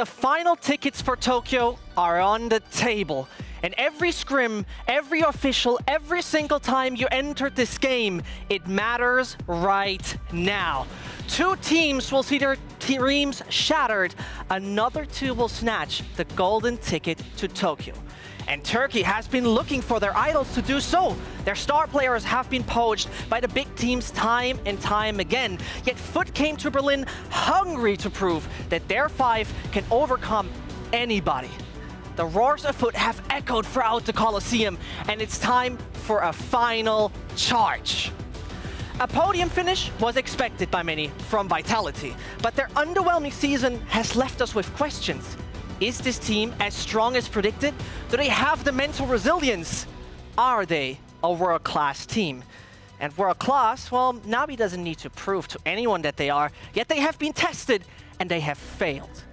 the final tickets for Tokyo are on the table. And every scrim, every official, every single time you enter this game, it matters right now. 2 teams will see their dreams shattered. Another 2 will snatch the golden ticket to Tokyo. And Turkey has been looking for their idols to do so. Their star players have been poached by the big teams time and time again. Yet Foot came to Berlin hungry to prove that their 5 can overcome anybody. The roars of Foot have echoed throughout the Colosseum, and it's time for a final charge. A podium finish was expected by many from Vitality, but their underwhelming season has left us with questions. Is this team as strong as predicted? Do they have the mental resilience? Are they a world-class team? And world-class, well, NAVI doesn't need to prove to anyone that they are, yet they have been tested and they have failed.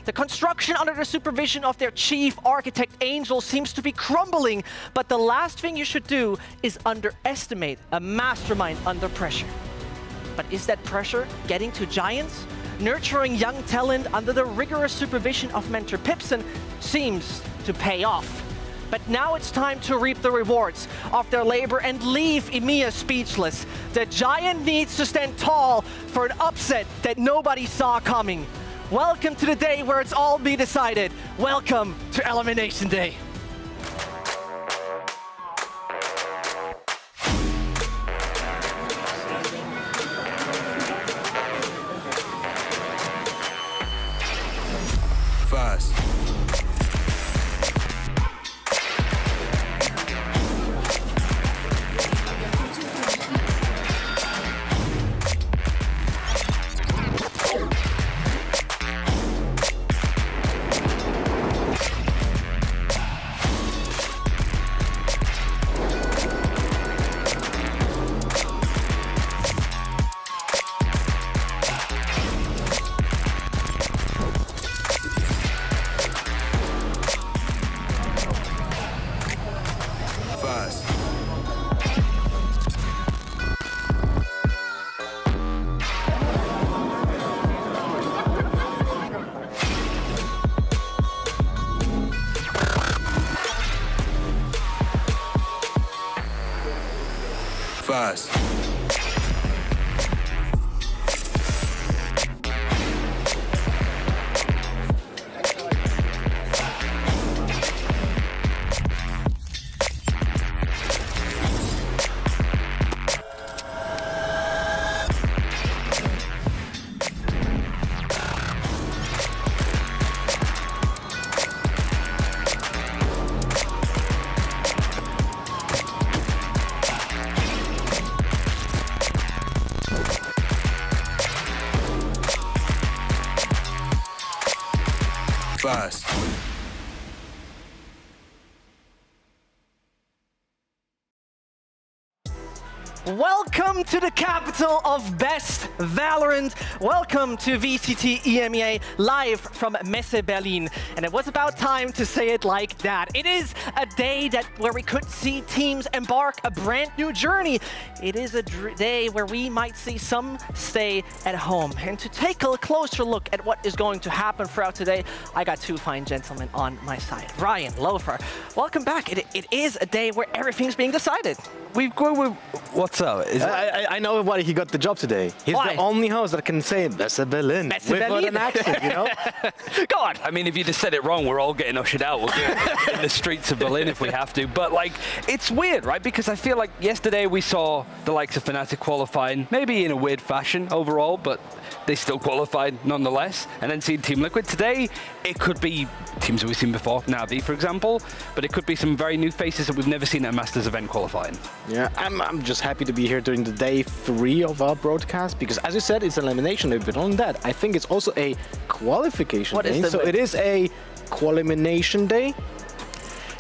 The construction under the supervision of their chief architect Angel seems to be crumbling, but the last thing you should do is underestimate a mastermind under pressure. But is that pressure getting to Giants? Nurturing young talent under the rigorous supervision of mentor Pipson seems to pay off. But now it's time to reap the rewards of their labor and leave EMEA speechless. The Giant needs to stand tall for an upset that nobody saw coming. Welcome to the day where it's all be decided. Welcome to Elimination Day. First. First. First. Welcome to the capital of best Valorant. Welcome to VCT EMEA live from Messe Berlin. And it was about time to say it like that. It is a day where we could see teams embark a brand new journey. It is a day where we might see some stay at home. And to take a closer look at what is going to happen throughout today, I got 2 fine gentlemen on my side. Ryan, Lothar, welcome back. It is a day where everything's being decided. We've gone with what's up? I know why he got the job today. He's the only host that can say Messe Berlin with an accent, you know? Go on. I mean, if you just said it wrong, we're all getting ushered out. We'll do it in the streets of Berlin if we have to. But like, it's weird, right? Because I feel like yesterday we saw the likes of Fnatic qualifying, maybe in a weird fashion overall, but they still qualified nonetheless. And then seeing Team Liquid today, it could be teams that we've seen before, NAVI, for example, but it could be some very new faces that we've never seen at a Masters event qualifying. Yeah, I'm just happy to be here during the day 3 of our broadcast, because as you said, it's an elimination day, but on that, I think it's also a qualification day. So it is a qualimination day.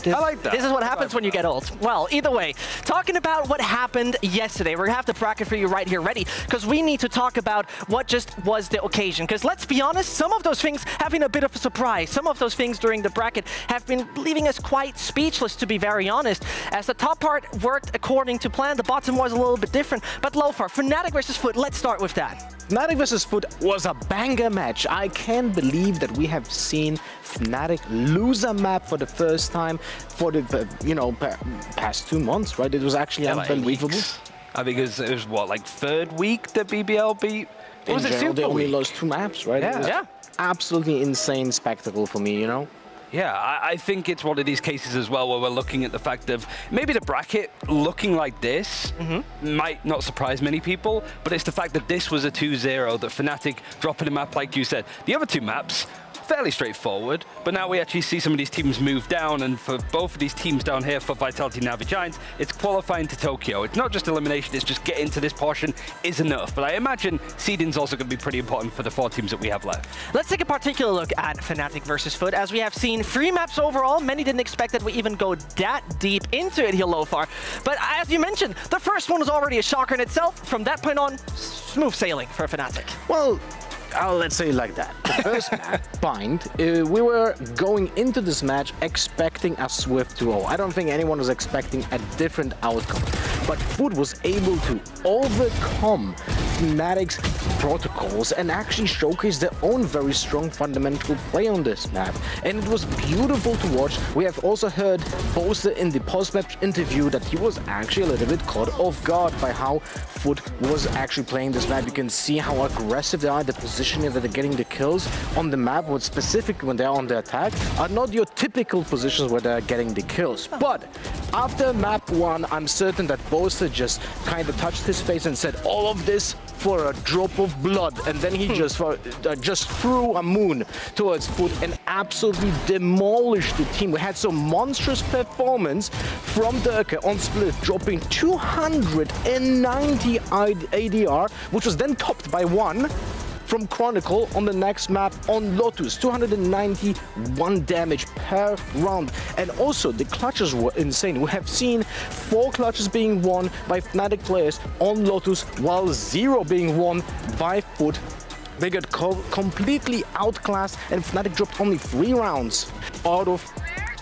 I like that. This is what happens when you get old. Well, either way, talking about what happened yesterday, we're gonna have the bracket for you right here ready, because we need to talk about what just was the occasion. Because let's be honest, some of those things have been a bit of a surprise. Some of those things during the bracket have been leaving us quite speechless, to be very honest. As the top part worked according to plan, the bottom was a little bit different. But Lothar, Fnatic versus Foot, let's start with that. Fnatic versus Foot was a banger match. I can't believe that we have seen Fnatic lose a map for the first time for the past 2 months, right? It was actually unbelievable. I think it was what, like third week that BBL beat? Or was it general, they Super only Week? lost 2 maps, right? It was absolutely insane spectacle for me, you know? Yeah, I think it's one of these cases as well where we're looking at the fact of maybe the bracket looking like this might not surprise many people, but it's the fact that this was a 2-0, that Fnatic dropping a map like you said. The other 2 maps, fairly straightforward, but now we actually see some of these teams move down, and for both of these teams down here, for Vitality, NAVI, Giants, it's qualifying to Tokyo. It's not just elimination, it's just getting to this portion is enough, but I imagine seeding's also going to be pretty important for the 4 teams that we have left. Let's take a particular look at Fnatic versus Foot. As we have seen 3 maps overall, many didn't expect that we even go that deep into it here, Lothar. But as you mentioned, the first one was already a shocker in itself. From that point on, smooth sailing for Fnatic. Well, let's say it like that. The first map, Bind, we were going into this match expecting a swift 2-0. I don't think anyone was expecting a different outcome. But Foot was able to overcome Fnatic's protocols and actually showcase their own very strong fundamental play on this map. And it was beautiful to watch. We have also heard Boaster in the post-match interview that he was actually a little bit caught off guard by how Foot was actually playing this map. You can see how aggressive they are, the positioning that they're getting the kills on the map, but specifically when they're on the attack, are not your typical positions where they're getting the kills. But after map 1, I'm certain that Boaster just kind of touched his face and said, all of this for a drop of blood, and then he just threw a moon towards Foot and absolutely demolished the team. We had some monstrous performance from Durka on split, dropping 290 ADR, which was then topped by 1 from Chronicle on the next map on Lotus, 291 damage per round. And also the clutches were insane. We have seen 4 clutches being won by Fnatic players on Lotus, while 0 being won by Foot. They got completely outclassed, and Fnatic dropped only 3 rounds out of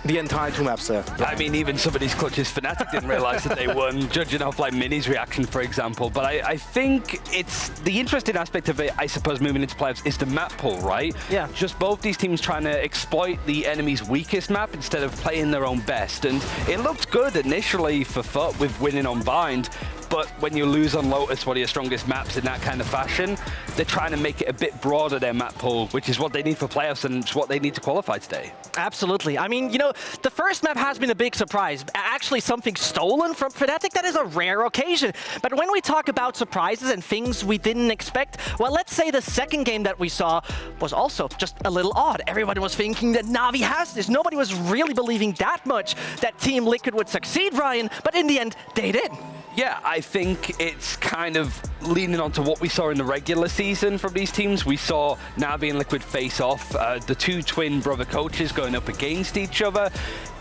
the entire 2 maps there. I mean, even some of these clutches, Fnatic didn't realize that they won, judging off like Mini's reaction, for example. But I think it's the interesting aspect of it, I suppose, moving into playoffs is the map pool, right? Yeah. Just both these teams trying to exploit the enemy's weakest map instead of playing their own best. And it looked good initially for Foot with winning on Bind. But when you lose on Lotus, one of your strongest maps in that kind of fashion, they're trying to make it a bit broader, their map pool, which is what they need for playoffs and it's what they need to qualify today. Absolutely. I mean, you know, the first map has been a big surprise. Actually, something stolen from Fnatic, that is a rare occasion. But when we talk about surprises and things we didn't expect, well, let's say the second game that we saw was also just a little odd. Everybody was thinking that NAVI has this. Nobody was really believing that much that Team Liquid would succeed, Ryan, but in the end, they did. Yeah, I think it's kind of leaning onto what we saw in the regular season from these teams. We saw NAVI and Liquid face off, the 2 twin brother coaches going up against each other.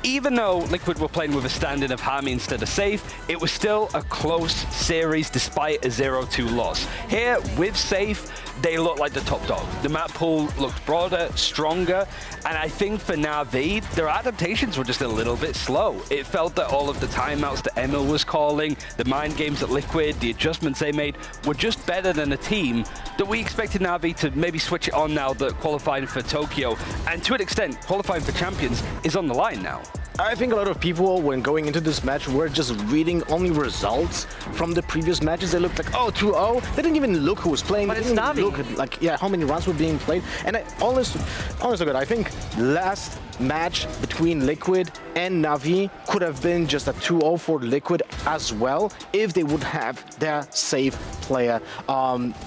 Even though Liquid were playing with a standing of Hami instead of Safe, it was still a close series despite a 0-2 loss. Here, with Safe, they look like the top dog. The map pool looked broader, stronger, and I think for NAVI, their adaptations were just a little bit slow. It felt that all of the timeouts that Emil was calling, the mind games at Liquid, the adjustments they made, were just better than a team that we expected NAVI to maybe switch it on now that qualifying for Tokyo, and to an extent, qualifying for Champions is on the line now. I think a lot of people, when going into this match, were just reading only results from the previous matches. They looked like, oh, 2-0. They didn't even look who was playing. But they it's didn't NAVI. look at, like, yeah, how many rounds were being played. And honestly, I think last match between Liquid and NAVI could have been just a 2-0 for Liquid as well if they would have their safe player.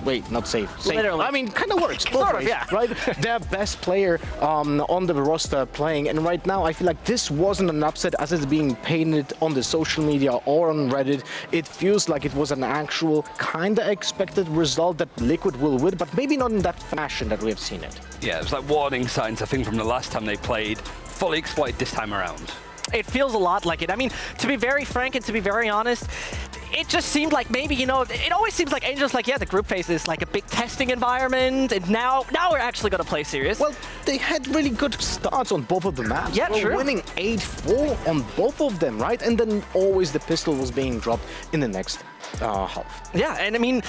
Wait, not safe. Literally. I mean, kind of works. Both Sort of, ways, yeah. Right? Their best player on the roster playing. And right now, I feel like this wasn't an upset as it's being painted on the social media or on Reddit. It feels like it was an actual kind of expected result that Liquid will win, but maybe not in that fashion that we have seen it. Yeah, it was like warning signs, I think, from the last time they played, fully exploited this time around. It feels a lot like it. I mean, to be very frank and to be very honest, it just seemed like maybe, you know, it always seems like Angel's like, yeah, the group phase is like a big testing environment, and now we're actually going to play serious. Well, they had really good starts on both of the maps. Yeah, We're true. winning 8-4 on both of them, right? And then always the pistol was being dropped in the next Half. Yeah, and I mean,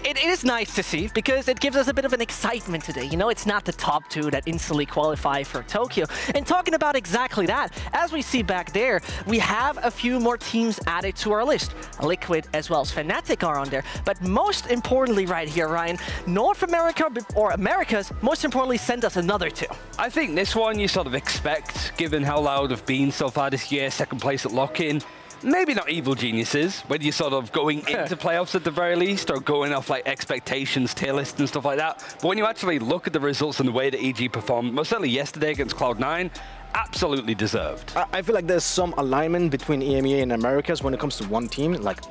it is nice to see because it gives us a bit of an excitement today. You know, it's not the top 2 that instantly qualify for Tokyo. And talking about exactly that, as we see back there, we have a few more teams added to our list. Liquid as well as Fnatic are on there. But most importantly right here, Ryan, North America, or Americas, most importantly, send us another 2. I think this one you sort of expect, given how loud they've been so far this year, second place at lock-in. Maybe not evil geniuses, when you're sort of going into playoffs at the very least, or going off like expectations, tier lists and stuff like that. But when you actually look at the results and the way that EG performed, most certainly yesterday against Cloud9, absolutely deserved. I feel like there's some alignment between EMEA and Americas when it comes to one team. Like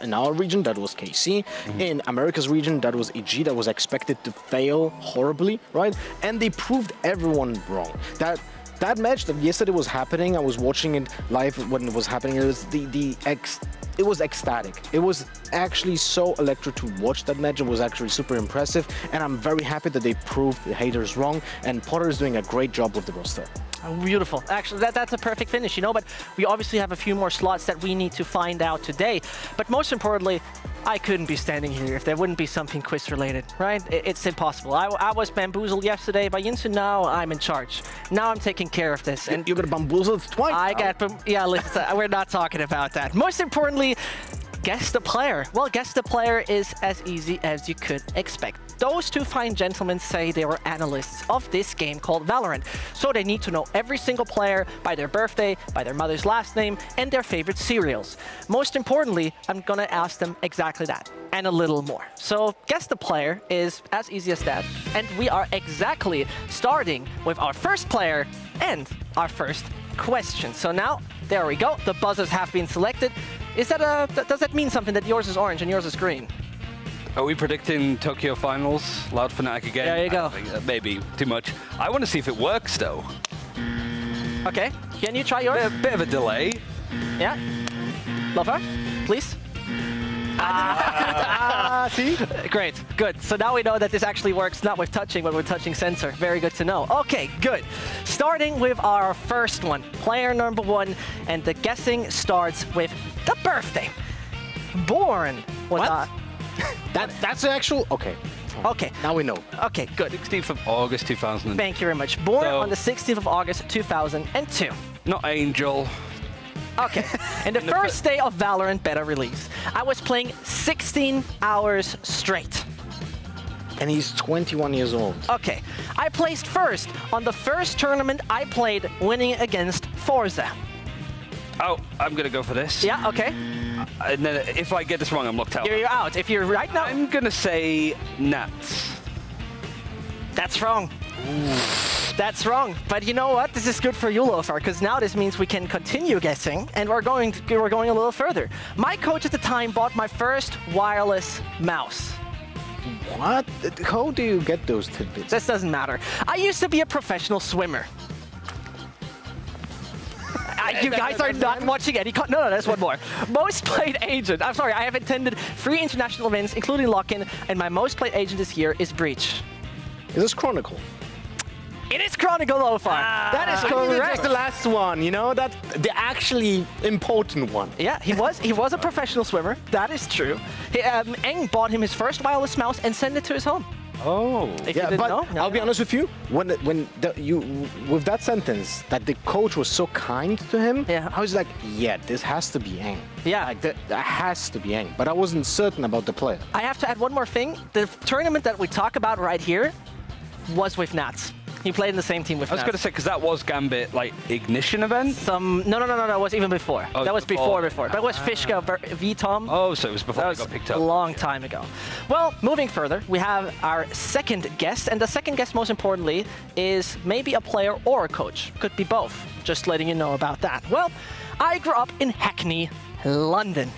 in our region, that was KC. In America's region, that was EG, that was expected to fail horribly, right? And they proved everyone wrong. That match that yesterday was happening, I was watching it live when it was happening. It was it was ecstatic. It was actually so electric to watch that match. It was actually super impressive, and I'm very happy that they proved the haters wrong. And Potter is doing a great job with the roster. Beautiful. Actually, that's a perfect finish, you know, but we obviously have a few more slots that we need to find out today. But most importantly, I couldn't be standing here if there wouldn't be something quiz related, right? It's impossible. I was bamboozled yesterday by Yinsu. Now I'm in charge. Now I'm taking care of this. And you got bamboozled twice. Yeah, listen, we're not talking about that. Most importantly, guess the player. Well, guess the player is as easy as you could expect. Those 2 fine gentlemen say they were analysts of this game called VALORANT. So they need to know every single player by their birthday, by their mother's last name, and their favorite cereals. Most importantly, I'm gonna ask them exactly that, and a little more. So guess the player is as easy as that. And we are exactly starting with our first player and our first question. So now, there we go. The buzzers have been selected. Does that mean something that yours is orange and yours is green? Are we predicting Tokyo Finals? Loud Fnatic again? There you go. I think that may be too much. I want to see if it works, though. Okay, can you try yours? A bit of a delay. Yeah. Lofa, please. See? Great, good. So now we know that this actually works not with touching, but with touching sensor. Very good to know. Okay, good. Starting with our first one, player number 1, and the guessing starts with the birthday. Born. What? That's the actual. Okay. Okay. Now we know. Okay, good. 16th of August 2000. Thank you very much. Born on the 16th of August 2002. Not Angel. Okay. And the first day of VALORANT beta release, I was playing 16 hours straight. And he's 21 years old. Okay. I placed first on the first tournament I played, winning against Forza. Oh, I'm going to go for this. Yeah, okay. And then if I get this wrong, I'm locked out. You're out. If you're right now... I'm going to say Nats. That's wrong. Ooh. That's wrong. But you know what? This is good for you, Lofar, because now this means we can continue guessing, and we're going a little further. My coach at the time bought my first wireless mouse. What? How do you get those tidbits? This doesn't matter. I used to be a professional swimmer. You guys are not watching any... No, there's one more. Most played agent. I'm sorry, I have attended 3 international events, including Lock-In, and my most played agent this year is Breach. Is this Chronicle? It is Chronicle, Lofar. That is correct. Just the last one, you know? That the actually important one. Yeah, he was a professional swimmer. That is true. Eng bought him his first wireless mouse and sent it to his home. Oh, if you didn't know. I'll be honest with you. With that sentence, that the coach was so kind to him, I was like, yeah, this has to be Eng. Yeah, like that has to be Eng. But I wasn't certain about the player. I have to add one more thing. The tournament that we talk about right here was with Nats. He played in the same team with I was going to say, because that was Gambit, like, Ignition event? No, it was even before. Oh, that was before. That was Fishka v-Tom. Oh, so it was before I got picked up. A long time ago. Well, moving further, we have our second guest, and the second guest, most importantly, is maybe a player or a coach. Could be both. Just letting you know about that. Well, I grew up in Hackney, London.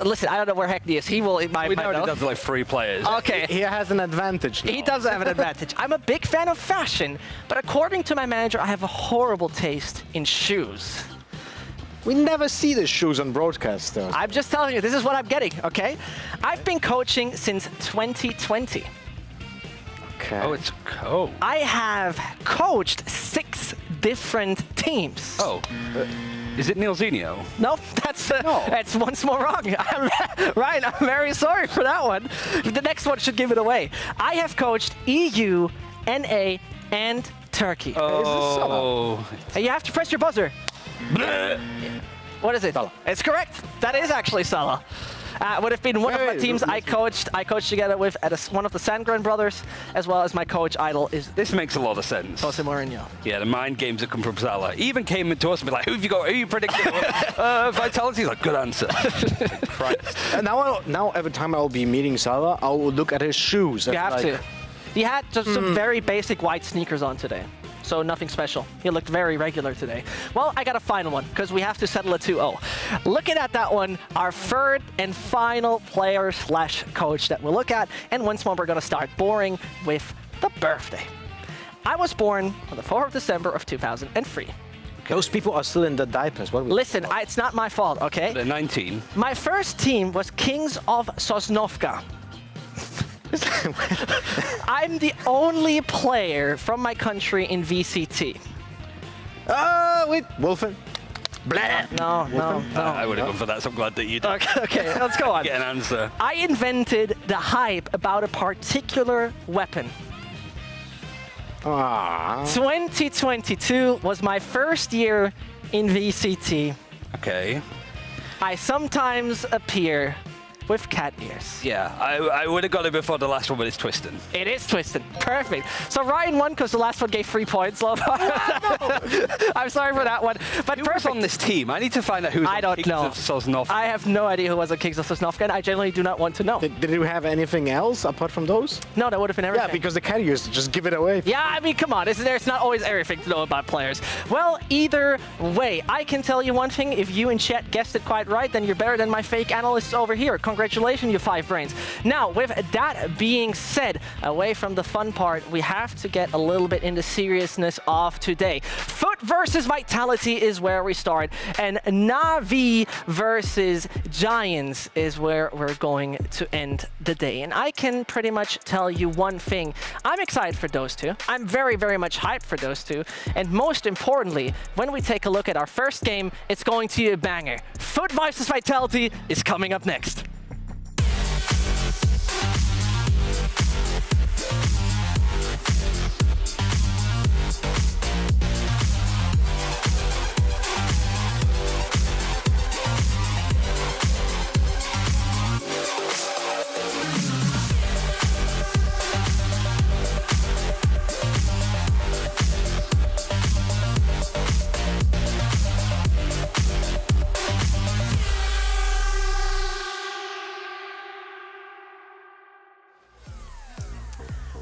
Listen, I don't know where Hackney is. He will. We know he does like 3 players. Okay. He has an advantage now. He does have an advantage. I'm a big fan of fashion, but according to my manager, I have a horrible taste in shoes. We never see the shoes on broadcast, though. I'm just telling you, this is what I'm getting, okay? I've been coaching since 2020. Okay. Oh, it's cool. I have coached 6 different teams. Oh. Is it Nilzinho? No, that's once more wrong. Ryan, I'm very sorry for that one. The next one should give it away. I have coached EU, NA, and Turkey. Oh. And you have to press your buzzer. What is it? Salah. It's correct. That is actually Salah. Would have been one of my teams I coached. I coached together with one of the Sandgren brothers, as well as my coach idol is This makes a lot of sense. Jose Mourinho. Yeah, the mind games that come from Salah. He even came into us and be like, who have you got? Who are you predicting? Vitality? Like, good answer. Christ. And now every time I'll be meeting Salah, I will look at his shoes. You have to. He had just some very basic white sneakers on today. So nothing special. He looked very regular today. Well, I got a final one because we have to settle a 2-0. Looking at that one, our third and final player / coach that we'll look at. And once more, we're going to start boring with the birthday. I was born on the 4th of December of 2003. Those people are still in the diapers. What Listen, it's not my fault, okay? They're 19. My first team was Kings of Sosnovka. I'm the only player from my country in VCT. Wait, Wolfen. Blah. No. I would have gone for that, so I'm glad that you did. Okay, let's go on. Get an answer. I invented the hype about a particular weapon. 2022 was my first year in VCT. Okay. I sometimes appear with cat ears. Yeah, I would have got it before the last one, but it's twisting. It is twisted. Perfect. So Ryan won because the last one gave 3 points. I'm sorry for that one. But Who was on this team? I need to find out who's I on don't Kings know. of Sosnovka. I have no idea who was on Kings of Sosnovka, and I genuinely do not want to know. Did you have anything else apart from those? No, that would have been everything. Yeah, because the carriers just give it away. Yeah, I mean, come on. There's not always everything to know about players. Well, either way, I can tell you one thing. If you in chat guessed it quite right, then you're better than my fake analysts over here. Congratulations, you 5 brains. Now, with that being said, away from the fun part, we have to get a little bit into seriousness of today. Foot versus Vitality is where we start, and NAVI versus Giants is where we're going to end the day. And I can pretty much tell you one thing. I'm excited for those two. I'm very, very much hyped for those two. And most importantly, when we take a look at our first game, it's going to be a banger. Foot versus Vitality is coming up next.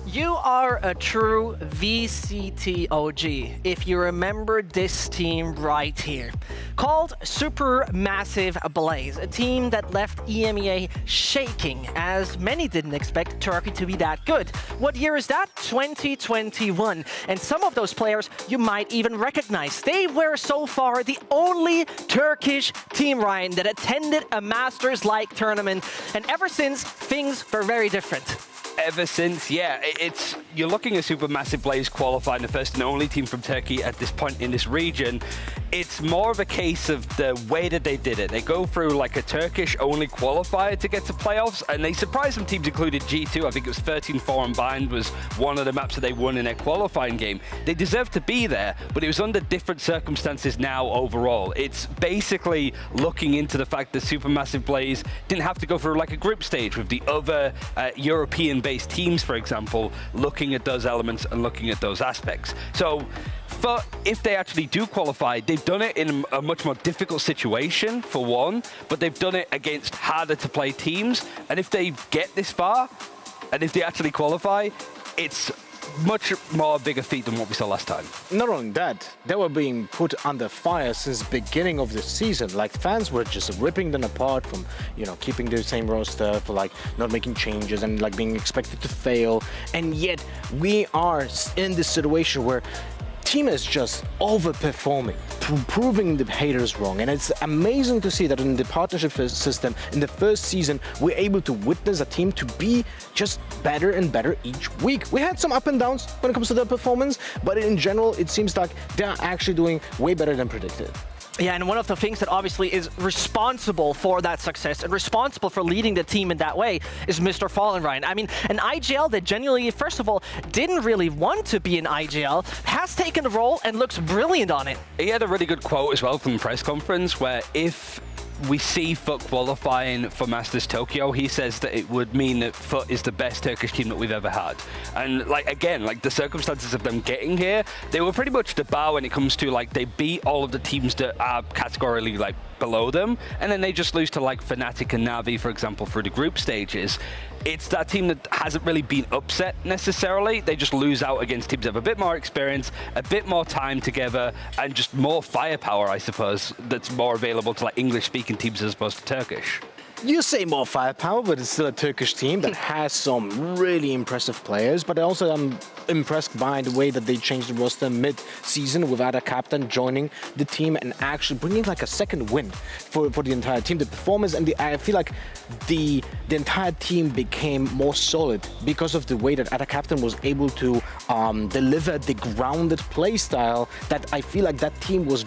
You are a true VCT OG if you remember this team right here. Called Supermassive Blaze, a team that left EMEA shaking, as many didn't expect Turkey to be that good. What year is that? 2021. And some of those players you might even recognize. They were so far the only Turkish team, Ryan, that attended a Masters-like tournament. And ever since, things were very different. Ever since, yeah, you're looking at Supermassive Blaze qualifying the first and only team from Turkey at this point in this region. It's more of a case of the way that they did it. They go through like a Turkish-only qualifier to get to playoffs, and they surprised some teams, including G2. I think it was 13-4 and Bind was one of the maps that they won in their qualifying game. They deserved to be there, but it was under different circumstances now overall. It's basically looking into the fact that Supermassive Blaze didn't have to go through like a group stage with the other European-based teams, for example, looking at those elements and looking at those aspects. So if they actually do qualify, they've done it in a much more difficult situation, for one, but they've done it against harder to play teams. And if they get this far, and if they actually qualify, it's much more bigger feat than what we saw last time. Not only that, they were being put under fire since the beginning of the season. Like, fans were just ripping them apart from, keeping the same roster, for like not making changes and like being expected to fail. And yet we are in this situation where team is just overperforming, proving the haters wrong. And it's amazing to see that in the partnership system, in the first season, we're able to witness a team to be just better and better each week. We had some up and downs when it comes to their performance, but in general, it seems like they're actually doing way better than predicted. Yeah, and one of the things that obviously is responsible for that success and responsible for leading the team in that way is Mr. VALORANT. I mean, an IGL that genuinely, first of all, didn't really want to be an IGL, has taken the role and looks brilliant on it. He had a really good quote as well from the press conference where if we see FUT qualifying for Masters Tokyo, he says that it would mean that FUT is the best Turkish team that we've ever had. And like, again, like the circumstances of them getting here, they were pretty much the bar when it comes to like, they beat all of the teams that are categorically like below them, and then they just lose to like Fnatic and NAVI, for example, through the group stages. It's that team that hasn't really been upset necessarily. They just lose out against teams that have a bit more experience, a bit more time together, and just more firepower, I suppose, that's more available to like English-speaking teams as opposed to Turkish. You say more firepower, but it's still a Turkish team that has some really impressive players. But also I'm impressed by the way that they changed the roster mid-season without a captain joining the team and actually bringing like a second win for the entire team. The performance and I feel like the entire team became more solid because of the way that Ada Captain was able to deliver the grounded play style that I feel like that team was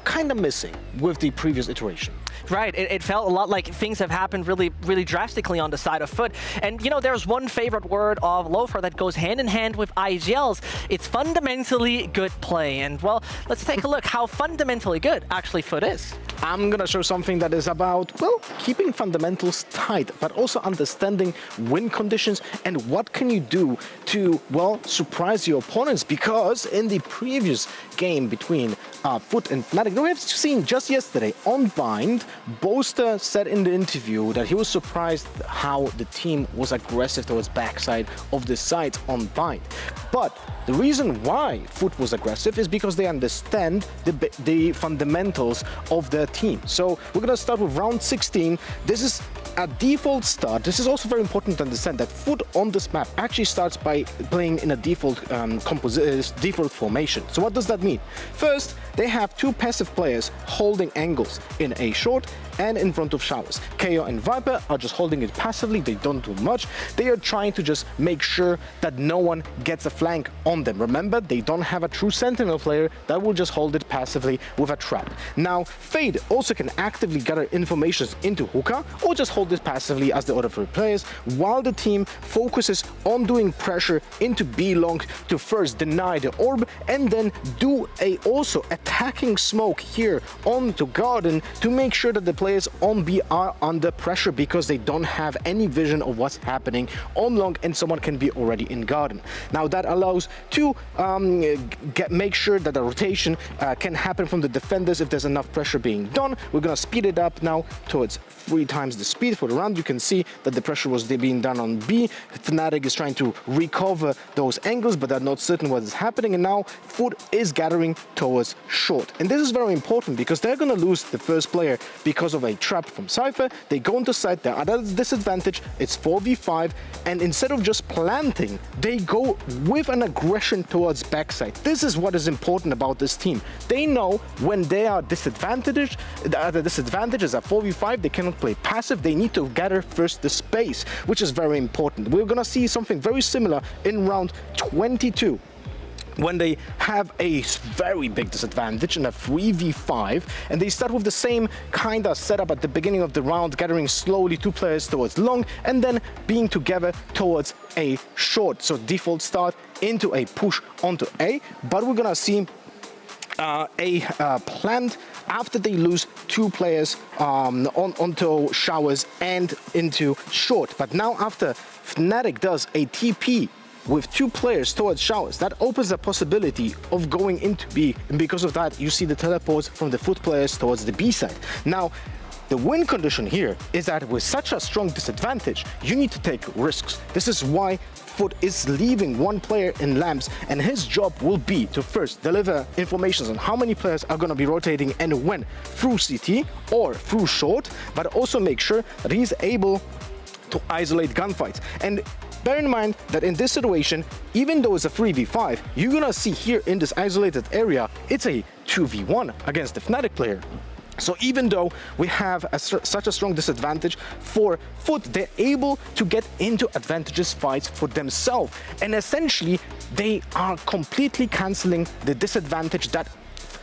kind of missing with the previous iteration. Right, it felt a lot like things have happened really drastically on the side of FUT. And you know, there's one favorite word of Loafer that goes hand in hand with IGLs. It's fundamentally good play. And well, let's take a look how fundamentally good actually FUT is. I'm gonna show something that is about, well, keeping fundamentals tight, but also understanding win conditions and what can you do to, well, surprise your opponents. Because in the previous game between FUT and Fnatic, we have seen just yesterday on Bind, Boaster said in the interview that he was surprised how the team was aggressive towards backside of the site on Bind. But the reason why FUT was aggressive is because they understand the fundamentals of their team. So we're going to start with round 16. This is a default start. This is also very important to understand that FUT on this map actually starts by playing in a default default formation. So what does that mean? First, they have two passive players holding angles in A short and in front of showers. KO and Viper are just holding it passively. They don't do much. They are trying to just make sure that no one gets a flank on them. Remember, they don't have a true sentinel player that will just hold it passively with a trap. Now, Fade also can actively gather information into Hookah or just hold it passively as the other three players, while the team focuses on doing pressure into B long to first deny the orb and then do a also attacking smoke here onto Garden to make sure that the players on B are under pressure because they don't have any vision of what's happening on long and someone can be already in Garden. Now that allows to make sure that the rotation can happen from the defenders if there's enough pressure being done. We're gonna speed it up now towards 3 times the speed for the round. You can see that the pressure was being done on B. Fnatic is trying to recover those angles, but they're not certain what is happening. And now FUT is gathering towards short. And this is very important because they're going to lose the first player because of a trap from Cypher. They go into site, they're at a disadvantage. It's 4v5. And instead of just planting, they go with an aggression towards backside. This is what is important about this team. They know when they are disadvantaged, at a disadvantage as a 4v5, they cannot play passive. They need to gather first the space, which is very important. We're gonna see something very similar in round 22 when they have a very big disadvantage in a 3v5 and they start with the same kind of setup at the beginning of the round, gathering slowly 2 players towards long and then being together towards A short. So default start into a push onto A, but we're gonna see a plant after they lose 2 players onto showers and into short. But now after Fnatic does a TP with 2 players towards showers, that opens a possibility of going into B, and because of that you see the teleports from the FUT players towards the B side. Now the win condition here is that with such a strong disadvantage you need to take risks. This is why FUT is leaving 1 player in Lamps, and his job will be to first deliver information on how many players are going to be rotating and when through CT or through short, but also make sure that he's able to isolate gunfights. And bear in mind that in this situation, even though it's a 3v5, you're gonna see here in this isolated area, it's a 2v1 against the Fnatic player. So even though we have such a strong disadvantage for FUT, they're able to get into advantageous fights for themselves. And essentially, they are completely cancelling the disadvantage that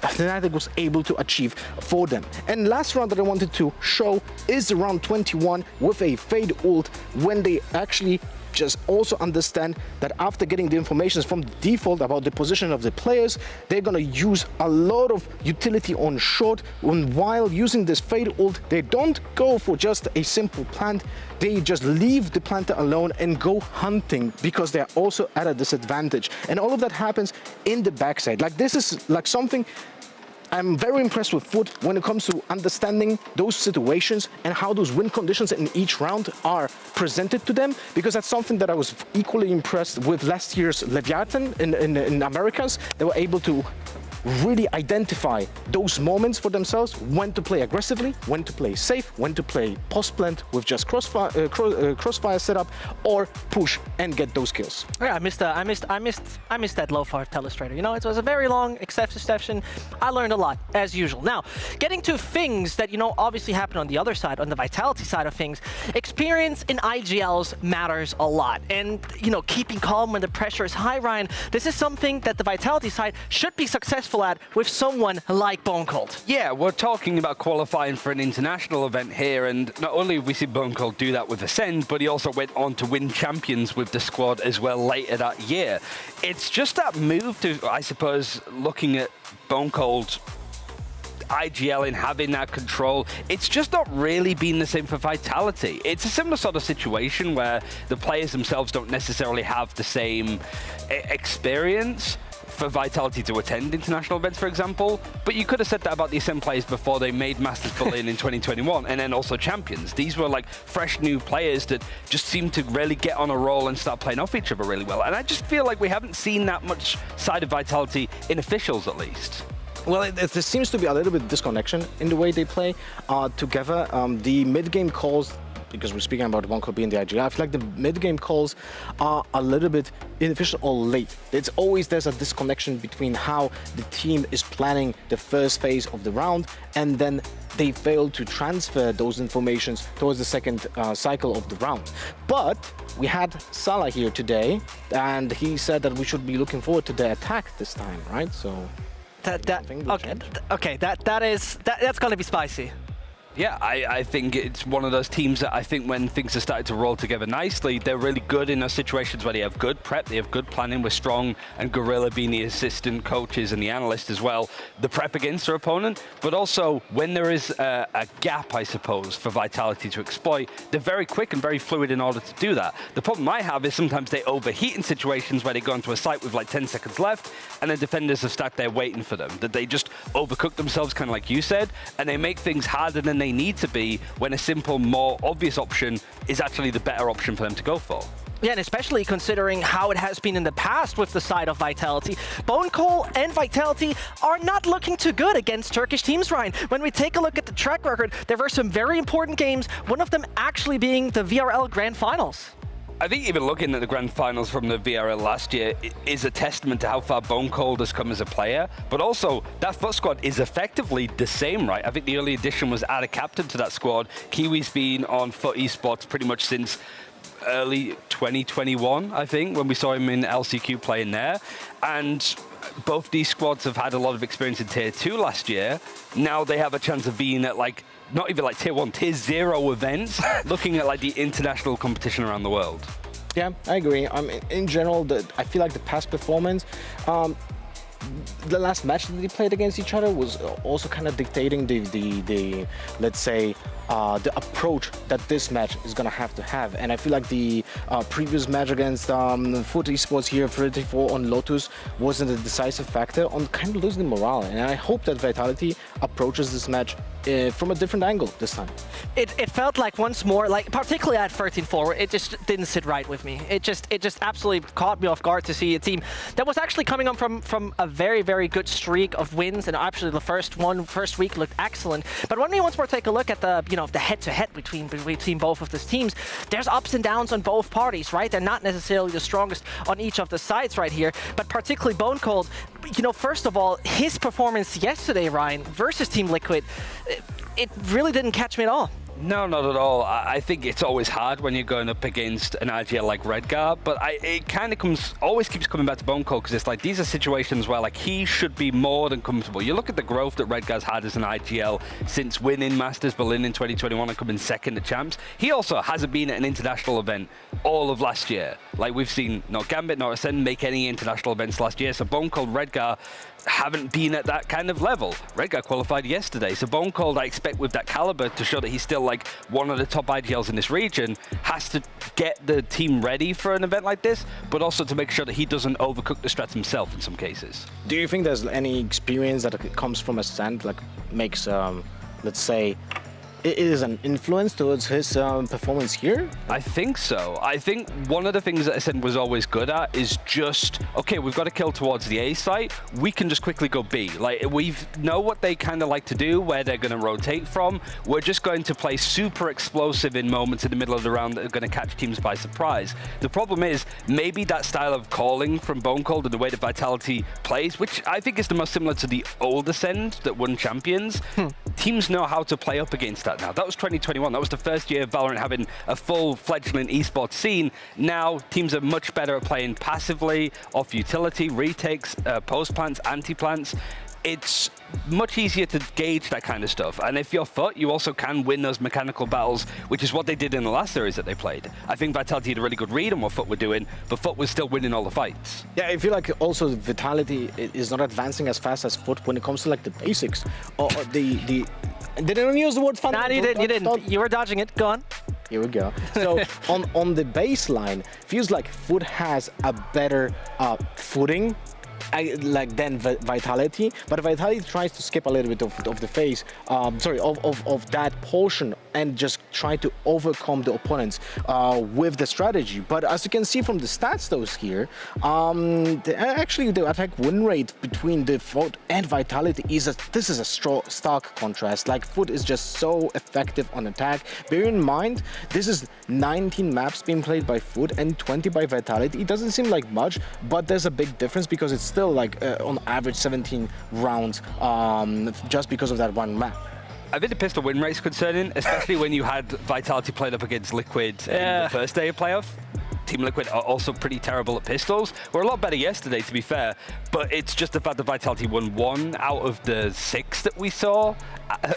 Fnatic was able to achieve for them. And last round that I wanted to show is the round 21 with a Fade ult, when they actually just also understand that after getting the information from the default about the position of the players, they're gonna use a lot of utility on short, and while using this Fade ult, they don't go for just a simple plant, they just leave the planter alone and go hunting, because they're also at a disadvantage. And all of that happens in the backside. Like, this is like something I'm very impressed with Foot when it comes to understanding those situations and how those win conditions in each round are presented to them, because that's something that I was equally impressed with last year's Leviathan in Americas. They were able to really identify those moments for themselves, when to play aggressively, when to play safe, when to play post plant with just crossfire setup, or push and get those kills. Yeah, I missed that low far telestrator. You know, it was a very long excessive session. I learned a lot, as usual. Now, getting to things that, you know, obviously happen on the other side, on the Vitality side of things, experience in IGLs matters a lot. And, you know, keeping calm when the pressure is high, Ryan, this is something that the Vitality side should be successful at with someone like Bone Cold. Yeah, we're talking about qualifying for an international event here, and not only have we seen Bone Cold do that with Ascend, but he also went on to win champions with the squad as well later that year. It's just that move to, I suppose, looking at Bone Cold IGL and having that control, it's just not really been the same for Vitality. It's a similar sort of situation where the players themselves don't necessarily have the same experience for Vitality to attend international events, for example, but you could have said that about the Ascend players before they made Masters Berlin in 2021, and then also champions. These were like fresh new players that just seemed to really get on a roll and start playing off each other really well. And I just feel like we haven't seen that much side of Vitality in officials, at least. Well, there seems to be a little bit of disconnection in the way they play together. The mid-game calls, because we're speaking about One Could Be in the IGL, I feel like the mid-game calls are a little bit inefficient or late. There's a disconnection between how the team is planning the first phase of the round, and then they fail to transfer those informations towards the second cycle of the round. But we had Salah here today, and he said that we should be looking forward to the attack this time, right? So that's gonna be spicy. Yeah, I think it's one of those teams that I think when things are starting to roll together nicely, they're really good in those situations where they have good prep, they have good planning with Strong and Gorilla being the assistant coaches and the analyst as well, the prep against their opponent, but also when there is a gap, I suppose, for Vitality to exploit, they're very quick and very fluid in order to do that. The problem I have is sometimes they overheat in situations where they go into a site with like 10 seconds left and the defenders have stuck there waiting for them, that they just overcook themselves, kind of like you said, and they make things harder than they need to be when a simple, more obvious option is actually the better option for them to go for. Yeah, and especially considering how it has been in the past with the side of Vitality. Bone Cold and Vitality are not looking too good against Turkish teams, Ryan. When we take a look at the track record, there were some very important games, one of them actually being the VRL Grand Finals. I think even looking at the grand finals from the VRL last year is a testament to how far Bone Cold has come as a player, but also that Foot squad is effectively the same, right? I think the early addition was add a captain to that squad. Kiwi's been on Foot Esports pretty much since early 2021, I think, when we saw him in LCQ playing there. And both these squads have had a lot of experience in Tier 2 last year. Now they have a chance of being at like, not even like Tier 1, Tier 0 events, looking at like the international competition around the world. Yeah, I agree. In general, I feel like the past performance, the last match that they played against each other was also kind of dictating the let's say, the approach that this match is gonna have to have. And I feel like the previous match against Foot Esports here, 34 on Lotus, wasn't a decisive factor on kind of losing morale. And I hope that Vitality approaches this match from a different angle this time. It felt like once more, like particularly at 13-4, it just didn't sit right with me. It just absolutely caught me off guard to see a team that was actually coming on from a very, very good streak of wins, and actually the first week looked excellent. But when we once more take a look at the the head-to-head between both of these teams, there's ups and downs on both parties, right? They're not necessarily the strongest on each of the sides right here, but particularly Bone Cold, first of all, his performance yesterday, Ryan, versus Team Liquid, it really didn't catch me at all. No, not at all. I think it's always hard when you're going up against an IGL like Redgar, but it kind of always keeps coming back to Bone Cold, because it's like these are situations where like he should be more than comfortable. You look at the growth that Redgar's had as an IGL since winning Masters Berlin in 2021 and coming second at Champs. He also hasn't been at an international event all of last year. Like we've seen not Gambit nor Ascend make any international events last year, so Bone Cold, Redgar haven't been at that kind of level. Redgar qualified yesterday, so Bone Cold, I expect with that caliber to show that he's still like one of the top IGLs in this region, has to get the team ready for an event like this, but also to make sure that he doesn't overcook the strats himself in some cases. Do you think there's any experience that comes from Ascent, like makes, let's say, it is an influence towards his performance here? I think so. I think one of the things that Ascend was always good at is just, okay, we've got to kill towards the A site, we can just quickly go B. Like, we know what they kind of like to do, where they're going to rotate from. We're just going to play super explosive in moments in the middle of the round that are going to catch teams by surprise. The problem is, maybe that style of calling from Bone Cold and the way that Vitality plays, which I think is the most similar to the old Ascend that won champions, teams know how to play up against that now. That was 2021. That was the first year of Valorant having a full fledgling esports scene. Now teams are much better at playing passively, off utility, retakes, post plants, anti-plants. It's much easier to gauge that kind of stuff. And if you're FUT, you also can win those mechanical battles, which is what they did in the last series that they played. I think Vitality had a really good read on what FUT were doing, but FUT was still winning all the fights. Yeah, I feel like also Vitality is not advancing as fast as FUT when it comes to like the basics. Or the did anyone use the word fun? No, you didn't. You were dodging it. Go on. Here we go. So on the baseline, feels like FUT has a better footing than Vitality, but Vitality tries to skip a little bit of the phase, of that portion, and just try to overcome the opponents with the strategy. But as you can see from the stats those here, actually the attack win rate between the FUT and Vitality is a stark contrast. Like FUT is just so effective on attack. Bear in mind, this is 19 maps being played by FUT and 20 by Vitality. It doesn't seem like much, but there's a big difference because it's still like on average 17 rounds just because of that one map. I think the pistol win rate is concerning, especially when you had Vitality played up against Liquid in the first day of playoff. Team Liquid are also pretty terrible at pistols. We're a lot better yesterday, to be fair, but it's just the fact that Vitality won 1 out of the 6 that we saw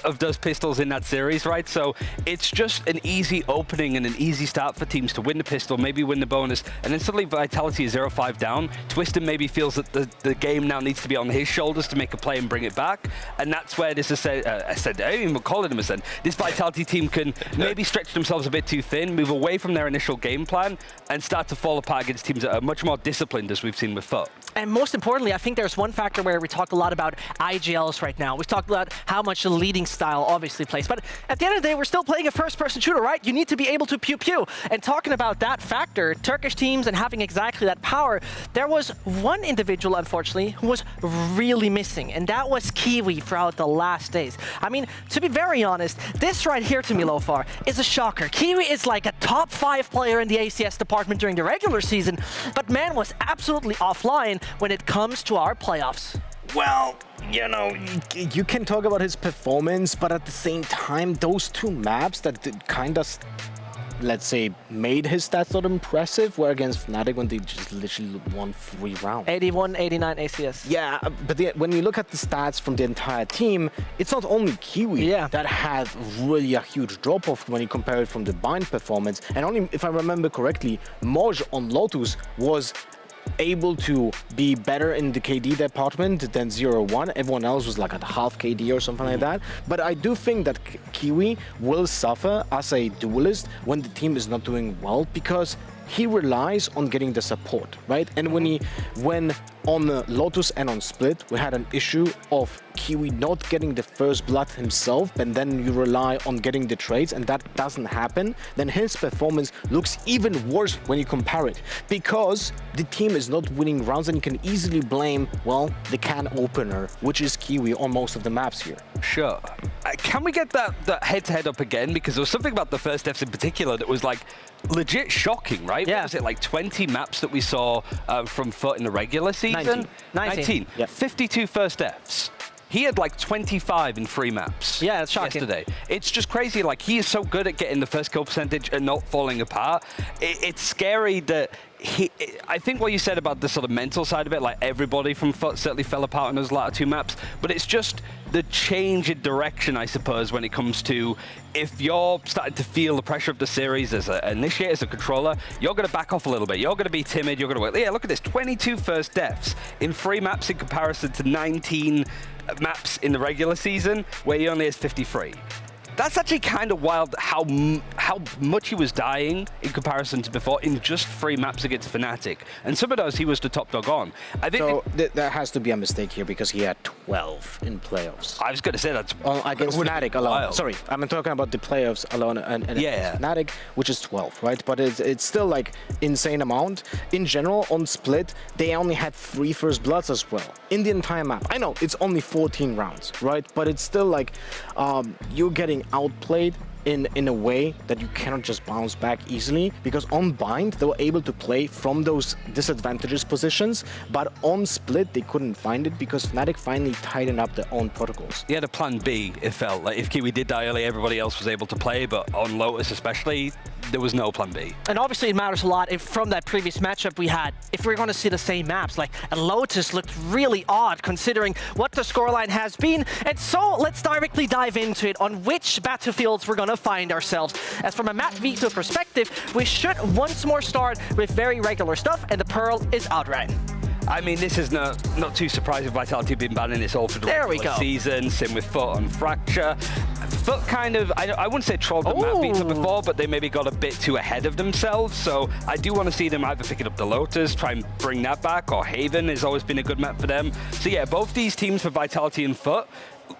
of those pistols in that series, right? So it's just an easy opening and an easy start for teams to win the pistol, maybe win the bonus, and then suddenly Vitality is 0-5 down. Twisted maybe feels that the game now needs to be on his shoulders to make a play and bring it back, and that's where this I didn't even call it him Ascend. This Vitality team can maybe stretch themselves a bit too thin, move away from their initial game plan, and start to fall apart against teams that are much more disciplined, as we've seen with FUT. And most importantly, I think there's one factor where we talk a lot about IGLs right now. We've talked about how much the leading style obviously plays, but at the end of the day, we're still playing a first-person shooter, right? You need to be able to pew-pew. And talking about that factor, Turkish teams and having exactly that power, there was one individual, unfortunately, who was really missing, and that was Kiwi throughout the last days. I mean, to be very honest, this right here to me, Lofar, is a shocker. Kiwi is like a top 5 player in the ACS department during the regular season, but man was absolutely offline when it comes to our playoffs. Well, you know, you can talk about his performance, but at the same time, those 2 maps that kind of, let's say, made his stats not impressive were against Fnatic when they just literally won 3 rounds. 81, 89 ACS. Yeah, but when you look at the stats from the entire team, it's not only Kiwi that had really a huge drop-off when you compare it from the bind performance. And only, if I remember correctly, Moj on Lotus was able to be better in the KD department than 0-1. Everyone else was like at half KD or something like that. But I do think that Kiwi will suffer as a duelist when the team is not doing well, because he relies on getting the support, right? And when on Lotus and on Split, we had an issue of Kiwi not getting the first blood himself, and then you rely on getting the trades, and that doesn't happen, then his performance looks even worse when you compare it, because the team is not winning rounds, and you can easily blame, well, the can opener, which is Kiwi on most of the maps here. Sure. Can we get that head-to-head up again? Because there was something about the first Fs in particular that was like legit shocking, right? Yeah. What was it, like 20 maps that we saw from FUT in the regular season? 19. 19. Yeah. 52 first Fs. He had like 25 in 3 maps. Yeah, it's shocking. Yesterday. It's just crazy. Like, he is so good at getting the first kill percentage and not falling apart. It's scary that I think what you said about the sort of mental side of it, like everybody from FUT certainly fell apart on those latter 2 maps, but it's just the change in direction, I suppose, when it comes to if you're starting to feel the pressure of the series as an initiator, as a controller, you're going to back off a little bit. You're going to be timid. You're going to wait. Yeah, look at this, 22 first deaths in 3 maps in comparison to 19 maps in the regular season, where he only has 53. That's actually kind of wild how much he was dying in comparison to before in just 3 maps against Fnatic. And some of those he was the top dog on. I think so there has to be a mistake here because he had 12 in playoffs. I was going to say that's against Fnatic alone. Wild. Sorry, I'm talking about the playoffs alone and Fnatic, which is 12, right? But it's still like insane amount. In general, on Split, they only had 3 first bloods as well in the entire map. I know it's only 14 rounds, right? But it's still like you're getting outplayed in a way that you cannot just bounce back easily, because on Bind they were able to play from those disadvantageous positions, but on Split they couldn't find it because Fnatic finally tightened up their own protocols. He had a plan B, it felt like. If Kiwi did die early, everybody else was able to play, but on Lotus especially, there was no plan B. And obviously it matters a lot if from that previous matchup we had, if we're going to see the same maps, like a Lotus looked really odd considering what the scoreline has been. And so let's directly dive into it on which battlefields we're going to find ourselves. As from a map veto perspective, we should once more start with very regular stuff, and the Pearl is outright. I mean, this is not too surprising. Vitality have been banning this all for the regular season. Same with FUT and Fracture. FUT kind of, I wouldn't say trolled the map veto before, but they maybe got a bit too ahead of themselves. So I do want to see them either picking up the Lotus, try and bring that back, or Haven has always been a good map for them. So yeah, both these teams for Vitality and FUT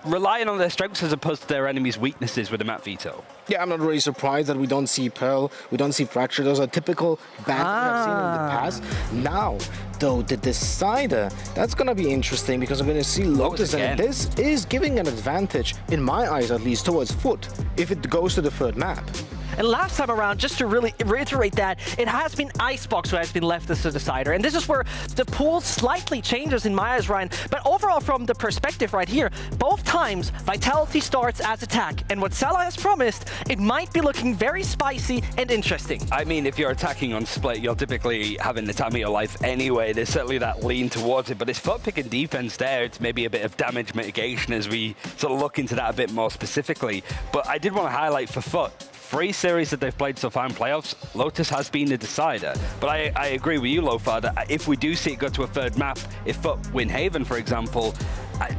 relying on their strengths as opposed to their enemies' weaknesses with the map veto. Yeah, I'm not really surprised that we don't see Pearl, we don't see Fracture. Those are typical bans that I've seen in the past. Now, though, the Decider, that's going to be interesting because I'm going to see Lotus, and this is giving an advantage, in my eyes at least, towards FUT if it goes to the 3rd map. And last time around, just to really reiterate that, it has been Icebox who has been left as the decider. And this is where the pool slightly changes in my eyes, Ryan. But overall, from the perspective right here, both times, Vitality starts as attack. And what Salah has promised, it might be looking very spicy and interesting. I mean, if you're attacking on Split, you're typically having the time of your life anyway. There's certainly that lean towards it. But it's FUT picking defense there. It's maybe a bit of damage mitigation as we sort of look into that a bit more specifically. But I did want to highlight for FUT, 3 series that they've played so far in playoffs, Lotus has been the decider. But I agree with you, Lothar, that if we do see it go to a 3rd map, if FUT win Haven, for example,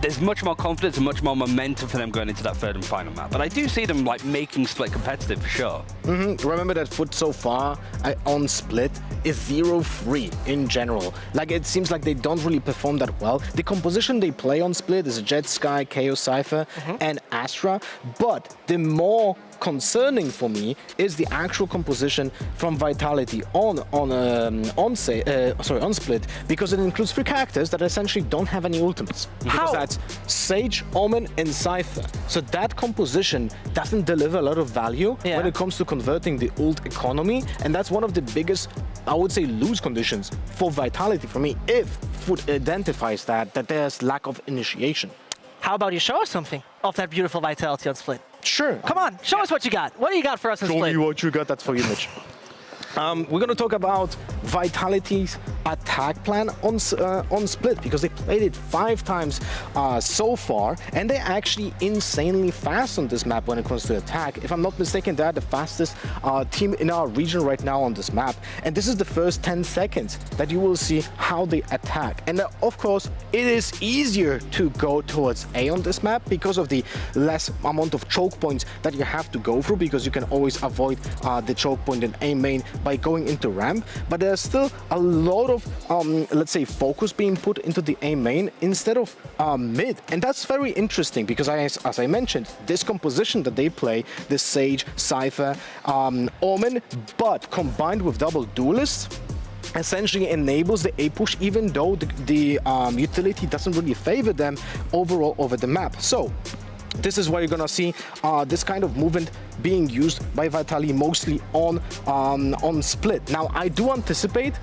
there's much more confidence and much more momentum for them going into that 3rd and final map. But I do see them like making Split competitive for sure. Remember that FUT so far on Split is 0-3 in general. Like, it seems like they don't really perform that well. The composition they play on Split is Jet, Sky, Chaos, Cypher, and Astra. But the more concerning for me is the actual composition from Vitality on Split, because it includes 3 characters that essentially don't have any ultimates. Because that's Sage, Omen, and Cypher. So that composition doesn't deliver a lot of value when it comes to converting the ult economy, and that's one of the biggest, I would say, lose conditions for Vitality for me, if FUT identifies that there's lack of initiation. How about you show us something of that beautiful Vitality on Split? Sure. Come on, show us what you got. What do you got for us on Split? Show me what you got. That's for you, Mitch. We're going to talk about Vitality's attack plan on Split, because they played it 5 times so far, and they're actually insanely fast on this map when it comes to attack. If I'm not mistaken, they're the fastest team in our region right now on this map, and this is the first 10 seconds that you will see how they attack. And of course, it is easier to go towards A on this map because of the less amount of choke points that you have to go through, because you can always avoid the choke point in A main by going into ramp. But there's still a lot of let's say focus being put into the A main instead of mid, and that's very interesting because as I mentioned, this composition that they play, the Sage, Cypher, Omen, but combined with double duelists, essentially enables the A push, even though the utility doesn't really favor them overall over the map. So this is where you're gonna see this kind of movement being used by Vitality mostly on Split. Now, I do anticipate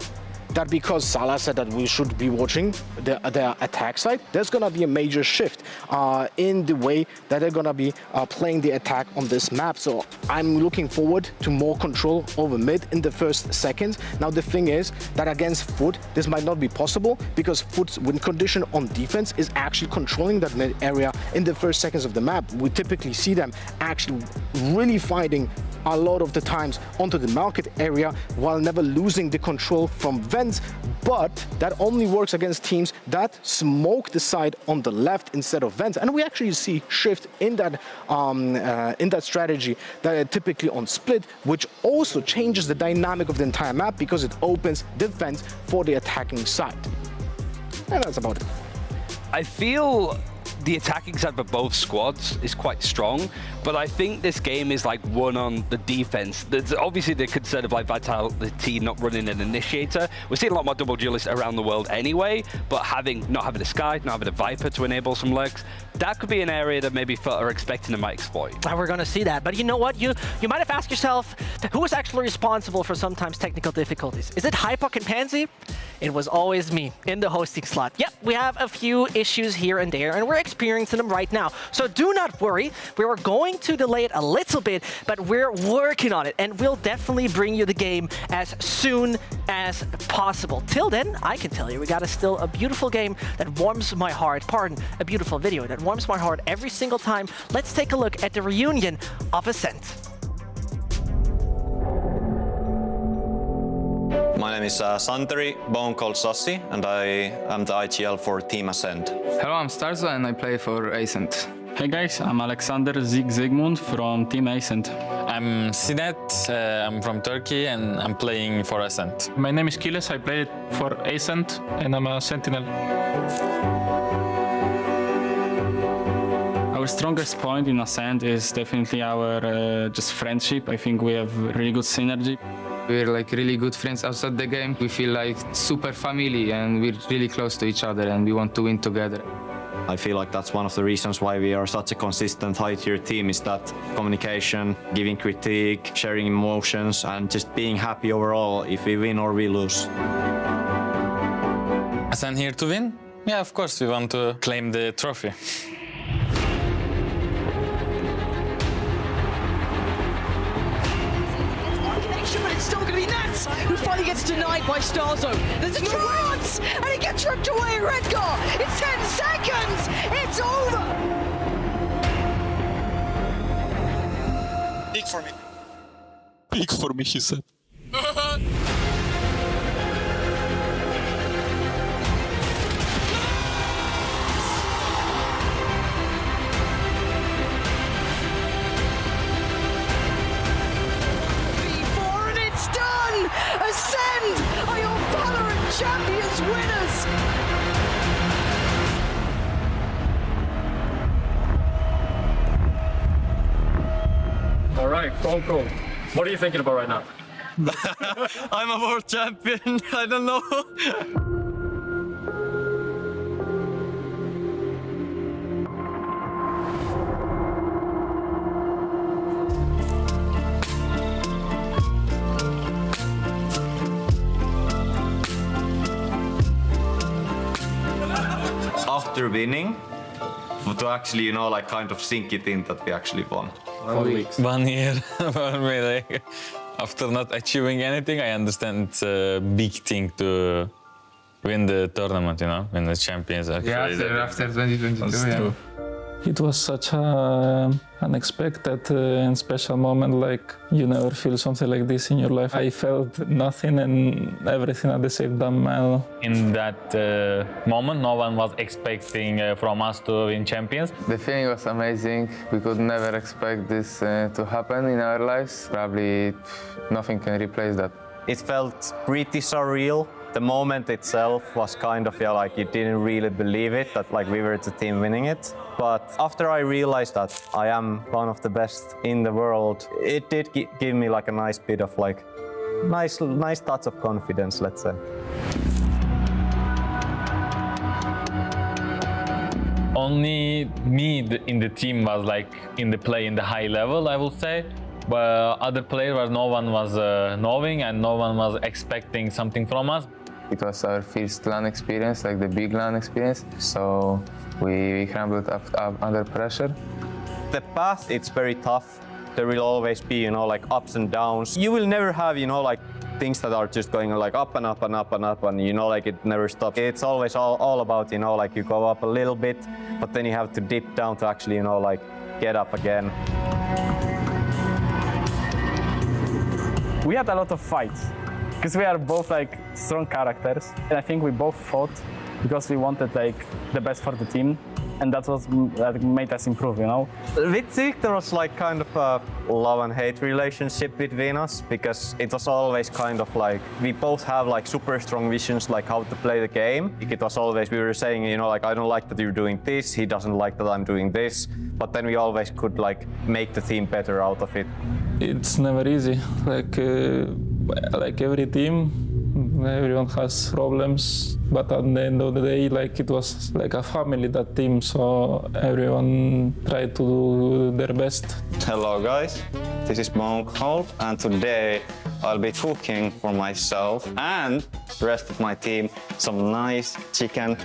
that because Salah said that we should be watching their attack side, there's gonna be a major shift in the way that they're gonna be playing the attack on this map. So I'm looking forward to more control over mid in the first seconds. Now the thing is that against Foot, this might not be possible because Foot's win condition on defense is actually controlling that mid area in the first seconds of the map. We typically see them actually really fighting a lot of the times onto the market area while never losing the control from vents, but that only works against teams that smoke the side on the left instead of vents. And we actually see shift in that strategy that typically on split, which also changes the dynamic of the entire map because it opens the vents for the attacking side. And that's about it. I feel the attacking side for both squads is quite strong, but I think this game is like won on the defense. There's obviously the concern of like Vitality not running an initiator. We're seeing a lot more double duelists around the world anyway, but not having a Sky, not having a Viper to enable some lurks, that could be an area that maybe Foot are expecting to might exploit. We're going to see that, but you know what? You might have asked yourself, who is actually responsible for sometimes technical difficulties? Is it Hypok and Pansy? It was always me in the hosting slot. Yep, we have a few issues here and there, and we're experiencing them right now. So do not worry. We were going to delay it a little bit, but we're working on it, and we'll definitely bring you the game as soon as possible. Till then, I can tell you, we got still a beautiful game that warms my heart. Pardon, a beautiful video that warms my heart every single time. Let's take a look at the reunion of Ascent. My name is Santeri, bone called Sassi, and I am the IGL for Team Ascent. Hello, I'm Starzo and I play for Ascent. Hey guys, I'm Alexander Zygmunt from Team Ascent. I'm Sinet, I'm from Turkey and I'm playing for Ascent. My name is Kiles, I play for Ascent and I'm a Sentinel. Our strongest point in Ascent is definitely our just friendship. I think we have really good synergy. We're like really good friends outside the game. We feel like super family and we're really close to each other and we want to win together. I feel like that's one of the reasons why we are such a consistent high-tier team is that communication, giving critique, sharing emotions, and just being happy overall if we win or we lose. Ascent here to win? Yeah, of course, we want to claim the trophy. But it's still going to be Nats who finally gets denied by Starzo. There's a chance! And he gets ripped away in Redgar! It's 10 seconds! It's over! Peek for me. Peek for me, he said. Ascend are your VALORANT Champions winners! All right, Coco. What are you thinking about right now? I'm a world champion, I don't know. After winning, to actually, you know, like kind of sink it in that we actually won. 1 year for me, like, after not achieving anything, I understand it's a big thing to win the tournament, you know, win the champions. Actually. Yeah, after 2022, yeah. It was such an unexpected and special moment, like you never feel something like this in your life. I felt nothing and everything at the same time. In that moment, no one was expecting from us to win champions. The feeling was amazing. We could never expect this to happen in our lives. Probably nothing can replace that. It felt pretty surreal. The moment itself was kind of, yeah, like you didn't really believe it, that like we were the team winning it. But after I realized that I am one of the best in the world, it did give me like a nice bit of like, nice touch of confidence, let's say. Only me in the team was like in the play in the high level, I would say. But other players, no one was knowing and no one was expecting something from us. It was our first LAN experience, like the big LAN experience. So we crumbled up under pressure. The path, it's very tough. There will always be, you know, like ups and downs. You will never have, you know, like things that are just going like up and up and up and up and, you know, like it never stops. It's always all about, you know, like you go up a little bit, but then you have to dip down to actually, you know, like get up again. We had a lot of fights because we are both like strong characters, and I think we both fought because we wanted like the best for the team, and that made us improve, you know. With Zeke, there was like kind of a love and hate relationship between us because it was always kind of like we both have like super strong visions like how to play the game. It was always we were saying, you know, like I don't like that you're doing this, he doesn't like that I'm doing this, but then we always could like make the team better out of it. It's never easy. Like every team, everyone has problems, but at the end of the day, like it was like a family, that team, so everyone tried to do their best. Hello guys, this is Monk Hope, and today I'll be cooking for myself and the rest of my team some nice chicken.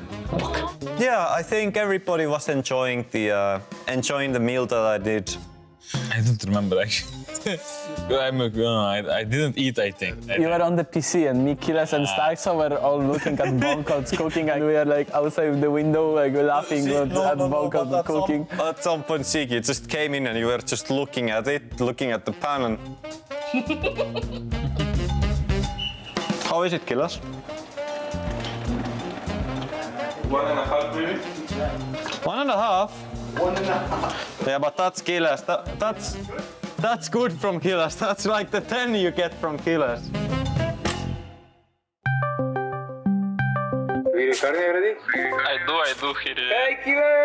Yeah, I think everybody was enjoying the meal that I did. I don't remember actually. I didn't eat, I think. You were on the PC and me, Kiles and Starkso were all looking at Bonko's cooking, and we were like outside the window like laughing at Bonko's cooking. At some point, Zeke, you just came in and you were just looking at it, looking at the pan and... How is it, Kiles? 1.5 minutes. 1.5? 1.5. Yeah, but that's Kiles. That's good from Kiles. That's like the 10 you get from Kiles. We recording already? I do. Hey, Kiles!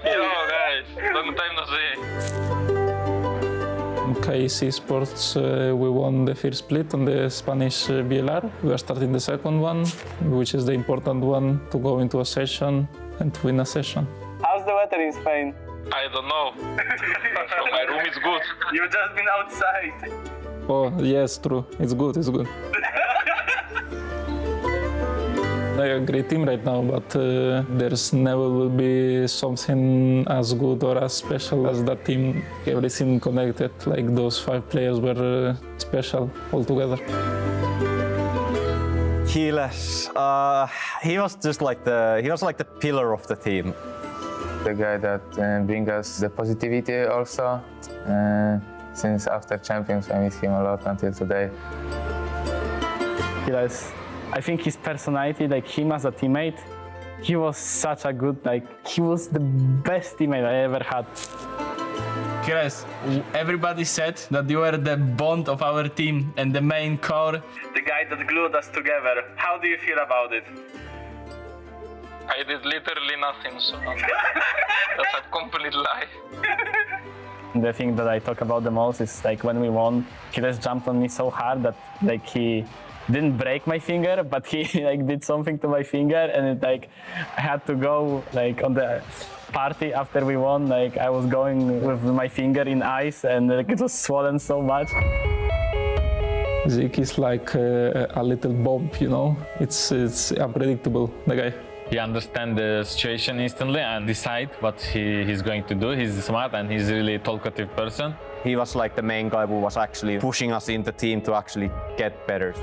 Hello guys, long time no see. Okay, Esports, we won the first split on the Spanish BLR. We are starting the second one, which is the important one to go into a session and to win a session. How's the weather in Spain? I don't know. So my room is good. You've just been outside. Oh, yes, true. It's good. They're a great team right now, but there's never will be something as good or as special as that team. Everything connected, like those 5 players were special altogether. Kiles, he was just like the pillar of the team. The guy that brings us the positivity also. Since after Champions, I miss him a lot until today. Kiles, I think his personality, like him as a teammate, he was such a good, he was the best teammate I ever had. Kiles, everybody said that you were the bond of our team and the main core. The guy that glued us together. How do you feel about it? I did literally nothing, so that's a complete lie. The thing that I talk about the most is like when we won, Kiles jumped on me so hard that like he didn't break my finger, but he like did something to my finger, and it like I had to go like on the party after we won. Like I was going with my finger in ice, and like, it was swollen so much. Zeke is like a little bomb, you know. It's unpredictable, the guy. He understands the situation instantly and decide what he's going to do. He's smart and he's really talkative person. He was like the main guy who was actually pushing us in the team to actually get better.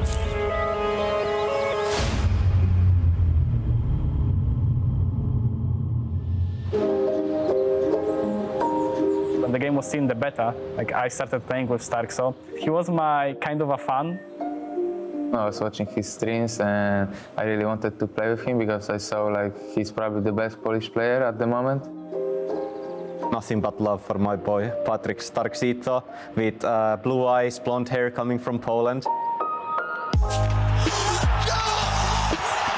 When the game was still in the beta, like I started playing with Starkso. He was my kind of a fan. I was watching his streams and I really wanted to play with him because I saw like he's probably the best Polish player at the moment. Nothing but love for my boy, Patryk Starksito, with blue eyes, blonde hair, coming from Poland.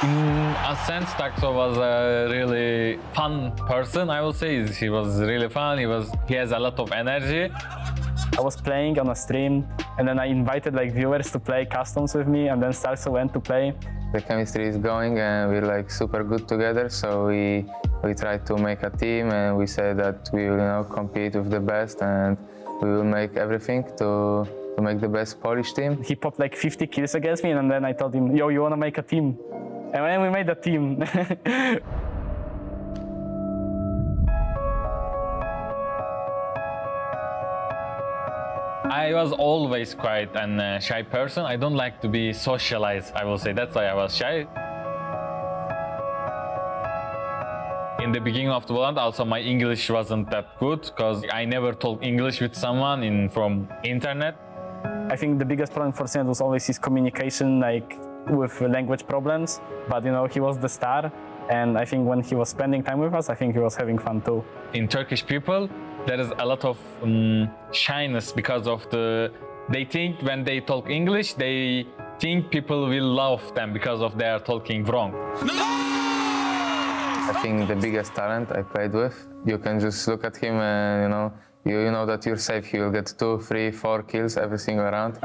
In a sense, Starkso was a really fun person, I would say. He was really fun, he has a lot of energy. I was playing on a stream, and then I invited like viewers to play customs with me, and then Starkso went to play. The chemistry is going and we're like super good together, so we tried to make a team and we said that we will compete with the best and we will make everything to to make the best Polish team. He popped like 50 kills against me, and then I told him, yo, you wanna make a team? And then we made a team. I was always quite a shy person. I don't like to be socialized, I will say. That's why I was shy. In the beginning of the VALORANT, also my English wasn't that good because I never talk English with someone from internet. I think the biggest problem for Sinet was always his communication, like with language problems. But you know, he was the star, and I think when he was spending time with us, I think he was having fun too. In Turkish people, there is a lot of shyness because of they think when they talk English, they think people will love them because of they are talking wrong. I think the biggest talent I played with, you can just look at him and you know that you're safe. He will get 2, 3, 4 kills every single round.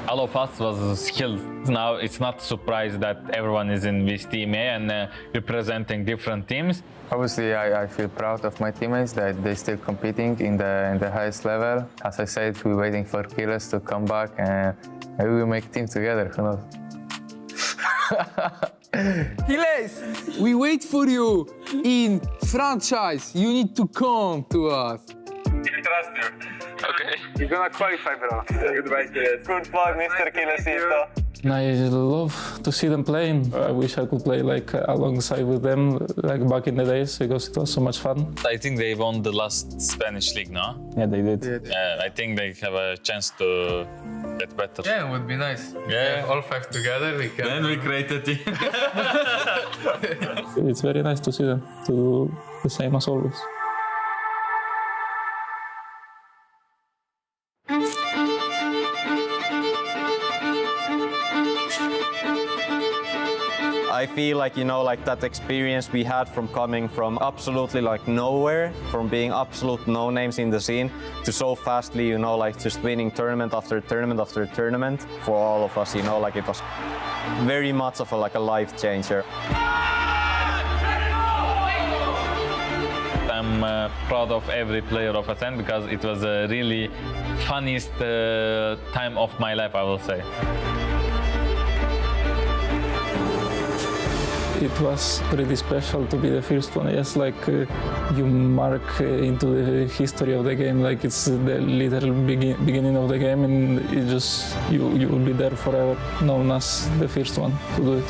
All of us was skilled. Now it's not a surprise that everyone is in VCT EMEA and representing different teams. Obviously, I feel proud of my teammates that they're still competing in the highest level. As I said, we're waiting for killers to come back and maybe we'll make a team together, who knows? Hiles, we wait for you in franchise. You need to come to us. We trust you. Okay. You're gonna qualify, bro. Goodbye, Kiles. Good luck, Mr. Kilesito. I love to see them playing. I wish I could play like alongside with them like back in the days because it was so much fun. I think they won the last Spanish league, no? Yeah, they did. Yeah, I think they have a chance to get better. Yeah, it would be nice. Yeah. All 5 together, we can. Then we create a team. It's very nice to see them to do the same as always. I feel like, like that experience we had from coming from absolutely like nowhere, from being absolute no names in the scene, to so fastly, like just winning tournament after tournament after tournament for all of us, like it was very much of a life changer. I'm proud of every player of Ascent because it was a really funniest time of my life, I will say. It was pretty special to be the first one. Yes, like you mark into the history of the game, like it's the literal beginning of the game, and it just you will be there forever, known as the first one to do it.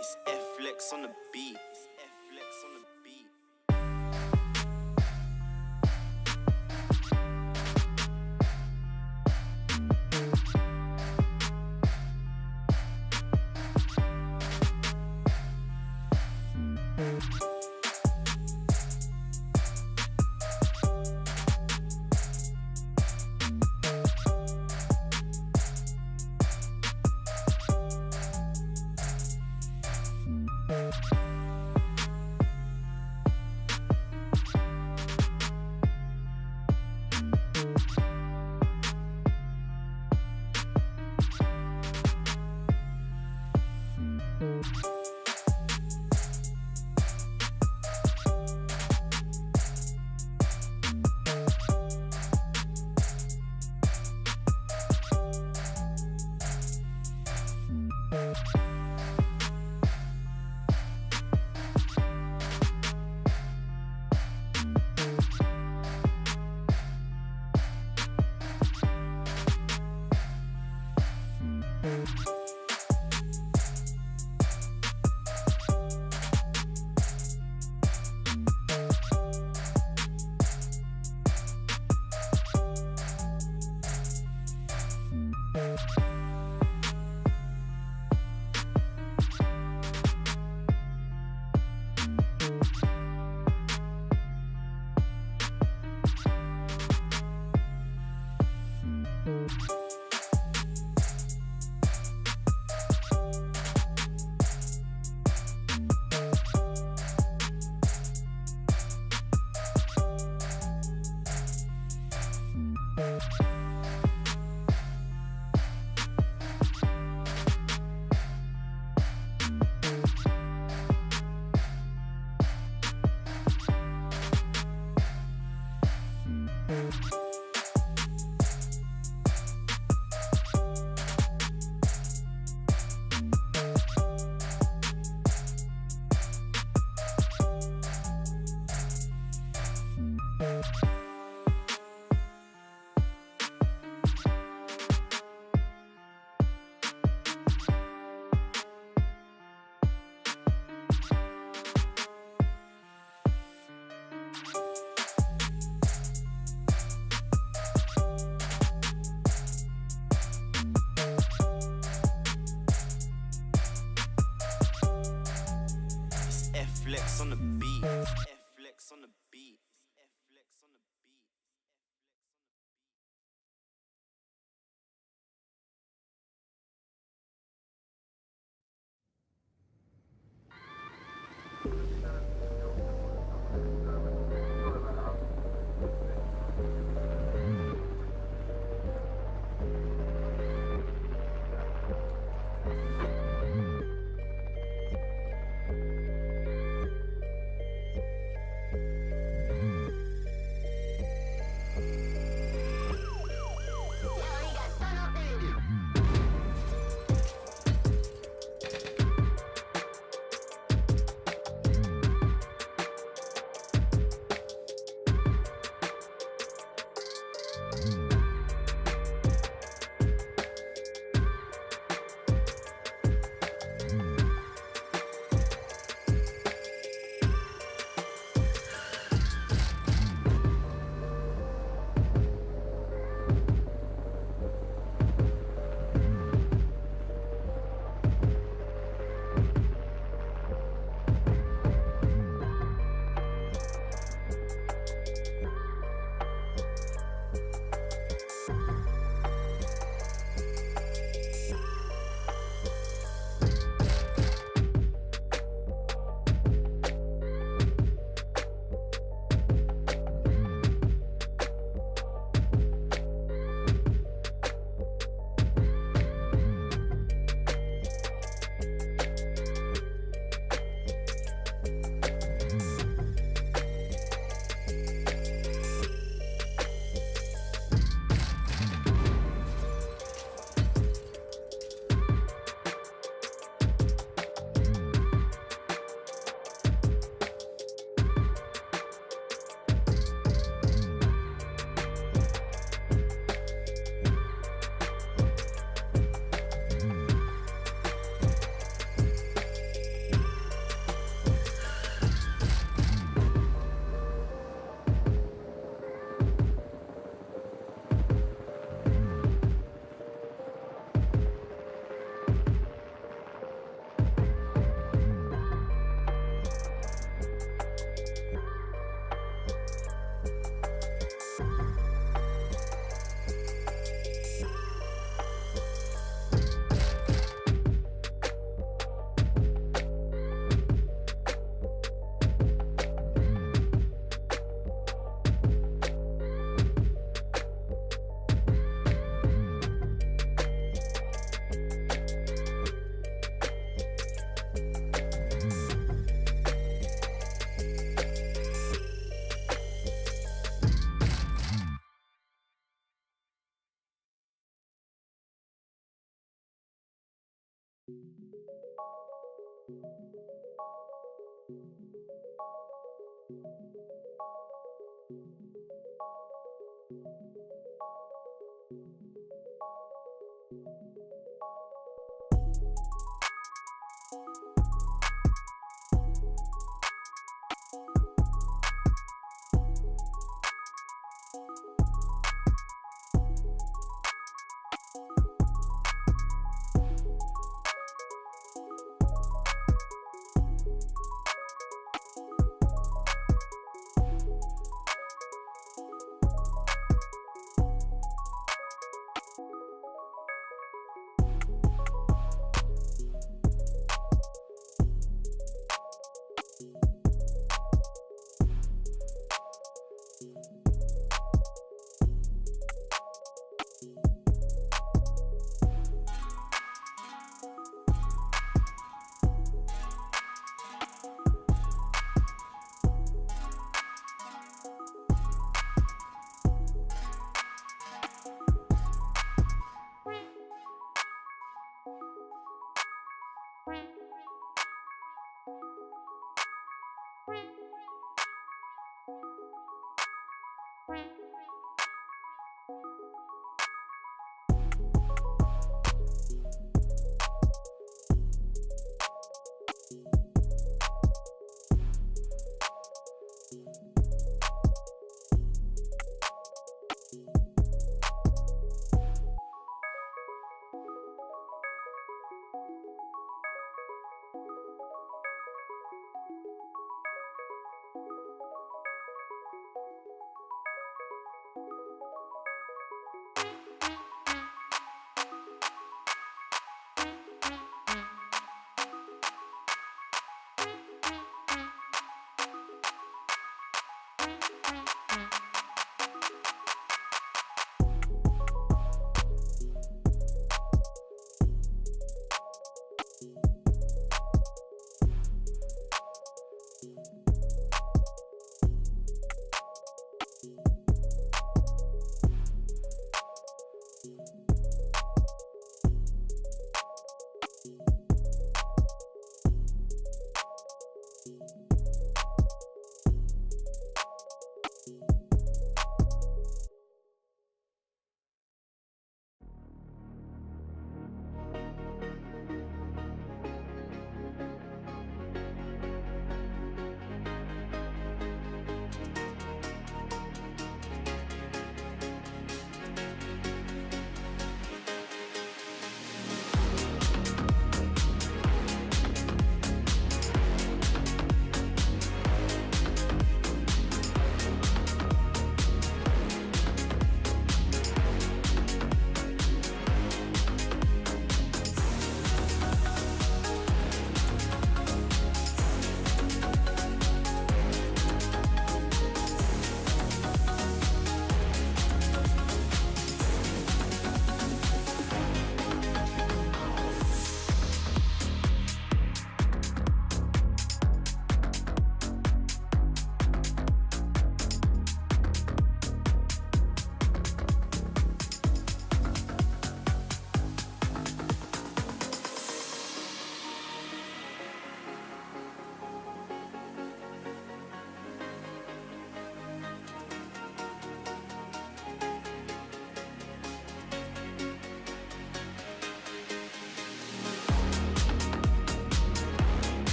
It's F-Flex on the beat. It's F-Flex on the beat. F-Flex on the beat. F-Flex on the beat. F-Flex on the beat.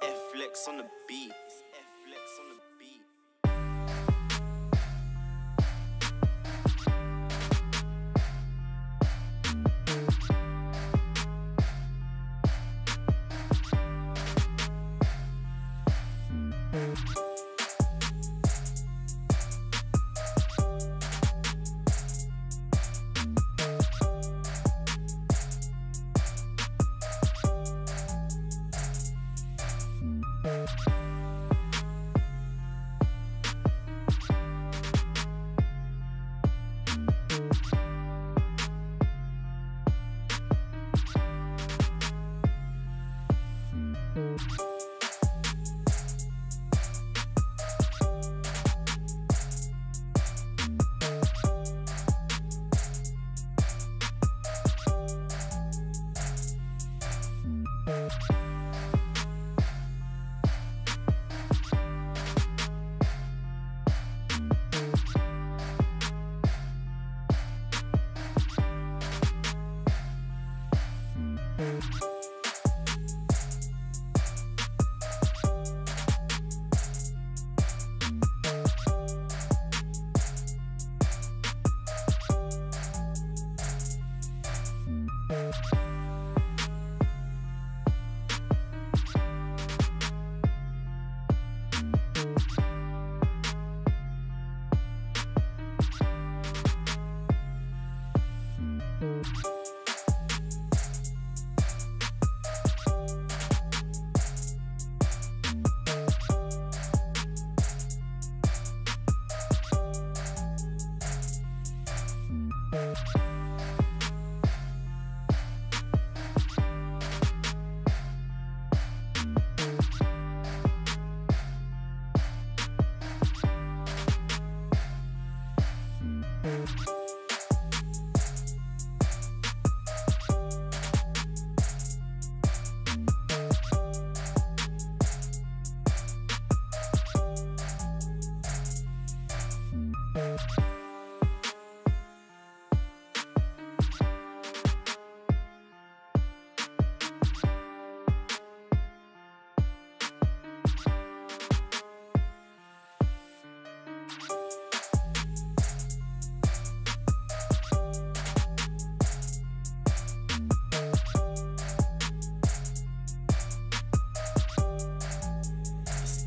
F-Flex on the beat. It's F-Flex on the beat.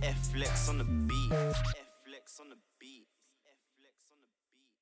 F-Flex on the beat. F-Flex on the beat. F-Flex on the beat.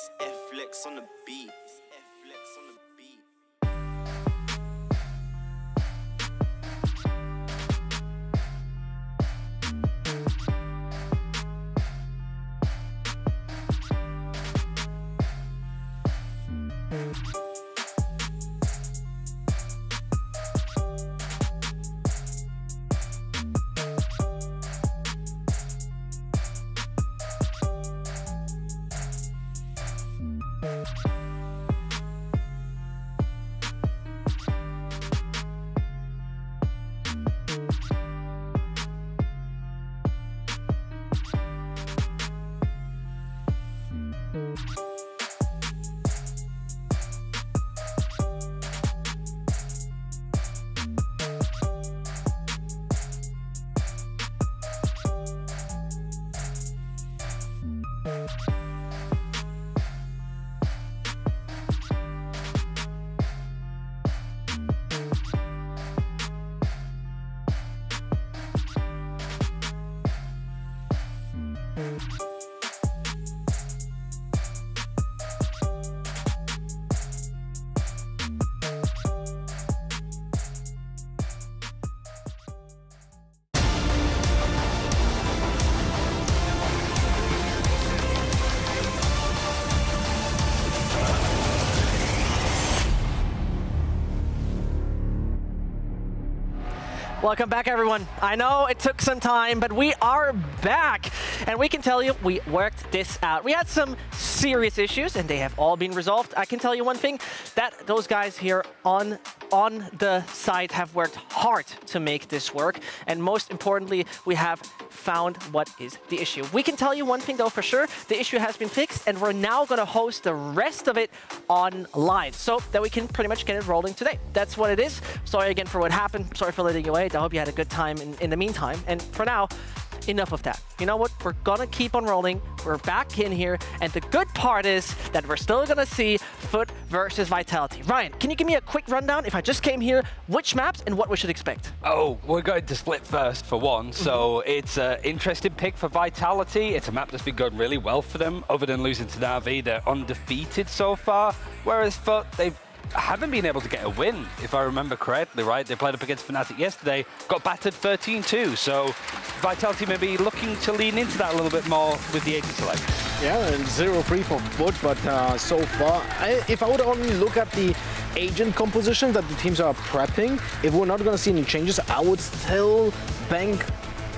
It's F-Flex on the beat. It's F-Flex on the beat. Welcome back, everyone. I know it took some time, but we are back. And we can tell you, we worked this out. We had some serious issues, and they have all been resolved. I can tell you one thing, that those guys here on the site have worked hard to make this work. And most importantly, we have found what is the issue. We can tell you one thing, though, for sure. The issue has been fixed, and we're now going to host the rest of it online so that we can pretty much get it rolling today. That's what it is. Sorry again for what happened. Sorry for letting you wait. I hope you had a good time in the meantime. And for now, enough of that. You know what? We're gonna keep on rolling. We're back in here. And the good part is that we're still gonna see Foot versus Vitality. Ryan, can you give me a quick rundown, if I just came here, which maps and what we should expect? Oh, we're going to split first for one. So it's an interesting pick for Vitality. It's a map that's been going really well for them. Other than losing to NAVI, they're undefeated so far. Whereas Foot, they haven't been able to get a win, if I remember correctly, right? They played up against Fnatic yesterday, got battered 13-2. So Vitality may be looking to lean into that a little bit more with the 80 select. Yeah, and 0-3 for Foot, but so far, if I would only look at the agent composition that the teams are prepping, if we're not going to see any changes, I would still bank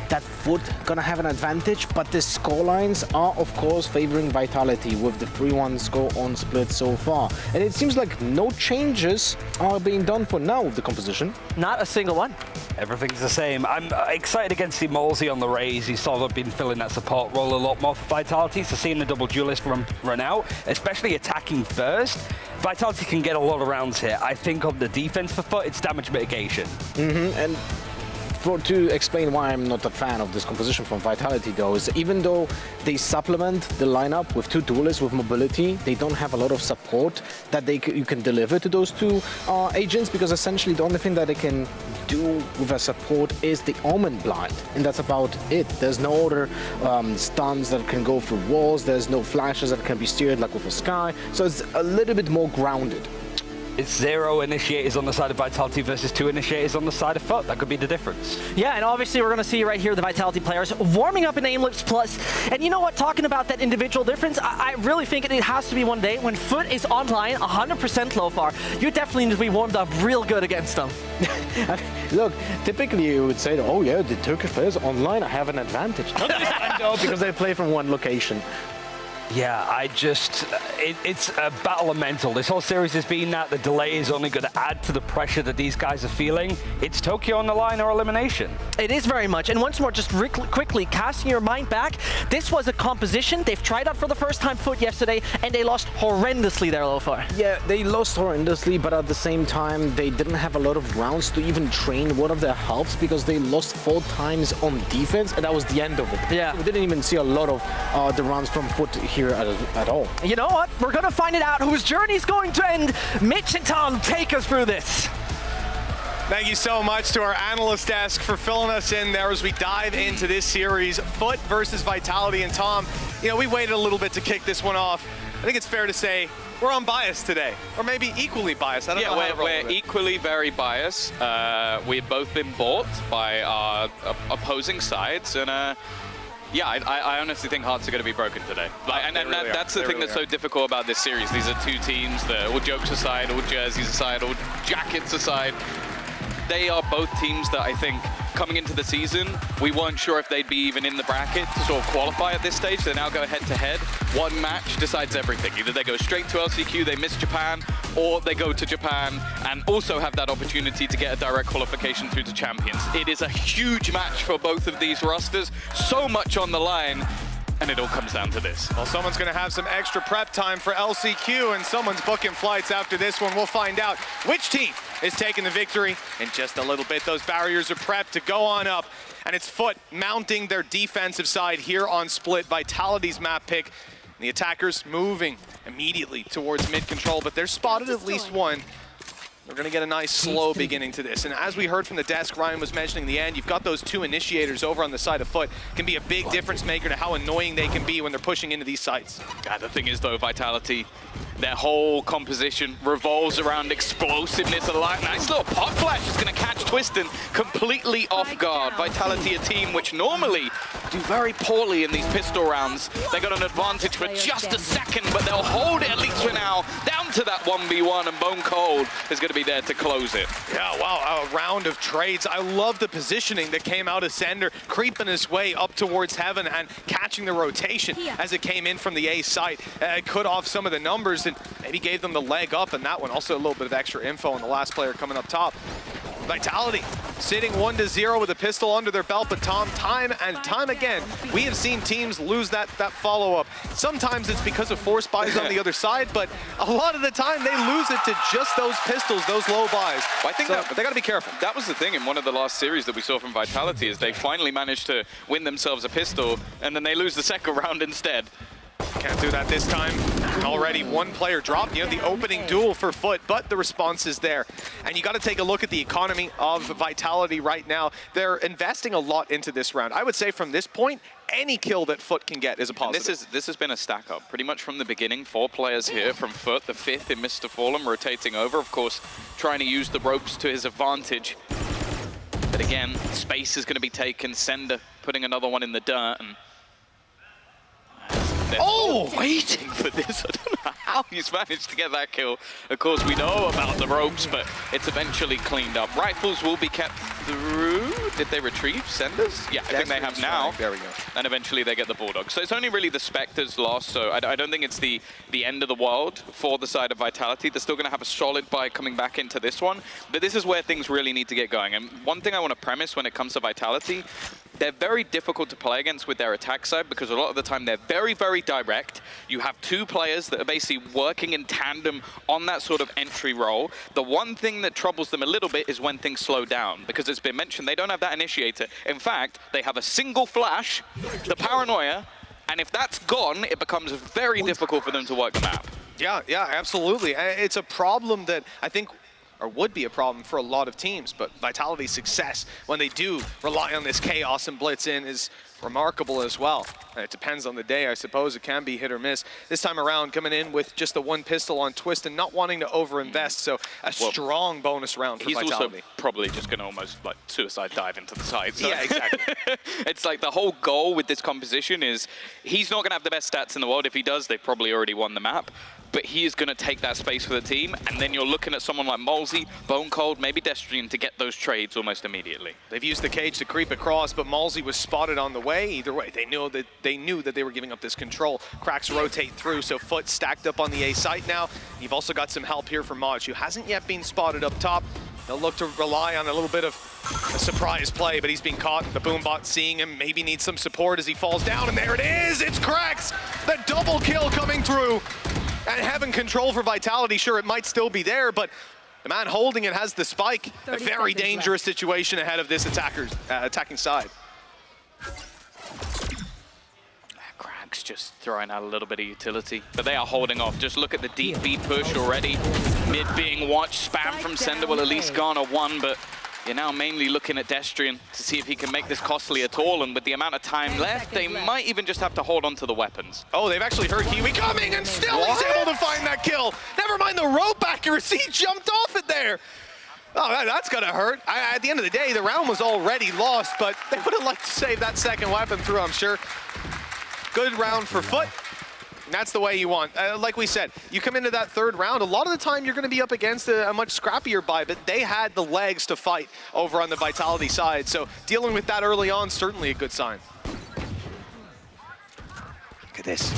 that Foot gonna have an advantage, but the scorelines are of course favoring Vitality with the 3-1 score on split so far. And it seems like no changes are being done for now with the composition. Not a single one. Everything's the same. I'm excited against the Molsey on the Raze. He's sort of been filling that support role a lot more for Vitality, so seeing the double duelist run out, especially attacking first, Vitality can get a lot of rounds here. I think on the defense for Foot, it's damage mitigation. And to explain why I'm not a fan of this composition from Vitality, though, is even though they supplement the lineup with 2 duelists with mobility, they don't have a lot of support that you can deliver to those 2 agents, because essentially the only thing that they can do with a support is the Omen Blind, and that's about it. There's no other stuns that can go through walls, there's no flashes that can be steered like with a Sky, so it's a little bit more grounded. It's 0 initiators on the side of Vitality versus 2 initiators on the side of Foot. That could be the difference. Yeah, and obviously we're going to see right here the Vitality players warming up in Aim Labs Plus. And you know what? Talking about that individual difference, I really think it has to be one day when Foot is online 100% low far. You definitely need to be warmed up real good against them. Look, typically you would say, oh yeah, the Turkish players online have an advantage. Not this time though, because they play from one location. Yeah, it's a battle of mental. This whole series has been that. The delay is only going to add to the pressure that these guys are feeling. It's Tokyo on the line or elimination. It is very much. And once more, just quickly casting your mind back, this was a composition. They've tried out for the first time Foot yesterday, and they lost horrendously there, Lofar. Yeah, they lost horrendously, but at the same time, they didn't have a lot of rounds to even train one of their halves, because they lost 4 times on defense, and that was the end of it. Yeah. We didn't even see a lot of the rounds from Foot here at all. You know what? We're going to find it out whose journey is going to end. Mitch and Tom, take us through this. Thank you so much to our analyst desk for filling us in there as we dive into this series, Foot versus Vitality. And Tom, you know, we waited a little bit to kick this one off. think it's fair to say we're unbiased today, or maybe equally biased. I don't know how to roll we're with it. equally very biased. We've both been bought by our opposing sides, and yeah, I honestly think hearts are going to be broken today. That's the thing that's so difficult about this series. These are two teams that, all jokes aside, all jerseys aside, all jackets aside, they are both teams that I think coming into the season, we weren't sure if they'd be even in the bracket to sort of qualify at this stage. They now go head-to-head. One match decides everything. Either they go straight to LCQ, they miss Japan, or they go to Japan and also have that opportunity to get a direct qualification through to Champions. It is a huge match for both of these rosters. So much on the line. And it all comes down to this. Well, someone's going to have some extra prep time for LCQ, and someone's booking flights after this one. We'll find out which team is taking the victory in just a little bit. Those barriers are prepped to go on up, and it's Foot mounting their defensive side here on Split. Vitality's map pick. The attackers moving immediately towards mid-control, but they're spotted at least one. We're going to get a nice slow beginning to this. And as we heard from the desk, Ryan was mentioning the end, you've got those two initiators over on the side of Foot. Can be a big difference maker to how annoying they can be when they're pushing into these sites. Yeah, the thing is though, Vitality, their whole composition revolves around explosiveness. A nice little pot flash is going to catch Twiston completely off guard. Vitality, a team which normally do very poorly in these pistol rounds. They got an advantage for just a second, but they'll hold it at least for now, down to that 1v1, and Bone Cold is going to be there to close it. Yeah, wow, a round of trades. I love the positioning that came out of Sender, creeping his way up towards Heaven and catching the rotation as it came in from the A site. Cut off some of the numbers and maybe gave them the leg up in that one. Also a little bit of extra info on the last player coming up top. Vitality sitting 1-0 with a pistol under their belt, but time and time again, we have seen teams lose that follow-up. Sometimes it's because of force buys on the other side, but a lot of the time they lose it to just those pistols, those low buys. Well, I think so they got to be careful. That was the thing in one of the last series that we saw from Vitality, is they finally managed to win themselves a pistol, and then they lose the second round instead. Can't do that this time. Already one player dropped, the opening duel for Foot, but the response is there. And you got to take a look at the economy of Vitality right now. They're investing a lot into this round. I would say from this point, any kill that Foot can get is a positive. This has been a stack up pretty much from the beginning. 4 players here from Foot, the 5th in Mr. Fallen, rotating over, of course, trying to use the ropes to his advantage. But again, space is going to be taken. Sender putting another one in the dirt, and waiting for this. I don't know how he's managed to get that kill. Of course, we know about the ropes, but it's eventually cleaned up. Rifles will be kept through. Did they retrieve Senders? Yeah, I think they have now. There we go. And eventually they get the Bulldog. So it's only really the Spectres lost, so I don't think it's the end of the world for the side of Vitality. They're still going to have a solid buy coming back into this one, but this is where things really need to get going. And one thing I want to premise when it comes to Vitality, they're very difficult to play against with their attack side because a lot of the time they're very, very direct. You have 2 players that are basically working in tandem on that sort of entry role. The one thing that troubles them a little bit is when things slow down, because it's been mentioned they don't have that initiator. In fact, they have a single flash, the paranoia, and if that's gone, it becomes very difficult for them to work the map. Yeah, absolutely. It's a problem that I think or would be a problem for a lot of teams, but Vitality's success when they do rely on this chaos and blitz in is remarkable as well. And it depends on the day, I suppose. It can be hit or miss. This time around, coming in with just the 1 pistol on Twist and not wanting to overinvest, so a strong bonus round for Vitality. He's also probably just going to almost like suicide dive into the side. So. Yeah, exactly. It's like the whole goal with this composition is he's not going to have the best stats in the world. If he does, they've probably already won the map. But he is going to take that space for the team, and then you're looking at someone like Malzy, Bone Cold, maybe Destrian to get those trades almost immediately. They've used the cage to creep across, but Malzy was spotted on the way. Either way, they knew that they were giving up this control. Cracks rotate through, so Foot stacked up on the A site now. You've also got some help here from Maj, who hasn't yet been spotted up top. They'll look to rely on a little bit of a surprise play, but he's been caught. The Boombot seeing him, maybe needs some support as he falls down, and there it is! It's Cracks! The double kill coming through! And having control for Vitality, sure, it might still be there, but the man holding it has the spike. A very dangerous situation ahead of this attacking side. Cracks just throwing out a little bit of utility, but they are holding off. Just look at the deep B push already. Mid being watched, spam from Sender will at least garner 1, but You're now mainly looking at Destrian to see if he can make this costly at all, and with the amount of time left, they might even just have to hold on to the weapons. Oh, they've actually heard Kiwi coming, and still he's able to find that kill. Never mind the rope accuracy, he jumped off it there. Oh, that's gonna hurt. At the end of the day, the round was already lost, but they would have liked to save that second weapon through, I'm sure. Good round for Foot. That's the way you want. Like we said, you come into that third round, a lot of the time you're going to be up against a much scrappier buy, but they had the legs to fight over on the Vitality side. So dealing with that early on, certainly a good sign. Look at this.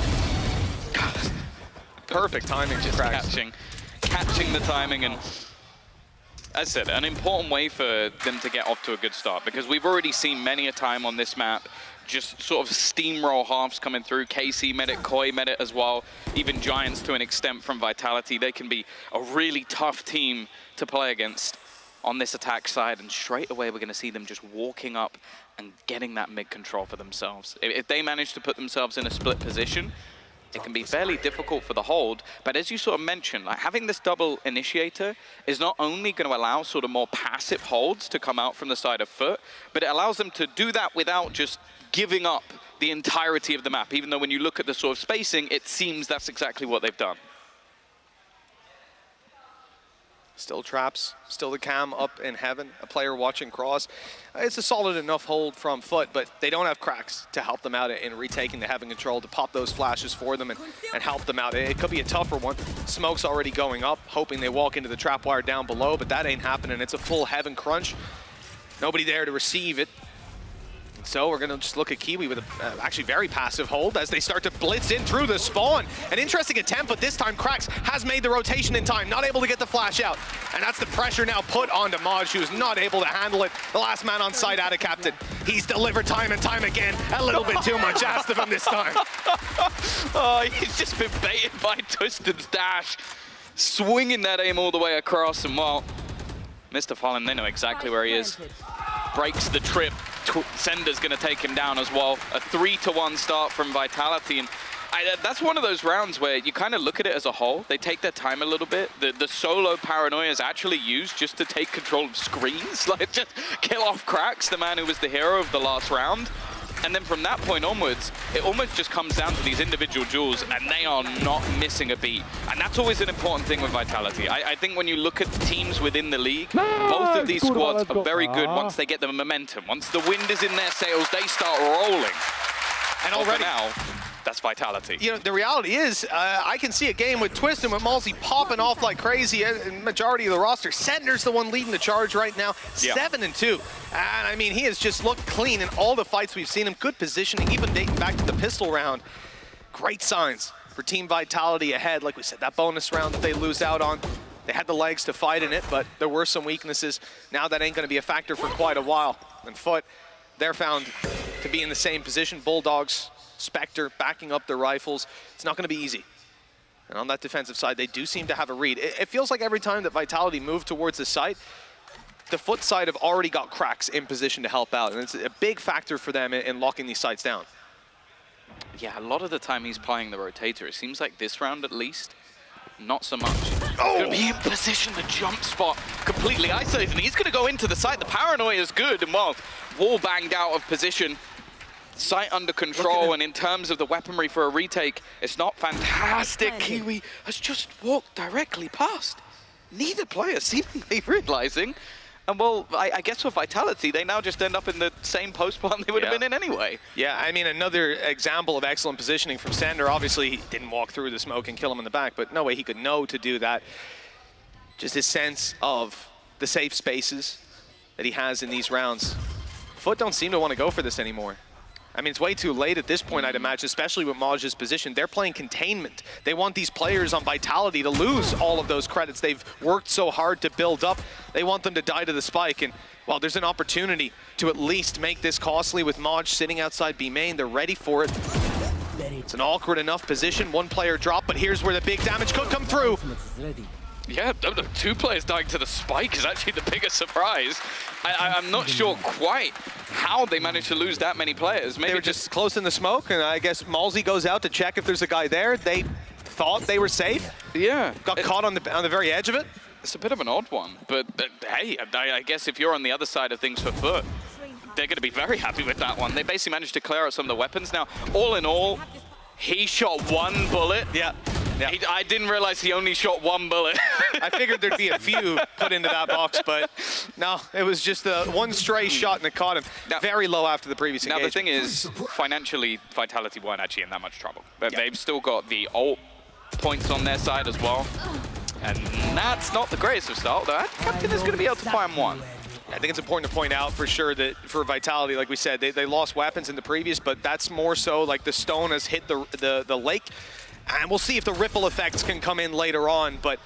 God. Perfect timing, just catching the timing, and as I said, an important way for them to get off to a good start, because we've already seen many a time on this map just sort of steamroll halves coming through. KC made it, Koi made it as well. Even Giants to an extent from Vitality. They can be a really tough team to play against on this attack side, and straight away we're going to see them just walking up and getting that mid control for themselves. If they manage to put themselves in a split position, it can be fairly difficult for the hold, but as you sort of mentioned, like having this double initiator is not only going to allow sort of more passive holds to come out from the side of Foot, but it allows them to do that without just giving up the entirety of the map, even though when you look at the sort of spacing, it seems that's exactly what they've done. Still traps, still the cam up in heaven, a player watching cross. It's a solid enough hold from Foot, but they don't have cracks to help them out in retaking the heaven control, to pop those flashes for them and help them out. It could be a tougher one. Smoke's already going up, hoping they walk into the trap wire down below, but that ain't happening. It's a full heaven crunch. Nobody there to receive it. So we're going to just look at Kiwi with a actually very passive hold as they start to blitz in through the spawn. An interesting attempt, but this time Krax has made the rotation in time, not able to get the flash out. And that's the pressure now put onto Maj, who's not able to handle it. The last man on site out of Captain. He's delivered time and time again. A little bit too much asked of him this time. Oh, he's just been baited by Twistan's dash. Swinging that aim all the way across, and well, Mr. Fallen, they know exactly where he is. Breaks the trip. Sender's going to take him down as well. A 3-1 start from Vitality, and that's one of those rounds where you kind of look at it as a whole. They take their time a little bit. The solo paranoia is actually used just to take control of screens, like just kill off Krax, the man who was the hero of the last round. And then from that point onwards, it almost just comes down to these individual duels, and they are not missing a beat. And that's always an important thing with Vitality. I think when you look at teams within the league, both of these squads are very good once they get the momentum. Once the wind is in their sails, they start rolling. And already now, that's Vitality. You know, the reality is, I can see a game with Twist and with Malsey popping off like crazy. Majority of the roster. Sender's the one leading the charge right now, 7-2. And I mean, he has just looked clean in all the fights we've seen him. Good positioning, even dating back to the pistol round. Great signs for Team Vitality ahead. Like we said, that bonus round that they lose out on, they had the legs to fight in it, but there were some weaknesses. Now that ain't going to be a factor for quite a while. And Foot, they're found to be in the same position. Bulldogs, Spectre backing up their rifles. It's not going to be easy. And on that defensive side, they do seem to have a read. It feels like every time that Vitality move towards the site, the Foot side have already got Krax in position to help out. And it's a big factor for them in locking these sites down. Yeah, a lot of the time he's playing the rotator. It seems like this round at least, not so much. Oh! Gonna be in position, the jump spot, completely isolated. And he's gonna go into the site. The paranoia is good, and well, wall banged out of position. Site under control, and in terms of the weaponry for a retake, it's not fantastic. Kiwi has just walked directly past. Neither player seemingly realizing. And well, I guess for Vitality, they now just end up in the same post plan they would have been in anyway. Yeah, I mean, another example of excellent positioning from Sender. Obviously, he didn't walk through the smoke and kill him in the back, but no way he could know to do that. Just his sense of the safe spaces that he has in these rounds. Foot don't seem to want to go for this anymore. I mean, it's way too late at this point, I'd imagine, especially with Maj's position. They're playing containment. They want these players on Vitality to lose all of those credits they've worked so hard to build up. They want them to die to the spike, and, well, there's an opportunity to at least make this costly with Maj sitting outside B main. They're ready for it. It's an awkward enough position. One player dropped, but here's where the big damage could come through. Yeah, two players dying to the spike is actually the biggest surprise. I'm not sure quite how they managed to lose that many players. Maybe they were just close in the smoke, and I guess Malsey goes out to check if there's a guy there. They thought they were safe. Yeah. Got caught on the very edge of it. It's a bit of an odd one, but hey, I guess if you're on the other side of things for Foot, they're going to be very happy with that one. They basically managed to clear out some of the weapons. Now, all in all, he shot one bullet. Yeah. I didn't realize he only shot one bullet. I figured there'd be a few put into that box, but no, it was just one stray shot and it caught him. Now, very low after the previous engagement. Now, the thing is, financially, Vitality weren't actually in that much trouble. But they've still got the ult points on their side as well. And that's not the greatest of start. The Captain is going to be able to find one. I think it's important to point out for sure that for Vitality, like we said, they lost weapons in the previous, but that's more so like the stone has hit the lake. And we'll see if the ripple effects can come in later on, but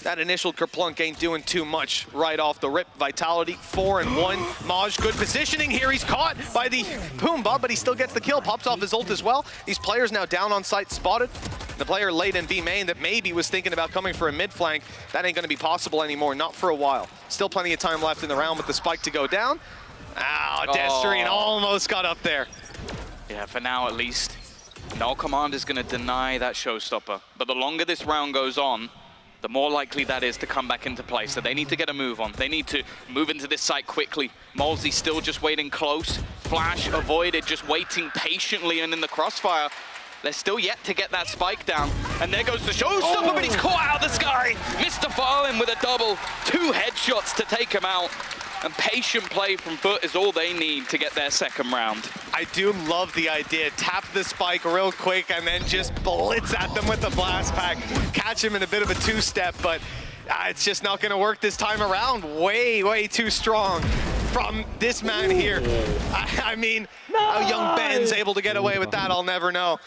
that initial Kerplunk ain't doing too much right off the rip. Vitality 4-1. Maj, good positioning here. He's caught by the Pumbaa, but he still gets the kill. Pops off his ult as well. These players now down on site, spotted. The player late in B main that maybe was thinking about coming for a mid flank, that ain't gonna be possible anymore, not for a while. Still plenty of time left in the round with the spike to go down. Ow, Destrian almost got up there. Yeah, for now at least. No command is gonna deny that showstopper. But the longer this round goes on, the more likely that is to come back into play. So they need to get a move on. They need to move into this site quickly. Molzy still just waiting close. Flash avoided, just waiting patiently and in the crossfire. They're still yet to get that spike down. And there goes the showstopper, but he's caught out of the sky. Mr. Fallen with a double. 2 headshots to take him out. And patient play from Foot is all they need to get their second round. I do love the idea. Tap the spike real quick and then just blitz at them with the blast pack. Catch him in a bit of a two-step, but it's just not going to work this time around. Way, way too strong from this man here. I mean, how young Ben's able to get away with that, I'll never know.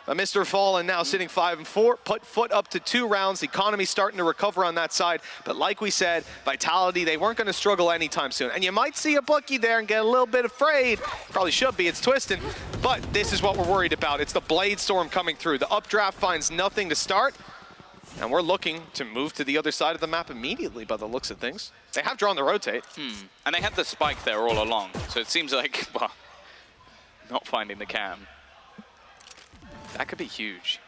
Mr. Fallen now sitting 5-4, put Foot up to 2 rounds. The economy's starting to recover on that side. But like we said, Vitality, they weren't going to struggle anytime soon. And you might see a bookie there and get a little bit afraid. Probably should be, it's twisting. But this is what we're worried about. It's the Blade Storm coming through. The updraft finds nothing to start. And we're looking to move to the other side of the map immediately by the looks of things. They have drawn the rotate. And they had the spike there all along. So it seems like, well, not finding the cam. That could be huge.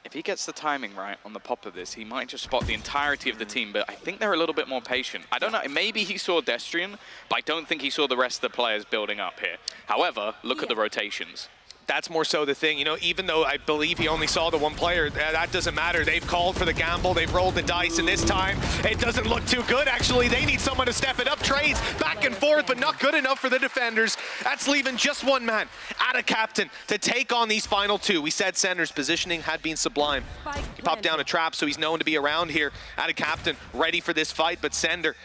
If he gets the timing right on the pop of this, he might just spot the entirety of the team, but I think they're a little bit more patient. I don't know, maybe he saw Destrian, but I don't think he saw the rest of the players building up here. However, look at the rotations. That's more so the thing, you know, even though I believe he only saw the one player, that doesn't matter. They've called for the gamble, they've rolled the dice, and this time it doesn't look too good. Actually, they need someone to step it up. Trades back and forth, but not good enough for the defenders. That's leaving just one man, Ada Captain, to take on these final 2. We said Sender's positioning had been sublime. He popped down a trap, so he's known to be around here. Ada Captain ready for this fight, but Sender,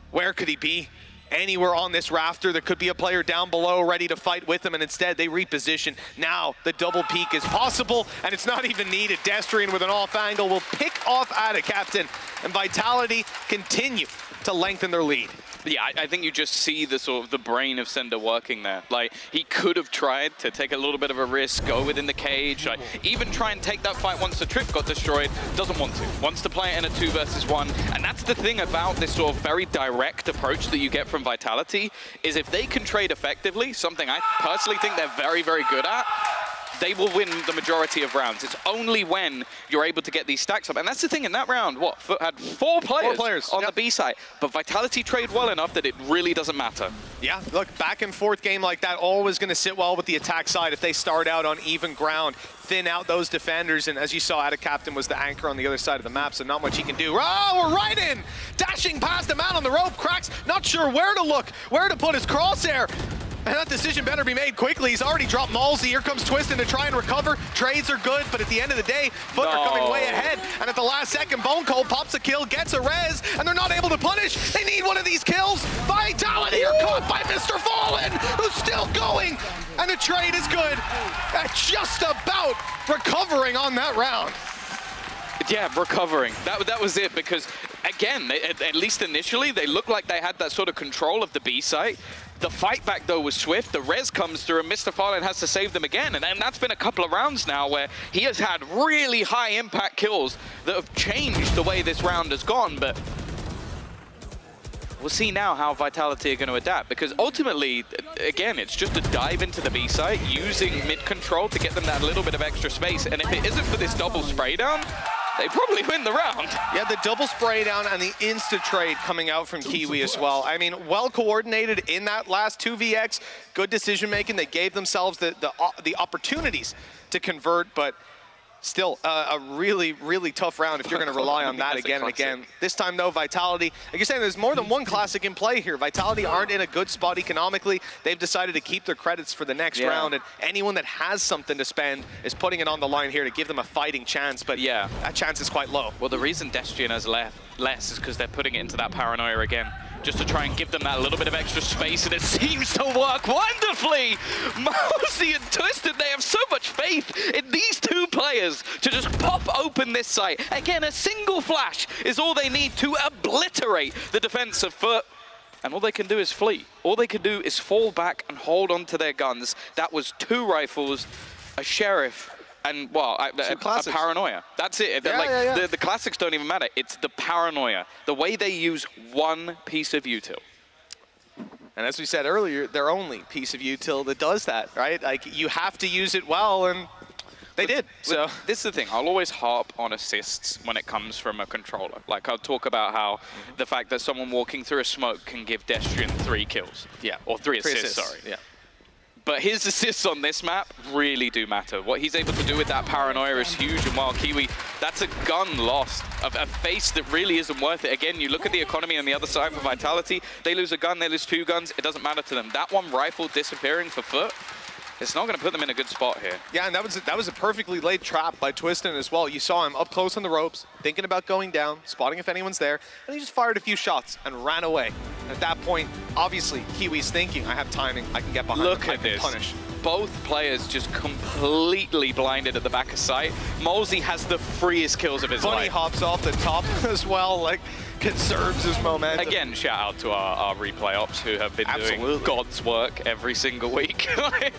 where could he be? Anywhere on this rafter, there could be a player down below ready to fight with him, and instead they reposition. Now the double peek is possible, and it's not even needed. Destrian with an off angle will pick off Ada Captain, and Vitality continue to lengthen their lead. Yeah, I think you just see the sort of the brain of Sender working there. Like, he could have tried to take a little bit of a risk, go within the cage, like, even try and take that fight once the trip got destroyed. Doesn't want to. Wants to play it in a 2 versus 1. And that's the thing about this sort of very direct approach that you get from Vitality, is if they can trade effectively, something I personally think they're very, very good at, they will win the majority of rounds. It's only when you're able to get these stacks up. And that's the thing in that round, what? Foot had 4 players on the B side. But Vitality trade well enough that it really doesn't matter. Yeah, look, back and forth game like that, always going to sit well with the attack side if they start out on even ground. Thin out those defenders, and as you saw, Ada Captain was the anchor on the other side of the map, so not much he can do. Oh, we're right in! Dashing past him out on the rope, Cracks not sure where to look, where to put his crosshair. And that decision better be made quickly. He's already dropped Malzy. Here comes Twistin to try and recover. Trades are good, but at the end of the day, Foot are coming way ahead. And at the last second, Bone Cold pops a kill, gets a res, and they're not able to punish. They need one of these kills. Vitality are caught by Mr. Fallen, who's still going. And the trade is good. Just about recovering on that round. Yeah, recovering. That was it, because, again, at least initially, they looked like they had that sort of control of the B site. The fight back, though, was swift. The res comes through, and Mr. Fallen has to save them again. And that's been a couple of rounds now where he has had really high-impact kills that have changed the way this round has gone. But we'll see now how Vitality are going to adapt, because ultimately, again, it's just a dive into the B site, using mid-control to get them that little bit of extra space. And if it isn't for this double spray down, they probably win the round. Yeah, the double spray down and the insta-trade coming out from Kiwi as well. I mean, well coordinated in that last 2vx. Good decision-making. They gave themselves the opportunities to convert, but still a really, really tough round if you're going to rely on that again and again. This time, though, Vitality, like you're saying, there's more than one classic in play here. Vitality aren't in a good spot economically. They've decided to keep their credits for the next round, and anyone that has something to spend is putting it on the line here to give them a fighting chance, but that chance is quite low. Well, the reason Destrian has less is because they're putting it into that paranoia again, just to try and give them that little bit of extra space, and it seems to work wonderfully. Mose and Twisted, they have so much faith in these two players to just pop open this site. Again, a single flash is all they need to obliterate the defense of Foot. And all they can do is flee. All they can do is fall back and hold on to their guns. That was 2 rifles, a sheriff, and, well, a paranoia. That's it. The classics don't even matter. It's the paranoia. The way they use one piece of util. And as we said earlier, their only piece of util that does that, right? Like, you have to use it well, and they did. So this is the thing. I'll always harp on assists when it comes from a controller. Like, I'll talk about how the fact that someone walking through a smoke can give Destrian 3 kills. Yeah. Or 3 assists, sorry. Yeah. But his assists on this map really do matter. What he's able to do with that paranoia is huge, and while Kiwi, that's a gun lost, a face that really isn't worth it. Again, you look at the economy on the other side for Vitality, they lose a gun, they lose 2 guns, it doesn't matter to them. That one rifle disappearing for Foot, it's not going to put them in a good spot here. Yeah, and that was a perfectly laid trap by Twistin as well. You saw him up close on the ropes, thinking about going down, spotting if anyone's there, and he just fired a few shots and ran away. And at that point, obviously, Kiwi's thinking, I have timing, I can get behind him, I can punish. Both players just completely blinded at the back of sight. Molesy has the freest kills of his life. Bunny hops off the top as well, like, conserves his momentum. Again, shout out to our replay ops who have been doing God's work every single week.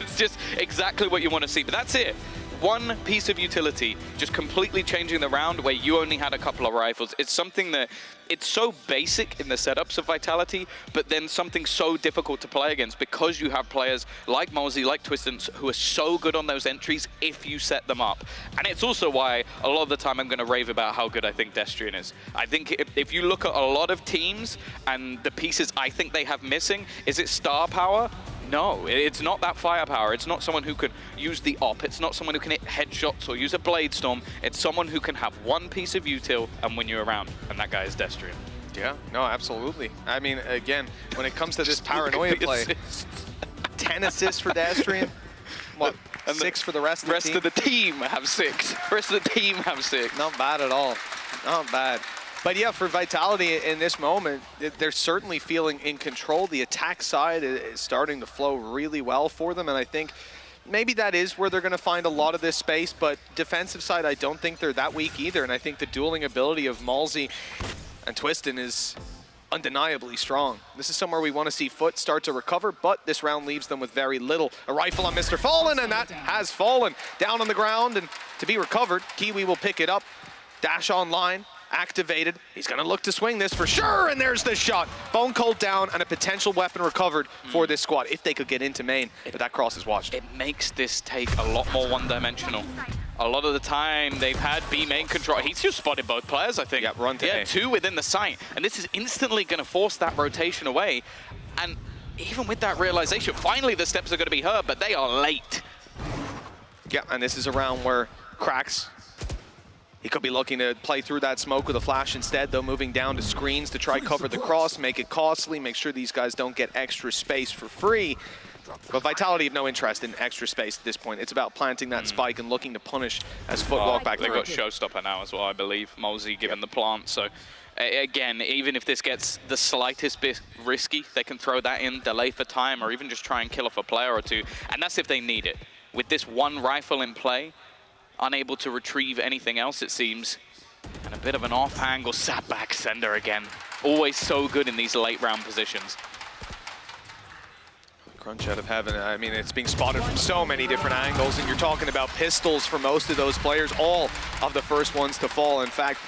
It's just exactly what you want to see, but that's it. One piece of utility, just completely changing the round where you only had a couple of rifles. It's something that, it's so basic in the setups of Vitality, but then something so difficult to play against because you have players like Mosey, like Twistance, who are so good on those entries if you set them up. And it's also why a lot of the time I'm going to rave about how good I think Destrian is. I think if you look at a lot of teams and the pieces I think they have missing, is it star power? No, it's not that firepower. It's not someone who could use the op. It's not someone who can hit headshots or use a blade storm. It's someone who can have one piece of util and win you around. And that guy is Destrian. Yeah, no, absolutely. I mean, again, when it comes to this paranoia play, 10 assists for Destrian. What, and 6 for the rest of the team? Rest of the team have 6. Rest of the team have 6. Not bad at all. Not bad. But yeah, for Vitality in this moment, they're certainly feeling in control. The attack side is starting to flow really well for them, and I think maybe that is where they're going to find a lot of this space, but defensive side, I don't think they're that weak either, and I think the dueling ability of Malsey and Twistin is undeniably strong. This is somewhere we want to see Foot start to recover, but this round leaves them with very little. A rifle on Mr. Fallen, and that has fallen down on the ground, and to be recovered, Kiwi will pick it up. Dash online. Activated. He's going to look to swing this for sure, and there's the shot. Bone Cold down and a potential weapon recovered for this squad if they could get into main, but that cross is watched. It makes this take a lot more one-dimensional. A lot of the time they've had B main control. He's just spotted both players, I think. Yeah, run to A. 2 within the site, and this is instantly going to force that rotation away. And even with that realization, finally the steps are going to be heard, but they are late. Yeah, and this is a round where Cracks, he could be looking to play through that smoke with a flash instead, though, moving down to screens to try cover the cross, make it costly, make sure these guys don't get extra space for free. But Vitality have no interest in extra space at this point. It's about planting that spike and looking to punish as Foot walk back through. They've got Showstopper now as well, I believe. Mosey given the plant, so again, even if this gets the slightest bit risky, they can throw that in, delay for time, or even just try and kill off a player or two, and that's if they need it. With this one rifle in play, unable to retrieve anything else, it seems. And a bit of an off-angle sat back sender again. Always so good in these late round positions. Crunch out of heaven. I mean, it's being spotted from so many different angles, and you're talking about pistols for most of those players, all of the first ones to fall. In fact,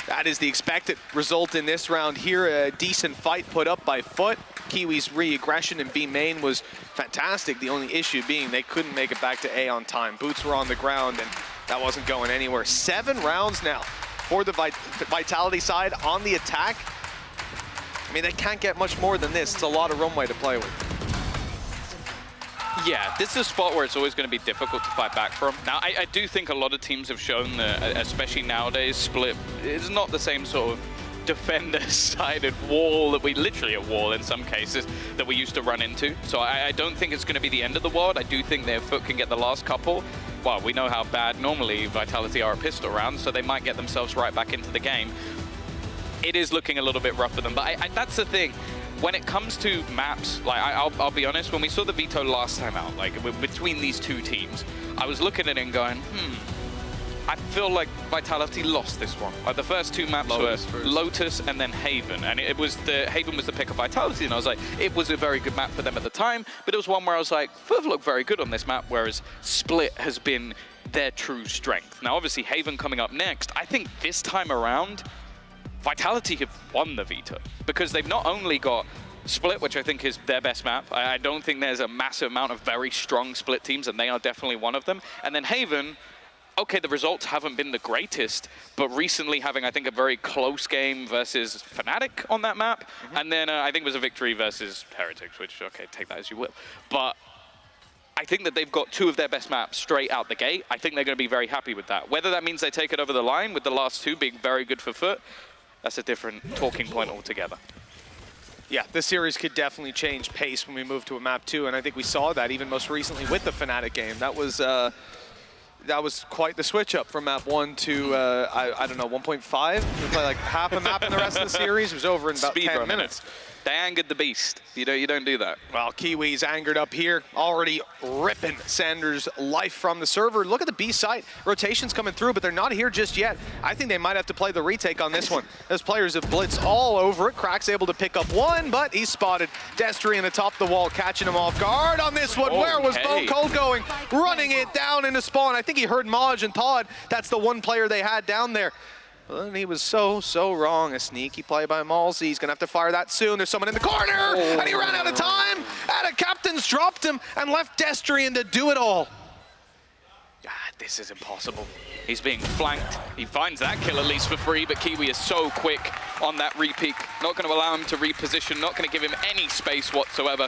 that is the expected result in this round here. A decent fight put up by Foot. Kiwi's re-aggression in B main was fantastic. The only issue being they couldn't make it back to A on time. Boots were on the ground, and that wasn't going anywhere. 7 rounds now for the Vitality side on the attack, I mean, they can't get much more than this. It's a lot of runway to play with. Yeah, this is a spot where it's always going to be difficult to fight back from. Now, I do think a lot of teams have shown that, especially nowadays, Split is not the same sort of defender-sided wall that we, literally a wall in some cases, that we used to run into. So I don't think it's going to be the end of the world. I do think their foot can get the last couple. Well, we know how bad normally Vitality are a pistol round, so they might get themselves right back into the game. It is looking a little bit rough for them, but that's the thing. When it comes to maps, like I'll be honest, when we saw the veto last time out, like between these two teams, I was looking at it and going, I feel like Vitality lost this one. Like the first two maps were Lotus and then Haven, and Haven was the pick of Vitality, and I was like, it was a very good map for them at the time, but it was one where I was like, Furth looked very good on this map, whereas Split has been their true strength. Now, obviously, Haven coming up next, I think this time around, Vitality have won the veto because they've not only got Split, which I think is their best map. I don't think there's a massive amount of very strong Split teams, and they are definitely one of them. And then Haven, okay, the results haven't been the greatest, but recently having, I think, a very close game versus Fnatic on that map. And then I think it was a victory versus Heretics, which, okay, take that as you will. But I think that they've got two of their best maps straight out the gate. I think they're going to be very happy with that. Whether that means they take it over the line with the last two being very good for Foot, that's a different talking point altogether. Yeah, this series could definitely change pace when we move to a map 2, and I think we saw that even most recently with the Fnatic game. That was quite the switch up from map 1 to, I don't know, 1.5? We play like half a map in the rest of the series. It was over in about 10 minutes. They angered the beast. You don't do that. Well, Kiwi's angered up here, already ripping Sanders' life from the server. Look at the B site. Rotations coming through, but they're not here just yet. I think they might have to play the retake on this one. Those players have blitzed all over it. Crack's able to pick up one, but he's spotted. Destrian atop the wall, catching him off guard on this one. Where was Bocol going? Running it down into spawn. I think he heard Maj and thought that's the one player they had down there. Well, and he was so wrong. A sneaky play by Malsey. He's going to have to fire that soon. There's someone in the corner, and he ran out of time. And a captain's dropped him and left Destrian to do it all. God, this is impossible. He's being flanked. He finds that kill at least for free, but Kiwi is so quick on that re-peek. Not going to allow him to reposition, not going to give him any space whatsoever.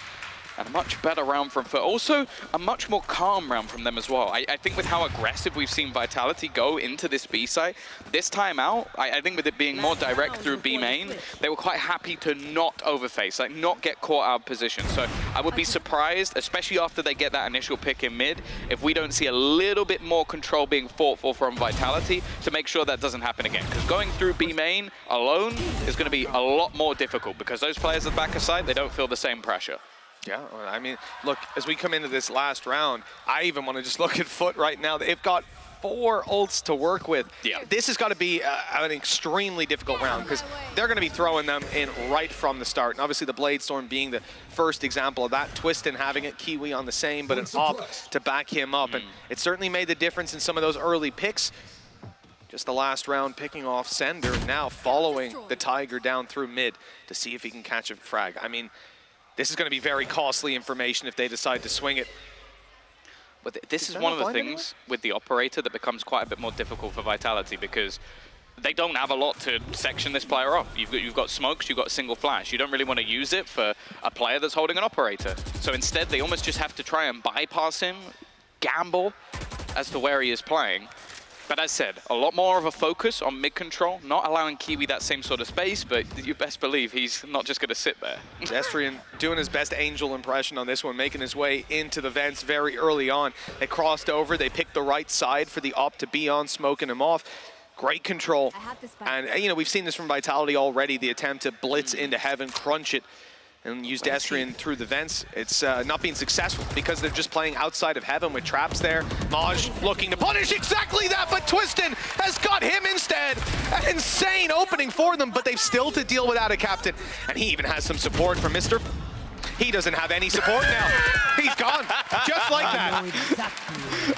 And a much better round from Foot. Also, a much more calm round from them as well. I think with how aggressive we've seen Vitality go into this B site, this time out, I think with it being more direct through B main, they were quite happy to not overface, like not get caught out of position. So I would be surprised, especially after they get that initial pick in mid, if we don't see a little bit more control being fought for from Vitality to make sure that doesn't happen again. Because going through B main alone is going to be a lot more difficult because those players at the back of site, they don't feel the same pressure. Yeah, I mean, look, as we come into this last round, I even want to just look at Foot right now. They've got 4 ults to work with. Yeah. This has got to be an extremely difficult round because they're going to be throwing them in right from the start. And obviously the Blade Storm being the first example of that. Twistin having it, Kiwi on the same, but an op to back him up. And it certainly made the difference in some of those early picks. Just the last round picking off Sender, now following the Tiger down through mid to see if he can catch a frag. I mean, this is going to be very costly information if they decide to swing it. But this is one of the things with the operator that becomes quite a bit more difficult for Vitality because they don't have a lot to section this player off. You've got smokes, you've got single flash. You don't really want to use it for a player that's holding an operator. So instead, they almost just have to try and bypass him, gamble as to where he is playing. But as said, a lot more of a focus on mid control, not allowing Kiwi that same sort of space, but you best believe he's not just going to sit there. Destrian doing his best Angel impression on this one, making his way into the vents very early on. They crossed over, they picked the right side for the op to be on, smoking him off. Great control. And, you know, we've seen this from Vitality already, the attempt to blitz into Heaven, crunch it, and use Destrian through the vents. It's not being successful because they're just playing outside of Heaven with traps there. Maj looking to punish exactly that, but Twistin has got him instead. An insane opening for them, but they've still to deal without a captain. And he even has some support from Mr. He doesn't have any support now. He's gone, just like that.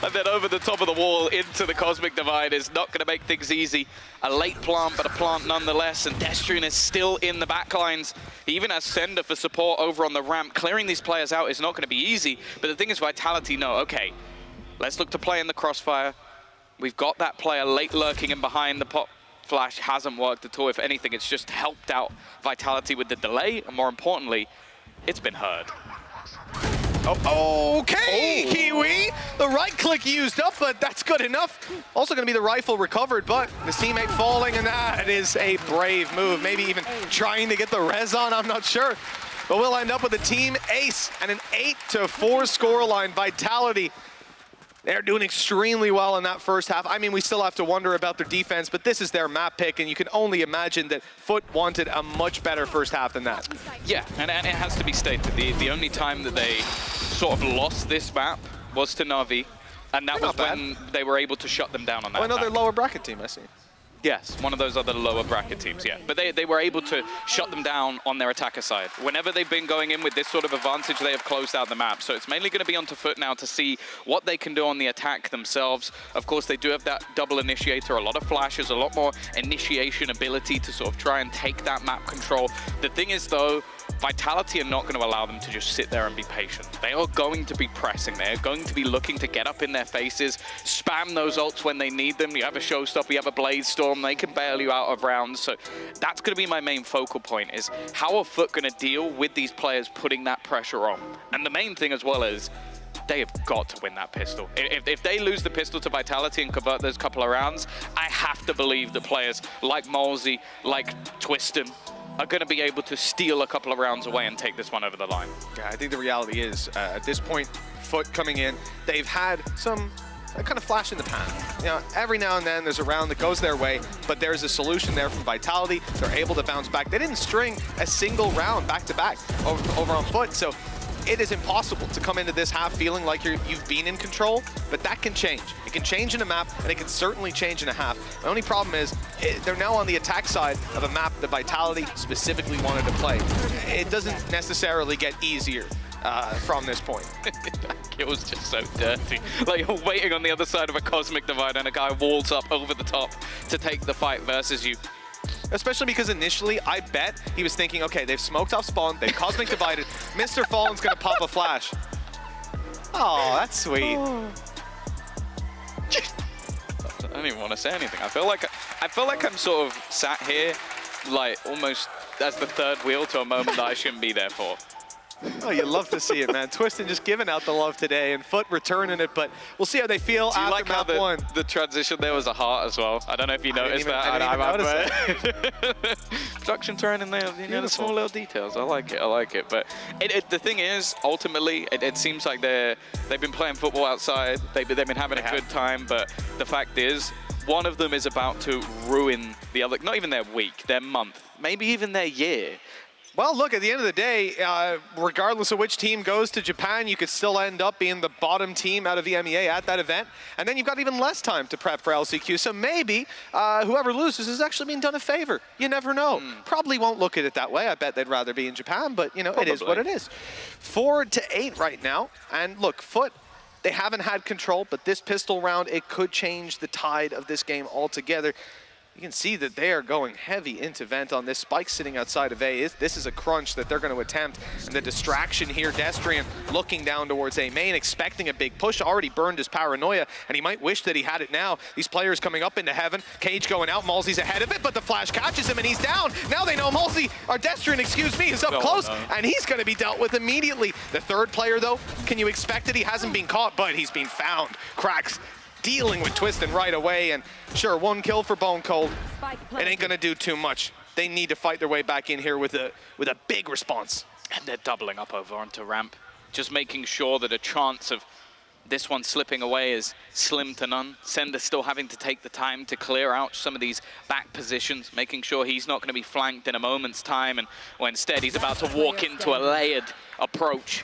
And then over the top of the wall into the Cosmic Divide is not going to make things easy. A late plant, but a plant nonetheless, and Destrian is still in the backlines. He even has Sender for support over on the ramp. Clearing these players out is not going to be easy, but the thing is Vitality know, okay, let's look to play in the crossfire. We've got that player late lurking in behind the pot flash hasn't worked at all. If anything, it's just helped out Vitality with the delay, and more importantly, it's been heard. Oh, okay, Kiwi! The right click used up, but that's good enough. Also going to be the rifle recovered, but his teammate falling, and that is a brave move. Maybe even trying to get the res on, I'm not sure. But we'll end up with a team ace and an 8-4 scoreline. Vitality, they're doing extremely well in that first half. I mean, we still have to wonder about their defense, but this is their map pick, and you can only imagine that Foot wanted a much better first half than that. Yeah, and it has to be stated, the only time that they sort of lost this map was to NAVI, and that was when they were able to shut them down on that. Oh, another lower bracket team, I see. Yes, one of those other lower bracket teams, yeah. But they were able to shut them down on their attacker side. Whenever they've been going in with this sort of advantage, they have closed out the map. So it's mainly going to be onto Foot now to see what they can do on the attack themselves. Of course, they do have that double initiator, a lot of flashes, a lot more initiation ability to sort of try and take that map control. The thing is, though, Vitality are not going to allow them to just sit there and be patient. They are going to be pressing. They are going to be looking to get up in their faces, spam those ults when they need them. You have a Showstopper, you have a Blade Storm, they can bail you out of rounds. So that's going to be my main focal point, is how are Foot going to deal with these players putting that pressure on? And the main thing as well is they have got to win that pistol. If they lose the pistol to Vitality and convert those couple of rounds, I have to believe that players like Malsey, like Twiston, are going to be able to steal a couple of rounds away and take this one over the line. Yeah, I think the reality is, at this point, Foot coming in, they've had some kind of flash in the pan. You know, every now and then there's a round that goes their way, but there's a solution there from Vitality. They're able to bounce back. They didn't string a single round back-to-back over on Foot, so it is impossible to come into this half feeling like you've been in control, but that can change. It can change in a map, and it can certainly change in a half. The only problem is they're now on the attack side of a map that Vitality specifically wanted to play. It doesn't necessarily get easier from this point. It was just so dirty. Like, you're waiting on the other side of a Cosmic Divide and a guy walls up over the top to take the fight versus you. Especially because initially, I bet he was thinking, okay, they've smoked off spawn, they've Cosmic Divided, Mr. Fallen's gonna pop a flash. Oh, that's sweet. I don't even want to say anything. I feel like I'm sort of sat here, like, almost as the third wheel to a moment that I shouldn't be there for. Oh, you love to see it, man. Twiston just giving out the love today, and Foot returning it, but we'll see how they feel after like map how one. The transition there was a heart as well? I don't know if you noticed that. I didn't even notice that. Production thrown in there, you know, the small little details. I like it. But the thing is, ultimately, it seems like they've been playing football outside. They've been having a good time, but the fact is, one of them is about to ruin the other, not even their week, their month, maybe even their year. Well, look, at the end of the day, regardless of which team goes to Japan, you could still end up being the bottom team out of the EMEA at that event. And then you've got even less time to prep for LCQ. So maybe whoever loses is actually being done a favor. You never know. Probably won't look at it that way. I bet they'd rather be in Japan, but, you know, It is what it is. 4-8 right now. And look, Foot, they haven't had control, but this pistol round, it could change the tide of this game altogether. You can see that they are going heavy into Vent on this. Spike sitting outside of A. This is a crunch that they're going to attempt. And the distraction here, Destrian looking down towards A main, expecting a big push. Already burned his paranoia, and he might wish that he had it now. These players coming up into heaven. Cage going out. Malsey's ahead of it, but the flash catches him, and he's down. Now they know Malsey, or Destrian, excuse me, is up close, and he's going to be dealt with immediately. The third player, though, can you expect it? He hasn't been caught, but he's been found. Cracks dealing with Twiston right away, and sure, 1 kill for Bone Cold. It ain't gonna do too much. They need to fight their way back in here with a big response. And they're doubling up over onto ramp, just making sure that a chance of this one slipping away is slim to none. Sender still having to take the time to clear out some of these back positions, making sure he's not gonna be flanked in a moment's time, and well, instead he's about to walk into a layered approach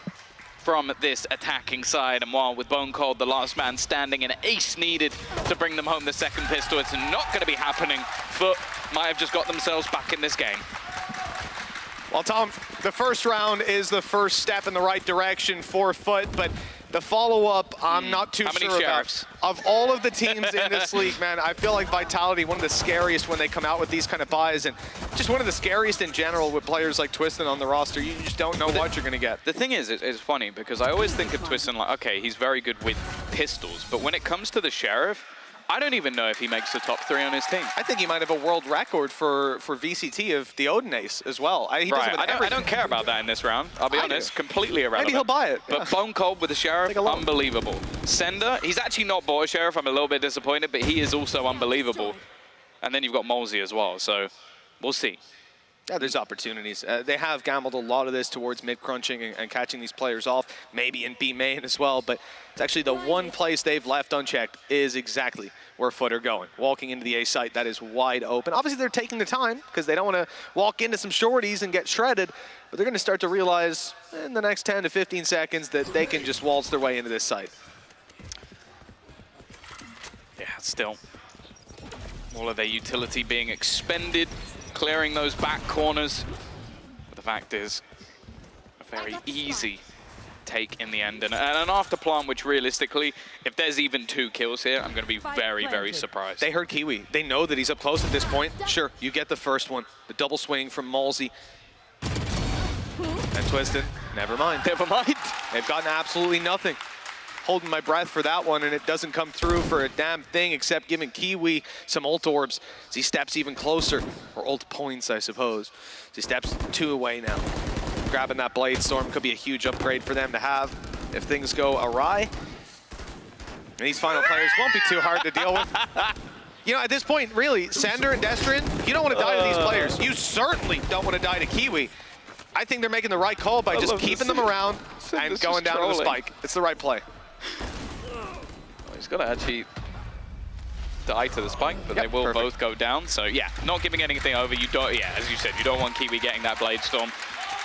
from this attacking side. And while with Bone Cold, the last man standing, an ace needed to bring them home the second pistol, it's not going to be happening. Foot might have just got themselves back in this game. Well, Tom, the first round is the first step in the right direction for Foot, but the follow-up, I'm not too sure about. Of all of the teams in this league, man, I feel like Vitality, one of the scariest when they come out with these kind of buys, and just one of the scariest in general with players like Twiston on the roster. You just don't know what you're going to get. The thing is, it's funny, because I always think of Twiston like, okay, he's very good with pistols, but when it comes to the Sheriff, I don't even know if he makes the top 3 on his team. I think he might have a world record for VCT of the Odin Ace as well. He doesn't have I don't care about that in this round. I'll be honest, completely irrelevant. Maybe he'll buy it. But Bone Cold with the Sheriff, unbelievable. Sender, he's actually not bought a Sheriff. I'm a little bit disappointed, but he is also unbelievable. And then you've got Molesy as well, so we'll see. Yeah, there's opportunities. They have gambled a lot of this towards mid-crunching and catching these players off, maybe in B main as well, but it's actually the one place they've left unchecked is exactly where Foot are going. Walking into the A site, that is wide open. Obviously, they're taking the time because they don't want to walk into some shorties and get shredded, but they're going to start to realize in the next 10 to 15 seconds that they can just waltz their way into this site. Yeah, still. All of their utility being expended, clearing those back corners. But the fact is, a very easy take in the end. And an after plant, which realistically, if there's even 2 kills here, I'm going to be very, very surprised. They heard Kiwi. They know that he's up close at this point. Sure, you get the first one. The double swing from Molesy. And Twisted, never mind. Never mind. They've gotten absolutely nothing. Holding my breath for that one, and it doesn't come through for a damn thing except giving Kiwi some ult orbs as he steps even closer, or ult points, I suppose. As he steps 2 away now. Grabbing that Blade Storm could be a huge upgrade for them to have if things go awry. And these final players won't be too hard to deal with. You know, at this point, really, Sander and Destrin, you don't want to die to these players. You certainly don't want to die to Kiwi. I think they're making the right call by just keeping them around and going down to the spike. It's the right play. He's got to actually die to the spike, but they will both go down. So yeah, not giving anything over. You don't, yeah, as you said, you don't want Kiwi getting that Blade Storm.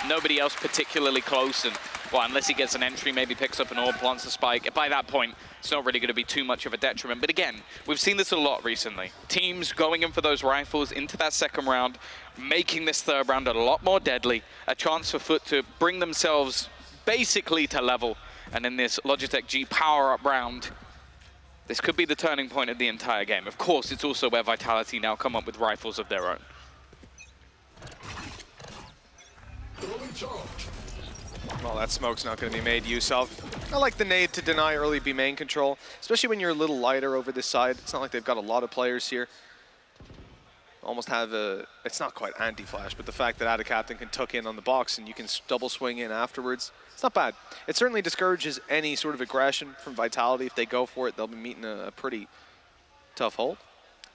Nobody else particularly close, and well, unless he gets an entry, maybe picks up an orb, plants the spike. By that point, it's not really going to be too much of a detriment. But again, we've seen this a lot recently. Teams going in for those rifles into that second round, making this third round a lot more deadly. A chance for Foot to bring themselves basically to level. And in this Logitech G power-up round, this could be the turning point of the entire game. Of course, it's also where Vitality now come up with rifles of their own. Well, that smoke's not going to be made use of. I like the nade to deny early B main control, especially when you're a little lighter over this side. It's not like they've got a lot of players here. Almost have a, it's not quite anti-flash, but the fact that Ada Captain can tuck in on the box and you can double swing in afterwards, it's not bad. It certainly discourages any sort of aggression from Vitality. If they go for it, they'll be meeting a pretty tough hold.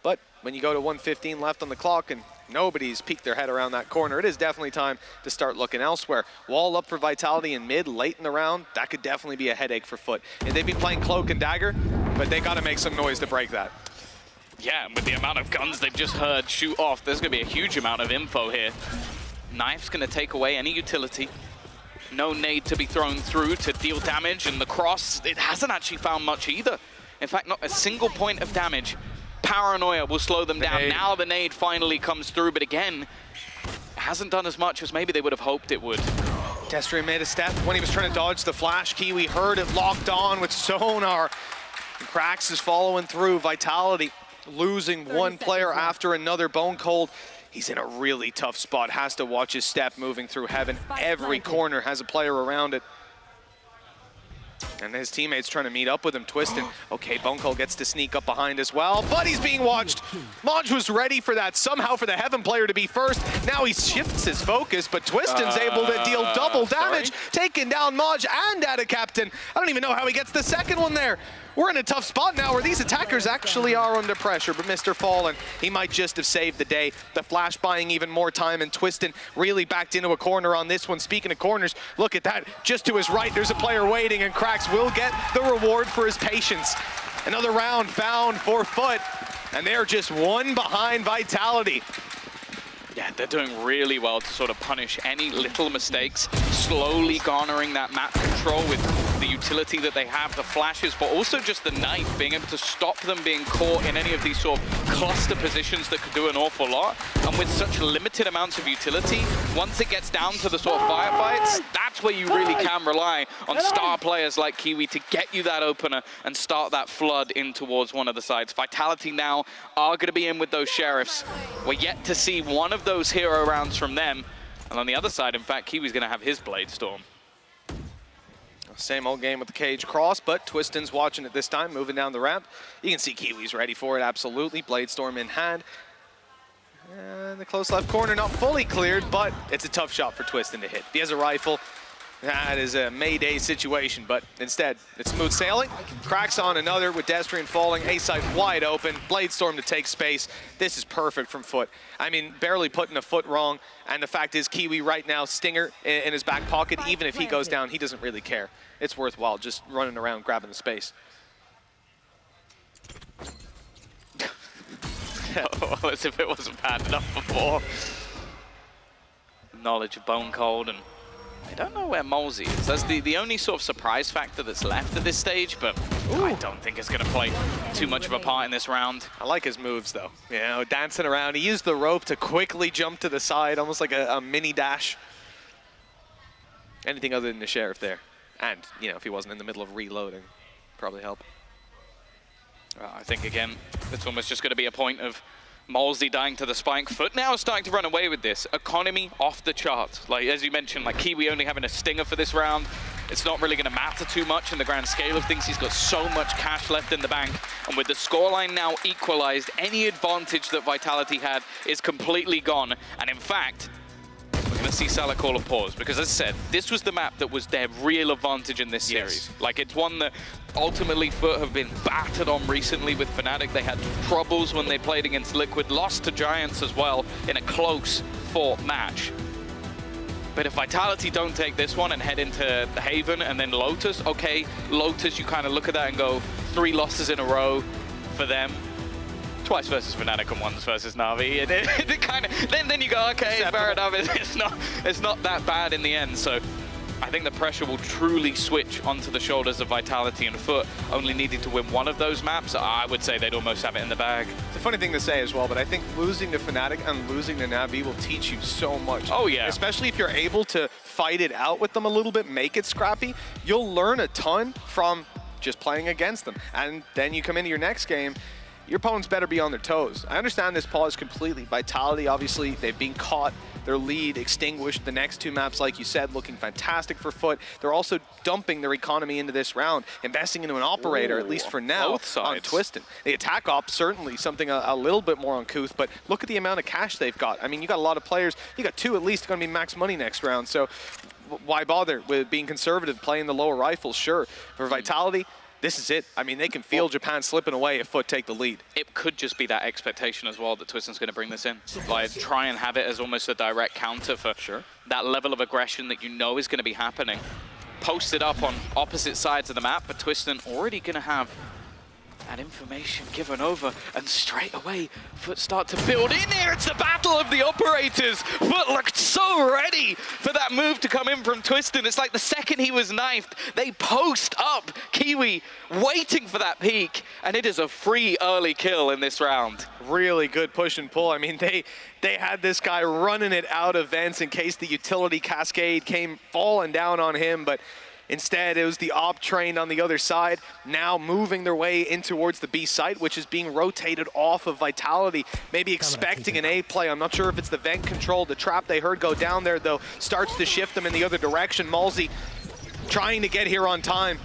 But when you go to 1:15 left on the clock and nobody's peeked their head around that corner, it is definitely time to start looking elsewhere. Wall up for Vitality in mid, late in the round, that could definitely be a headache for Foot. And they've been playing Cloak and Dagger, but they got to make some noise to break that. Yeah, and with the amount of guns they've just heard shoot off, there's going to be a huge amount of info here. Knife's going to take away any utility. No nade to be thrown through to deal damage, and the cross, it hasn't actually found much either. In fact, not a single point of damage. Paranoia will slow them down. Now the nade finally comes through, but again, it hasn't done as much as maybe they would have hoped it would. Destrin made a step when he was trying to dodge the flash. Kiwi heard it, locked on with Sonar. And Krax is following through. Vitality losing one player after another. Bone Cold, he's in a really tough spot. Has to watch his step moving through heaven. Every corner has a player around it. And his teammates trying to meet up with him, Twisted. Okay, Bone Cold gets to sneak up behind as well, but he's being watched. Maj was ready for that, somehow for the Heaven player to be first. Now he shifts his focus, but Twisted's able to deal double damage, taking down Maj and Ada Captain. I don't even know how he gets the second one there. We're in a tough spot now where these attackers actually are under pressure, but Mr. Fallen, he might just have saved the day. The flash buying even more time, and Twisted really backed into a corner on this one. Speaking of corners, look at that. Just to his right, there's a player waiting, and Krax will get the reward for his patience. Another round found for Foot, and they're just one behind Vitality. Yeah, they're doing really well to sort of punish any little mistakes, slowly garnering that map control with the utility that they have, the flashes, but also just the knife, being able to stop them being caught in any of these sort of cluster positions that could do an awful lot. And with such limited amounts of utility, once it gets down to the sort of firefights, that's where you really can rely on star players like Kiwi to get you that opener and start that flood in towards one of the sides. Vitality now are going to be in with those Sheriffs. We're yet to see one of those hero rounds from them. And on the other side, in fact, Kiwi's going to have his Blade Storm. Same old game with the cage cross, but Twiston's watching it this time, moving down the ramp. You can see Kiwi's ready for it, absolutely. Bladestorm in hand. The close left corner not fully cleared, but it's a tough shot for Twiston to hit. He has a rifle. That is a Mayday situation, but instead, it's smooth sailing. Cracks on another with Destrian falling, A-side wide open, Bladestorm to take space. This is perfect from Foot. I mean, barely putting a foot wrong, and the fact is Kiwi right now, Stinger in his back pocket, even if he goes down, he doesn't really care. It's worthwhile just running around, grabbing the space. Oh, as if it wasn't bad enough before. Knowledge of Bone Cold, and I don't know where Molesy is. That's the only sort of surprise factor that's left at this stage, but I don't think it's going to play too much of a part in this round. I like his moves, though. You know, dancing around. He used the rope to quickly jump to the side, almost like a mini dash. Anything other than the sheriff there. And, you know, if he wasn't in the middle of reloading, probably help. Well, I think, again, it's almost just going to be a point of Molesy dying to the spike. Foot now is starting to run away with this. Economy off the charts. Like, as you mentioned, like Kiwi only having a stinger for this round. It's not really going to matter too much in the grand scale of things. He's got so much cash left in the bank. And with the scoreline now equalized, any advantage that Vitality had is completely gone. And in fact, we're going to see Salah call a pause, because as I said, this was the map that was their real advantage in this series. Like, it's one that ultimately Foot have been battered on recently with Fnatic. They had troubles when they played against Liquid, lost to Giants as well in a close fought match. But if Vitality don't take this one and head into the Haven and then Lotus, okay, Lotus, you kind of look at that and go, 3 losses in a row for them. Twice versus Fnatic and once versus Navi. It kind of, then you go, okay, fair enough. It's not that bad in the end. So I think the pressure will truly switch onto the shoulders of Vitality and Foot. Only needing to win one of those maps, I would say they'd almost have it in the bag. It's a funny thing to say as well, but I think losing to Fnatic and losing to NAVI will teach you so much. Oh yeah. Especially if you're able to fight it out with them a little bit, make it scrappy. You'll learn a ton from just playing against them. And then you come into your next game, your opponents better be on their toes. I understand this pause completely. Vitality, obviously, they've been caught. Their lead extinguished. The next 2 maps, like you said, looking fantastic for Foot. They're also dumping their economy into this round, investing into an operator, at least for now, on Twiston. The attack op, certainly something a little bit more uncouth, but look at the amount of cash they've got. I mean, you got a lot of players. You got 2 at least going to be max money next round, so why bother with being conservative, playing the lower rifles? Sure. For Vitality, this is it. I mean, they can feel Japan slipping away if Foot take the lead. It could just be that expectation as well that Twiston's going to bring this in. Like, try and have it as almost a direct counter for that level of aggression that you know is going to be happening. Posted up on opposite sides of the map, but Twiston already going to have that information given over, and straight away, Foot start to build in here. It's the battle of the operators. Foot looked so ready for that move to come in from Twiston. It's like the second he was knifed, they post up Kiwi, waiting for that peek, and it is a free early kill in this round. Really good push and pull. I mean, they had this guy running it out of vents in case the utility cascade came falling down on him, but instead, it was the op train on the other side, now moving their way in towards the B site, which is being rotated off of Vitality, maybe expecting an A play. I'm not sure if it's the vent control. The trap they heard go down there, though, starts to shift them in the other direction. Molesy trying to get here on time.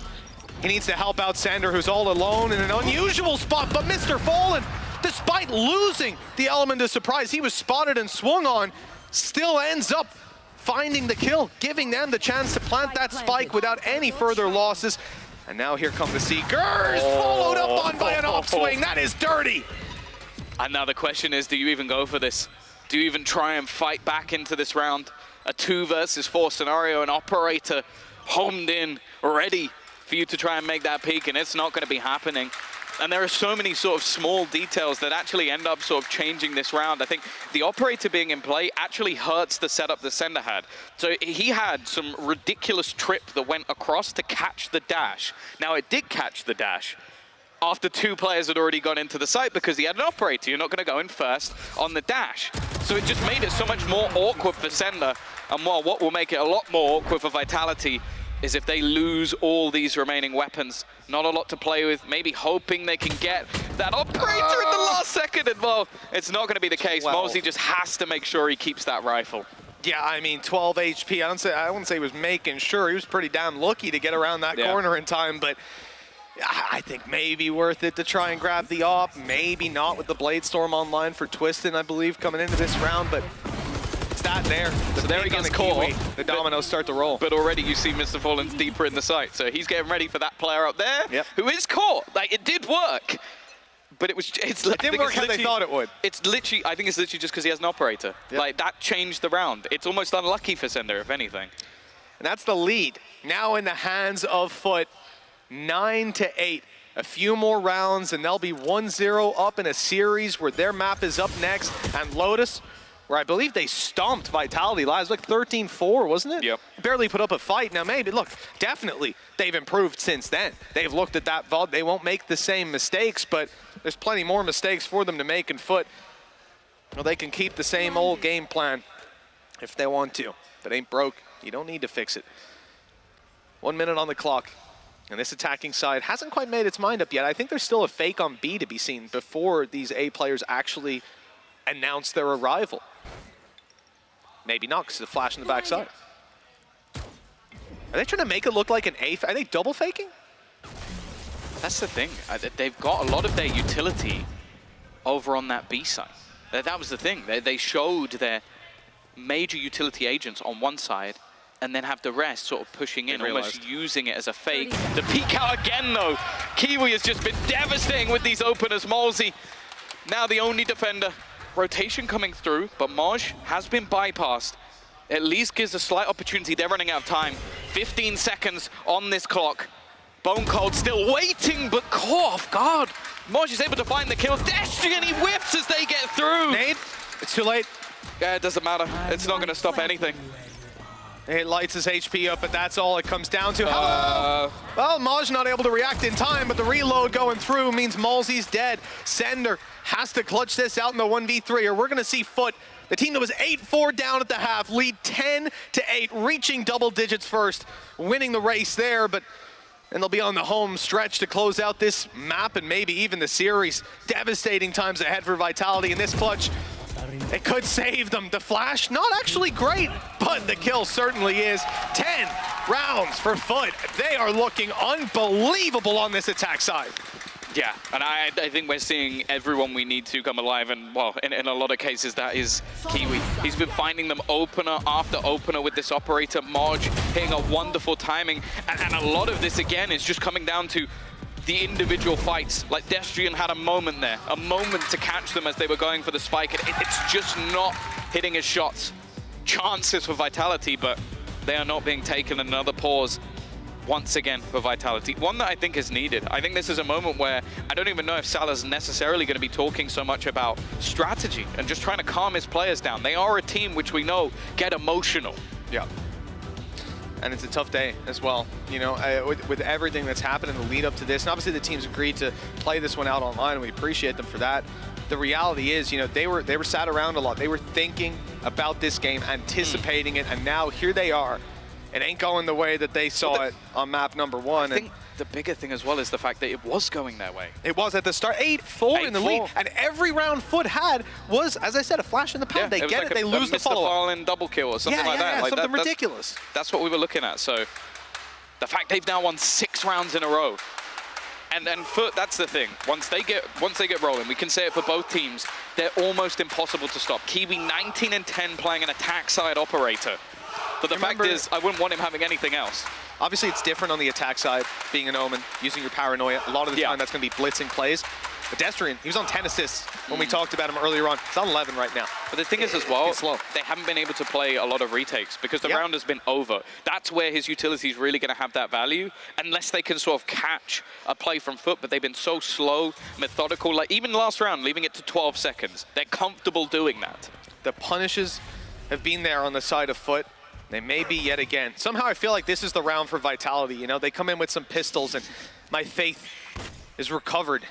He needs to help out Sander, who's all alone in an unusual spot, but Mr. Fallen, despite losing the element of surprise, he was spotted and swung on, still ends up finding the kill, giving them the chance to plant that spike without any further losses. And now here come the Seekers, followed up on by an off-swing. That is dirty. And now the question is, do you even go for this? Do you even try and fight back into this round? A 2 versus 4 scenario, an operator homed in, ready for you to try and make that peak, and it's not going to be happening. And there are so many sort of small details that actually end up sort of changing this round. I think the operator being in play actually hurts the setup that Sender had. So he had some ridiculous trip that went across to catch the dash. Now it did catch the dash after 2 players had already gone into the site because he had an operator. You're not going to go in first on the dash. So it just made it so much more awkward for Sender. And well, what will make it a lot more awkward for Vitality is if they lose all these remaining weapons. Not a lot to play with, maybe hoping they can get that operator in the last second, and well, it's not going to be the case. Molesy just has to make sure he keeps that rifle. Yeah, I mean, 12 HP. I wouldn't say he was making sure. He was pretty damn lucky to get around that corner in time, but I think maybe worth it to try and grab the op. Maybe not with the Blade Storm online for Twistin, I believe, coming into this round, but it's that there. So there he gets caught. The dominoes start to roll. But already you see Mr. Fallen's deeper in the site, so he's getting ready for that player up there, who is caught. Like, it did work. But it didn't work how they thought it would. It's literally, I think it's literally just because he has an operator. Like, that changed the round. It's almost unlucky for Sender, if anything. And that's the lead. Now in the hands of Foot, 9-8. A few more rounds, and they'll be 1-0 up in a series where their map is up next. And Lotus, where I believe they stomped Vitality last, like 13-4, wasn't it? Yep. Barely put up a fight. Now maybe, look, definitely they've improved since then. They've looked at that VOD. They won't make the same mistakes, but there's plenty more mistakes for them to make in Foot. Well, they can keep the same old game plan if they want to. If it ain't broke, you don't need to fix it. 1 minute on the clock. And this attacking side hasn't quite made its mind up yet. I think there's still a fake on B to be seen before these A players actually announce their arrival. Maybe not, because the flash in the backside. Are they trying to make it look like an A? Are they double faking? That's the thing. They've got a lot of their utility over on that B side. That was the thing. They showed their major utility agents on one side and then have the rest sort of pushing in, almost using it as a fake. The peek out again, though. Kiwi has just been devastating with these openers. Malzy, now the only defender. Rotation coming through, but Moj has been bypassed. At least gives a slight opportunity. They're running out of time. 15 seconds on this clock. Bone Cold still waiting, but caught off guard. Moj is able to find the kill. Destry, and he whips as they get through. Nade, it's too late. Yeah, it doesn't matter. It's not going to stop anything. It lights his HP up, but that's all it comes down to. Hello! Well, Maj not able to react in time, but the reload going through means Malzy's dead. Sender has to clutch this out in the 1v3, or we're going to see Foot, the team that was 8-4 down at the half, lead 10-8, reaching double digits first, winning the race there, but and they'll be on the home stretch to close out this map and maybe even the series. Devastating times ahead for Vitality in this clutch. It could save them. The flash, not actually great, but the kill certainly is. 10 rounds for Foot. They are looking unbelievable on this attack side. Yeah, and I think we're seeing everyone we need to come alive, and well, in a lot of cases that is Kiwi. He's been finding them opener after opener with this operator. Moj hitting a wonderful timing, and a lot of this again is just coming down to the individual fights. Like Destrian had a moment there, a moment to catch them as they were going for the spike. It's just not hitting his shots. Chances for Vitality, but they are not being taken. Another pause once again for Vitality. One that I think is needed. I think this is a moment where I don't even know if Salah's necessarily going to be talking so much about strategy and just trying to calm his players down. They are a team which we know get emotional. Yeah. And it's a tough day as well, you know, with everything that's happened in the lead up to this. And obviously the teams agreed to play this one out online, and we appreciate them for that. The reality is, you know, they were sat around a lot. They were thinking about this game, anticipating it, and now here they are. It ain't going the way that they saw it on map number one. I think the bigger thing as well is the fact that it was going their way. It was at the start, 8-4 in the lead, and every round Foot had was, as I said, a flash in the pan. They get like it, they lose the follow-up. Mr. Fallen double kill or something like that. Yeah, like something ridiculous. That's what we were looking at. So the fact they've now won 6 rounds in a row. And Foot, that's the thing. Once they get rolling, we can say it for both teams, they're almost impossible to stop. Kiwi 19-10 playing an attack side operator. But the fact is, I wouldn't want him having anything else. Obviously, it's different on the attack side, being an Omen, using your paranoia. A lot of the time, that's going to be blitzing plays. But Destrian, he was on 10 assists when we talked about him earlier on. He's on 11 right now. But the thing is as well, they haven't been able to play a lot of retakes because the round has been over. That's where his utility is really going to have that value, unless they can sort of catch a play from Foot. But they've been so slow, methodical. Like even last round, leaving it to 12 seconds. They're comfortable doing that. The punishes have been there on the side of Foot. They may be yet again. Somehow I feel like this is the round for Vitality. You know, they come in with some pistols and my faith is recovered.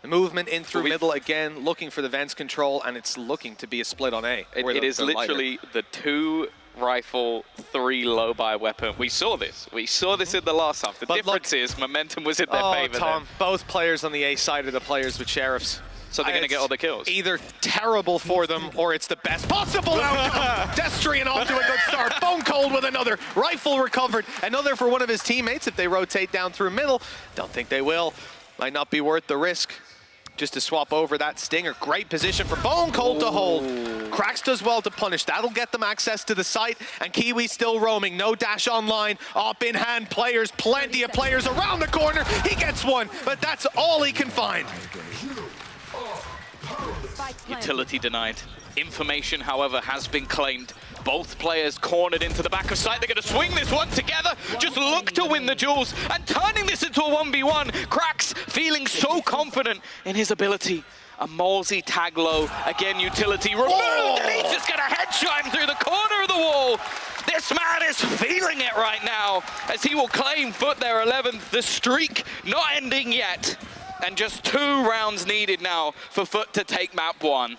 The movement in through middle again, looking for the vents control, and it's looking to be a split on A. It is literally the 2 rifle, 3 low buy weapon. We saw this. We saw this in the last half. The difference is momentum was in their favor. Tom, both players on the A side are the players with sheriffs. So they're going to get all the kills. Either terrible for them or it's the best possible outcome. Destrian off to a good start. Bone Cold with another. Rifle recovered. Another for one of his teammates if they rotate down through middle. Don't think they will. Might not be worth the risk just to swap over that Stinger. Great position for Bone Cold to hold. Krax does well to punish. That'll get them access to the site. And Kiwi still roaming. No dash online. Op in hand players. Plenty of players around the corner. He gets one, but that's all he can find. Utility denied. Information, however, has been claimed. Both players cornered into the back of site. They're going to swing this one together. Just look to win the duels and turning this into a 1v1. Krax feeling so confident in his ability. A Malsey tag low. Again, utility removed. And he's just going to headshot him through the corner of the wall. This man is feeling it right now as he will claim Foot their 11th. The streak not ending yet. And just 2 rounds needed now for Foot to take map 1.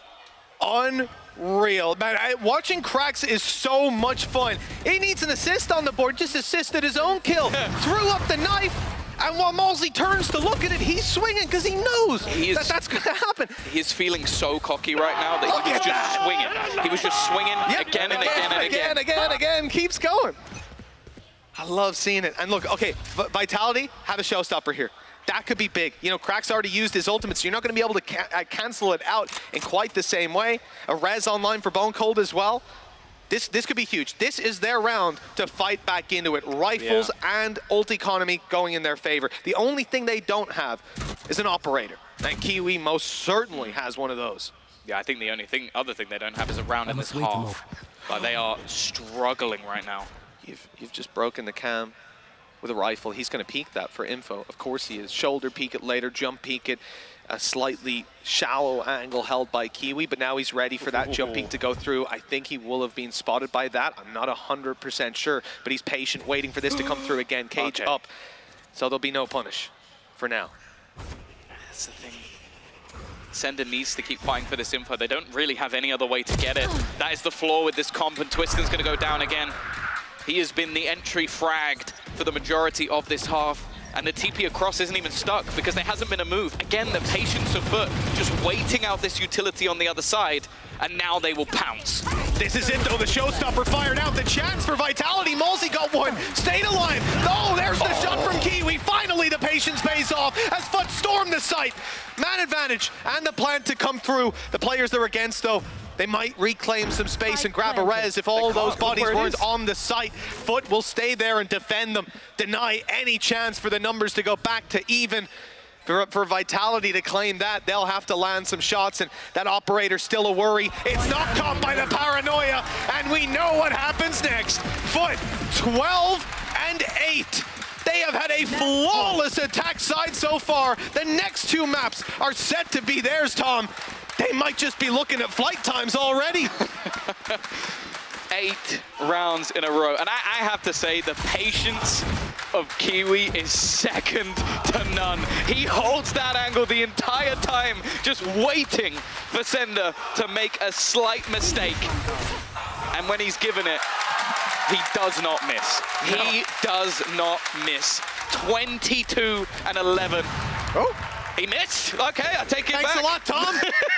Unreal. Man, watching Krax is so much fun. He needs an assist on the board, just assisted his own kill. Threw up the knife, and while Malsey turns to look at it, he's swinging because he knows that that's going to happen. He's feeling so cocky right now that he was just swinging. He was just swinging again and again and again. Again, keeps going. I love seeing it. And look, okay, Vitality have a showstopper here. That could be big. You know, Krax already used his ultimate, so you're not going to be able to cancel it out in quite the same way. A res online for Bone Cold as well. This could be huge. This is their round to fight back into it. Rifles and ult economy going in their favor. The only thing they don't have is an operator. And Kiwi most certainly has one of those. Yeah, I think the only other thing they don't have is a round in this half. But they are struggling right now. You've just broken the cam with a rifle. He's going to peek that for info. Of course he is. Shoulder peek it later, jump peek it. A slightly shallow angle held by Kiwi, but now he's ready for that jump peek to go through. I think he will have been spotted by that. I'm not 100% sure, but he's patient, waiting for this to come through again. Cage up. So there'll be no punish for now. That's the thing. Sender needs to keep fighting for this info. They don't really have any other way to get it. That is the flaw with this comp, and Twiston's going to go down again. He has been the entry fragged for the majority of this half, and the TP across isn't even stuck because there hasn't been a move. Again, the patience of Foot just waiting out this utility on the other side, and now they will pounce. This is it though, the showstopper fired out. The chance for Vitality. Malsey got one, stayed alive. Oh, there's the shot from Kiwi. Finally, the patience pays off as Foot stormed the site. Man advantage and the plan to come through. The players they're against though, they might reclaim some space and grab a res if all those bodies weren't on the site. Foot will stay there and defend them, deny any chance for the numbers to go back to even. For Vitality to claim that, they'll have to land some shots, and that operator's still a worry. It's not caught by the paranoia, and we know what happens next. Foot, 12-8. They have had a flawless attack side so far. The next 2 maps are set to be theirs, Tom. They might just be looking at flight times already. 8 rounds in a row. And I have to say, the patience of Kiwi is second to none. He holds that angle the entire time, just waiting for Sender to make a slight mistake. And when he's given it, he does not miss. He does not miss. 22-11. Oh. He missed. Okay, I take it back. Thanks a lot, Tom.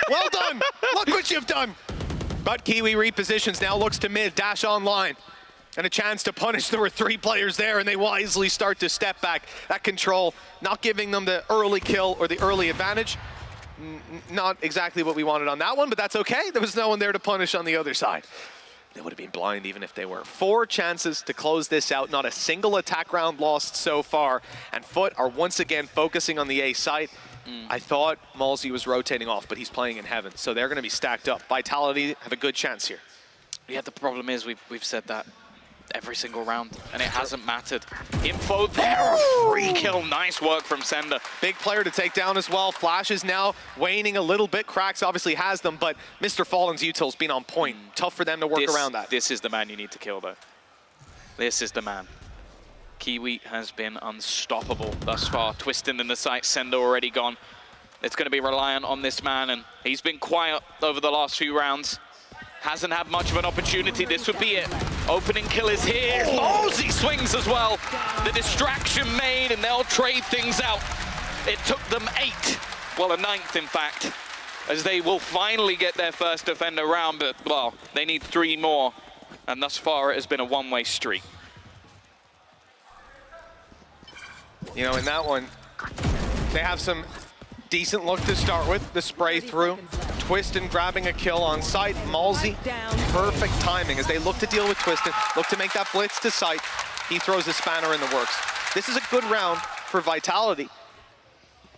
Well done. Look what you've done. But Kiwi repositions now, looks to mid, dash online. And a chance to punish. There were 3 players there, and they wisely start to step back. That control, not giving them the early kill or the early advantage. Not exactly what we wanted on that one, but that's okay. There was no one there to punish on the other side. They would have been blind even if they were. 4 chances to close this out. Not a single attack round lost so far. And Foot are once again focusing on the A site. I thought Malsey was rotating off, but he's playing in heaven. So they're going to be stacked up. Vitality have a good chance here. Yeah, the problem is we've said that every single round, and it hasn't mattered. Info there, a free kill. Nice work from Sender. Big player to take down as well. Flash is now waning a little bit. Krax obviously has them, but Mr. Fallen's util's been on point. Tough for them to work around that. This is the man you need to kill, though. This is the man. Kiwi has been unstoppable thus far. Twisting in the site, Sender already gone. It's going to be reliant on this man, and he's been quiet over the last few rounds. Hasn't had much of an opportunity. This would be it. Opening kill is here. Malsey swings as well. The distraction made, and they'll trade things out. It took them 8, well, a 9th in fact, as they will finally get their first defender round, but, well, they need 3 more, and thus far it has been a one-way street. You know, in that one, they have some decent look to start with. The spray through, Twistin grabbing a kill on site. Malzy, perfect timing as they look to deal with Twistin, look to make that blitz to site. He throws a spanner in the works. This is a good round for Vitality.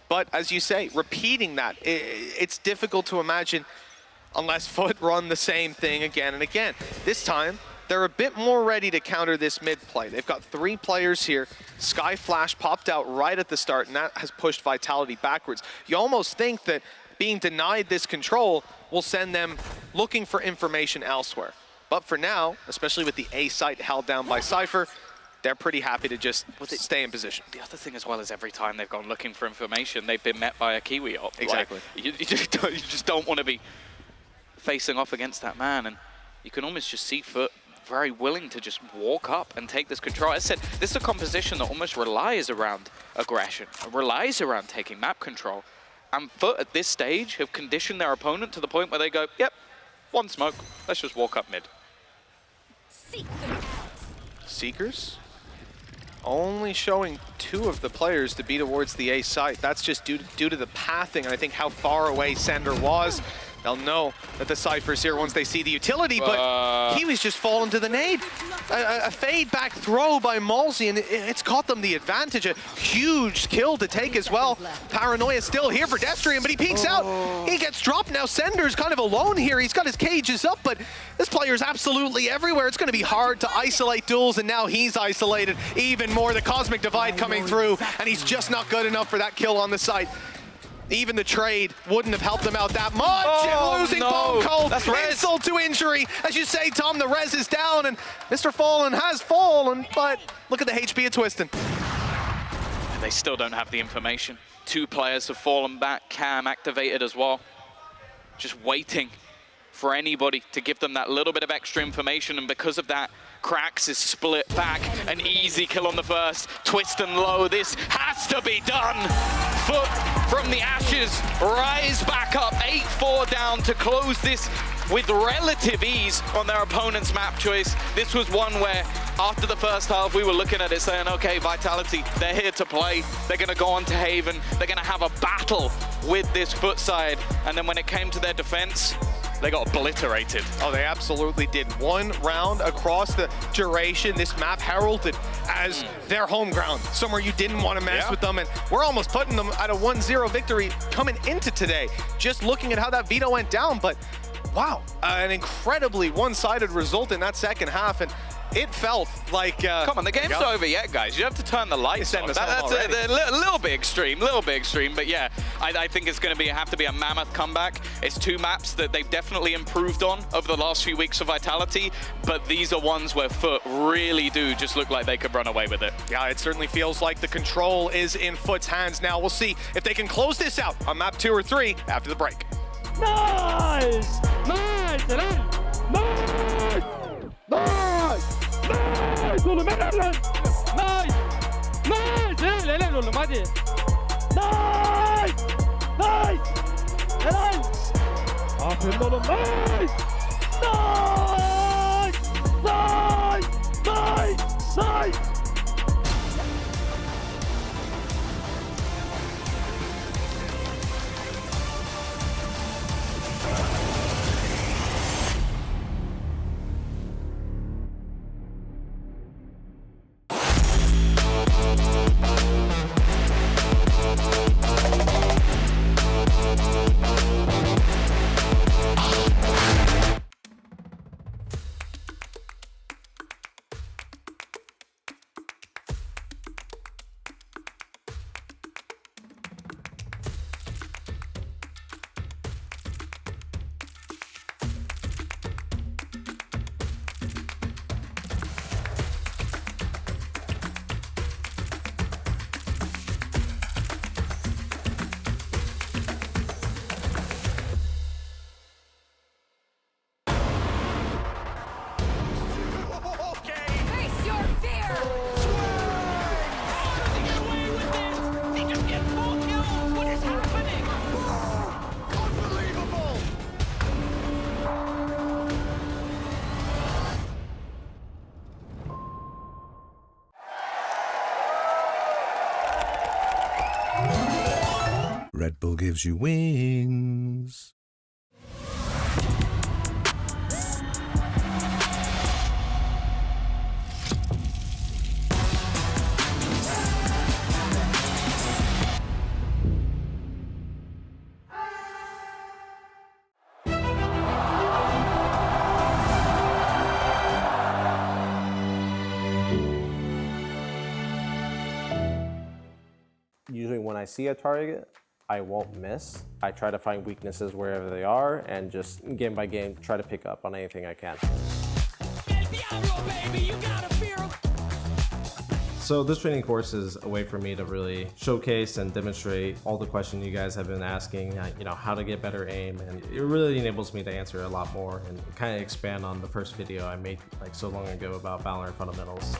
But as you say, repeating that, it's difficult to imagine unless Foot run the same thing again and again. This time, they're a bit more ready to counter this mid play. They've got 3 players here. Sky Flash popped out right at the start, and that has pushed Vitality backwards. You almost think that being denied this control will send them looking for information elsewhere. But for now, especially with the A site held down by Cypher, they're pretty happy to just stay in position. The other thing as well is every time they've gone looking for information, they've been met by a Kiwi op. Exactly. Like, you just don't want to be facing off against that man, and you can almost just see Foot very willing to just walk up and take this control. As I said, this is a composition that almost relies around aggression, relies around taking map control. And Foot at this stage have conditioned their opponent to the point where they go, yep, 1 smoke, let's just walk up mid. Seekers only showing 2 of the players to be towards the A site. That's just due to the pathing and I think how far away Sander was. They'll know that the Cypher's here once they see the utility, but he was just falling to the nade. A fade back throw by Malzy, and it's got them the advantage. A huge kill to take as well. Paranoia still here for Destrian, but he peeks out. He gets dropped now. Sender's kind of alone here. He's got his cages up, but this player's absolutely everywhere. It's going to be hard to isolate duels, and now he's isolated even more. The Cosmic Divide coming through, and he's just not good enough for that kill on the site. Even the trade wouldn't have helped them out that much. And losing Bone Cold, that's insult to injury. As you say, Tom, the res is down, and Mr. Fallen has fallen, but look at the HP of Twistin. They still don't have the information. 2 players have fallen back, Cam activated as well. Just waiting for anybody to give them that little bit of extra information, and because of that, Krax is split back. An easy kill on the first. Twistin low. This has to be done. Foot from the ashes rise back up. 8-4 down to close this with relative ease on their opponent's map choice. This was one where after the first half we were looking at it saying, okay, Vitality, they're here to play. They're going to go on to Haven. They're going to have a battle with this Foot side. And then when it came to their defense, they got obliterated. Oh, they absolutely did. 1 round across the duration. This map heralded as their home ground, somewhere you didn't want to mess with them. And we're almost putting them at a 1-0 victory coming into today. Just looking at how that veto went down, but wow, an incredibly one-sided result in that second half. And it felt like... Come on, the game's not over yet, guys. You have to turn the lights on. That's a little bit extreme, but yeah, I think it's going to have to be a mammoth comeback. It's 2 maps that they've definitely improved on over the last few weeks of Vitality, but these are ones where Foot really do just look like they could run away with it. Yeah, it certainly feels like the control is in Foot's hands now. We'll see if they can close this out on map 2 or 3 after the break. Nice! Nice! Nice! Nice! Nice! والله ما نعلن! نايس! نايس! لا لا والله ما ادري! نايس! نايس! نايس! آخر والله نايس! نايس! نايس! نايس! نايس! Red Bull gives you wings. Usually when I see a target, I won't miss. I try to find weaknesses wherever they are and just game by game try to pick up on anything I can. So this training course is a way for me to really showcase and demonstrate all the questions you guys have been asking, you know, how to get better aim, and it really enables me to answer a lot more and kind of expand on the first video I made like so long ago about VALORANT fundamentals.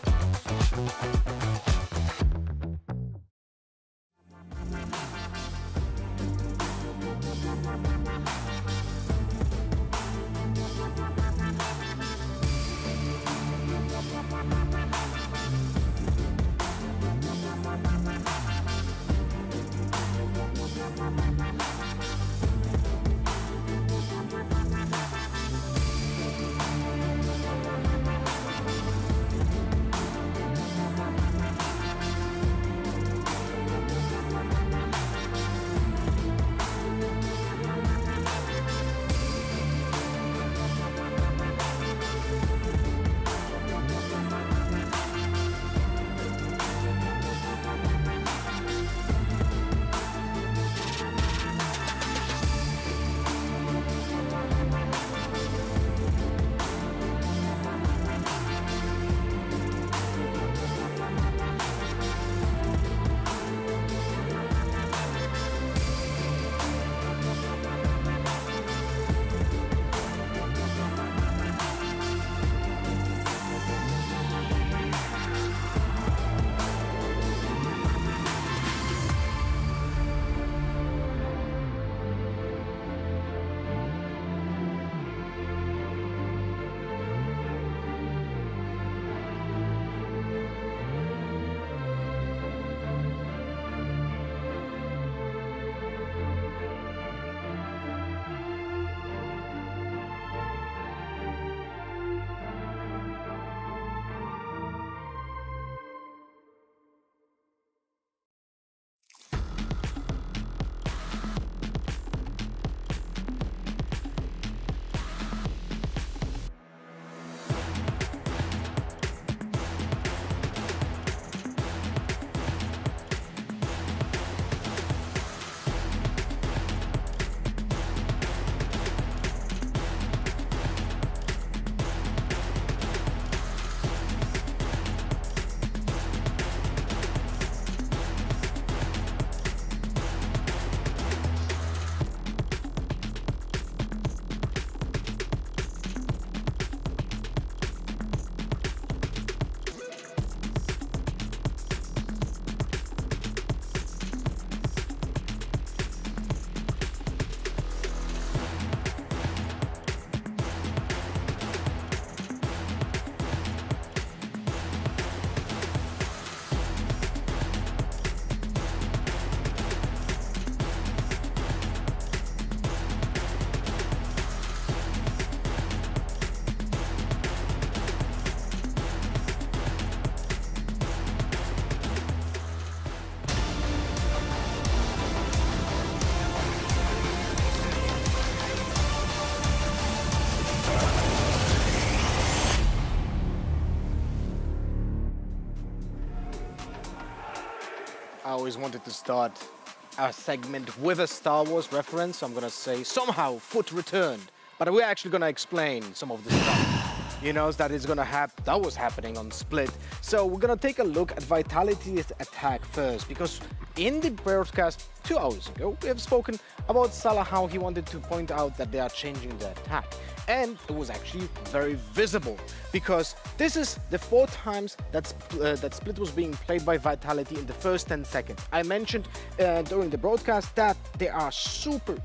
I always wanted to start our segment with a Star Wars reference, so I'm gonna say somehow Foot returned. But we're actually gonna explain some of the stuff, you know, that is gonna happen, that was happening on Split. So we're gonna take a look at Vitality's attack first, because in the broadcast 2 hours ago, we have spoken about Salah, how he wanted to point out that they are changing the attack. And it was actually very visible, because this is the 4 times that Split was being played by Vitality in the first 10 seconds. I mentioned during the broadcast that they are super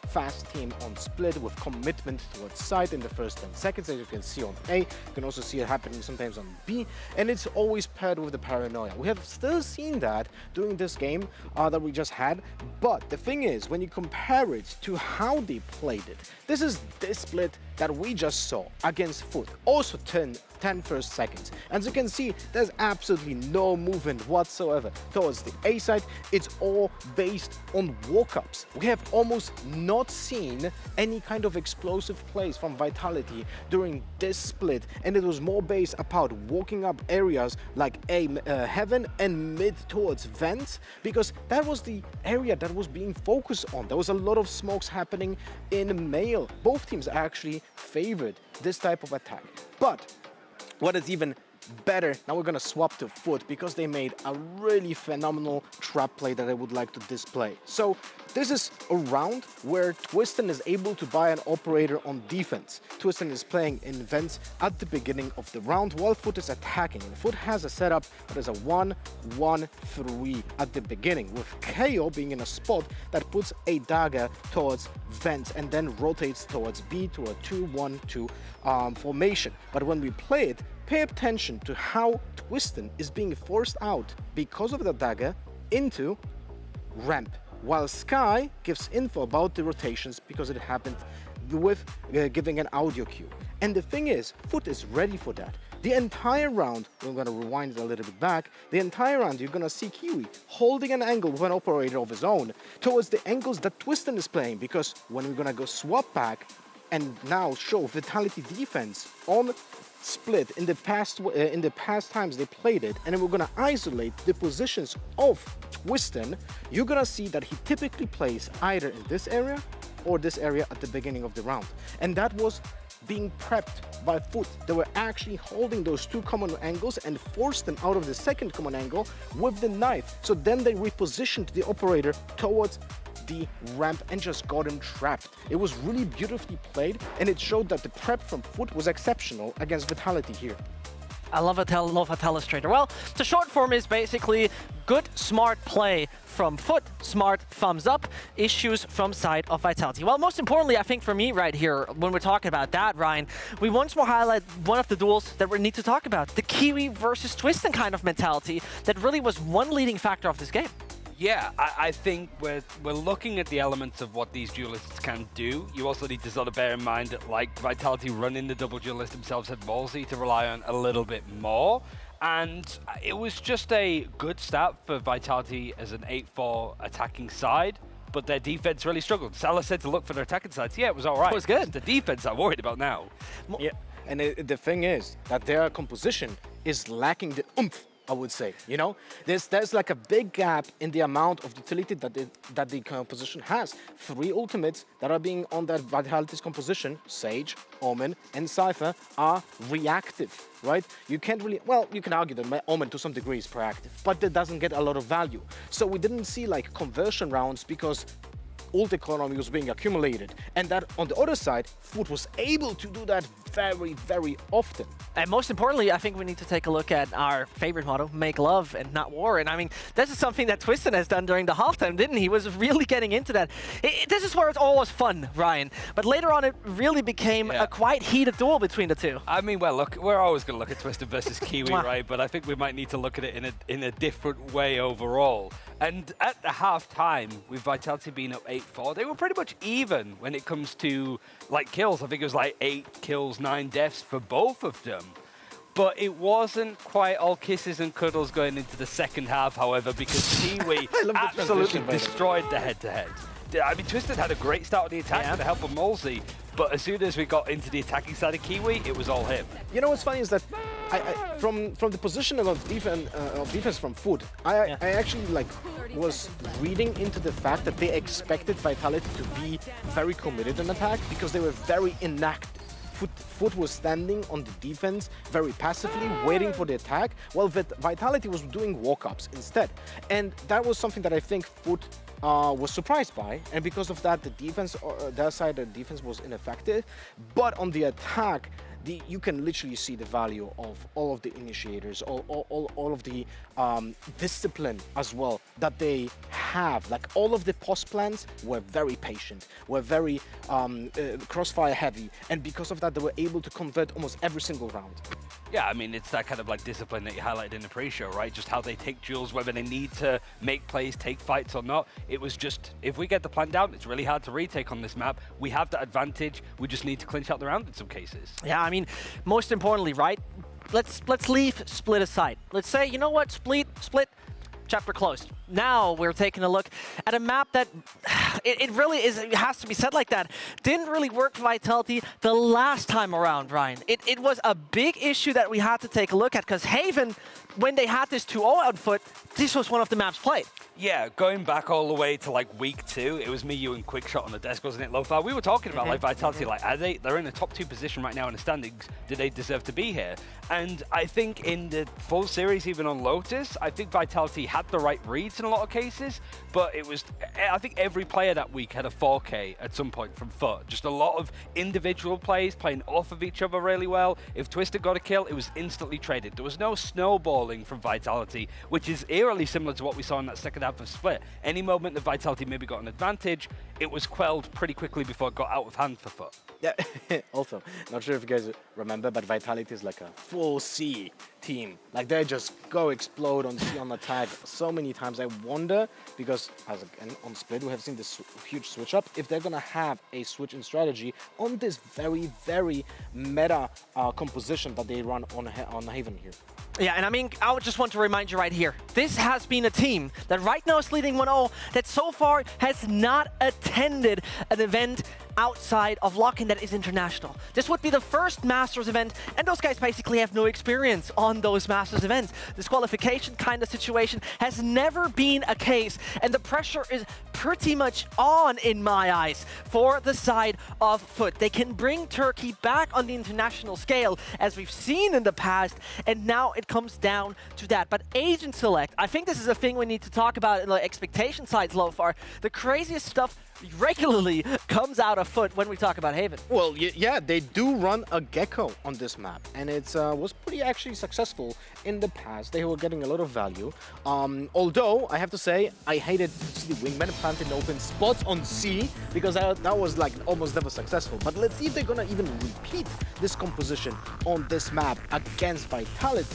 fast team on Split with commitment towards side in the first 10 seconds, as you can see on A. You can also see it happening sometimes on B, and it's always paired with the paranoia. We have still seen that during this game that we just just had. But the thing is, when you compare it to how they played it, this is the split that we just saw against Foot. Also 10 first seconds. As you can see, there's absolutely no movement whatsoever towards the A side. It's all based on walk-ups. We have almost not seen any kind of explosive plays from Vitality during this split, and it was more based about walking up areas like Heaven and mid towards Vents, because that was the area that was being focused on. There was a lot of smokes happening in Male. Both teams actually favored this type of attack. But what is even better, now we're gonna swap to Foot because they made a really phenomenal trap play that I would like to display. So this is a round where Twiston is able to buy an operator on defense. Twiston is playing in Vents at the beginning of the round while Foot is attacking. And Foot has a setup that is a 1-1-3 at the beginning, with KO being in a spot that puts a dagger towards Vents and then rotates towards B to a 2-1-2 formation. But when we play it, pay attention to how Twiston is being forced out because of the dagger into ramp, while Sky gives info about the rotations because it happened with giving an audio cue. And the thing is, Foot is ready for that. The entire round, we're going to rewind it a little bit back, the entire round you're going to see Kiwi holding an angle with an operator of his own towards the angles that Twiston is playing, because when we're going to go swap back and now show Vitality defense on split in the past times they played it, and then we're gonna isolate the positions of Twiston, you're gonna see that he typically plays either in this area or this area at the beginning of the round. And that was being prepped by Foot. They were actually holding those two common angles and forced them out of the second common angle with the knife. So then they repositioned the operator towards the ramp and just got him trapped. It was really beautifully played, and it showed that the prep from Foot was exceptional against Vitality here. I love a Telestrator. Well, the short form is basically good, smart play from Foot, smart, thumbs up, issues from side of Vitality. Well, most importantly, I think for me right here, when we're talking about that, Ryan, we once more highlight one of the duels that we need to talk about, the Kiwi versus Twiston kind of mentality that really was one leading factor of this game. Yeah, I think we're looking at the elements of what these duelists can do. You also need to sort of bear in mind that, like, Vitality running the double duelist themselves had Ballsy to rely on a little bit more. And it was just a good start for Vitality as an 8-4 attacking side, but their defense really struggled. Salah said to look for their attacking sides. Yeah, it was all right. It was good. The defense I'm worried about now. Yeah, and the thing is that their composition is lacking the oomph, I would say. You know, there's like a big gap in the amount of utility that the composition has. 3 ultimates that are being on that Vitality's composition, Sage, Omen, and Cypher, are reactive, right? You can't really, well, you can argue that Omen to some degree is proactive, but that doesn't get a lot of value. So we didn't see like conversion rounds because ult economy was being accumulated, and that on the other side, Foot was able to do that very, very often. And most importantly, I think we need to take a look at our favorite motto, make love and not war. And I mean, this is something that Twiston has done during the halftime, didn't he? He was really getting into that. This is where it's always fun, Ryan. But later on, it really became a quite heated duel between the two. I mean, well, look, we're always going to look at Twiston versus Kiwi, right? But I think we might need to look at it in a different way overall. And at the halftime, with Vitality being up 8-4, they were pretty much even when it comes to like kills. I think it was like 8 kills, 9 deaths for both of them. But it wasn't quite all kisses and cuddles going into the second half, however, because Kiwi absolutely destroyed the head-to-head. I mean, Twiston had a great start on the attack with the help of Molsey, but as soon as we got into the attacking side of Kiwi, it was all him. You know what's funny is that from the positioning of defense from Foot, I actually like was reading into the fact that they expected Vitality to be very committed in attack because they were very inactive. Foot was standing on the defense very passively, waiting for the attack, while Vitality was doing walk-ups instead. And that was something that I think Foot was surprised by, and because of that, the defense, their side, the defense was ineffective. But on the attack, you can literally see the value of all of the initiators, all of the discipline as well that they have. Like all of the post plans were very patient, were very crossfire heavy, and because of that, they were able to convert almost every single round. Yeah, I mean, it's that kind of like discipline that you highlighted in the pre-show, right? Just how they take duels, whether they need to make plays, take fights or not. It was just, if we get the plan down, it's really hard to retake on this map. We have that advantage. We just need to clinch out the round in some cases. Yeah, I mean, most importantly, right? Let's leave Split aside. Let's say, you know what, Split, chapter closed. Now we're taking a look at a map that it really is, it has to be said like that, didn't really work for Vitality the last time around, Ryan. It was a big issue that we had to take a look at, because Haven, when they had this 2-0 output, this was one of the maps played. Yeah, going back all the way to like week 2, it was me, you, and Quickshot on the desk, wasn't it, Lofar? We were talking about like Vitality, like they're in the top 2 position right now in the standings. Do they deserve to be here? And I think in the full series, even on Lotus, I think Vitality had the right reads in a lot of cases, but it was, I think every player that week had a 4K at some point from Foot. Just a lot of individual plays playing off of each other really well. If Twisted got a kill, it was instantly traded. There was no snowballing from Vitality, which is eerily similar to what we saw in that second half of Split. Any moment that Vitality maybe got an advantage, it was quelled pretty quickly before it got out of hand for Foot. Yeah, also, not sure if you guys remember, but Vitality is like a full C team. Like they just go explode on C on attack so many times. I wonder, because as on Split we have seen this huge switch up, if they're gonna have a switch in strategy on this very, very meta composition that they run on Haven here. Yeah, and I mean, I would just want to remind you right here, this has been a team that right now is leading 1-0, that so far has not attended an event outside of Lock-in that is international. This would be the first Masters event, and those guys basically have no experience on those Masters events. This qualification kind of situation has never been a case, and the pressure is pretty much on, in my eyes, for the side of Foot. They can bring Turkey back on the international scale, as we've seen in the past, and now it comes down to that. But agent select, I think this is a thing we need to talk about in the expectation sides, Lofar. The craziest stuff regularly comes out of Foot when we talk about Haven. Well, yeah, they do run a Gecko on this map, and it was pretty actually successful in the past. They were getting a lot of value. Although, I have to say, I hated to see the Wingman planted open spots on C, because that was like almost never successful. But let's see if they're gonna even repeat this composition on this map against Vitality.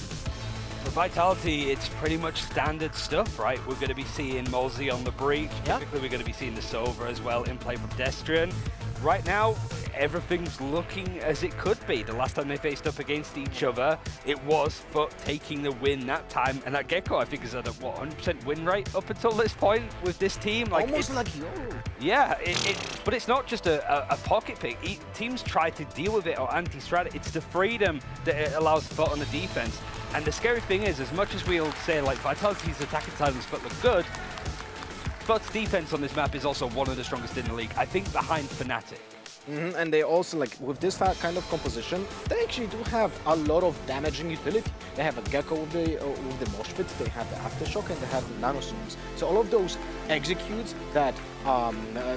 For Vitality, it's pretty much standard stuff, right? We're going to be seeing Molzy on the breach. Yep. Typically, we're going to be seeing the Sova as well in play from Destrian. Right now, everything's looking as it could be. The last time they faced up against each other, it was Foot taking the win that time. And that Gecko, I think, is at a, what, 100% win rate up until this point with this team. Like, almost like yo. Yeah, but it's not just a pocket pick. Teams try to deal with it or anti-strat. It's the freedom that it allows Foot on the defense. And the scary thing is, as much as we'll say, like, Vitality's attacking side of Foot look good, Foot's defense on this map is also one of the strongest in the league, I think, behind Fnatic. And they also, like, with this kind of composition, they actually do have a lot of damaging utility. They have a Gecko with the Mosh Pit, they have the Aftershock, and they have the Nanoswarms. So all of those executes that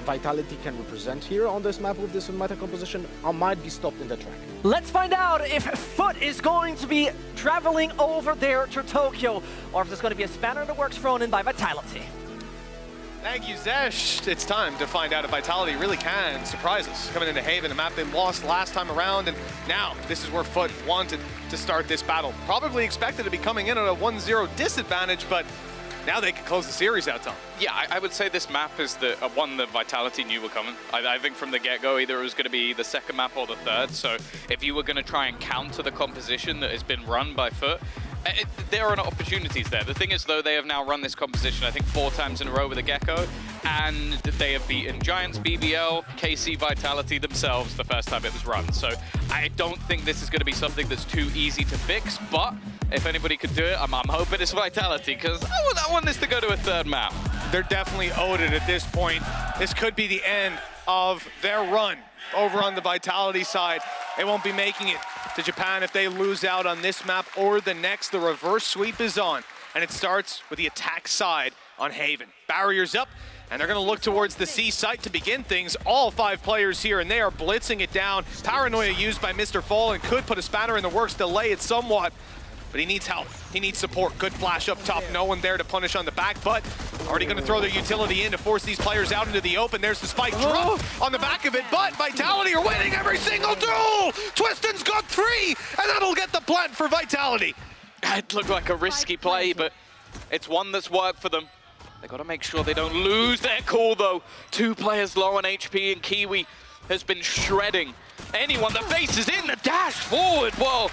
Vitality can represent here on this map with this meta composition might be stopped in the track. Let's find out if Foot is going to be traveling over there to Tokyo, or if there's going to be a spanner in the works thrown in by Vitality. Thank you, Zesh. It's time to find out if Vitality really can surprise us. Coming into Haven, a map they lost last time around, and now this is where Foot wanted to start this battle. Probably expected to be coming in at a 1-0 disadvantage, but now they can close the series out, Tom. Yeah, I would say this map is the one that Vitality knew were coming. I think from the get-go, either it was going to be the second map or the third. So if you were going to try and counter the composition that has been run by Foot, there are opportunities there. The thing is, though, they have now run this composition, I think, 4 times in a row with a Gecko, and they have beaten Giants, BBL, KC, Vitality themselves the first time it was run. So I don't think this is going to be something that's too easy to fix, but if anybody could do it, I'm hoping it's Vitality, because I want this to go to a third map. They're definitely owed it at this point. This could be the end of their run over on the Vitality side. They won't be making it to Japan if they lose out on this map or the next. The reverse sweep is on, and it starts with the attack side on Haven. Barriers up, and they're going to look towards the C site to begin things. All 5 players here, and they are blitzing it down. Paranoia used by Mr. Fall and could put a spanner in the works, delay it somewhat. but he needs help. He needs support. Good flash up top. No one there to punish on the back, but already going to throw their utility in to force these players out into the open. There's the spike drop on the back of it, but Vitality are winning every single duel! Twiston's got 3, and that'll get the plant for Vitality. It looked like a risky play, but it's one that's worked for them. They got to make sure they don't lose their call, though. 2 players low on HP, and Kiwi has been shredding anyone. The base is in, the dash forward. Well,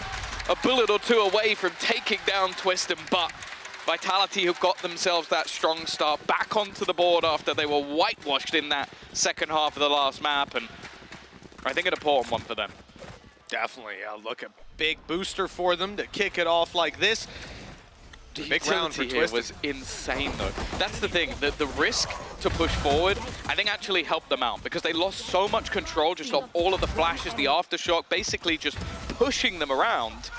a bullet or 2 away from taking down Twiston, but Vitality have got themselves that strong start back onto the board after they were whitewashed in that second half of the last map, and I think an important one for them. Definitely, look, a big booster for them to kick it off like this. Big round for here Twiston. was insane, though. That's the thing, the risk to push forward, I think actually helped them out because they lost so much control just off all of the flashes, the aftershock, basically just pushing them around.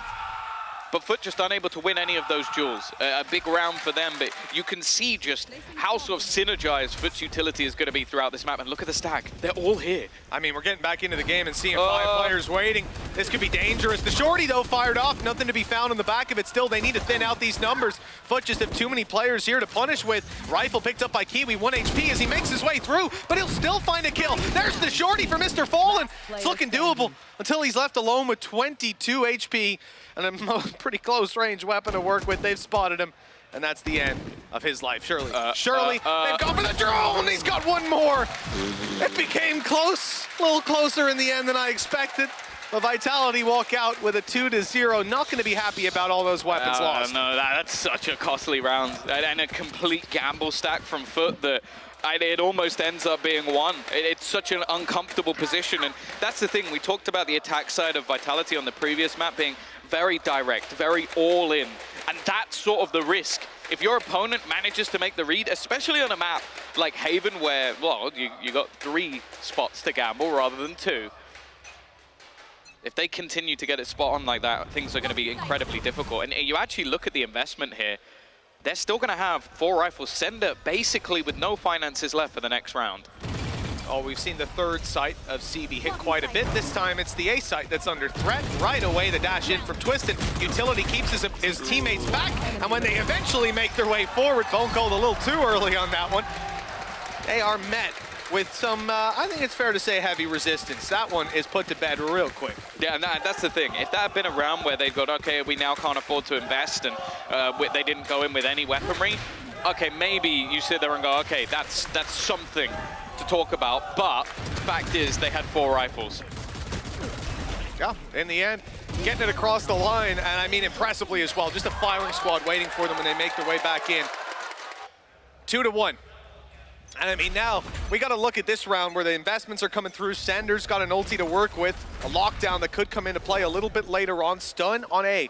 But Foot just unable to win any of those duels. A big round for them, but you can see just how sort of synergized Foot's utility is going to be throughout this map. And look at the stack. They're all here. I mean, we're getting back into the game and seeing 5 players waiting. This could be dangerous. The shorty, though, fired off. Nothing to be found on the back of it. Still, they need to thin out these numbers. Foot just have too many players here to punish with. Rifle picked up by Kiwi, 1 HP as he makes his way through, but he'll still find a kill. There's the shorty for Mr. Fallen. It's looking doable until he's left alone with 22 HP. And a pretty close range weapon to work with. They've spotted him, and that's the end of his life. Shirley, they've gone for the drone. He's got 1 more. It became close, a little closer in the end than I expected. But Vitality walk out with a 2-0. Not going to be happy about all those weapons lost. No, that's such a costly round and a complete gamble stack from Foot that it almost ends up being 1. It's such an uncomfortable position, and that's the thing. We talked about the attack side of Vitality on the previous map being very direct, very all in, and that's sort of the risk. If your opponent manages to make the read, especially on a map like Haven where, well, you got 3 spots to gamble rather than 2. If they continue to get it spot on like that, things are going to be incredibly difficult. And you actually look at the investment here, they're still going to have 4 rifles. Sender basically with no finances left for the next round. Oh, we've seen the 3rd site of CB hit quite a bit. This time it's the A site that's under threat. Right away, the dash in from Twiston. Utility keeps his teammates back, and when they eventually make their way forward, phone called a little too early on that one. They are met with some, I think it's fair to say, heavy resistance. That one is put to bed real quick. Yeah, and that's the thing. If that had been a round where they'd gone, okay, we now can't afford to invest, and they didn't go in with any weaponry, okay, maybe you sit there and go, okay, that's something to talk about, but fact is they had 4 rifles. Yeah, in the end, getting it across the line, and I mean impressively as well. Just a firing squad waiting for them when they make their way back in. 2-1. And I mean, now we got to look at this round where the investments are coming through. Sender's got an ulti to work with, a lockdown that could come into play a little bit later on. Stun on A.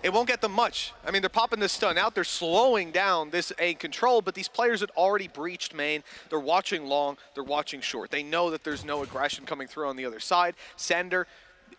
It won't get them much. I mean, they're popping this stun out. They're slowing down this A control, but these players had already breached main. They're watching long. They're watching short. They know that there's no aggression coming through on the other side. Sender,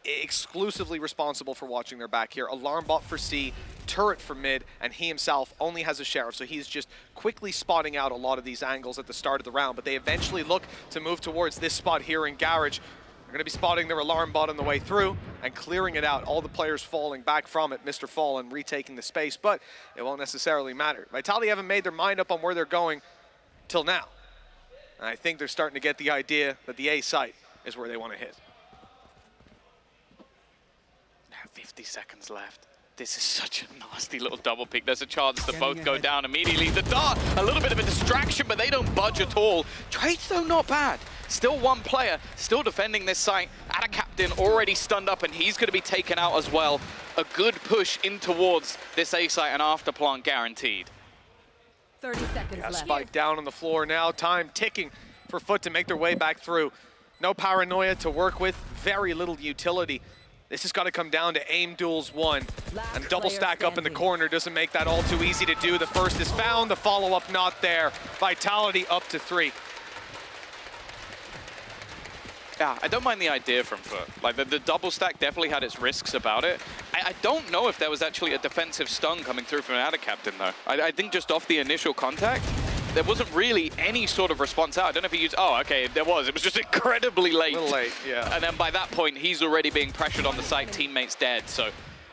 exclusively responsible for watching their back here. Alarm bot for C, turret for mid, and he himself only has a sheriff, so he's just quickly spotting out a lot of these angles at the start of the round, but they eventually look to move towards this spot here in Garage. They're going to be spotting their alarm bot on the way through and clearing it out. All the players falling back from it, Mr. Fallen retaking the space, but it won't necessarily matter. Vitality haven't made their mind up on where they're going till now. And I think they're starting to get the idea that the A site is where they want to hit. 50 seconds left. This is such a nasty little double pick. There's a chance to both go down immediately. The dart, a little bit of a distraction, but they don't budge at all. Trades, though, not bad. Still 1 player, still defending this site. Ada Captain already stunned up, and he's going to be taken out as well. A good push in towards this A site and after plant guaranteed. 30 seconds left. Spike down on the floor now. Time ticking for Foot to make their way back through. No paranoia to work with. Very little utility. This has got to come down to aim duels 1. And double stack up in the corner doesn't make that all too easy to do. The first is found, the follow-up not there. Vitality up to 3. Yeah, I don't mind the idea from Foot. Like, the double stack definitely had its risks about it. I don't know if there was actually a defensive stun coming through from an Ada Captain, though. I think just off the initial contact, there wasn't really any sort of response out. I don't know if he used, oh, okay, there was. It was just incredibly late. A little late, yeah. And then by that point, he's already being pressured on the site, teammates dead. So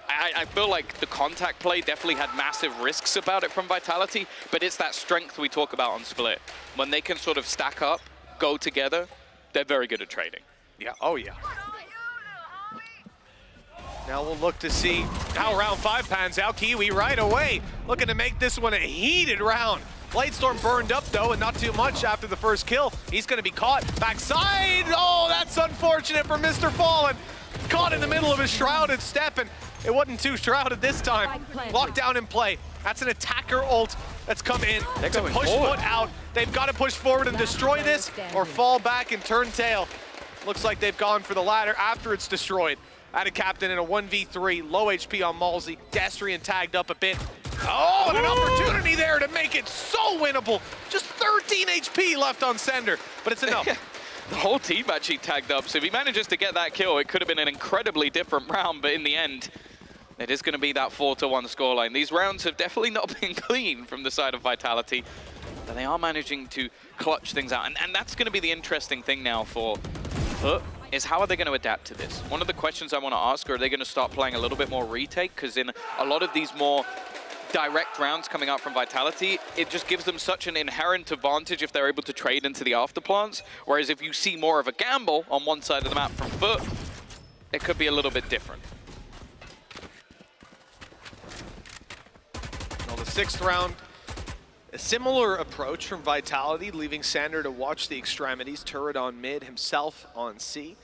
I feel like the contact play definitely had massive risks about it from Vitality, but it's that strength we talk about on Split. When they can sort of stack up, go together, they're very good at trading. Yeah, oh yeah. Now we'll look to see how round 5 pans out. Kiwi right away, looking to make this one a heated round. Bladestorm burned up though, and not too much after the first kill. He's gonna be caught backside. Oh, that's unfortunate for Mr. Fallen. Caught in the middle of his shrouded step, and it wasn't too shrouded this time. Lockdown in play. That's an attacker ult that's come in to push Foot out. They've got to push forward and destroy this, or fall back and turn tail. Looks like they've gone for the latter after it's destroyed. Out of Captain in a 1v3, low HP on Malsey. Destrian tagged up a bit. Oh, and an opportunity there to make it so winnable. Just 13 HP left on Sender, but it's enough. The whole team actually tagged up, so if he manages to get that kill, it could have been an incredibly different round, but in the end, it is going to be that 4-1 scoreline. These rounds have definitely not been clean from the side of Vitality, but they are managing to clutch things out, and that's going to be the interesting thing now for is how are they going to adapt to this? One of the questions I want to ask, are they going to start playing a little bit more retake? Because in a lot of these more direct rounds coming out from Vitality, it just gives them such an inherent advantage if they're able to trade into the afterplants. Whereas if you see more of a gamble on one side of the map from Foot, it could be a little bit different. Well, the 6th round, a similar approach from Vitality, leaving Sander to watch the extremities, turret on mid, himself on C.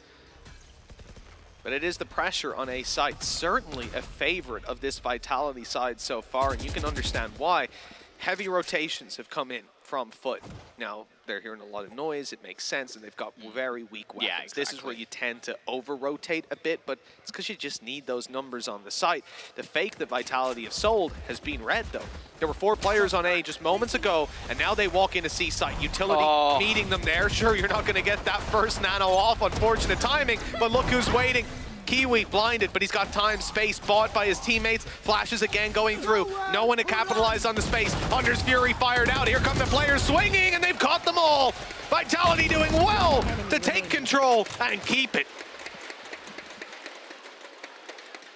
But it is the pressure on A site, certainly a favorite of this Vitality side so far, and you can understand why. Heavy rotations have come in from Foot. Now, they're hearing a lot of noise, it makes sense, and they've got very weak weapons. Yeah, exactly. This is where you tend to over-rotate a bit, but it's because you just need those numbers on the site. The fake that Vitality have sold has been read, though. There were 4 players on A just moments ago, and now they walk into C site. Utility meeting them there. Sure, you're not going to get that first nano off, unfortunate timing, but look who's waiting. Kiwi blinded, but he's got time, space, bought by his teammates. Flashes again going through. No one to capitalize on the space. Hunter's Fury fired out. Here come the players swinging, and they've caught them all. Vitality doing well to take control and keep it.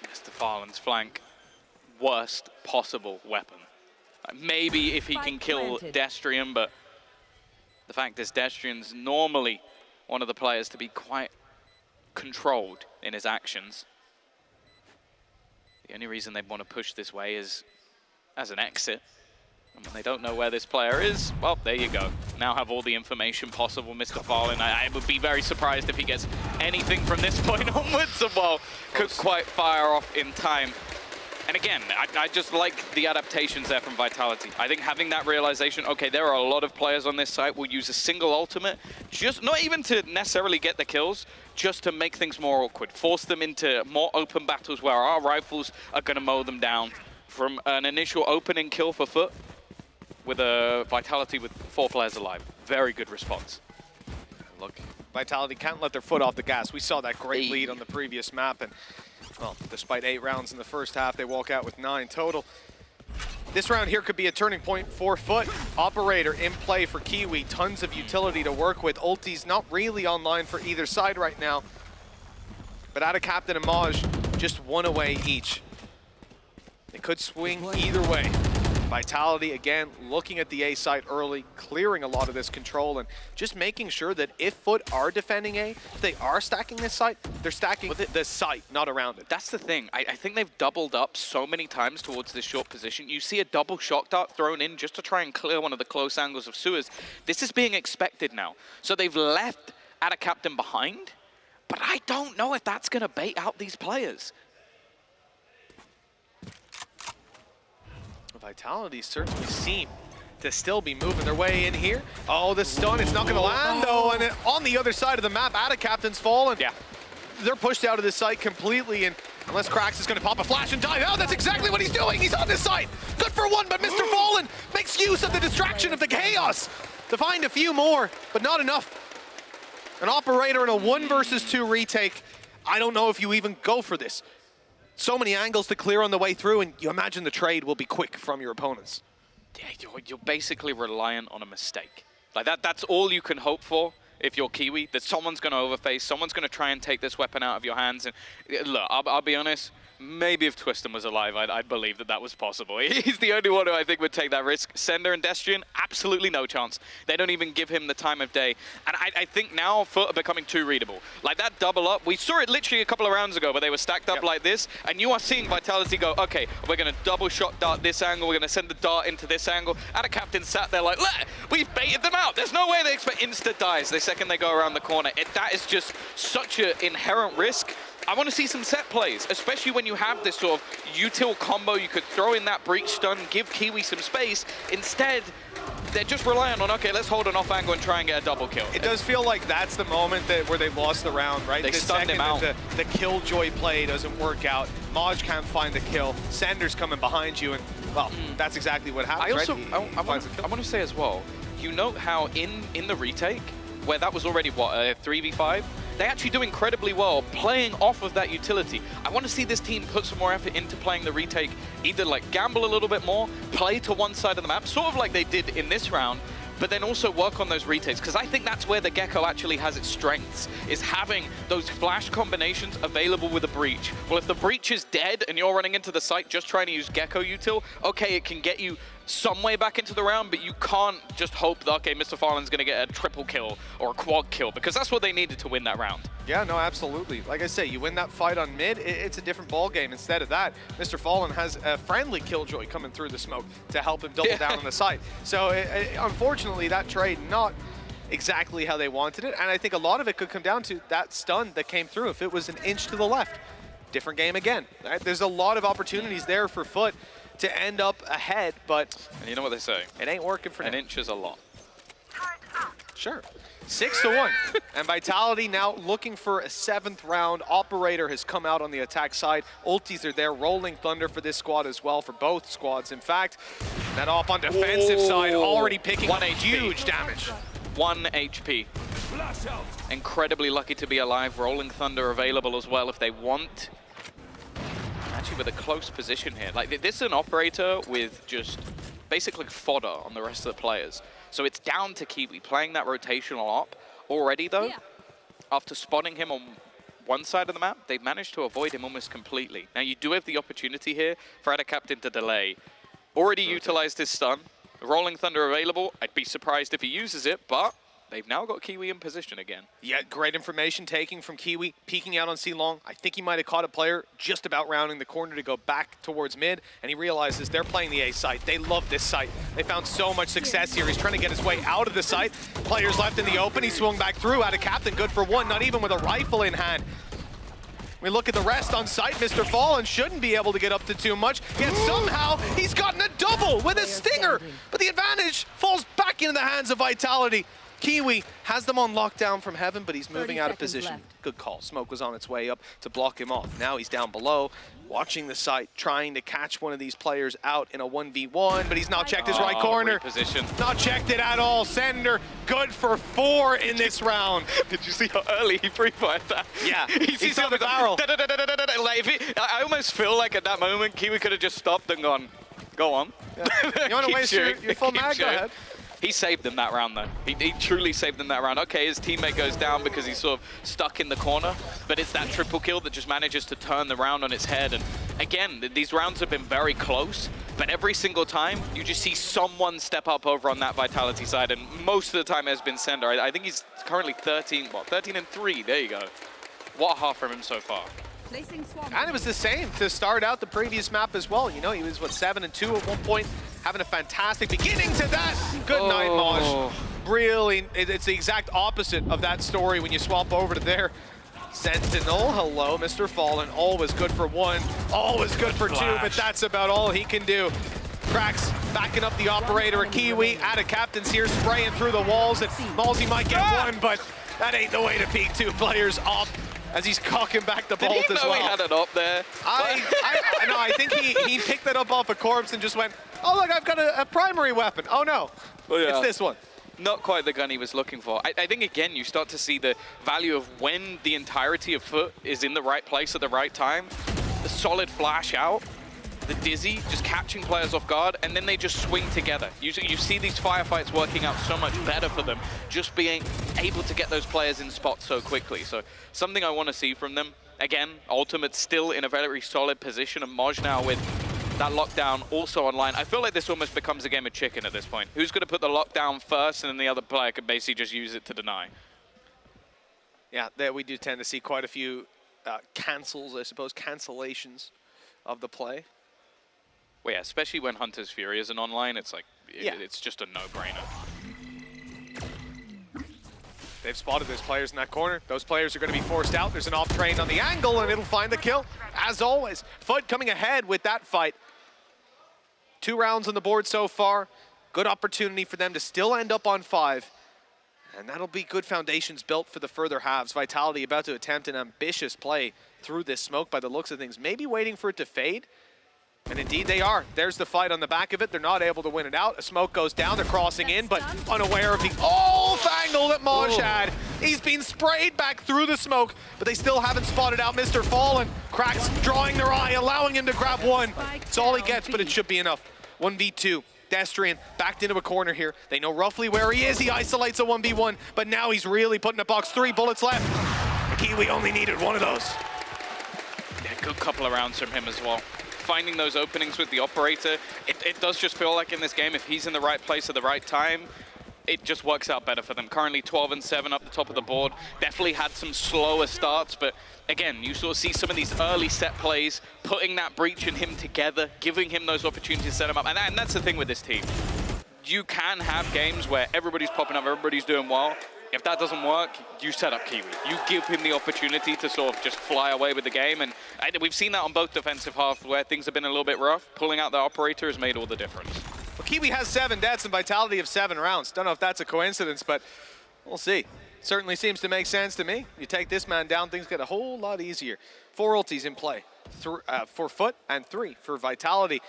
Mr. Fallen's flank, worst possible weapon. Maybe if he can kill Destrian, but the fact is Destrian's normally one of the players to be quite controlled in his actions. The only reason they want to push this way is as an exit. And when they don't know where this player is, well, there you go. Now have all the information possible, Mr. Fallen. I would be very surprised if he gets anything from this point onwards. And well, could quite fire off in time. And again, I just like the adaptations there from Vitality. I think having that realization, okay, there are a lot of players on this site will use a single ultimate, just not even to necessarily get the kills, just to make things more awkward, force them into more open battles where our rifles are going to mow them down. From an initial opening kill for Foot with a Vitality with 4 players alive. Very good response. Look, Vitality can't let their foot off the gas. We saw that great lead on the previous map, and well, despite 8 rounds in the first half, they walk out with 9 total. This round here could be a turning point for Foot. Operator in play for Kiwi. Tons of utility to work with. Ulti's not really online for either side right now. But out of Captain and Maj, just 1 away each. They could swing either way. Vitality, again, looking at the A site early, clearing a lot of this control, and just making sure that if Foot are defending A, if they are stacking this site, they're stacking the site, not around it. That's the thing. I think they've doubled up so many times towards this short position. You see a double shock dart thrown in just to try and clear one of the close angles of sewers. This is being expected now. So they've left at a captain behind, but I don't know if that's going to bait out these players. Vitality certainly seem to still be moving their way in here. Oh, the stun, it's not going to land though, and on the other side of the map, Ada Captain's fallen. Yeah. They're pushed out of this site completely, and unless Krax is going to pop a flash and dive, oh, that's exactly what he's doing. He's on this site. Good for 1, but Mr. Fallen makes use of the distraction of the chaos to find a few more, but not enough. An operator in a 1 versus 2 retake. I don't know if you even go for this. So many angles to clear on the way through, and you imagine the trade will be quick from your opponents. Yeah, you're basically reliant on a mistake. Like that's all you can hope for if you're Kiwi, that someone's going to overface, someone's going to try and take this weapon out of your hands. And look, I'll be honest, maybe if Twiston was alive, I'd believe that that was possible. He's the only one who I think would take that risk. Sender and Destrian, absolutely no chance. They don't even give him the time of day. And I think now Foot are becoming too readable. Like that double up, we saw it literally a couple of rounds ago where they were stacked up like this, and you are seeing Vitality go, okay, we're going to double shot dart this angle, we're going to send the dart into this angle. And a captain sat there like, we've baited them out. There's no way they expect insta dies the second they go around the corner. That is just such an inherent risk. I want to see some set plays, especially when you have this sort of util combo. You could throw in that breach stun, give Kiwi some space. Instead, they're just relying on, okay, let's hold an off angle and try and get a double kill. It does feel like that's the moment where they lost the round, right? They stunned him out. The Killjoy play doesn't work out. Maj can't find the kill. Sender's coming behind you, and, well, that's exactly what happens, I want to say as well, you note how in the retake, where that was already, what, a 3v5? They actually do incredibly well playing off of that utility. I want to see this team put some more effort into playing the retake, either like gamble a little bit more, play to one side of the map, sort of like they did in this round, but then also work on those retakes, because I think that's where the Gecko actually has its strengths, is having those flash combinations available with a breach. Well, if the breach is dead and you're running into the site just trying to use Gecko util, okay, it can get you some way back into the round, but you can't just hope that, okay, Mr. Fallen's going to get a triple kill or a quad kill, because that's what they needed to win that round. Yeah, no, absolutely. Like I say, you win that fight on mid, it's a different ball game. Instead of that, Mr. Fallen has a friendly Killjoy coming through the smoke to help him double down on the site. So unfortunately, that trade not exactly how they wanted it, and I think a lot of it could come down to that stun that came through. If it was an inch to the left, different game again. Right? There's a lot of opportunities there for Foot to end up ahead, but and you know what they say? It ain't working for an inch is a lot. Sure. 6-1. And Vitality now looking for a 7th round. Operator has come out on the attack side. Ultis are there. Rolling Thunder for this squad as well, for both squads. In fact, that op on defensive side already picking up huge damage. 1 HP. Incredibly lucky to be alive. Rolling Thunder available as well if they want. Actually with a close position here. Like, this is an operator with just basically fodder on the rest of the players. So it's down to Kiwi playing that rotational op already though. Yeah. After spotting him on one side of the map, they've managed to avoid him almost completely. Now you do have the opportunity here for Ada Captain to delay. Already utilized his stun. Rolling Thunder available. I'd be surprised if he uses it, but they've now got Kiwi in position again. Yeah, great information taking from Kiwi, peeking out on C-Long. I think he might have caught a player just about rounding the corner to go back towards mid, and he realizes they're playing the A site. They love this site. They found so much success here. He's trying to get his way out of the site. Players left in the open. He swung back through. Out of Captain, good for one, not even with a rifle in hand. We look at the rest on site. Mr. Fallen shouldn't be able to get up to too much, yet somehow he's gotten a double with a stinger, but the advantage falls back into the hands of Vitality. Kiwi has them on lockdown from heaven, but he's moving out of position. Left. Good call. Smoke was on its way up to block him off. Now he's down below, watching the site, trying to catch one of these players out in a 1v1, but he's not checked his right corner. Position. Not checked it at all. Sender, good for 4 in this round. Did you see how early he pre-fired that? Yeah, he saw the barrel. I almost feel like at that moment, Kiwi could have just stopped and gone, go on. Yeah. You want to waste your full mag? Go ahead. He saved them that round, though. He truly saved them that round. Okay, his teammate goes down because he's sort of stuck in the corner, but it's that triple kill that just manages to turn the round on its head. And again, these rounds have been very close, but every single time, you just see someone step up over on that Vitality side, and most of the time it has been Sender. I think he's currently 13-3. There you go. What a half from him so far. And it was the same to start out the previous map as well. You know, he was, what, 7-2 at one point, having a fantastic beginning to that. Good night, Maj. Really, it's the exact opposite of that story when you swap over to there. Sentinel, hello, Mr. Fallen. Always good for 1, always good for 2, but that's about all he can do. Cracks backing up the operator, a Kiwi. Ada Captain's here spraying through the walls, and Malsey might get 1, but that ain't the way to peek 2 players up as he's cocking back the bolt as well. Did he know he had it up there? I think he picked that up off a corpse and just went, oh, look, I've got a primary weapon. Oh, no, It's this one. Not quite the gun he was looking for. I think, again, you start to see the value of when the entirety of Foot is in the right place at the right time. The solid flash out, the dizzy, just catching players off guard, and then they just swing together. You see these firefights working out so much better for them, just being able to get those players in spots so quickly. So something I want to see from them. Again, Ultimate still in a very solid position, and Moj now with that lockdown also online. I feel like this almost becomes a game of chicken at this point. Who's going to put the lockdown first, and then the other player can basically just use it to deny? Yeah, there we do tend to see quite a few cancels, I suppose, cancellations of the play. Well, yeah, especially when Hunter's Fury isn't online, it's like, it's just a no-brainer. They've spotted those players in that corner. Those players are going to be forced out. There's an off train on the angle, and it'll find the kill, as always. Foot coming ahead with that fight. 2 rounds on the board so far. Good opportunity for them to still end up on 5. And that'll be good foundations built for the further halves. Vitality about to attempt an ambitious play through this smoke by the looks of things. Maybe waiting for it to fade. And indeed they are. There's the fight on the back of it. They're not able to win it out. A smoke goes down. They're crossing in, but unaware of the angle that Moj had. He's been sprayed back through the smoke, but they still haven't spotted out Mr. Fallen. Cracks drawing their eye, allowing him to grab one. It's all he gets, but it should be enough. 1v2. Destrian backed into a corner here. They know roughly where he is. He isolates a 1v1, but now he's really putting a box. 3 bullets left. Kiwi only needed 1 of those. Yeah, good couple of rounds from him as well. Finding those openings with the operator, it does just feel like in this game, if he's in the right place at the right time, it just works out better for them. Currently 12 and 7 up the top of the board. Definitely had some slower starts, but again, you sort of see some of these early set plays, putting that breach and him together, giving him those opportunities to set him up. And that's the thing with this team. You can have games where everybody's popping up, everybody's doing well. If that doesn't work, you set up Kiwi. You give him the opportunity to sort of just fly away with the game. And we've seen that on both defensive halves where things have been a little bit rough. Pulling out the operator has made all the difference. Well, Kiwi has 7 deaths and Vitality of 7 rounds. Don't know if that's a coincidence, but we'll see. Certainly seems to make sense to me. You take this man down, things get a whole lot easier. 4 ultis in play, 4 Foot and 3 for Vitality.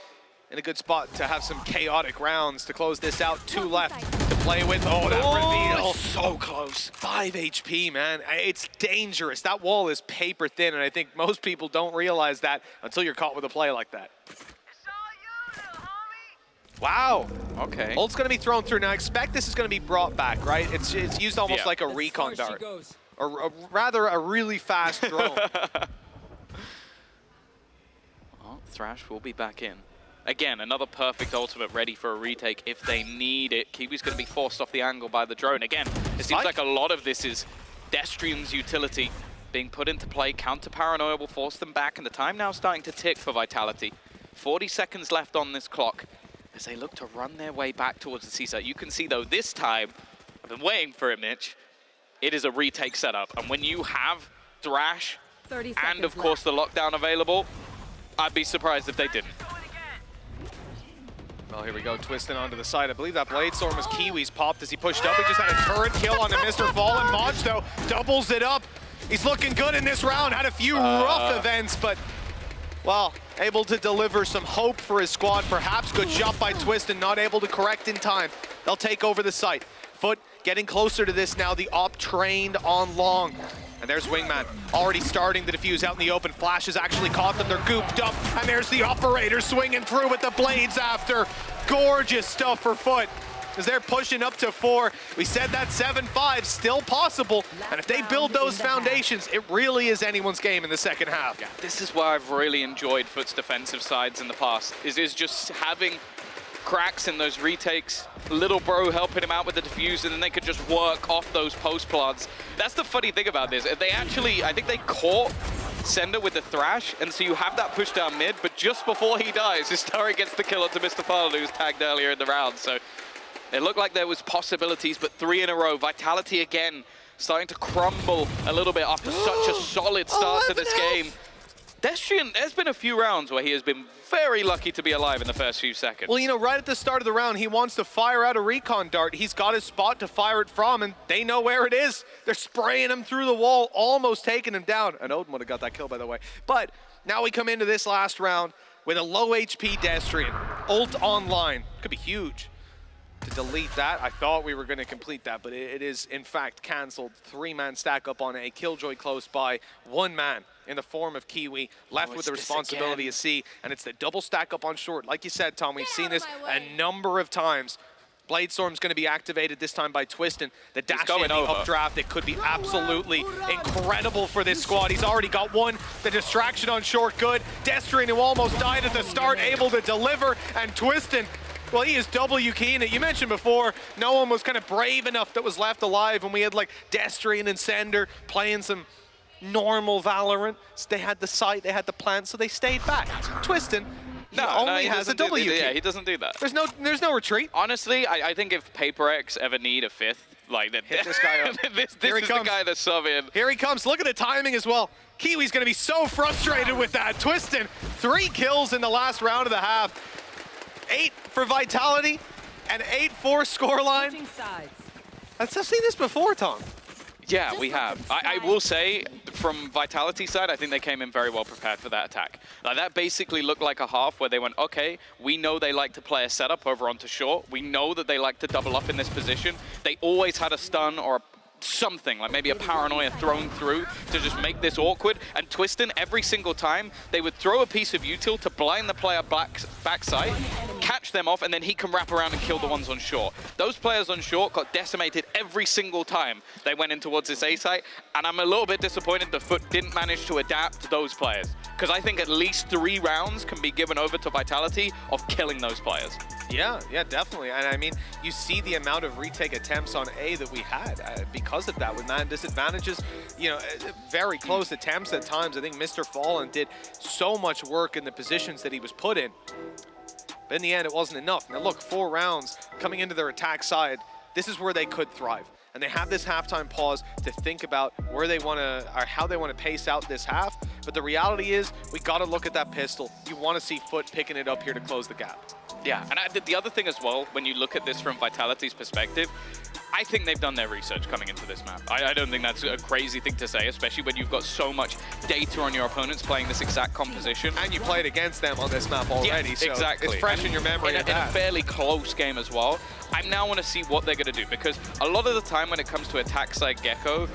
In a good spot to have some chaotic rounds to close this out. 2 left to play with. Oh, that reveal. So close. 5 HP, man. It's dangerous. That wall is paper thin, and I think most people don't realize that until you're caught with a play like that. Wow. Okay. Ult's going to be thrown through. Now, I expect this is going to be brought back, right? It's used almost like a recon dart. Or rather, a really fast drone. Oh, Thrash will be back in. Again, another perfect ultimate ready for a retake if they need it. Kiwi's going to be forced off the angle by the drone. Again, it seems like a lot of this is Destrian's utility being put into play. Counter-paranoia will force them back, and the time now starting to tick for Vitality. 40 seconds left on this clock as they look to run their way back towards the C-site. You can see, though, this time, I've been waiting for it, Mitch, it is a retake setup. And when you have Thrash and, of course, the lockdown available, I'd be surprised if they didn't. Well, here we go, twisting onto the side. I believe that Blade Storm was Kiwi's popped as he pushed up. He just had a turret kill on the Mr. Fallen. Moj, though, doubles it up. He's looking good in this round. Had a few rough events, but, well, able to deliver some hope for his squad. Perhaps good shot by Twist and not able to correct in time. They'll take over the site. Foot getting closer to this now. The op trained on long. And there's Wingman already starting to defuse out in the open. Flash has actually caught them. They're gooped up. And there's the operator swinging through with the blades after. Gorgeous stuff for Foot as they're pushing up to 4. We said that 7-5 still possible. And if they build those foundations, it really is anyone's game in the second half. Yeah, this is why I've really enjoyed Foot's defensive sides in the past, is just having cracks in those retakes, little bro helping him out with the defuse, and then they could just work off those post plants. That's the funny thing about this. They actually, I think they caught Sender with the Thrash, and so you have that push down mid, but just before he dies, Historic gets the kill onto Mr. Fallen, who was tagged earlier in the round. So it looked like there was possibilities, but 3 in a row. Vitality again starting to crumble a little bit after such a solid start to this game. Destrian, there's been a few rounds where he has been very lucky to be alive in the first few seconds. Well, you know, right at the start of the round, he wants to fire out a recon dart. He's got his spot to fire it from, and they know where it is. They're spraying him through the wall, almost taking him down. And Odin would have got that kill, by the way. But now we come into this last round with a low HP Destrian. Ult online. Could be huge. To delete that, I thought we were going to complete that, but it is, in fact, cancelled. 3-man stack up on A. Killjoy close by. 1 man in the form of Kiwi, left with the responsibility of C, and it's the double stack up on short. Like you said, Tom, we've seen this a number of times. Bladestorm's going to be activated this time by Twistin. The dash in, going the over. updraft, it could be absolutely incredible for this squad. He's already got one. The distraction on short, good. Destrian, who almost died at the start, able to deliver. And Twistin, well, he is W-keying it. You mentioned before, no one was kind of brave enough that was left alive when we had like Destrian and Sender playing some normal Valorant. So they had the sight, they had the plant, so they stayed back. Twistin, he has a W key. Yeah, he doesn't do that. There's no retreat. Honestly, I think if PaperX ever need a fifth, like that, hit this guy up. this is the guy that's subbing. Here he comes. Look at the timing as well. Kiwi's going to be so frustrated with that. Twistin, 3 kills in the last round of the half. 8 for Vitality, and 8-4 scoreline. I've seen this before, Tom. Yeah, we have. I will say, from Vitality's side, I think they came in very well prepared for that attack. Like, that basically looked like a half where they went, okay, we know they like to play a setup over onto short. We know that they like to double up in this position. They always had a stun or something, like maybe a paranoia thrown through to just make this awkward. And Twistin, every single time, they would throw a piece of util to blind the player backside, catch them off, and then he can wrap around and kill the ones on short. Those players on short got decimated every single time they went in towards this A site, and I'm a little bit disappointed the Foot didn't manage to adapt to those players, because I think at least 3 rounds can be given over to Vitality of killing those players. Yeah, definitely. And I mean, you see the amount of retake attempts on A that we had because of that with man disadvantages. You know, very close attempts at times. I think Mr. Fallen did so much work in the positions that he was put in. But in the end, it wasn't enough. Now look, 4 rounds coming into their attack side. This is where they could thrive. And they have this halftime pause to think about where they want to, or how they want to pace out this half. But the reality is, we got to look at that pistol. You want to see Foot picking it up here to close the gap. Yeah, and the other thing as well, when you look at this from Vitality's perspective, I think they've done their research coming into this map. I don't think that's a crazy thing to say, especially when you've got so much data on your opponents playing this exact composition. And you played against them on this map already, yeah, so exactly. It's fresh in your memory. In a fairly close game as well. I now want to see what they're going to do, because a lot of the time when it comes to attack side Gecko,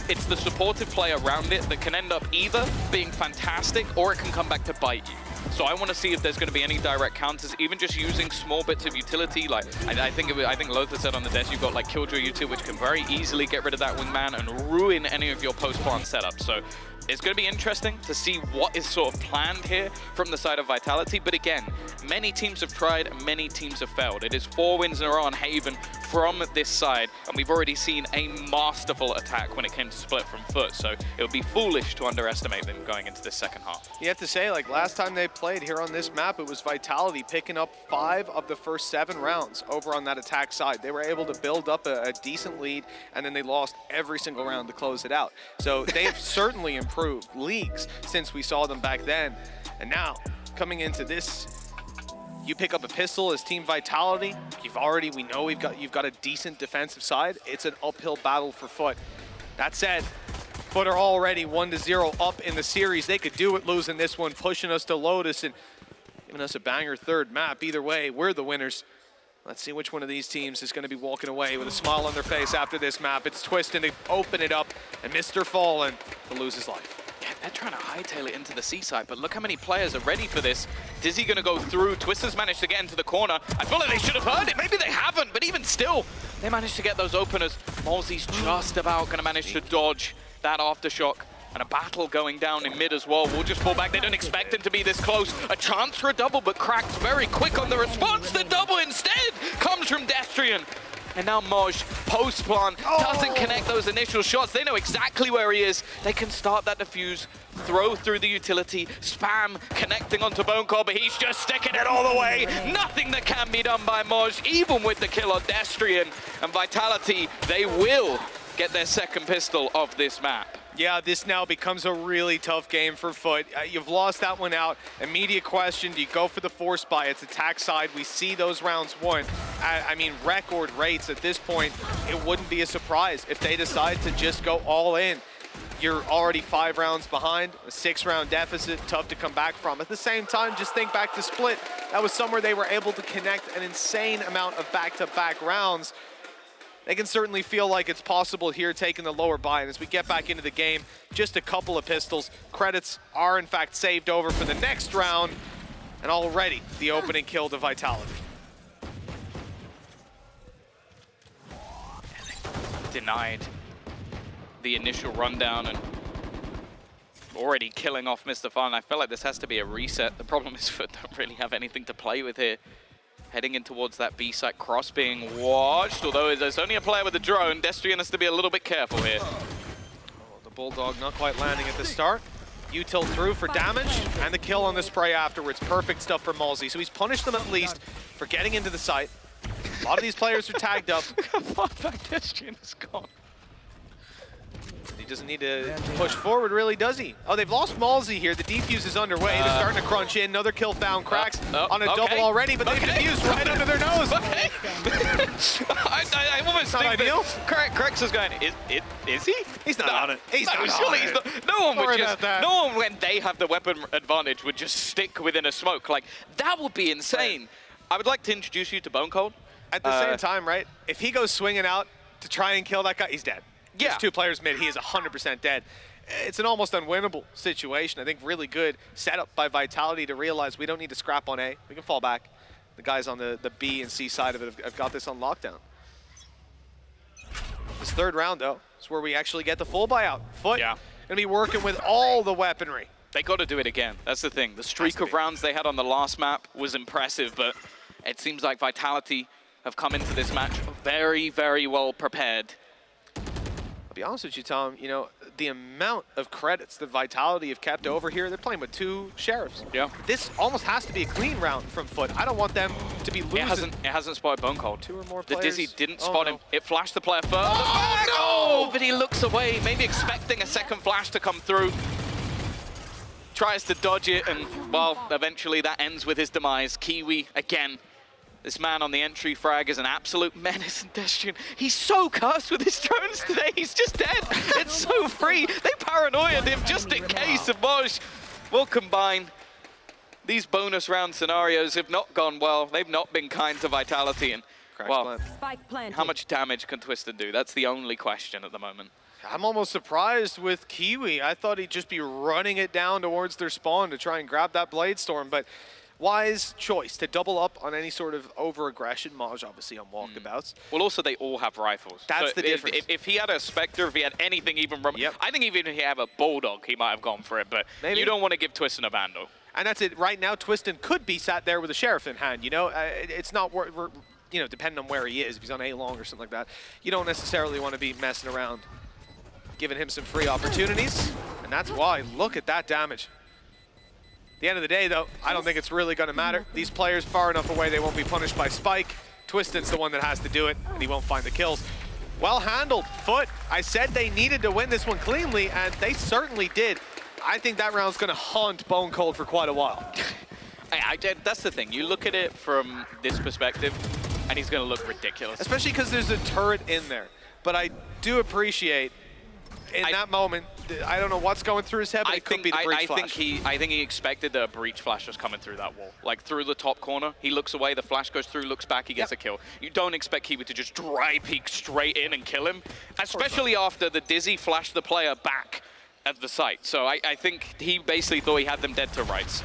it's the supportive play around it that can end up either being fantastic or it can come back to bite you. So I want to see if there's going to be any direct counters, even just using small bits of utility. Like I think Lothar said on the desk, you've got like Killjoy util, which can very easily get rid of that wingman and ruin any of your post-plant setups. So it's going to be interesting to see what is sort of planned here from the side of Vitality. But again, many teams have tried, many teams have failed. It is 4 wins in a row on Haven from this side, and we've already seen a masterful attack when it came to split from Foot. So it would be foolish to underestimate them going into this second half. You have to say, like last time they played here on this map, it was Vitality picking up 5 of the first 7 rounds over on that attack side. They were able to build up a decent lead, and then they lost every single round to close it out. So they have certainly improved leagues since we saw them back then. And now, coming into this, you pick up a pistol as Team Vitality. We know you've got a decent defensive side. It's an uphill battle for Foot. That said, Foot are already 1-0 up in the series. They could do it losing this one, pushing us to Lotus and giving us a banger 3rd map. Either way, we're the winners. Let's see which one of these teams is going to be walking away with a smile on their face after this map. It's Twistin to open it up, and Mr. Fallen to lose his life. Yeah, they're trying to hightail it into the seaside, but look how many players are ready for this. Dizzy going to go through. Twister's managed to get into the corner. I feel like they should have heard it. Maybe they haven't, but even still, they managed to get those openers. Malzy's just about going to manage to dodge that aftershock. And a battle going down in mid as well. We'll just fall back. They don't expect him to be this close. A chance for a double, but Crack's very quick on the response. The double instead comes from Destrian. And now Moj, post-plant, doesn't connect those initial shots. They know exactly where he is. They can start that defuse, throw through the utility, spam, connecting onto Bonecall, but he's just sticking it all the way. Nothing that can be done by Moj, even with the kill on Destrian. And Vitality, they will get their 2nd pistol of this map. Yeah, this now becomes a really tough game for Foot. You've lost that one out. Immediate question, do you go for the force buy? It's attack side. We see those rounds won. I mean, record rates at this point. It wouldn't be a surprise if they decide to just go all in. You're already 5 rounds behind, a 6-round deficit, tough to come back from. At the same time, just think back to Split. That was somewhere they were able to connect an insane amount of back-to-back rounds. They can certainly feel like it's possible here taking the lower buy. And as we get back into the game, just a couple of pistols. Credits are in fact saved over for the next round. And already the opening kill to Vitality. denied the initial rundown and already killing off Mr. Fun. I feel like this has to be a reset. The problem is Foot don't really have anything to play with here. Heading in towards that B site, Cross being watched, although there's only a player with a drone. Destrian has to be a little bit careful here. Oh, the Bulldog not quite landing at the start. Util through for damage, and the kill on the spray afterwards. Perfect stuff for Malzy. So he's punished them at least for getting into the site. A lot of these players are tagged up. How far back Destrian has gone. He doesn't need to push forward, really, does he? Oh, they've lost Malzy here. The defuse is underway. They're starting to crunch in. Another kill found. Cracks on a double already, but they've defused right under their nose. Okay. I almost think ideal. Cracks is going, is he? He's not on it. He's not surely on he's it. not. No one would Sorry just, about that. no one when they have the weapon advantage would just stick within a smoke. Like, that would be insane. Right. I would like to introduce you to Bone Cold. At the same time, right, if he goes swinging out to try and kill that guy, he's dead. Yeah. There's 2 players mid, he is 100% dead. It's an almost unwinnable situation. I think really good setup by Vitality to realize we don't need to scrap on A. We can fall back. The guys on the B and C side of it have got this on lockdown. This 3rd round, though, is where we actually get the full buyout. Foot gonna be working with all the weaponry. They got to do it again. That's the thing. The streak of rounds they had on the last map was impressive, but it seems like Vitality have come into this match very, very well prepared. I'll be honest with you, Tom, you know, the amount of credits that Vitality have kept over here, they're playing with 2 Sheriffs. Yeah. This almost has to be a clean round from Foot. I don't want them to be losing. It hasn't spotted Bone Cold. 2 or more The players. Dizzy didn't spot him. It flashed the player further back. Oh, but he looks away, maybe expecting a second flash to come through. Tries to dodge it, and, well, eventually that ends with his demise. Kiwi, again. This man on the entry frag is an absolute menace in Destrian. He's so cursed with his drones today. He's just dead. It's so free. They paranoiaed him just in case. And Moj will combine. These bonus round scenarios have not gone well. They've not been kind to Vitality. And, well, how much damage can Twisted do? That's the only question at the moment. I'm almost surprised with Kiwi. I thought he'd just be running it down towards their spawn to try and grab that Blade Storm, but wise choice to double up on any sort of over-aggression. Moj obviously on walkabouts. Well, also they all have rifles. That's so the difference. If he had a Spectre, if he had anything even I think even if he had a Bulldog, he might have gone for it, but maybe. You don't want to give Twistin a Vandal. And that's it. Right now, Twistin could be sat there with a Sheriff in hand, you know? It's not, you know, depending on where he is. If he's on A long or something like that, you don't necessarily want to be messing around, giving him some free opportunities. And that's why, look at that damage. At the end of the day, though, I don't think it's really going to matter. These players far enough away, they won't be punished by Spike. Twistin's the one that has to do it, and he won't find the kills. Well handled, Foot. I said they needed to win this one cleanly, and they certainly did. I think that round's going to haunt Bone Cold for quite a while. That's the thing. You look at it from this perspective, and he's going to look ridiculous. Especially because there's a turret in there. But I do appreciate, in that moment, I don't know what's going through his head, but it could be the breach flash. I think he expected the breach flash was coming through that wall. Like, through the top corner. He looks away, the flash goes through, looks back, he gets a kill. You don't expect Kiwi to just dry peek straight in and kill him, especially after the Dizzy flashed the player back at the site. So I think he basically thought he had them dead to rights.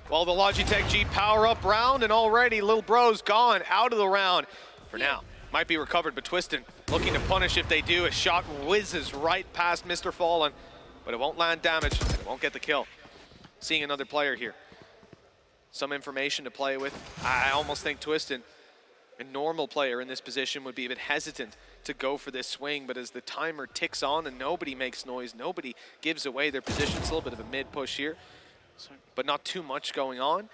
Well, the Logitech G power-up round, and already Lil Bro's gone out of the round for now. Might be recovered, but Twistin looking to punish if they do. A shot whizzes right past Mr. Fallen, but it won't land damage, and it won't get the kill. Seeing another player here. Some information to play with. I almost think Twistin, a normal player in this position, would be a bit hesitant to go for this swing, but as the timer ticks on and nobody makes noise, nobody gives away their position. It's a little bit of a mid-push here, but not too much going on.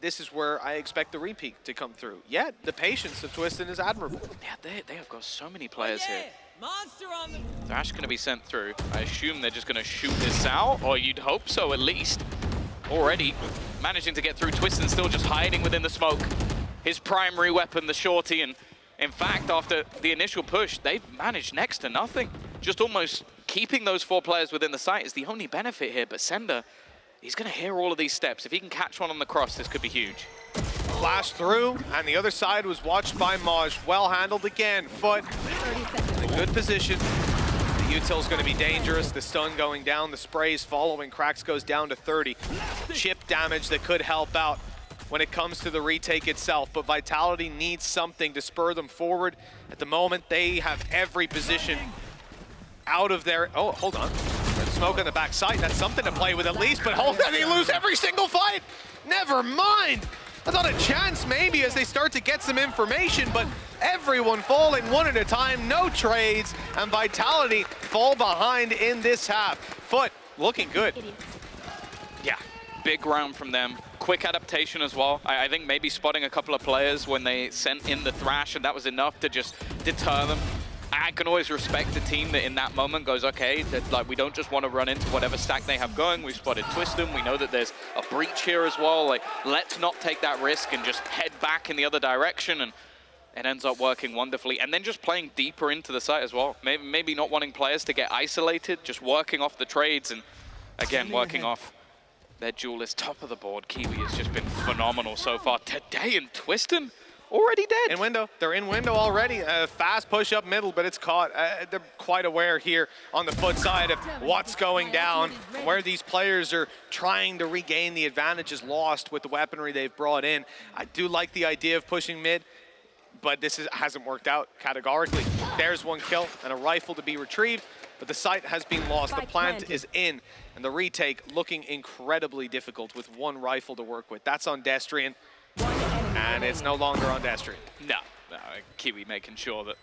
This is where I expect the repeat to come through. Yet, the patience of Twistin is admirable. Yeah, they have got so many players here. Thrash going to be sent through. I assume they're just going to shoot this out, or you'd hope so at least. Already managing to get through. Twistin still just hiding within the smoke. His primary weapon, the shorty, and in fact, after the initial push, they've managed next to nothing. Just almost keeping those 4 players within the site is the only benefit here, but Sender, he's going to hear all of these steps. If he can catch one on the cross, this could be huge. Flash through, and the other side was watched by Moj. Well handled again. Foot in a good position. The util's going to be dangerous. The stun going down. The spray's following. Cracks goes down to 30. Chip damage that could help out when it comes to the retake itself, but Vitality needs something to spur them forward. At the moment, they have every position out of their... Oh, hold on. There's smoke on the backside. That's something to play with at least, but hold on, they lose every single fight. Never mind. I thought a chance maybe as they start to get some information, but everyone falling one at a time, no trades, and Vitality fall behind in this half. Foot looking good. Yeah, big round from them. Quick adaptation as well. I think maybe spotting a couple of players when they sent in the Thrash, and that was enough to just deter them. I can always respect a team that in that moment goes, okay, that, like, we don't just want to run into whatever stack they have going. We've spotted Twistem. We know that there's a breach here as well. Like, let's not take that risk and just head back in the other direction. And it ends up working wonderfully. And then just playing deeper into the site as well. Maybe not wanting players to get isolated, just working off the trades and, again, working off their duelist. Top of the board, Kiwi has just been phenomenal so far. Today in Twistem, already dead. In window. They're in window already. Fast push up middle, but it's caught. They're quite aware here on the foot side of what's going down, where these players are trying to regain the advantages lost with the weaponry they've brought in. I do like the idea of pushing mid, but this hasn't worked out categorically. There's one kill and a rifle to be retrieved, but the site has been lost. The plant is in, and the retake looking incredibly difficult with one rifle to work with. That's on Destrian. And it's no longer on Destrian. No, Kiwi making sure that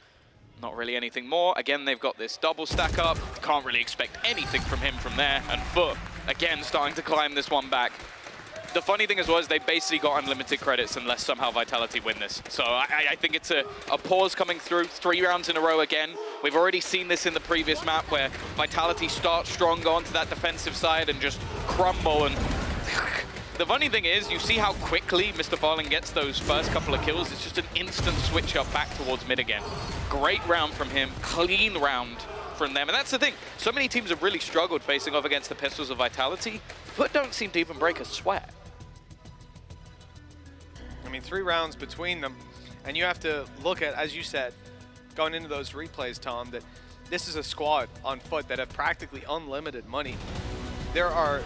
not really anything more. Again, they've got this double stack up. Can't really expect anything from him from there. And Foot, again, starting to climb this one back. The funny thing as well is they basically got unlimited credits unless somehow Vitality win this. So I think it's a pause coming through. 3 rounds in a row again. We've already seen this in the previous map where Vitality start strong, go onto that defensive side and just crumble. And the funny thing is, you see how quickly Mr. Fallen gets those first couple of kills. It's just an instant switch up back towards mid again. Great round from him, clean round from them. And that's the thing, so many teams have really struggled facing off against the pistols of Vitality. Foot don't seem to even break a sweat. I mean, 3 rounds between them, and you have to look at, as you said, going into those replays, Tom, that this is a squad on Foot that have practically unlimited money. There are,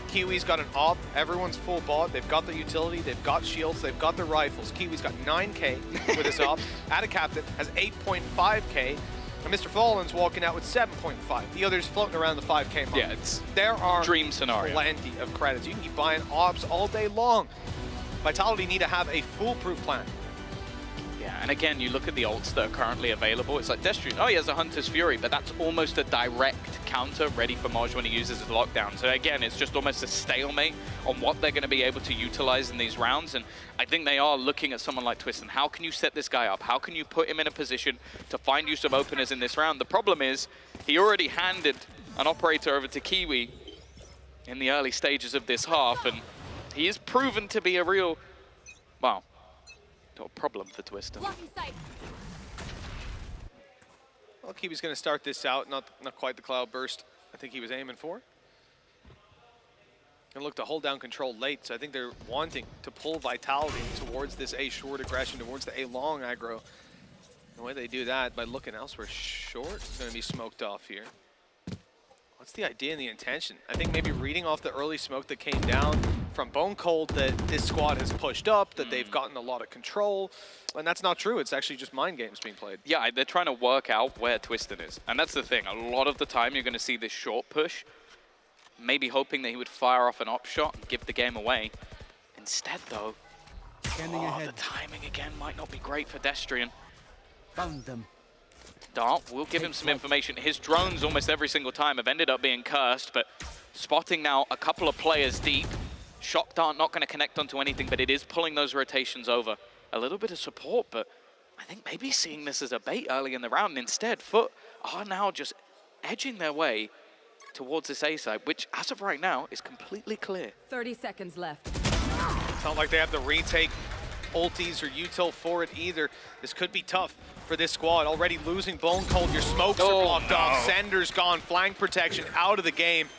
Kiwi's got an op, everyone's full bot, they've got the utility, they've got shields, they've got the rifles. Kiwi's got 9K with his op, Ada Captain has 8.5K, and Mr. Fallen's walking out with 7.5. The others floating around the 5K mark. Yeah, it's there are dream scenario. Plenty of credits. You can keep buying ops all day long. Vitality need to have a foolproof plan. Yeah, and again, you look at the ults that are currently available. It's like Destrian, oh, he has a Hunter's Fury, but that's almost a direct counter ready for Moj when he uses his lockdown. So again, it's just almost a stalemate on what they're going to be able to utilize in these rounds. And I think they are looking at someone like Twistem. How can you set this guy up? How can you put him in a position to find you some openers in this round? The problem is, he already handed an operator over to Kiwi in the early stages of this half, and he is proven to be a real, well, not a problem for Twistem. Well, Kiwi's going to start this out, not quite the cloud burst I think he was aiming for. Gonna look to hold down control late, so I think they're wanting to pull Vitality towards this A short aggression, towards the A long aggro. The way they do that, by looking elsewhere, short is going to be smoked off here. What's the idea and the intention? I think maybe reading off the early smoke that came down from Bone Cold that this squad has pushed up, that they've gotten a lot of control, and that's not true. It's actually just mind games being played. Yeah, they're trying to work out where Twistem is, and that's the thing. A lot of the time you're going to see this short push, maybe hoping that he would fire off an op shot and give the game away. Instead, though, the timing again might not be great for Destrian. Found them. Dart will give him some information. His drones almost every single time have ended up being cursed, but spotting now a couple of players deep. Shock Dart not going to connect onto anything, but it is pulling those rotations over. A little bit of support, but I think maybe seeing this as a bait early in the round. Instead, Foot are now just edging their way towards this A side, which as of right now is completely clear. 30 seconds left. It's not like they have the retake ultis or util for it either. This could be tough for this squad. Already losing Bone Cold, your smokes are blocked off. Sender's gone, flank protection out of the game.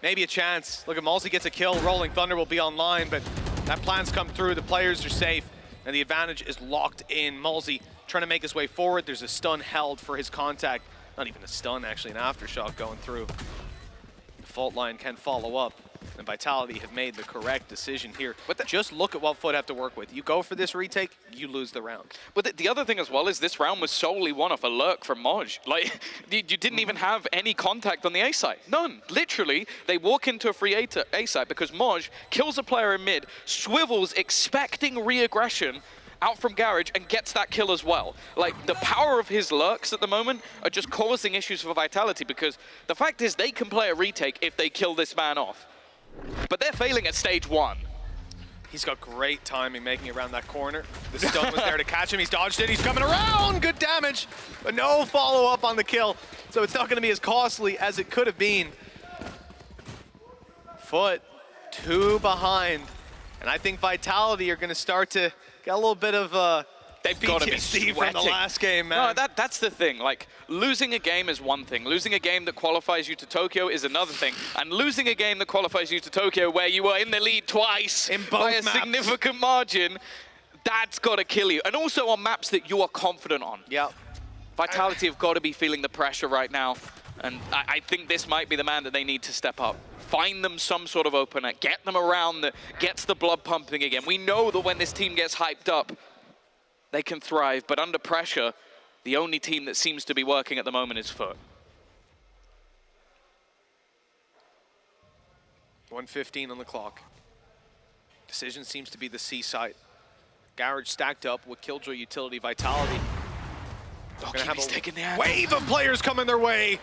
Maybe a chance. Look, if Malzy gets a kill, Rolling Thunder will be online, but that plan's come through, the players are safe, and the advantage is locked in. Malzy trying to make his way forward. There's a stun held for his contact. Not even a stun, actually, an aftershock going through. The fault line can follow up. And Vitality have made the correct decision here. But just look at what Foot have to work with. You go for this retake, you lose the round. But the other thing as well is this round was solely won off a lurk from Moj. Like, you didn't even have any contact on the A site. None. Literally, they walk into a free A site because Moj kills a player in mid, swivels expecting re-aggression out from Garage and gets that kill as well. Like, the power of his lurks at the moment are just causing issues for Vitality because the fact is they can play a retake if they kill this man off. But they're failing at stage 1. He's got great timing making it around that corner. The stun was there to catch him. He's dodged it. He's coming around. Good damage, but no follow-up on the kill. So it's not going to be as costly as it could have been. Foot 2 behind. And I think Vitality are going to start to get a little bit of they've got to be PTSD from the last game, man. No, that's the thing. Like, losing a game is one thing. Losing a game that qualifies you to Tokyo is another thing. And losing a game that qualifies you to Tokyo where you were in the lead twice in both by a maps. significant margin, that's got to kill you. And also on maps that you are confident on. Yeah. Vitality have got to be feeling the pressure right now. And I think this might be the man that they need to step up. Find them some sort of opener. Get them around that gets the blood pumping again. We know that when this team gets hyped up, they can thrive, but under pressure, the only team that seems to be working at the moment is Foot. 1:15 on the clock. Decision seems to be the C site. Garage stacked up with Killjoy utility Vitality. Gonna have a wave of players coming their way.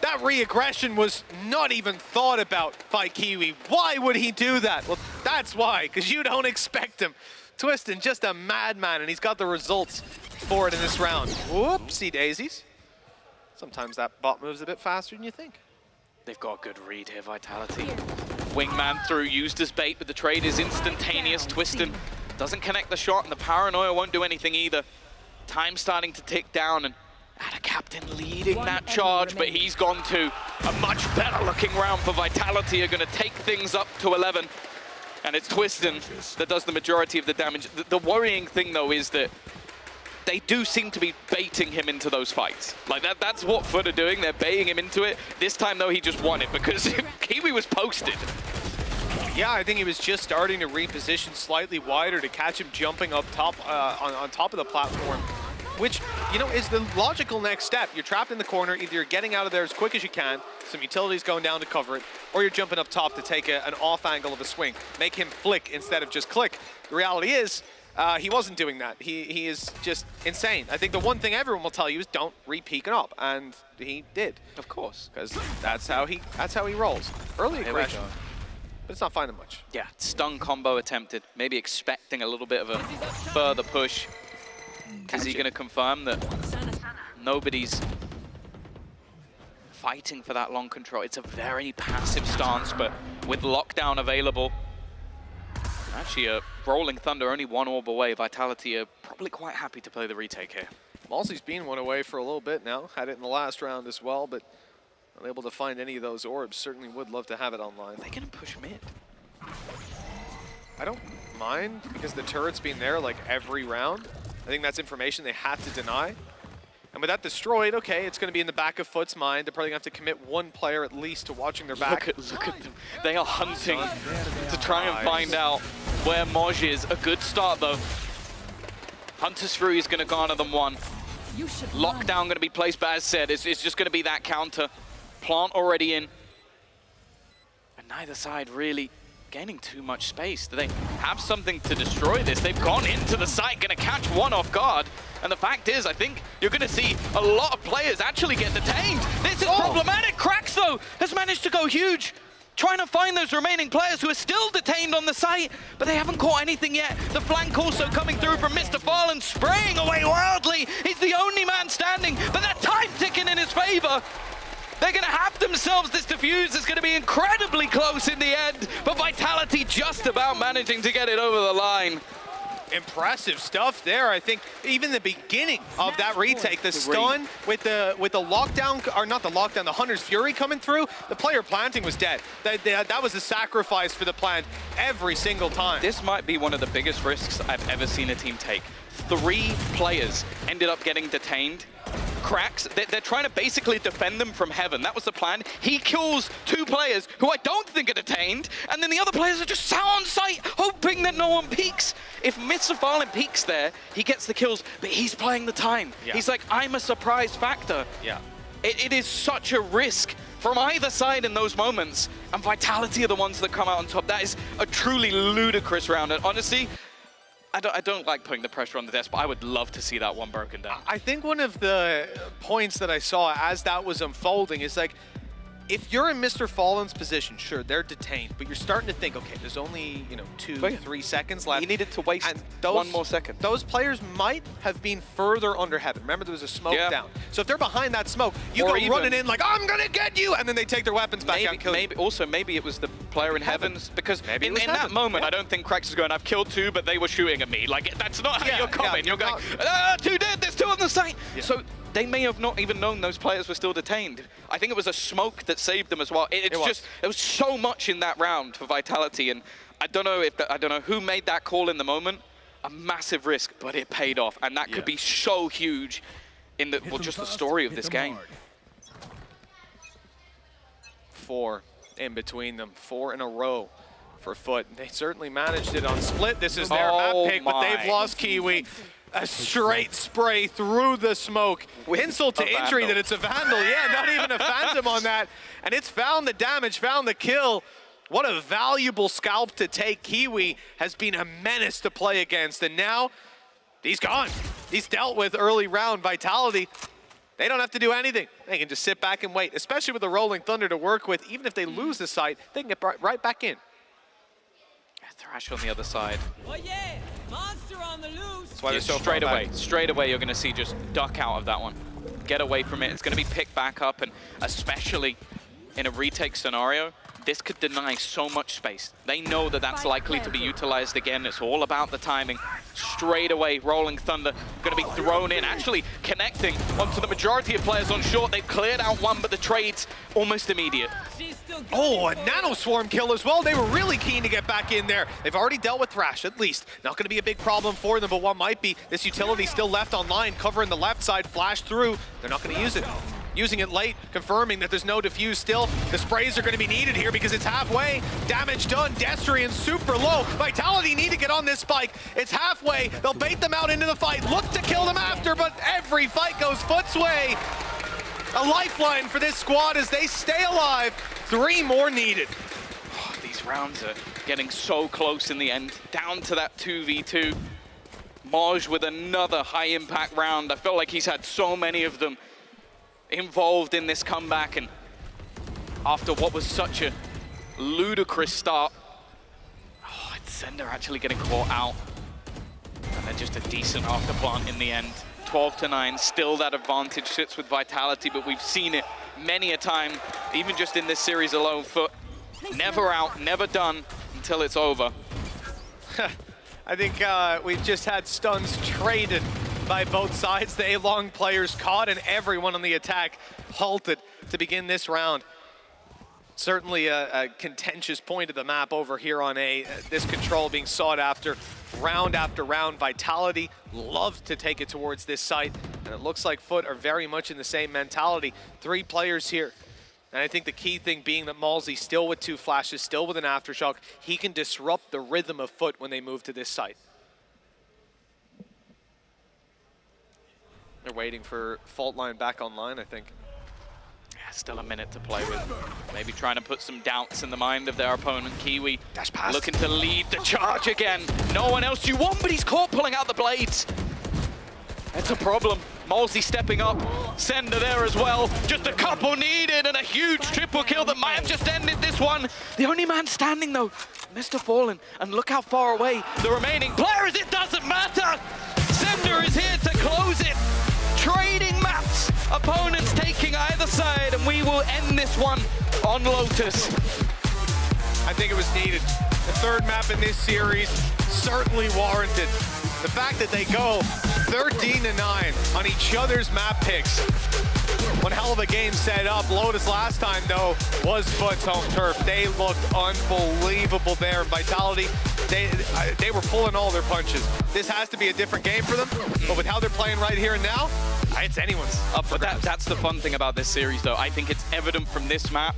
That re-aggression was not even thought about by Kiwi. Why would he do that? Well, that's why, because you don't expect him. Twistin, just a madman, and he's got the results for it in this round. Whoopsie daisies. Sometimes that bot moves a bit faster than you think. They've got a good read here, Vitality. Wingman through, used as bait, but the trade is instantaneous. Twistin doesn't connect the shot, and the paranoia won't do anything either. Time starting to tick down, and a captain leading that charge, but he's gone to a much better looking round for Vitality. Are going to take things up to 11. And it's Twistin that does the majority of the damage. The worrying thing, though, is that they do seem to be baiting him into those fights. Like, that's what Foot are doing. They're baiting him into it. This time, though, he just won it because Kiwi was posted. Yeah, I think he was just starting to reposition slightly wider to catch him jumping up top on top of the platform, which, you know, is the logical next step. You're trapped in the corner. Either you're getting out of there as quick as you can, some utilities going down to cover it, or you're jumping up top to take an off angle of a swing. Make him flick instead of just click. The reality is, he wasn't doing that. He is just insane. I think the one thing everyone will tell you is don't re-peek it up, and he did. Of course. Because that's how he rolls. Early aggression, but it's not finding much. Yeah, stun combo attempted. Maybe expecting a little bit of a further push. Is he going to confirm that nobody's fighting for that long control? It's a very passive stance, but with lockdown available, actually Rolling Thunder only 1 orb away. Vitality are probably quite happy to play the retake here. Malzy's been 1 away for a little bit now. Had it in the last round as well, but unable to find any of those orbs. Certainly would love to have it online. They're going to push mid. I don't mind, because the turret's been there like every round. I think that's information they had to deny. And with that destroyed, okay, it's going to be in the back of Foot's mind. They're probably going to have to commit 1 player at least to watching their back. Look at them. They are hunting to try and find out where Moj is. A good start, though. Hunter's Fury is going to garner them 1. Lockdown going to be placed, but as said, it's just going to be that counter. Plant already in. And neither side really gaining too much space. Do they have something to destroy this? They've gone into the site, going to catch 1 off guard. And the fact is, I think you're going to see a lot of players actually get detained. This is problematic. Krax, though, has managed to go huge. Trying to find those remaining players who are still detained on the site, but they haven't caught anything yet. The flank also coming through from Mr. Farland, spraying away wildly. He's the only man standing, but that time ticking in his favor. They're going to have themselves this defuse. It's going to be incredibly close in the end, but Vitality just about managing to get it over the line. Impressive stuff there. I think even the beginning of that retake, the stun with the lockdown, or not the lockdown, the Hunter's Fury coming through, the player planting was dead. That was a sacrifice for the plant every single time. This might be one of the biggest risks I've ever seen a team take. 3 players ended up getting detained Cracks, they're trying to basically defend them from heaven. That was the plan. He kills 2 players who I don't think are detained, and then the other players are just sat on site, hoping that no one peeks. If Mr. Fallen peeks there, he gets the kills, but he's playing the time. Yeah. He's like, I'm a surprise factor. Yeah. It is such a risk from either side in those moments, and Vitality are the ones that come out on top. That is a truly ludicrous round, and honestly, I don't like putting the pressure on the desk, but I would love to see that one broken down. I think one of the points that I saw as that was unfolding is like, if you're in Mr. Fallen's position, sure, they're detained, but you're starting to think, okay, there's only, 2, 3 seconds left. He needed to waste and 1 more second. Those players might have been further under heaven. Remember, there was a smoke down. So if they're behind that smoke, you go running in like, I'm gonna get you, and then they take their weapons back out and kill you. Maybe it was the player in heavens, because in that moment, I don't think Krax is going, I've killed 2, but they were shooting at me. Like, that's not how you're coming. You're going, 2 dead, there's 2 on the site. So they may have not even known those players were still detained. I think it was a smoke that saved them as well. There was so much in that round for Vitality, and I don't know who made that call in the moment. A massive risk, but it paid off, and that could be so huge in the just the story of this game. 4 in between them, 4 in a row for Foot. They certainly managed it on Split. This is their map pick, but they've lost Kiwi. A straight spray through the smoke. Insult to injury that it's a Vandal. Yeah, not even a Phantom on that. And it's found the damage, found the kill. What a valuable scalp to take. Kiwi has been a menace to play against, and now he's gone. He's dealt with early round. Vitality, they don't have to do anything. They can just sit back and wait, especially with the Rolling Thunder to work with. Even if they lose the site, they can get right back in. Thrash on the other side. Oh yeah, monster on the loose. That's why they're so straight away, you're going to see just duck out of that one. Get away from it. It's going to be picked back up, and especially in a retake scenario, this could deny so much space. They know that that's likely to be utilized again. It's all about the timing. Straight away, Rolling Thunder going to be thrown in, actually connecting onto the majority of players on short. They've cleared out one, but the trade's almost immediate. Oh, a Nano Swarm kill as well. They were really keen to get back in there. They've already dealt with Thrash, at least. Not going to be a big problem for them, but what might be, this utility still left online, covering the left side, flash through. They're not going to use it. Using it late, confirming that there's no defuse still. The sprays are going to be needed here because it's halfway. Damage done. Destrian super low. Vitality need to get on this spike. It's halfway. They'll bait them out into the fight. Look to kill them after, but every fight goes Foot's way. A lifeline for this squad as they stay alive. 3 more needed. Oh, these rounds are getting so close in the end. Down to that 2v2. Moj with another high-impact round. I feel like he's had so many of them involved in this comeback, and after what was such a ludicrous start, it's Sender actually getting caught out, and then just a decent afterplant in the end. 12-9, still that advantage sits with Vitality, but we've seen it many a time, even just in this series alone. Foot never out, never done until it's over. I think we've just had stuns traded by both sides. The A-Long players caught, and everyone on the attack halted to begin this round. Certainly a contentious point of the map over here on A. This control being sought after round. Vitality love to take it towards this site, and it looks like Foot are very much in the same mentality. 3 players here. And I think the key thing being that Malsey still with 2 flashes, still with an Aftershock. He can disrupt the rhythm of Foot when they move to this site. They're waiting for Fault Line back online, I think. Yeah, still a minute to play with. Maybe trying to put some doubts in the mind of their opponent. Kiwi looking to lead the charge again. No one else you want, but he's caught pulling out the blades. That's a problem. Malsey stepping up. Sender there as well. Just a couple needed, and a huge triple kill that might have just ended this one. The only man standing though, Mr. Fallen. And look how far away the remaining players, it doesn't matter. Sender is here to close it. Trading maps, opponents taking either side, and we will end this one on Lotus. I think it was needed. The 3rd map in this series certainly warranted. The fact that they go 13-9 on each other's map picks. One hell of a game set up. Lotus last time, though, was Foot's home turf. They looked unbelievable there. Vitality they were pulling all their punches. This has to be a different game for them, but with how they're playing right here and now, it's anyone's up for grabs. That's the fun thing about this series, though. I think it's evident from this map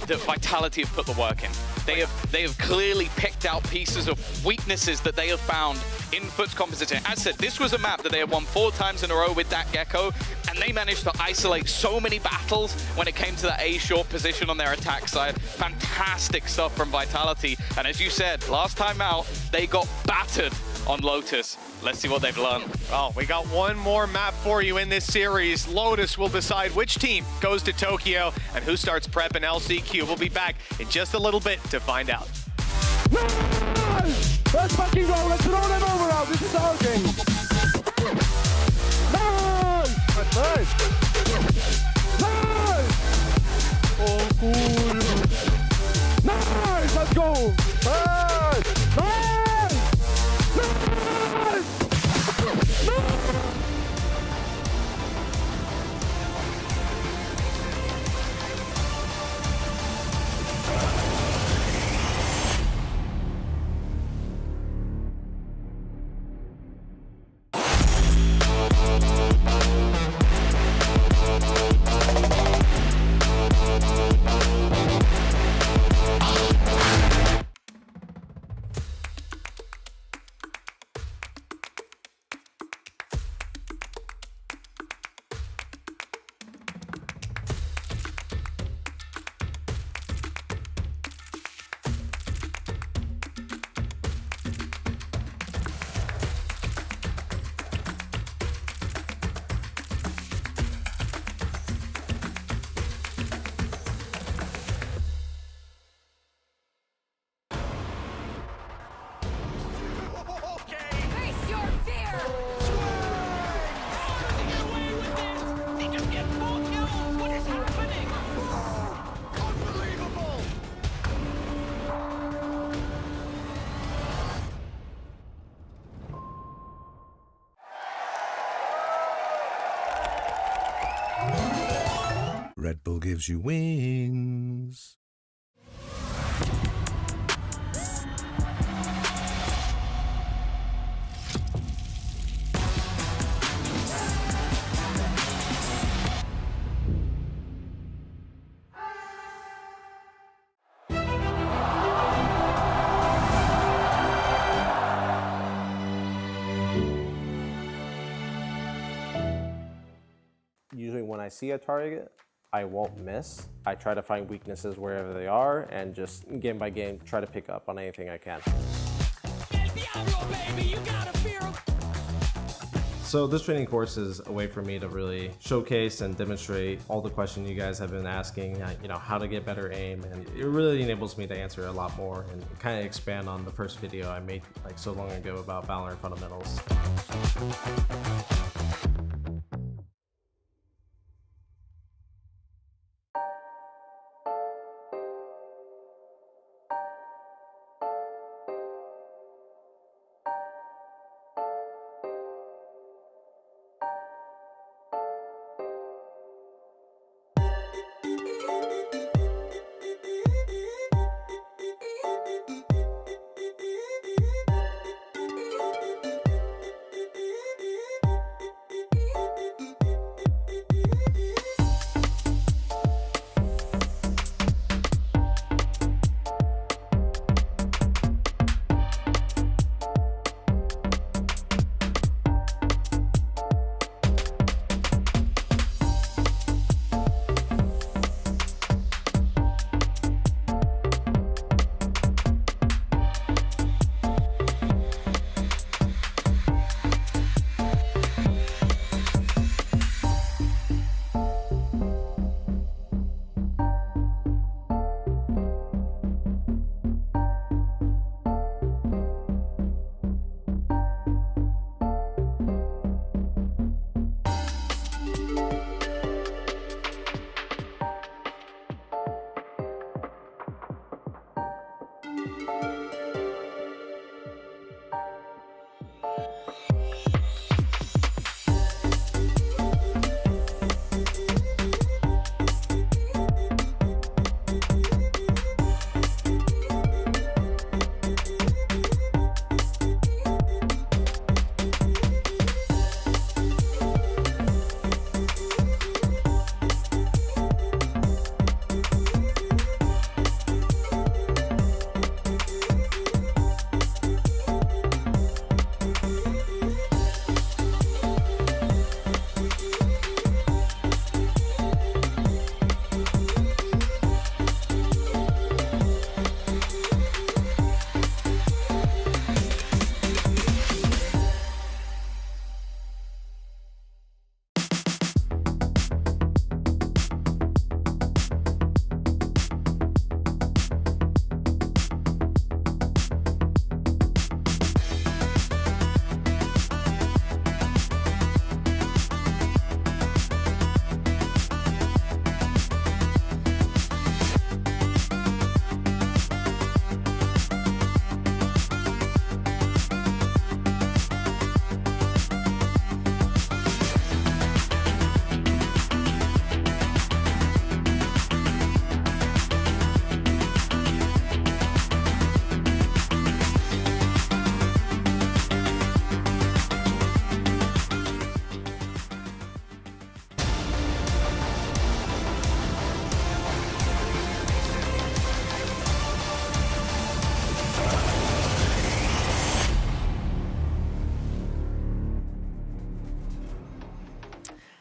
that Vitality have put the work in. They have clearly picked out pieces of weaknesses that they have found in Foot's composition. As said, this was a map that they had won 4 times in a row with that Gecko, and they managed to isolate so many battles when it came to that A short position on their attack side. Fantastic stuff from Vitality. And as you said, last time out, they got battered on Lotus. Let's see what they've learned. Oh, we got one more map for you in this series. Lotus will decide which team goes to Tokyo and who starts prep in LCQ. We'll be back in just a little bit to find out. Let's fucking go, let's throw them over now, this is our game. Nice! Nice! Nice! Oh, cool. Nice, let's go! Nice! Nice! Nice! Nice! Red Bull gives you wings. Usually when I see a target, I won't miss. I try to find weaknesses wherever they are and just game by game try to pick up on anything I can. So this training course is a way for me to really showcase and demonstrate all the questions you guys have been asking, how to get better aim, and it really enables me to answer a lot more and kind of expand on the first video I made like so long ago about VALORANT fundamentals.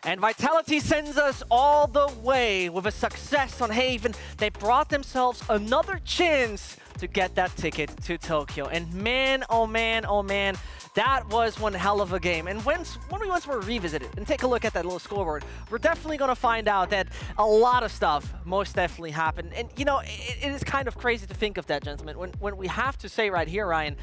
And Vitality sends us all the way with a success on Haven. They brought themselves another chance to get that ticket to Tokyo. And man, oh man, oh man, that was one hell of a game. And when we once were revisited and take a look at that little scoreboard, we're definitely going to find out that a lot of stuff most definitely happened. And you know, it is kind of crazy to think of that, gentlemen, when we have to say right here, Ryan,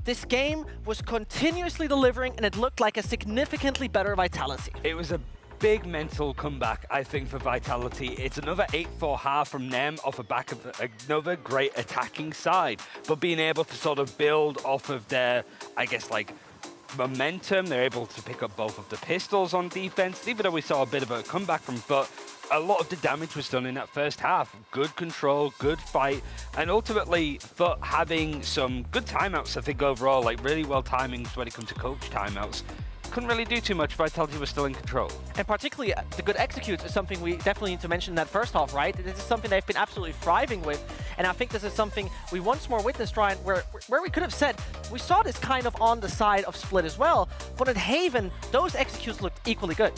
this game was continuously delivering and it looked like a significantly better Vitality. It was a big mental comeback, I think, for Vitality. It's another 8-4 half from them off the back of another great attacking side, but being able to sort of build off of their, I guess, like, momentum. They're able to pick up both of the pistols on defense, even though we saw a bit of a comeback from Foot. A lot of the damage was done in that first half. Good control, good fight, and ultimately Foot having some good timeouts, I think, overall, like really well timings when it comes to coach timeouts. Couldn't really do too much. Vitality was still in control. And particularly the good executes is something we definitely need to mention in that first half, right? This is something they've been absolutely thriving with. And I think this is something we once more witnessed, Ryan, where we could have said, we saw this kind of on the side of Split as well, but at Haven, those executes looked equally good.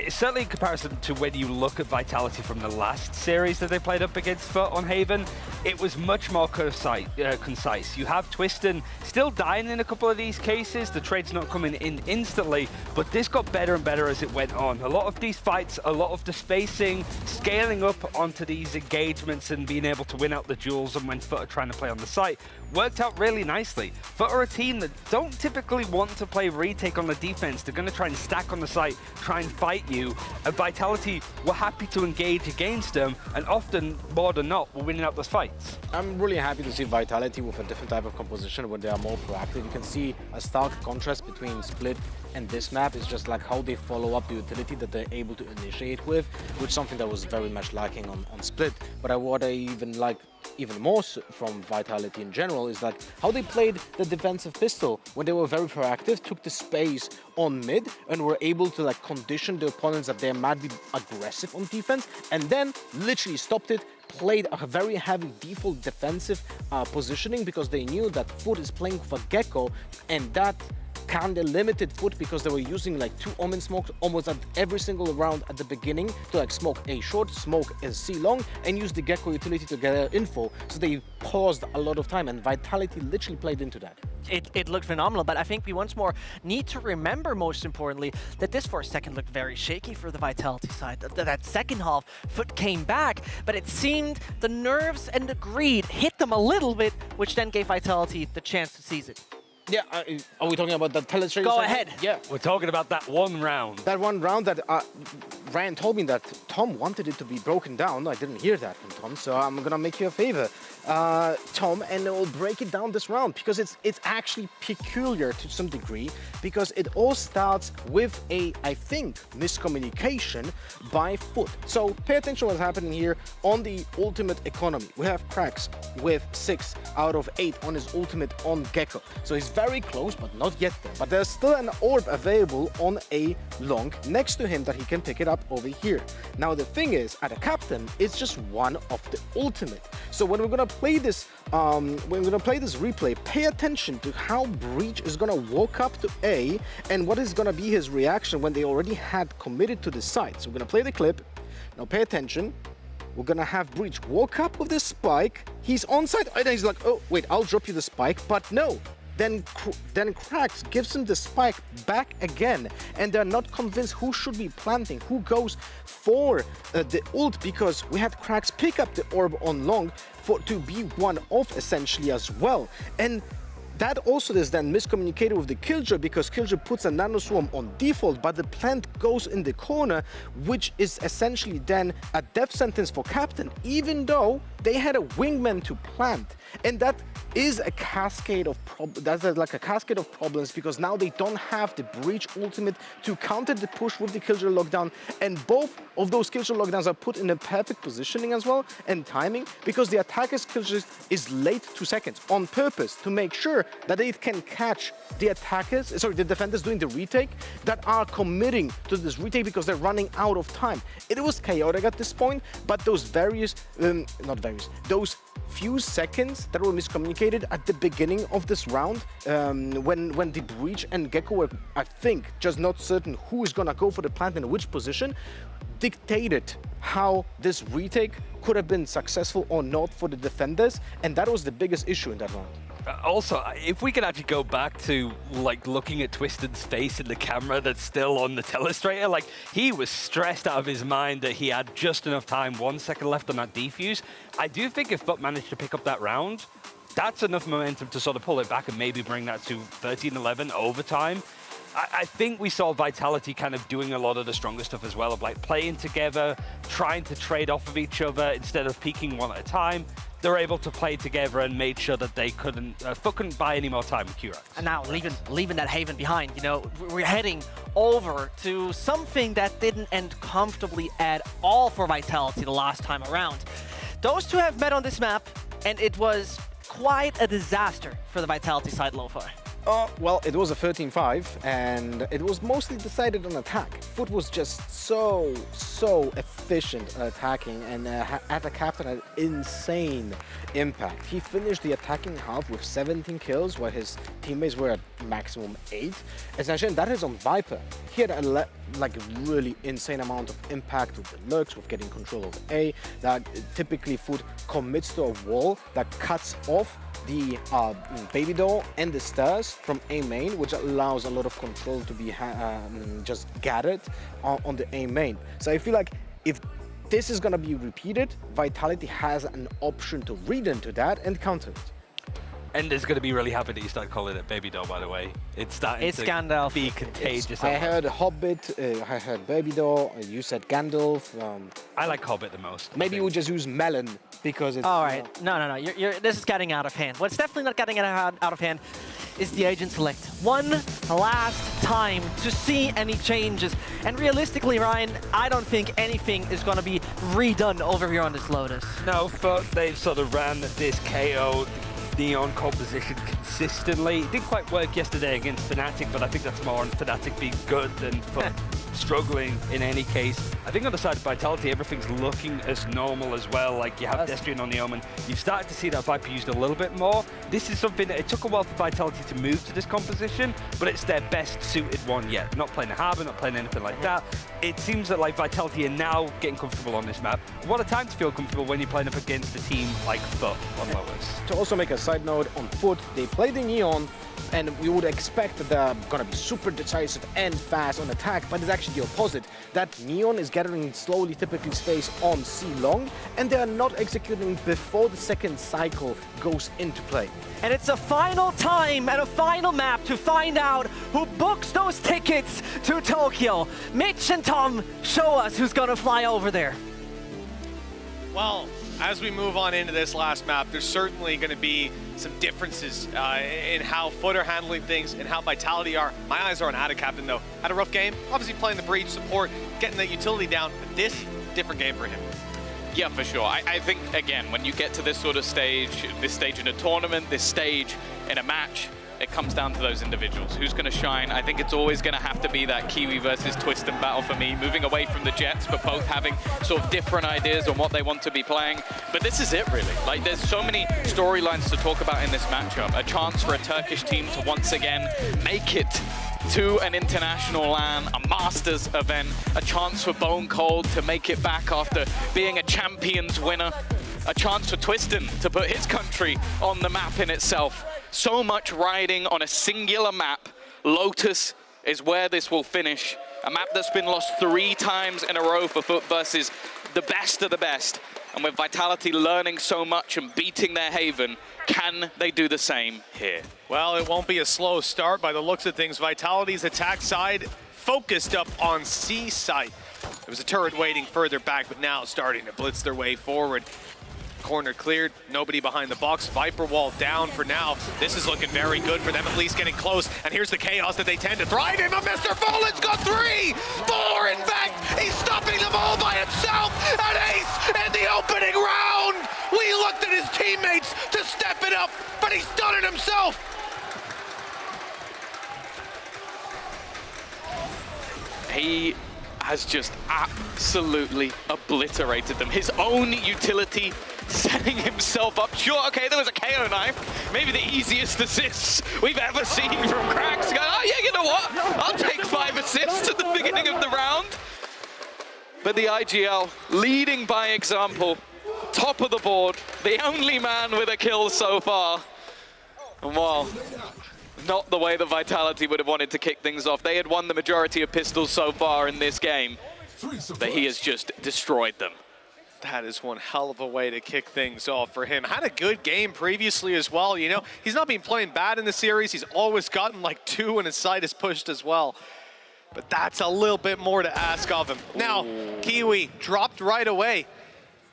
Certainly in comparison to when you look at Vitality from the last series that they played up against Foot on Haven, it was much more concise. You have Twiston still dying in a couple of these cases. The trade's not coming in instantly, but this got better and better as it went on. A lot of these fights, a lot of the spacing, scaling up onto these engagements and being able to win out the duels and when Foot are trying to play on the site worked out really nicely. Foot are a team that don't typically want to play retake on the defense. They're going to try and stack on the site, try and fight you. And Vitality were happy to engage against them, and often, more than not, were winning out those fights. I'm really happy to see Vitality with a different type of composition when they are more proactive. You can see a stark contrast between Split and this map is just like how they follow up the utility that they're able to initiate with, which is something that was very much lacking on Split. But what I even like even more from Vitality in general is like how they played the defensive pistol when they were very proactive, took the space on mid and were able to like condition the opponents that they might be aggressive on defense, and then literally stopped it, played a very heavy default defensive positioning because they knew that Foot is playing for Gecko, and that kind of limited Foot because they were using like 2 Omen smokes almost at every single round at the beginning to like smoke A short, smoke a C long, and use the Gecko utility to get info. So they paused a lot of time, and Vitality literally played into that. It looked phenomenal, but I think we once more need to remember, most importantly, that this for a second looked very shaky for the Vitality side. That second half, Foot came back, but it seemed the nerves and the greed hit them a little bit, which then gave Vitality the chance to seize it. Yeah, are we talking about the telestrator? Go ahead. Yeah. We're talking about that one round. That one round that Ryan told me that Tom wanted it to be broken down. I didn't hear that from Tom, so I'm gonna make you a favor, Tom, and we'll break it down this round because it's actually peculiar to some degree because it all starts with a, I think, miscommunication by Foot. So pay attention what's happening here on the ultimate economy. We have Cracks with 6 out of 8 on his ultimate on Gecko. So he's very close, but not yet there. But there's still an orb available on a long next to him that he can pick it up over here. Now the thing is, at a captain, it's just one of the ultimate. So when we're gonna play this, replay, pay attention to how Breach is gonna walk up to A and what is gonna be his reaction when they already had committed to the site. So we're gonna play the clip. Now pay attention. We're gonna have Breach walk up with the spike. He's on site, and he's like, oh wait, I'll drop you the spike, but no. Then Cracks gives him the spike back again, and they're not convinced who should be planting, who goes for the ult, because we had Cracks pick up the orb on long to be one off essentially as well. And that also is then miscommunicated with the Killjoy because Killjoy puts a Nano Swarm on default, but the plant goes in the corner, which is essentially then a death sentence for Captain, even though they had a wingman to plant. And that is a cascade of problems because now they don't have the Breach ultimate to counter the push with the Killjoy lockdown, and both of those Killjoy lockdowns are put in a perfect positioning as well and timing because the attacker's Killjoy is late 2 seconds on purpose to make sure that they can catch the the defenders doing the retake that are committing to this retake because they're running out of time. It was chaotic at this point, but those those few seconds that were miscommunicated at the beginning of this round, when the Breach and Gecko were, I think, just not certain who is gonna go for the plant and in which position, dictated how this retake could have been successful or not for the defenders, and that was the biggest issue in that round. Also, if we could actually go back to like looking at Twiston's face in the camera that's still on the telestrator, like he was stressed out of his mind that he had just enough time, 1 second left on that defuse. I do think if Foot managed to pick up that round, that's enough momentum to sort of pull it back and maybe bring that to 13-11 overtime. I think we saw Vitality kind of doing a lot of the stronger stuff as well, of like playing together, trying to trade off of each other instead of peeking one at a time. They're able to play together and made sure that they couldn't buy any more time with Cougar. And now leaving that Haven behind, you know, we're heading over to something that didn't end comfortably at all for Vitality the last time around. Those two have met on this map, and it was quite a disaster for the Vitality side low far. Well, it was a 13-5, and it was mostly decided on attack. Foot was just so efficient at attacking, and at the captain had insane impact. He finished the attacking half with 17 kills, while his teammates were at maximum 8. Essentially, that is on Viper. He had a really insane amount of impact with the lurks, with getting control of A, that typically Foot commits to a wall that cuts off the baby doll and the stairs from A main, which allows a lot of control to be just gathered on the A main. So I feel like if this is gonna be repeated, Vitality has an option to read into that and counter it. Ender's going to be really happy that you started calling it Baby Doll, by the way. It's starting to Gandalf. Be contagious. I heard Hobbit, I heard Baby Doll, you said Gandalf. I like Hobbit the most. Maybe we'll just use Melon because it's... All right, no. This is getting out of hand. What's definitely not getting out of hand is the agent select. One last time to see any changes. And realistically, Ryan, I don't think anything is going to be redone over here on this Lotus. No, but they've sort of ran this KO Neon composition consistently. It didn't quite work yesterday against Fnatic, but I think that's more on Fnatic being good than Foot struggling in any case. I think on the side of Vitality, everything's looking as normal as well. Like you have Destrian on the Omen. You've started to see that Viper used a little bit more. This is something that it took a while for Vitality to move to this composition, but it's their best suited one yet. Not playing a Harbor, not playing anything like that. It seems that like Vitality are now getting comfortable on this map. What a time to feel comfortable when you're playing up against a team like Foot on Lotus. To also make a side note, on Foot, they play the Neon, and we would expect that they're gonna be super decisive and fast on attack, but it's actually the opposite. That Neon is gathering slowly, typically space on C long, and they are not executing before the second cycle goes into play. And it's a final time and a final map to find out who books those tickets to Tokyo. Mitch and Tom, show us who's gonna fly over there. Well, as we move on into this last map, there's certainly going to be some differences in how Foot are handling things and how Vitality are. My eyes are on Ada Captain, though. Had a rough game. Obviously playing the Breach support, getting the utility down, but this, different game for him. Yeah, for sure. I think, again, when you get to this sort of stage, this stage in a tournament, this stage in a match, it comes down to those individuals. Who's going to shine? I think it's always going to have to be that Kiwi versus Twiston battle for me, moving away from the Jets, but both having sort of different ideas on what they want to be playing. But this is it, really. Like, there's so many storylines to talk about in this matchup. A chance for a Turkish team to once again make it to an international LAN, a Masters event, a chance for Bone Cold to make it back after being a Champions winner, a chance for Twiston to put his country on the map in itself. So much riding on a singular map. Lotus is where this will finish. A map that's been lost 3 times in a row for Foot versus the best of the best. And with Vitality learning so much and beating their Haven, can they do the same here? Well, it won't be a slow start by the looks of things. Vitality's attack side focused up on C site. There was a turret waiting further back, but now starting to blitz their way forward. Corner cleared, nobody behind the box. Viper wall down for now. This is looking very good for them, at least getting close. And here's the chaos that they tend to thrive in, but Mr. Fallen's got 3! 4, in fact! He's stopping them all by himself! An ace in the opening round! We looked at his teammates to step it up, but he's done it himself! He has just absolutely obliterated them. His own utility setting himself up. Sure, okay, there was a KO knife. Maybe the easiest assists we've ever seen from Cracks. Oh yeah, you know what? I'll take 5 assists at the beginning of the round. But the IGL leading by example, top of the board, the only man with a kill so far. And while not the way that Vitality would have wanted to kick things off, they had won the majority of pistols so far in this game, but he has just destroyed them. That is one hell of a way to kick things off for him. Had a good game previously as well, you know. He's not been playing bad in the series. He's always gotten like 2 and his side is pushed as well. But that's a little bit more to ask of him. Now, Kiwi dropped right away.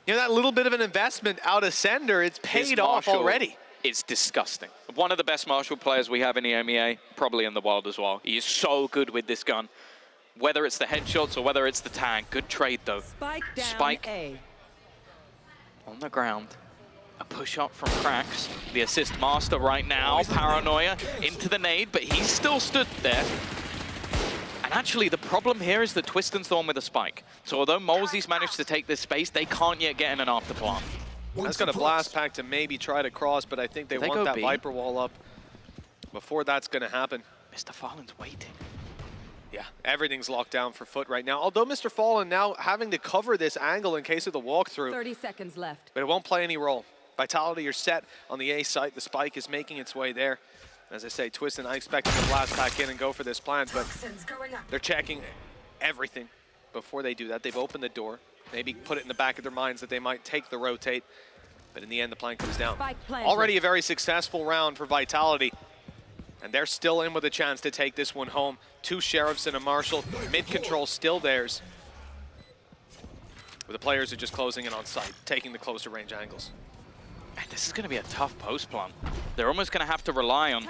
You know, that little bit of an investment out of Sender, it's paid off already. It's disgusting. One of the best Marshall players we have in the EMEA, probably in the world as well. He is so good with this gun. Whether it's the headshots or whether it's the tag, good trade though. Spike A. On the ground. A push up from Cracks. The assist master right now. Paranoia into the nade, but he's still stood there. And actually, the problem here is that Twiston's the one with a spike. So although Molzy's managed to take this space, they can't yet get in an afterplant. That's got a blast pack to maybe try to cross, but I think they want that Viper wall up before that's going to happen. Mr. Fallen's waiting. Yeah, everything's locked down for Foot right now. Although Mr. Fallen now having to cover this angle in case of the walkthrough. 30 seconds left. But it won't play any role. Vitality are set on the A site. The spike is making its way there. As I say, Twiston, I expect him to blast back in and go for this plant, but they're checking everything before they do that. They've opened the door. Maybe put it in the back of their minds that they might take the rotate. But in the end, the plant comes down. Already a very successful round for Vitality. And they're still in with a chance to take this one home. 2 Sheriffs and a Marshal. Mid-control still theirs. But the players are just closing in on site, taking the closer range angles. And this is going to be a tough post plan. They're almost going to have to rely on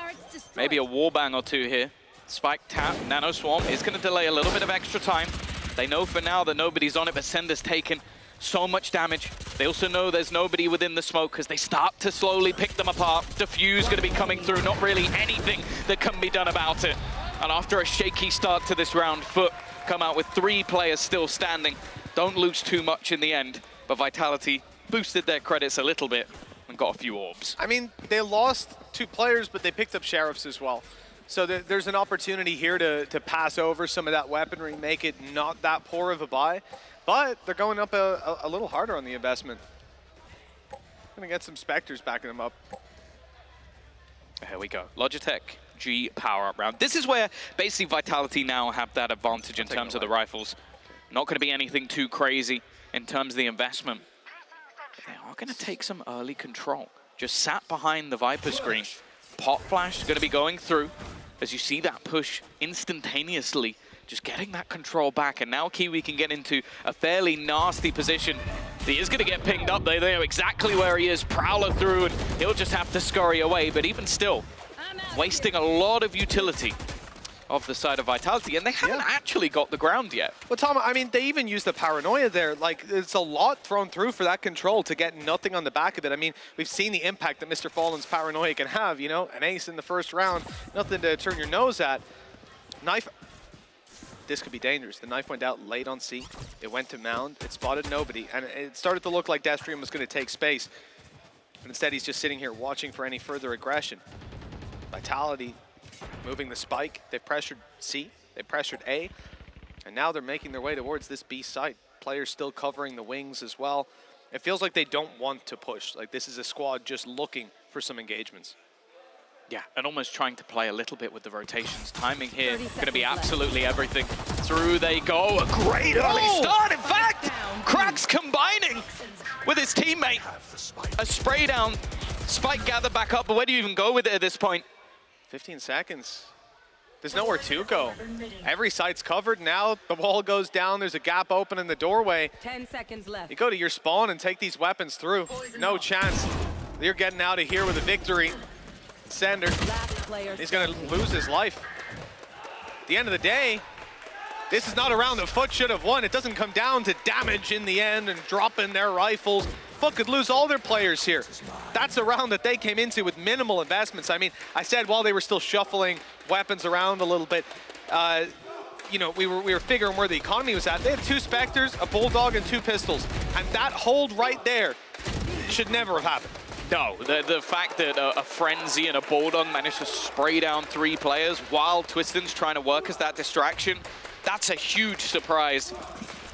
maybe a warbang or 2 here. Spike tap, Nano Swarm is going to delay a little bit of extra time. They know for now that nobody's on it, but Sender's taken so much damage. They also know there's nobody within the smoke because they start to slowly pick them apart. Diffuse going to be coming through, not really anything that can be done about it. And after a shaky start to this round, Foot come out with 3 players still standing. Don't lose too much in the end, but Vitality boosted their credits a little bit and got a few orbs. I mean, they lost 2 players, but they picked up Sheriffs as well. So there's an opportunity here to pass over some of that weaponry, make it not that poor of a buy. But they're going up a little harder on the investment. Gonna get some Spectres backing them up. Here we go. Logitech G power-up round. This is where basically Vitality now have that advantage in terms of the rifles. Not going to be anything too crazy in terms of the investment. But they are going to take some early control. Just sat behind the Viper screen. Pop Flash is going to be going through as you see that push instantaneously. Just getting that control back, and now Kiwi can get into a fairly nasty position. He is going to get pinged up. They know exactly where he is. Prowler through, and he'll just have to scurry away. But even still, wasting a lot of utility of the side of Vitality, and they haven't actually got the ground yet. Well, Tom, I mean, they even used the Paranoia there. Like, it's a lot thrown through for that control to get nothing on the back of it. I mean, we've seen the impact that Mr. Fallen's Paranoia can have, you know? An ace in the first round, nothing to turn your nose at. Knife. This could be dangerous. The knife went out late on C. It went to Mound. It spotted nobody. And it started to look like Destrium was going to take space. But instead, he's just sitting here watching for any further aggression. Vitality moving the spike. They've pressured C. They've pressured A. And now they're making their way towards this B site. Players still covering the wings as well. It feels like they don't want to push. Like, this is a squad just looking for some engagements. Yeah, and almost trying to play a little bit with the rotations. Timing here going to be absolutely everything. Through they go. A great early start. In fact, Cracks combining with his teammate. A spray down. Spike gathered back up, but where do you even go with it at this point? 15 seconds. There's nowhere to go. Every site's covered. Now the wall goes down. There's a gap open in the doorway. 10 seconds left. You go to your spawn and take these weapons through. No chance. You're getting out of here with a victory. Sender, he's going to lose his life. At the end of the day, this is not a round that Foot should have won. It doesn't come down to damage in the end and dropping their rifles. Foot could lose all their players here. That's a round that they came into with minimal investments. I mean, I said while they were still shuffling weapons around a little bit, you know, we were figuring where the economy was at. They had 2 Spectres, a Bulldog, and 2 pistols. And that hold right there should never have happened. No, the fact that a Frenzy and a Bulldog managed to spray down 3 players while Twiston's trying to work as that distraction, that's a huge surprise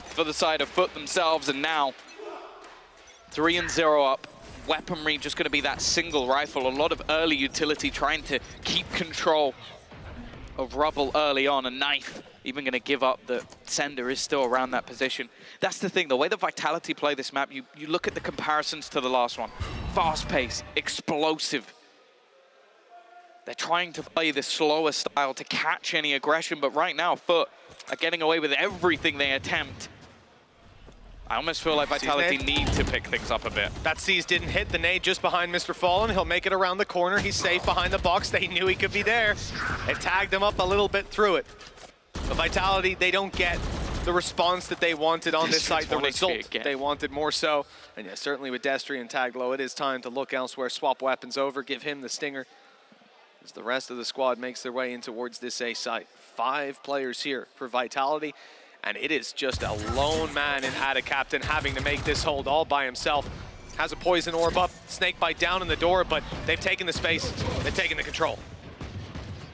for the side of Foot themselves. And now 3-0 up. Weaponry just going to be that single rifle. A lot of early utility trying to keep control of Rubble early on. A Knife even going to give up that Sender is still around that position. That's the thing, the way that Vitality play this map, you look at the comparisons to the last one. Fast pace, explosive. They're trying to play the slower style to catch any aggression, but right now Foot are getting away with everything they attempt. I almost feel like Vitality need to pick things up a bit. That Seize didn't hit the nade just behind Mr. Fallen. He'll make it around the corner. He's safe behind the box. They knew he could be there. They tagged him up a little bit through it. But Vitality, they don't get the response that they wanted on this site, the result they wanted more so. And yeah, certainly with Destry and tagged low, it is time to look elsewhere, swap weapons over, give him the stinger. As the rest of the squad makes their way in towards this A site. 5 players here for Vitality. And it is just a lone man in Adacaptain having to make this hold all by himself. Has a poison orb up, snakebite down in the door, but they've taken the space, they've taken the control.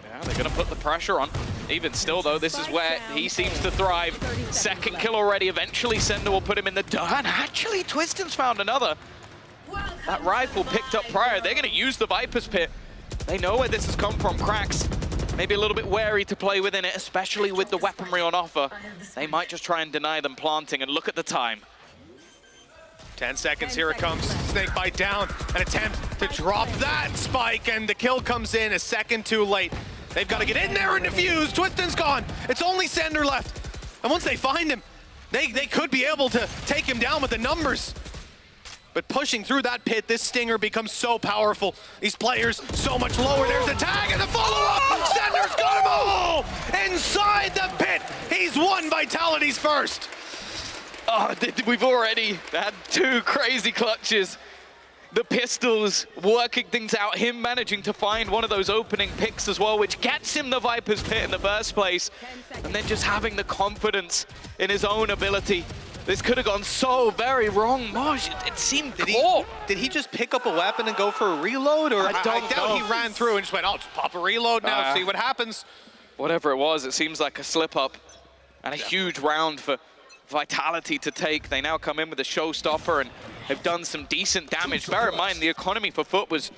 Yeah, they're gonna put the pressure on. Even still though, this is where he seems to thrive. 2nd kill already, eventually Sender will put him in the dirt. And actually, Twiston's found another. That rifle picked up prior, they're gonna use the Viper's Pit. They know where this has come from, Cracks. Maybe a little bit wary to play within it, especially with the weaponry on offer. They might just try and deny them planting, and look at the time. 10 seconds, here it comes. Snakebite down, an attempt to drop that spike, and the kill comes in a second too late. They've got to get in there and defuse. Twiston's gone. It's only Sender left. And once they find him, they could be able to take him down with the numbers. But pushing through that pit, this stinger becomes so powerful. These players so much lower. There's a tag and the follow-up. Sender's got them all inside the pit. He's won Vitality's first. Oh, we've already had 2 crazy clutches. The pistols working things out, him managing to find one of those opening picks as well, which gets him the Viper's Pit in the first place. And then just having the confidence in his own ability. This could have gone so very wrong. Moj, it seemed caught. Did he just pick up a weapon and go for a reload? Or I doubt he ran through and just went, oh, just pop a reload now, see what happens. Whatever it was, it seems like a slip-up. And a huge round for Vitality to take. They now come in with a showstopper and have done some decent damage. Bear in mind, the economy for Foot was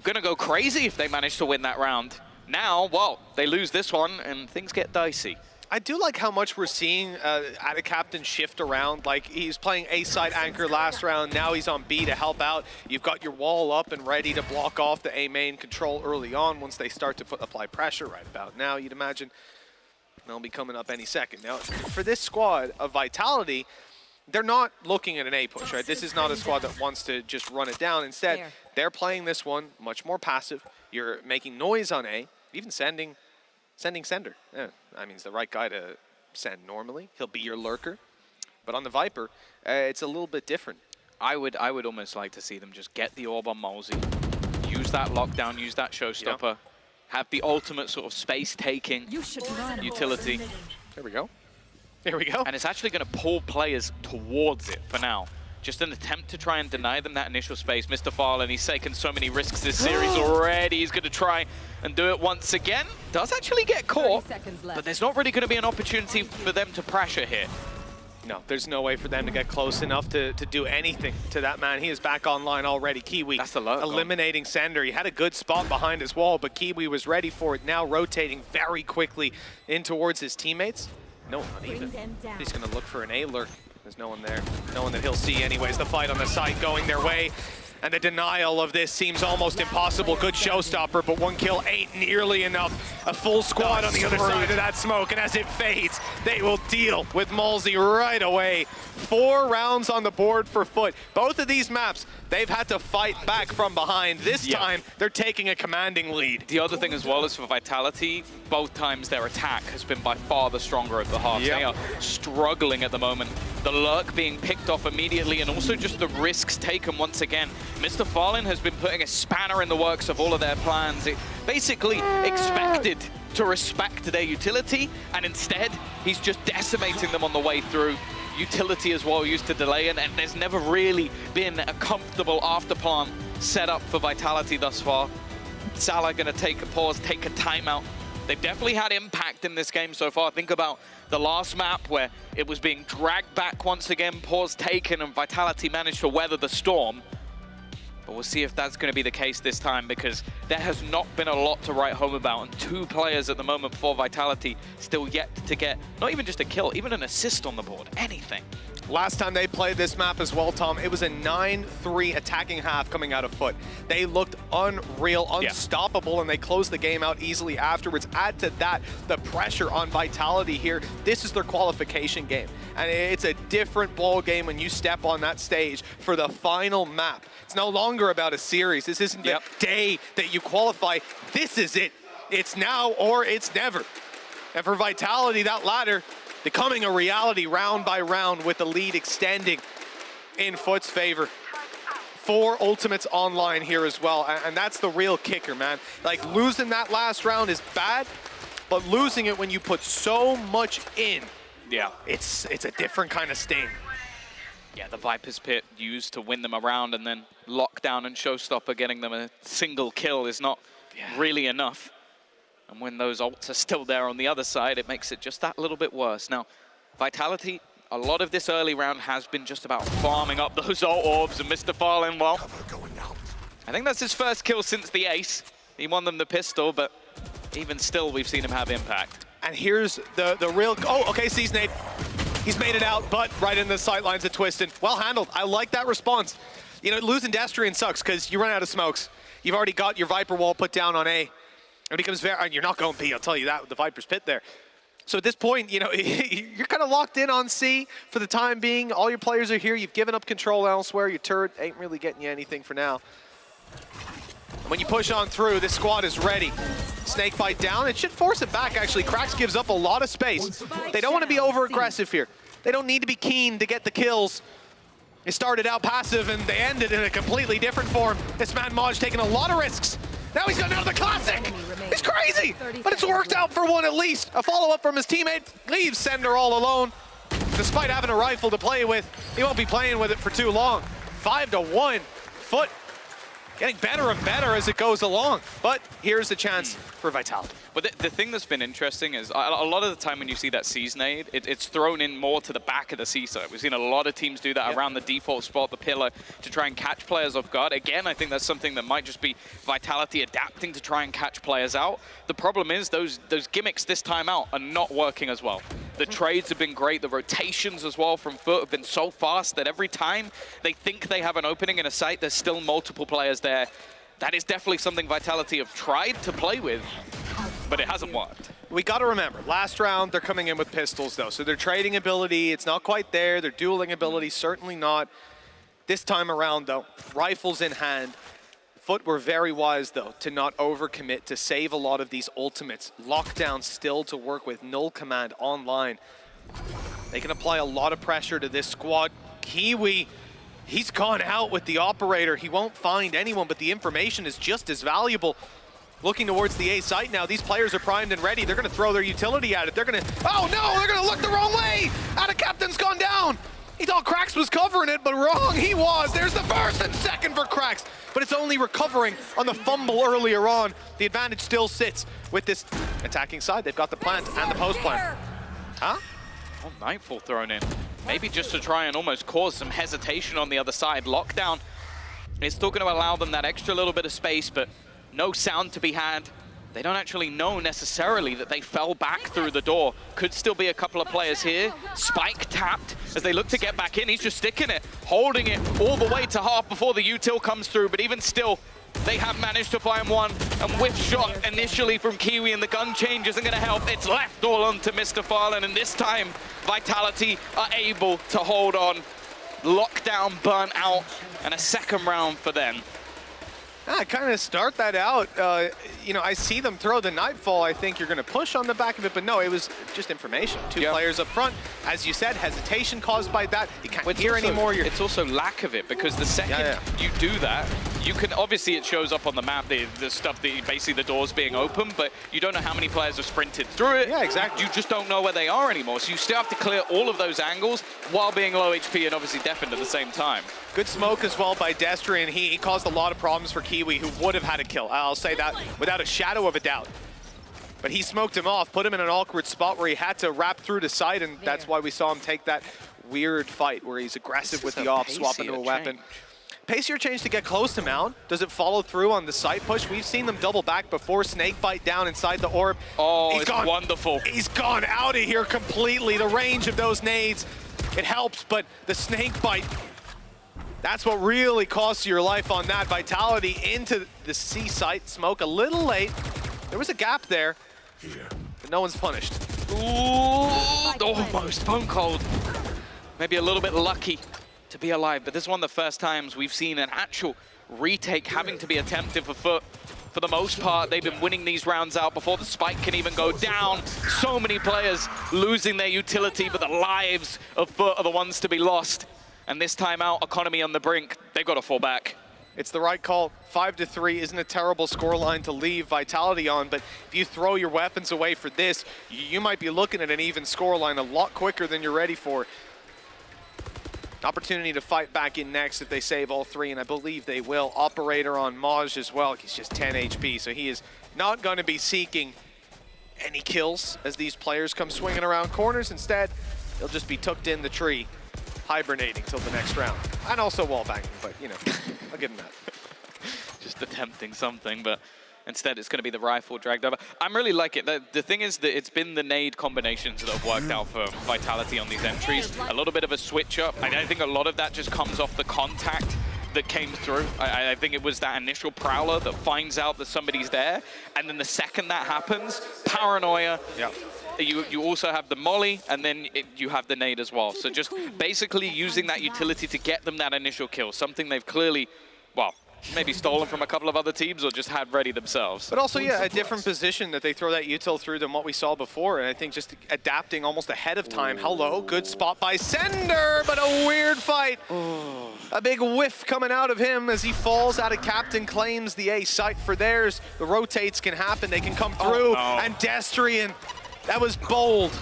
going to go crazy if they managed to win that round. Now, well, they lose this one and things get dicey. I do like how much we're seeing Adacaptain shift around. Like, he's playing A side anchor last round, now he's on B to help out. You've got your wall up and ready to block off the A main control early on once they start to apply pressure right about now. You'd imagine they'll be coming up any second. Now, for this squad of Vitality, they're not looking at an A push, right? This is not a squad that wants to just run it down. Instead, they're playing this one much more passive. You're making noise on A, even sending Sender. Yeah, that means the right guy to send normally. He'll be your lurker. But on the Viper, it's a little bit different. I would almost like to see them just get the orb on Molesy, use that lockdown, use that showstopper, have the ultimate sort of space-taking utility. There we go. There we go. And it's actually going to pull players towards it for now. Just an attempt to try and deny them that initial space. Mr. Fallen, he's taken so many risks this series already. He's going to try and do it once again. Does actually get caught, but there's not really going to be an opportunity for them to pressure here. No, there's no way for them to get close enough to do anything to that man. He is back online already. Kiwi eliminating Sender. He had a good spot behind his wall, but Kiwi was ready for it. Now rotating very quickly in towards his teammates. No, not even. He's going to look for an A lurk. There's no one there. No one that he'll see anyways. The fight on the side going their way. And the denial of this seems almost impossible. Good showstopper, but 1 kill ain't nearly enough. A full squad on the other side of that smoke, and as it fades, they will deal with Molesy right away. 4 rounds on the board for Foot. Both of these maps, they've had to fight back from behind. This time, they're taking a commanding lead. The other thing as well is for Vitality, both times their attack has been by far the stronger of the halves. They are struggling at the moment. The lurk being picked off immediately, and also just the risks taken once again. Mr. Fallen has been putting a spanner in the works of all of their plans. It basically expected to respect their utility, and instead, he's just decimating them on the way through. Utility as well used to delay, and there's never really been a comfortable afterplant set up for Vitality thus far. Salah gonna take a pause, take a timeout. They've definitely had impact in this game so far. Think about the last map where it was being dragged back once again, pause taken, and Vitality managed to weather the storm. But we'll see if that's going to be the case this time, because there has not been a lot to write home about, and 2 players at the moment for Vitality still yet to get not even just a kill, even an assist on the board, anything. Last time they played this map as well, Tom, it was a 9-3 attacking half coming out of Foot. They looked unreal, unstoppable, and they closed the game out easily afterwards. Add to that the pressure on Vitality here. This is their qualification game, and it's a different ball game when you step on that stage for the final map. It's no longer about a series. This isn't the day that you qualify. This is it. It's now or it's never. And for Vitality, that ladder becoming a reality round by round, with the lead extending in Foot's favor. 4 ultimates online here as well, and that's the real kicker, man. Like, losing that last round is bad, but losing it when you put so much in, it's a different kind of sting. Yeah, the Viper's Pit used to win them around, and then Lockdown and Showstopper getting them a single kill is not really enough. And when those ults are still there on the other side, it makes it just that little bit worse. Now, Vitality, a lot of this early round has been just about farming up those ult orbs, and Mr. Farlin, well, I think that's his first kill since the ace. He won them the pistol, but even still, we've seen him have impact. And here's the real, oh, okay, sees Nate. He's made it out, but right in the sightlines of Twisted. Well handled, I like that response. You know, losing Destrian sucks because you run out of smokes. You've already got your Viper wall put down on A. It becomes very, you're not going B, I'll tell you that, with the Viper's Pit there. So at this point, you know, you're kind of locked in on C for the time being. All your players are here. You've given up control elsewhere. Your turret ain't really getting you anything for now. When you push on through, this squad is ready. Snakebite down. It should force it back, actually. Cracks gives up a lot of space. They don't want to be over-aggressive here. They don't need to be keen to get the kills. They started out passive, and they ended in a completely different form. This man Maj taking a lot of risks. Now he's got another classic. He's crazy, but it's worked out for one at least. A follow-up from his teammate leaves Sender all alone. Despite having a rifle to play with, he won't be playing with it for too long. 5-1, Foot getting better and better as it goes along. But here's the chance for Vitality. But the thing that's been interesting is a lot of the time when you see that C's nade, it's thrown in more to the back of the C side. We've seen a lot of teams do that around the default spot, the pillar, to try and catch players off guard. Again, I think that's something that might just be Vitality adapting to try and catch players out. The problem is those gimmicks this time out are not working as well. The trades have been great. The rotations as well from Foot have been so fast that every time they think they have an opening in a site, there's still multiple players there. That is definitely something Vitality have tried to play with, but it hasn't worked. We got to remember, last round, they're coming in with pistols, though. So their trading ability, it's not quite there. Their dueling ability, certainly not. This time around, though, rifles in hand. Foot were very wise, though, to not overcommit, to save a lot of these ultimates. Lockdown still to work with, null command online. They can apply a lot of pressure to this squad. Kiwi, he's gone out with the operator. He won't find anyone, but the information is just as valuable. Looking towards the A site now, these players are primed and ready. They're gonna throw their utility at it. They're gonna, oh no, they're gonna look the wrong way! Out of Captain's gone down! He thought Cracks was covering it, but wrong he was. There's the first and second for Cracks, but it's only recovering on the fumble earlier on. The advantage still sits with this attacking side. They've got the plant and the post plant. Huh? Oh, Nightfall thrown in. Maybe just to try and almost cause some hesitation on the other side. Lockdown is still going to allow them that extra little bit of space, but no sound to be had. They don't actually know necessarily that they fell back through the door. Could still be a couple of players here. Spike tapped as they look to get back in. He's just sticking it, holding it all the way to half before the util comes through. But even still, they have managed to find one. And whiff shot initially from Kiwi, and the gun change isn't going to help. It's left all onto Mr. Farlin, and this time Vitality are able to hold on. Lockdown burnt out, and a second round for them. I kind of start that out. You know, I see them throw the Nightfall. I think you're going to push on the back of it, but no, it was just information. Two players up front. As you said, hesitation caused by that. You can't hear anymore. It's also lack of it, because the second you do that, you can, obviously it shows up on the map, the stuff, basically the doors being open, but you don't know how many players have sprinted through it. Yeah, exactly. You just don't know where they are anymore. So you still have to clear all of those angles while being low HP and obviously deafened at the same time. Good smoke as well by Destrian. He caused a lot of problems for Kiwi, who would have had a kill. I'll say that without a shadow of a doubt. But he smoked him off, put him in an awkward spot where he had to wrap through to side, and that's why we saw him take that weird fight where he's aggressive with the off, swapping to a weapon. Pacier change to get close to Mount. Does it follow through on the side push? We've seen them double back before. Snakebite down inside the orb. Oh, it's wonderful. He's gone out of here completely. The range of those nades, it helps, but the snakebite, that's what really costs you your life on that. Vitality into the C site. Smoke a little late. There was a gap there, but no one's punished. Ooh, almost bone cold. Maybe a little bit lucky to be alive, but this is one of the first times we've seen an actual retake having to be attempted for Foot. For the most part, they've been winning these rounds out before the spike can even go down. So many players losing their utility, but the lives of Foot are the ones to be lost. And this time out, economy on the brink, they've got to fall back. It's the right call. 5-3 isn't a terrible scoreline to leave Vitality on, but if you throw your weapons away for this, you might be looking at an even scoreline a lot quicker than you're ready for. Opportunity to fight back in next if they save all three, and I believe they will. Operator on Maj as well. He's just 10 HP, so he is not going to be seeking any kills as these players come swinging around corners. Instead, he'll just be tucked in the tree, hibernating till the next round. And also wall banging, but you know, I'll give him that. Just attempting something, but instead it's going to be the rifle dragged over. I'm really liking it. The thing is that it's been the nade combinations that have worked out for Vitality on these entries. A little bit of a switch up. I think a lot of that just comes off the contact that came through. I think it was that initial prowler that finds out that somebody's there, and then the second that happens, paranoia. Yeah. You also have the molly, and then you have the nade as well. So just basically using that utility to get them that initial kill, something they've clearly, well, maybe stolen from a couple of other teams or just had ready themselves. But also, yeah, a different position that they throw that util through than what we saw before. And I think just adapting almost ahead of time. Hello, good spot by Sender, but a weird fight. A big whiff coming out of him as he falls out of Captain, claims the A site for theirs. The rotates can happen, they can come through. And Destrian, that was bold,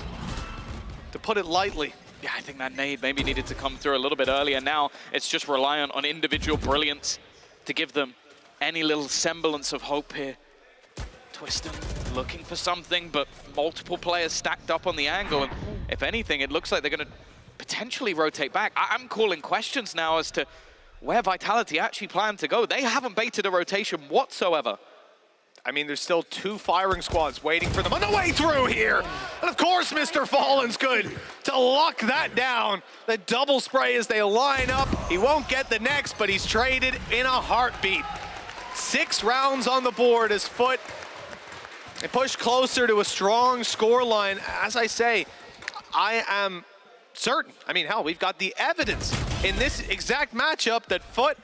to put it lightly. Yeah, I think that nade maybe needed to come through a little bit earlier. Now it's just reliant on individual brilliance to give them any little semblance of hope here. Twiston looking for something, but multiple players stacked up on the angle. And if anything, it looks like they're going to potentially rotate back. I'm calling questions now as to where Vitality actually plan to go. They haven't baited a rotation whatsoever. I mean, there's still two firing squads waiting for them on the way through here. And of course, Mr. Fallen's good to lock that down. The double spray as they line up. He won't get the next, but he's traded in a heartbeat. 6 rounds on the board as Foot. They push closer to a strong scoreline. As I say, I am certain. I mean, hell, we've got the evidence in this exact matchup that Foot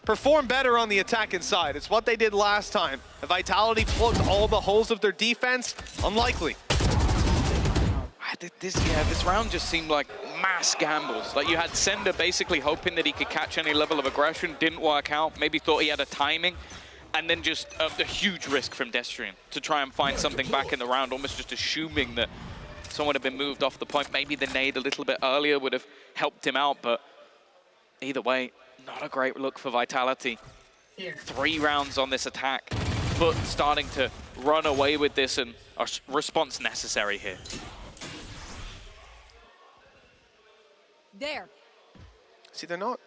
perform better on the attacking side. It's what they did last time. The Vitality plugged all the holes of their defense. Unlikely. This round just seemed like mass gambles. Like you had Sender basically hoping that he could catch any level of aggression, didn't work out, maybe thought he had a timing, and then just a huge risk from Destrian to try and find something back in the round, almost just assuming that someone had been moved off the point. Maybe the nade a little bit earlier would have helped him out, but either way, not a great look for Vitality. 3 rounds on this attack. Foot starting to run away with this, and a response necessary here. There. See, they're not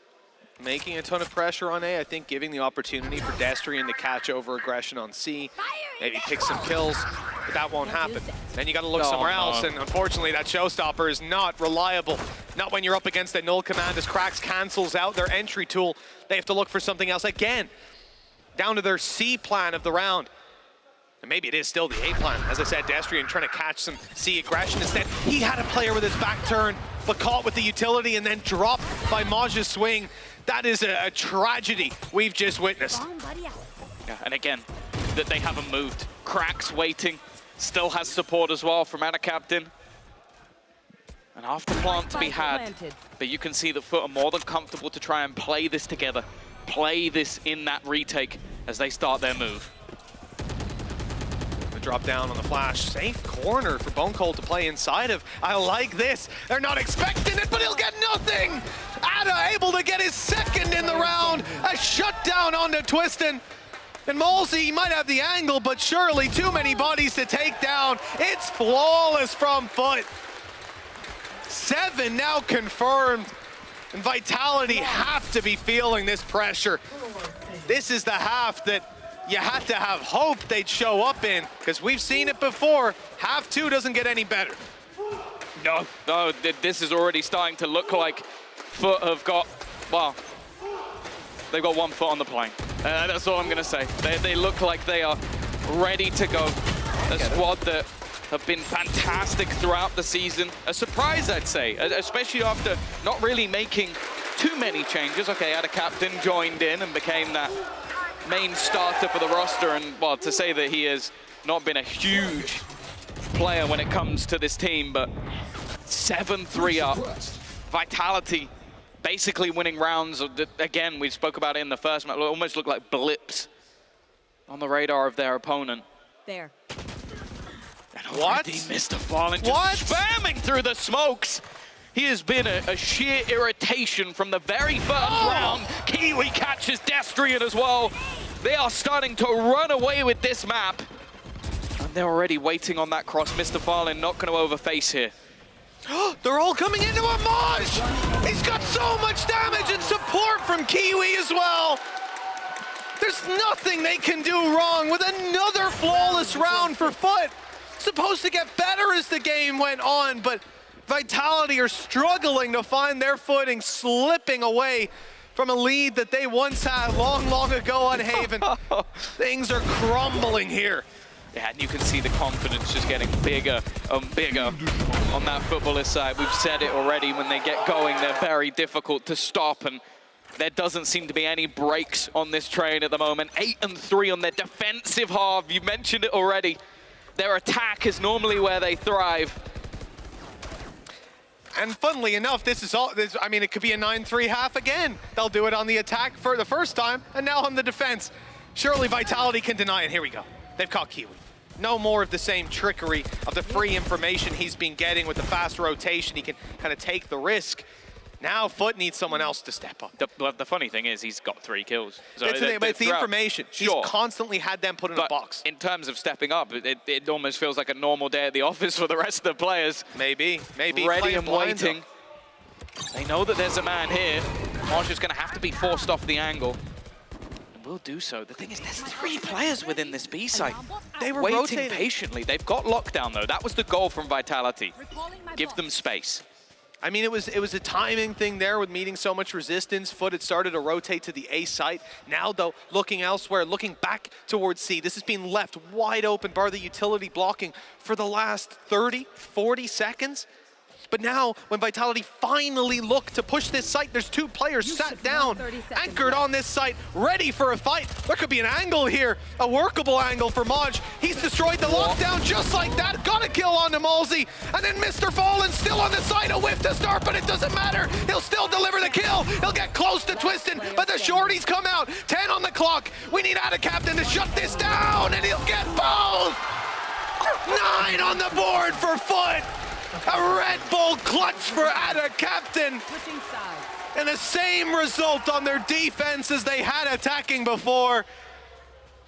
making a ton of pressure on A. I think giving the opportunity for Destrian to catch over aggression on C, maybe pick some kills, but that won't happen. Then you got to look somewhere else, and unfortunately that showstopper is not reliable. Not when you're up against that null command as Krax cancels out their entry tool. They have to look for something else again. Down to their C plan of the round. And maybe it is still the A plan. As I said, Destrian trying to catch some C aggression. Instead, he had a player with his back turned, but caught with the utility and then dropped by Maj's swing. That is a tragedy we've just witnessed. Yeah, and again, that they haven't moved. Krax waiting, still has support as well from Anna Captain. An after plant to be had, but you can see that Foot are more than comfortable to try and play this together. play this in that retake as they start their move. The drop down on the flash. Safe corner for Bone Cold to play inside of. I like this. They're not expecting it, but he'll get nothing. Ada able to get his second in the round. A shutdown onto Twistin. And Malsey might have the angle, but surely too many bodies to take down. It's flawless from Foot. 7 now confirmed. And Vitality have to be feeling this pressure. This is the half that you had to have hope they'd show up in, because we've seen it before. Half 2 doesn't get any better. No, this is already starting to look like Foot have got, well, they've got 1 foot on the plane. That's all I'm going to say. They look like they are ready to go. A squad that have been fantastic throughout the season. A surprise, I'd say, especially after not really making too many changes. Okay, Ada Captain joined in and became that main starter for the roster. And, well, to say that he has not been a huge player when it comes to this team, but 7-3 up. Vitality basically winning rounds. Again, we spoke about it in the first match. Almost look like blips on the radar of their opponent. There. And already Mr. Fallen just spamming through the smokes. He has been a sheer irritation from the very first round. Kiwi catches Destrian as well. They are starting to run away with this map. And they're already waiting on that cross. Mr. Fallen not going to overface here. They're all coming into a Maj! He's got so much damage and support from Kiwi as well. There's nothing they can do wrong with another flawless round for Foot. Supposed to get better as the game went on, but Vitality are struggling to find their footing, slipping away from a lead that they once had long, long ago on Haven. Things are crumbling here. Yeah, and you can see the confidence just getting bigger and bigger on that footballer's side. We've said it already, when they get going, they're very difficult to stop, and there doesn't seem to be any breaks on this train at the moment. 8-3 on their defensive half. You mentioned it already. Their attack is normally where they thrive. And funnily enough, I mean, it could be a 9-3 half again. They'll do it on the attack for the first time, and now on the defense. Surely Vitality can deny it. Here we go. They've caught Kiwi. No more of the same trickery of the free information he's been getting with the fast rotation. He can kind of take the risk. Now Foot needs someone else to step up. The funny thing is he's got 3 kills. So but it's the information. Sure. He's constantly had them put in a box. In terms of stepping up, it almost feels like a normal day at the office for the rest of the players. Maybe. Ready and waiting. They know that there's a man here. Marsh is going to have to be forced off the angle. And will do so. The thing is, there's 3 players within this B site. They were waiting rotating patiently. They've got lockdown, though. That was the goal from Vitality. Give them space. I mean, it was a timing thing there with meeting so much resistance. Foot had started to rotate to the A site. Now, though, looking elsewhere, looking back towards C. This has been left wide open, bar the utility blocking for the last 30, 40 seconds. But now, when Vitality finally look to push this site, there's 2 players sat down, anchored on this site, ready for a fight. There could be an angle here, a workable angle for Maj. He's destroyed the lockdown just like that. Got a kill onto Malsey. And then Mr. Fallen still on the side, a whiff to start, but it doesn't matter. He'll still deliver the kill. He'll get close to Twistin, but the shorties come out. 10 on the clock. We need Ada Captain to shut this down, and he'll get both. 9 on the board for Foot. A Red Bull clutch for Ada Captain. And the same result on their defense as they had attacking before.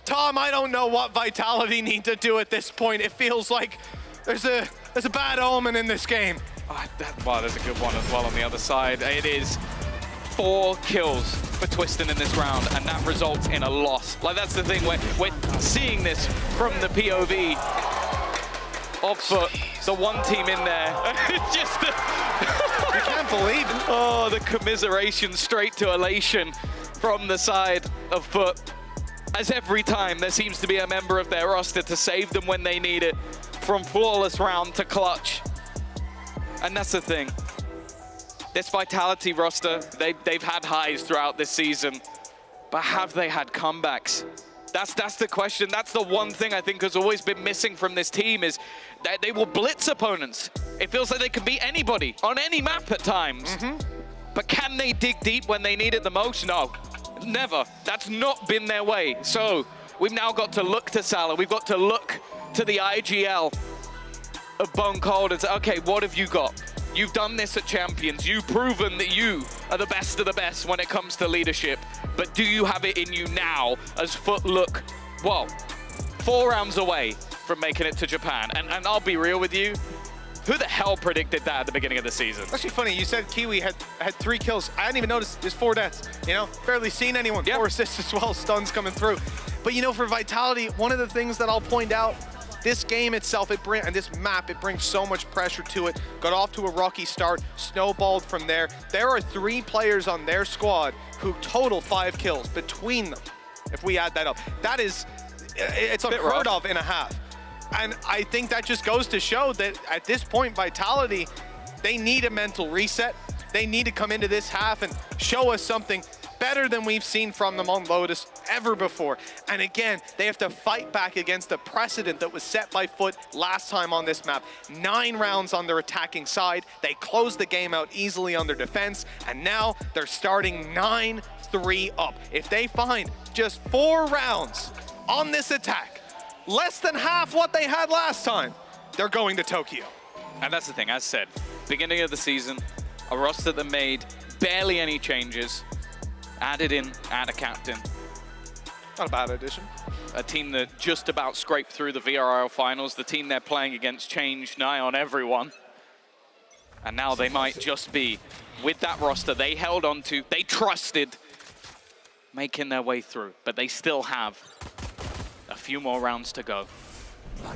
Tom, I don't know what Vitality need to do at this point. It feels like there's a bad omen in this game. Wow, there's a good one as well on the other side. It is 4 kills for Twistin in this round, and that results in a loss. Like, that's the thing, we're seeing this from the POV of Foot, the one team in there. It's just you can't believe it. Oh, the commiseration straight to elation from the side of Foot. As every time there seems to be a member of their roster to save them when they need it, from flawless round to clutch. And that's the thing. This Vitality roster, they've had highs throughout this season, but have they had comebacks? That's the question. That's the one thing I think has always been missing from this team, is that they will blitz opponents. It feels like they can beat anybody on any map at times. But can they dig deep when they need it the most? No. Never. That's not been their way. So we've now got to look to Salah. We've got to look to the IGL of Bone Cold and say, okay, what have you got? You've done this at Champions. You've proven that you are the best of the best when it comes to leadership. But do you have it in you now as Foot look, well, 4 rounds away from making it to Japan? And I'll be real with you, who the hell predicted that at the beginning of the season? It's actually funny, you said Kiwi had 3 kills. I hadn't even noticed there's 4 deaths, you know? Barely seen anyone. 4 assists as well, stuns coming through. But you know, for Vitality, one of the things that I'll point out, this game itself, and this map, it brings so much pressure to it. Got off to a rocky start, snowballed from there. There are 3 players on their squad who total 5 kills between them, if we add that up. That is, it's unheard of in a half. And I think that just goes to show that at this point, Vitality, they need a mental reset. They need to come into this half and show us something better than we've seen from them on Lotus ever before. And again, they have to fight back against the precedent that was set by Foot last time on this map. 9 rounds on their attacking side. They closed the game out easily on their defense, and now they're starting 9-3 up. If they find just 4 rounds on this attack, less than half what they had last time, they're going to Tokyo. And that's the thing, as said, beginning of the season, a roster that made barely any changes, add a captain. Not a bad addition. A team that just about scraped through the VRL finals. The team they're playing against changed nigh on everyone. And now they might just be, with that roster they held on to, they trusted, making their way through. But they still have a few more rounds to go. Well,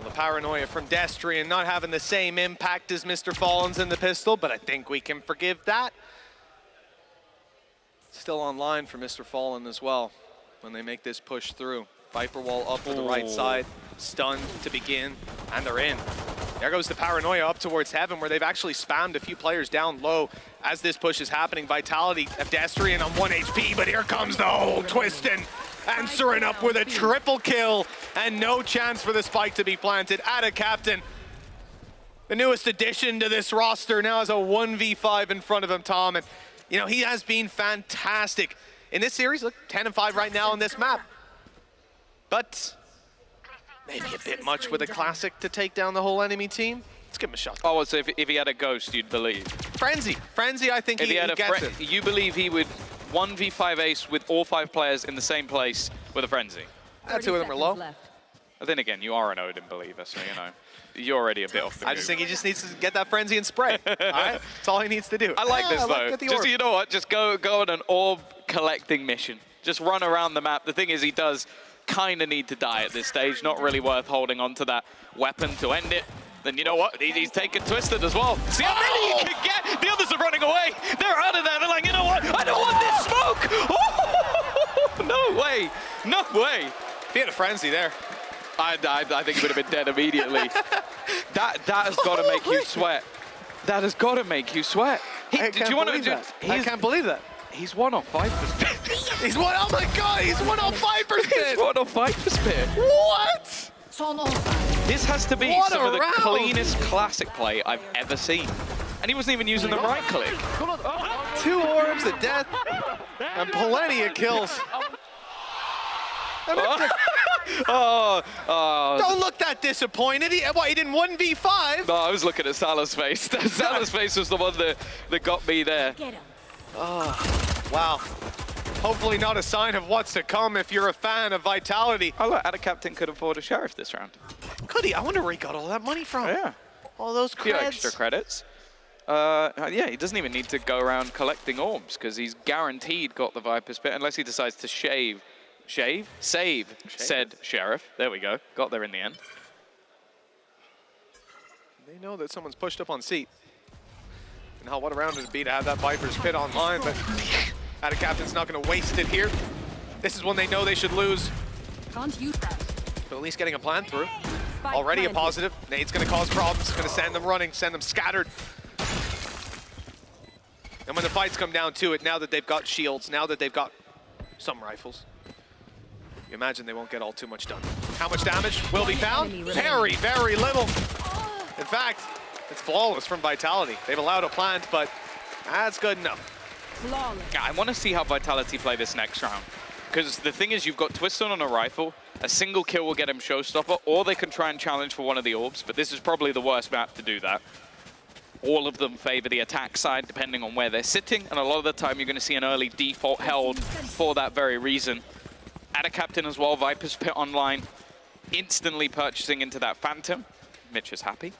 the paranoia from Destrian not having the same impact as Mr. Fallon's in the pistol, but I think we can forgive that. Still online for Mr. Fallon as well when they make this push through. Viper wall up to the right side, stunned to begin, and they're in. There goes the paranoia up towards heaven, where they've actually spammed a few players down low as this push is happening. Vitality of Destrian on 1 HP, but here comes the whole Twistin, answering up with a triple kill, and no chance for the spike to be planted. At a captain, the newest addition to this roster, now has a 1v5 in front of him, Tom, and you know, he has been fantastic in this series. Look, 10-5 right now on this map. But maybe a bit much with a classic to take down the whole enemy team. Let's give him a shot. Oh, so if he had a ghost, you'd believe? Frenzy, I think he gets it. You believe he would 1v5 ace with all 5 players in the same place with a Frenzy? 2 of them are low. But then again, you are an Odin believer, so you know, you're already a bit off the I just think he just needs to get that Frenzy and spray. All right? That's all he needs to do. I like this, though. Just, you know what? Just go on an orb collecting mission. Just run around the map. The thing is, he does kind of need to die at this stage. Not really worth holding on to that weapon to end it. Then you know what? He's taken Twisted as well. See how many you can get? The others are running away. They're out of there. They're like, you know what? I don't want this smoke. Oh, no way. No way. If he had a Frenzy there. I think he would have been dead immediately. That has got to make you sweat. That has got to make you sweat. I can't believe that. He's 1 off 5%. He's 1, oh my God, he's 1 off 5%. He's 1 off 5%. What? This has to be some of the cleanest classic play I've ever seen. And he wasn't even using the right click. 2 orbs of death and plenty of kills. Don't look that disappointed. He didn't 1v5? No, I was looking at Salah's face. Salah's face was the one that got me there. Oh, wow. Hopefully not a sign of what's to come if you're a fan of Vitality. Oh, look, Ada Captain could afford a Sheriff this round. Could he? I wonder where he got all that money from. Yeah. All those a few creds. extra credits. Yeah, he doesn't even need to go around collecting orbs because he's guaranteed got the Viper Spit unless he decides to save said Sheriff. There we go. Got there in the end. They know that someone's pushed up on seat. And what a round it'd be to have that Viper's Pit online, but Ada Captain's not going to waste it here. This is when they know they should lose. Can't use that. But at least getting a plan through. Already a positive. Nade's going to cause problems. Going to send them running, send them scattered. And when the fights come down to it, now that they've got shields, now that they've got some rifles, you imagine they won't get all too much done. How much damage will be found? Very, very little. In fact, it's flawless from Vitality. They've allowed a plant, but that's good enough. I want to see how Vitality play this next round. Because the thing is, you've got Twiston on a rifle, a single kill will get him Showstopper, or they can try and challenge for one of the orbs, but this is probably the worst map to do that. All of them favor the attack side, depending on where they're sitting, and a lot of the time you're going to see an early default held for that very reason. Add a captain as well, Viper's Pit online, instantly purchasing into that Phantom. Mitch is happy.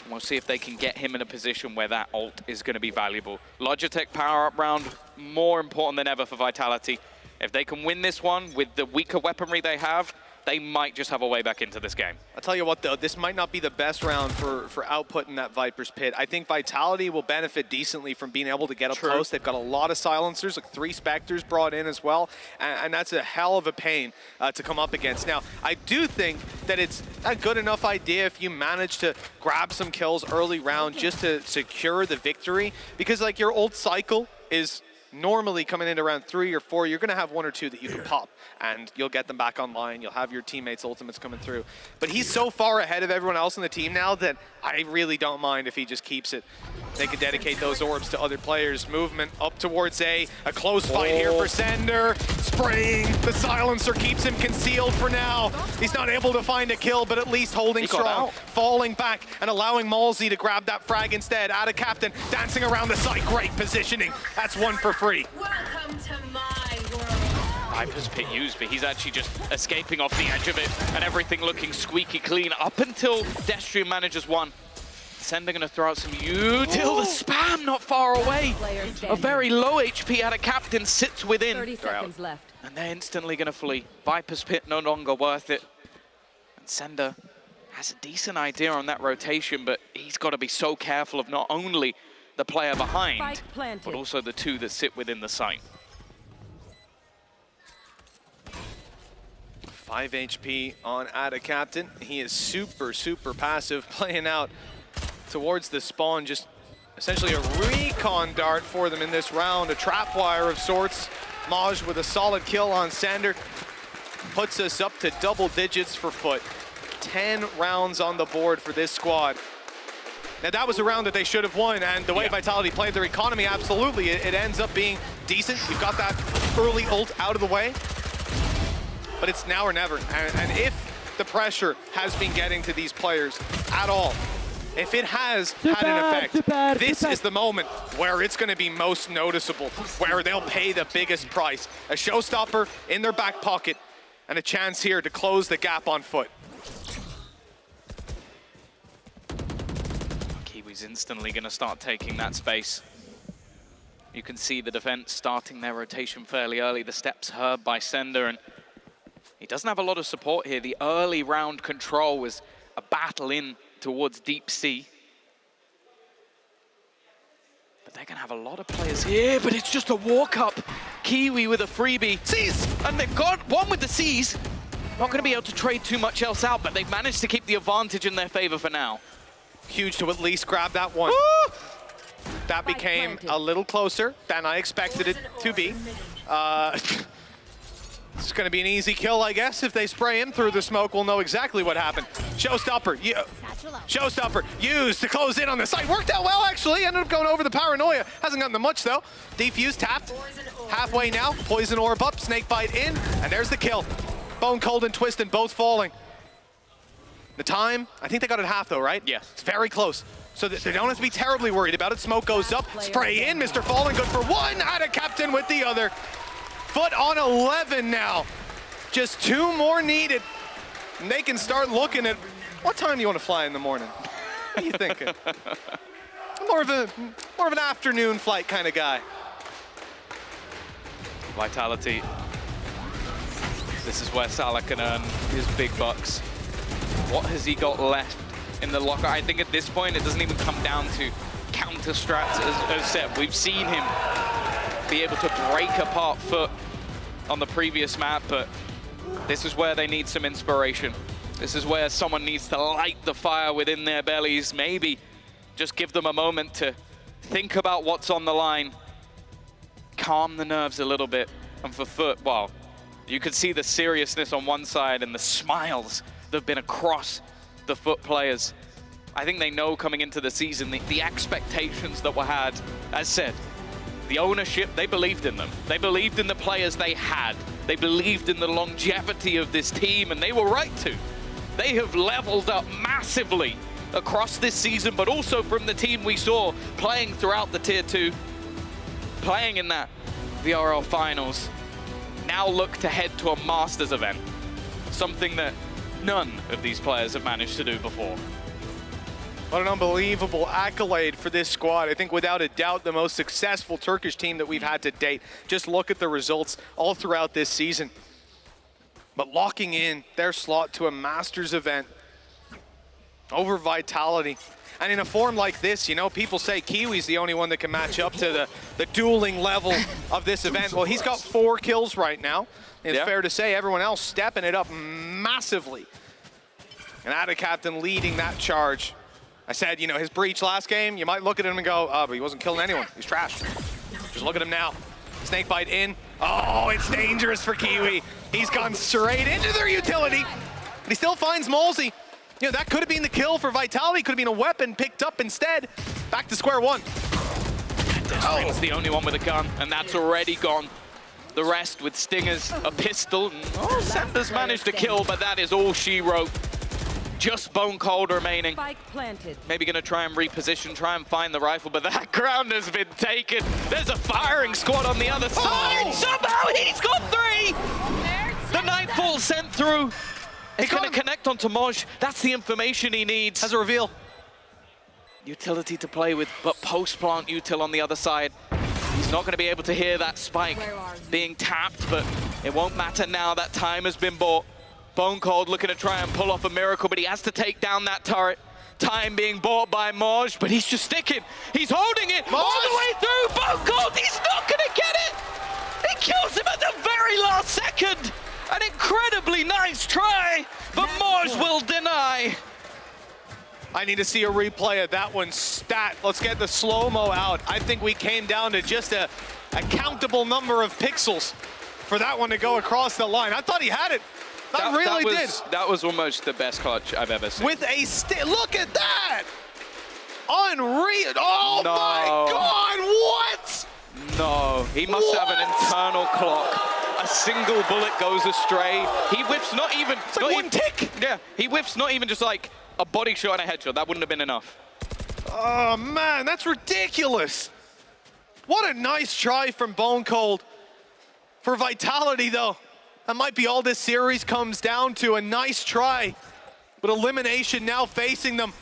We'll see if they can get him in a position where that ult is going to be valuable. Logitech power-up round, more important than ever for Vitality. If they can win this one with the weaker weaponry they have, they might just have a way back into this game. I'll tell you what, though, this might not be the best round for output in that Viper's Pit. I think Vitality will benefit decently from being able to get up close. They've got a lot of silencers, like 3 Spectres brought in as well, and that's a hell of a pain to come up against. Now, I do think that it's a good enough idea if you manage to grab some kills early round just to secure the victory, because like your ult cycle is normally coming into round 3 or 4, you're going to have 1 or 2 that you can pop, and you'll get them back online. You'll have your teammates' ultimates coming through. But he's so far ahead of everyone else in the team now that I really don't mind if he just keeps it. They can dedicate those orbs to other players. Movement up towards A close fight here for Sender. Spraying, the silencer keeps him concealed for now. He's not able to find a kill, but at least holding strong. Falling back and allowing Malzy to grab that frag instead. Out of captain, dancing around the site. Great positioning. That's 1 for free. Welcome to my world. Viper's Pit used, but he's actually just escaping off the edge of it, and everything looking squeaky clean up until Destrian manages 1. Sender gonna throw out some util. The spam not far away. A very low HP out of captain sits within. 30 seconds left. And they're instantly gonna flee. Viper's Pit no longer worth it. And Sender has a decent idea on that rotation, but he's got to be so careful of not only the player behind, but also the 2 that sit within the site. 5 HP on Ada Captain. He is super, super passive, playing out towards the spawn, just essentially a recon dart for them in this round, a trapwire of sorts. Maj with a solid kill on Sander puts us up to double digits for Foot. 10 rounds on the board for this squad. Now that was a round that they should have won, and the way Vitality played their economy, absolutely, it ends up being decent. You've got that early ult out of the way, but it's now or never. And if the pressure has been getting to these players at all, if it has had an effect, this is the moment where it's going to be most noticeable, where they'll pay the biggest price. A showstopper in their back pocket, and a chance here to close the gap on Foot. Kiwi's instantly going to start taking that space. You can see the defense starting their rotation fairly early. The steps heard by Sender, and he doesn't have a lot of support here. The early round control was a battle in towards Deep Sea. But they're going to have a lot of players here, but it's just a walk-up. Kiwi with a freebie. Seas! And they've got 1 with the Seas. Not going to be able to trade too much else out, but they've managed to keep the advantage in their favor for now. Huge to at least grab that 1. That became a little closer than I expected it to be. It's going to be an easy kill, I guess. If they spray him through the smoke, we'll know exactly what happened. Showstopper, Showstopper used to close in on the site. Worked out well, actually. Ended up going over the paranoia. Hasn't gotten the much, though. Defuse tapped. Halfway now. Poison orb up. Snakebite in. And there's the kill. Bone Cold and Twistin both falling. The time, I think they got it half, though, right? Yeah. It's very close. So they don't have to be terribly worried about it. Smoke goes up. Spray in. Mr. Fallen good for 1. Out of captain with the other. Foot on 11 now. Just 2 more needed. And they can start looking at what time do you want to fly in the morning? What are you thinking? more of an afternoon flight kind of guy. Vitality. This is where Salah can earn his big bucks. What has he got left in the locker? I think at this point it doesn't even come down to counter strats as said. We've seen him be able to break apart Foot on the previous map, but this is where they need some inspiration. This is where someone needs to light the fire within their bellies, maybe just give them a moment to think about what's on the line, calm the nerves a little bit. And for Foot, well, you could see the seriousness on one side and the smiles that have been across the Foot players. I think they know coming into the season the expectations that were had, as said, the ownership, they believed in them. They believed in the players they had. They believed in the longevity of this team, and they were right to. They have leveled up massively across this season, but also from the team we saw playing throughout the Tier 2, playing in that VRL finals. Now look to head to a Masters event, something that none of these players have managed to do before. What an unbelievable accolade for this squad. I think without a doubt the most successful Turkish team that we've had to date. Just look at the results all throughout this season. But locking in their slot to a Masters event over Vitality. And in a form like this, you know, people say Kiwi's the only one that can match up to the dueling level of this event. Well, he's got 4 kills right now. It's fair to say everyone else stepping it up massively. And Ada Captain leading that charge. I said, you know, his breach last game, you might look at him and go, oh, but he wasn't killing anyone. He's trash. Just look at him now. Snakebite in. Oh, it's dangerous for Kiwi. He's gone straight into their utility. But he still finds Molzy. You know, that could have been the kill for Vitality. Could have been a weapon picked up instead. Back to square one. Desperat's the only one with a gun, and that's already gone. The rest with stingers, a pistol. Oh, Sanders managed to kill, but that is all she wrote. Just Bone Cold remaining. Spike planted. Maybe gonna try and reposition, try and find the rifle, but that ground has been taken. There's a firing squad on the other side. Somehow he's got 3! The Nightfall sent through. It's gonna connect onto Moj. That's the information he needs. As a reveal. Utility to play with, but post-plant util on the other side. He's not gonna be able to hear that spike being tapped, but it won't matter now. That time has been bought. Bone Cold looking to try and pull off a miracle, but he has to take down that turret. Time being bought by Moj, but he's just sticking. He's holding it all the way through. Bone Cold, he's not gonna get it. He kills him at the very last second. An incredibly nice try, but Moj will deny. I need to see a replay of that one stat. Let's get the slow-mo out. I think we came down to just a countable number of pixels for that one to go across the line. I thought he had it. That really did. That was almost the best clutch I've ever seen. With a stick. Look at that! Unreal. Oh my God, what? No, he must have an internal clock. A single bullet goes astray. He whiffs not even... It's like one tick! Yeah, he whiffs not even just like a body shot and a headshot. That wouldn't have been enough. Oh man, that's ridiculous. What a nice try from Bone Cold. For Vitality though, that might be all this series comes down to, a nice try. But elimination now facing them.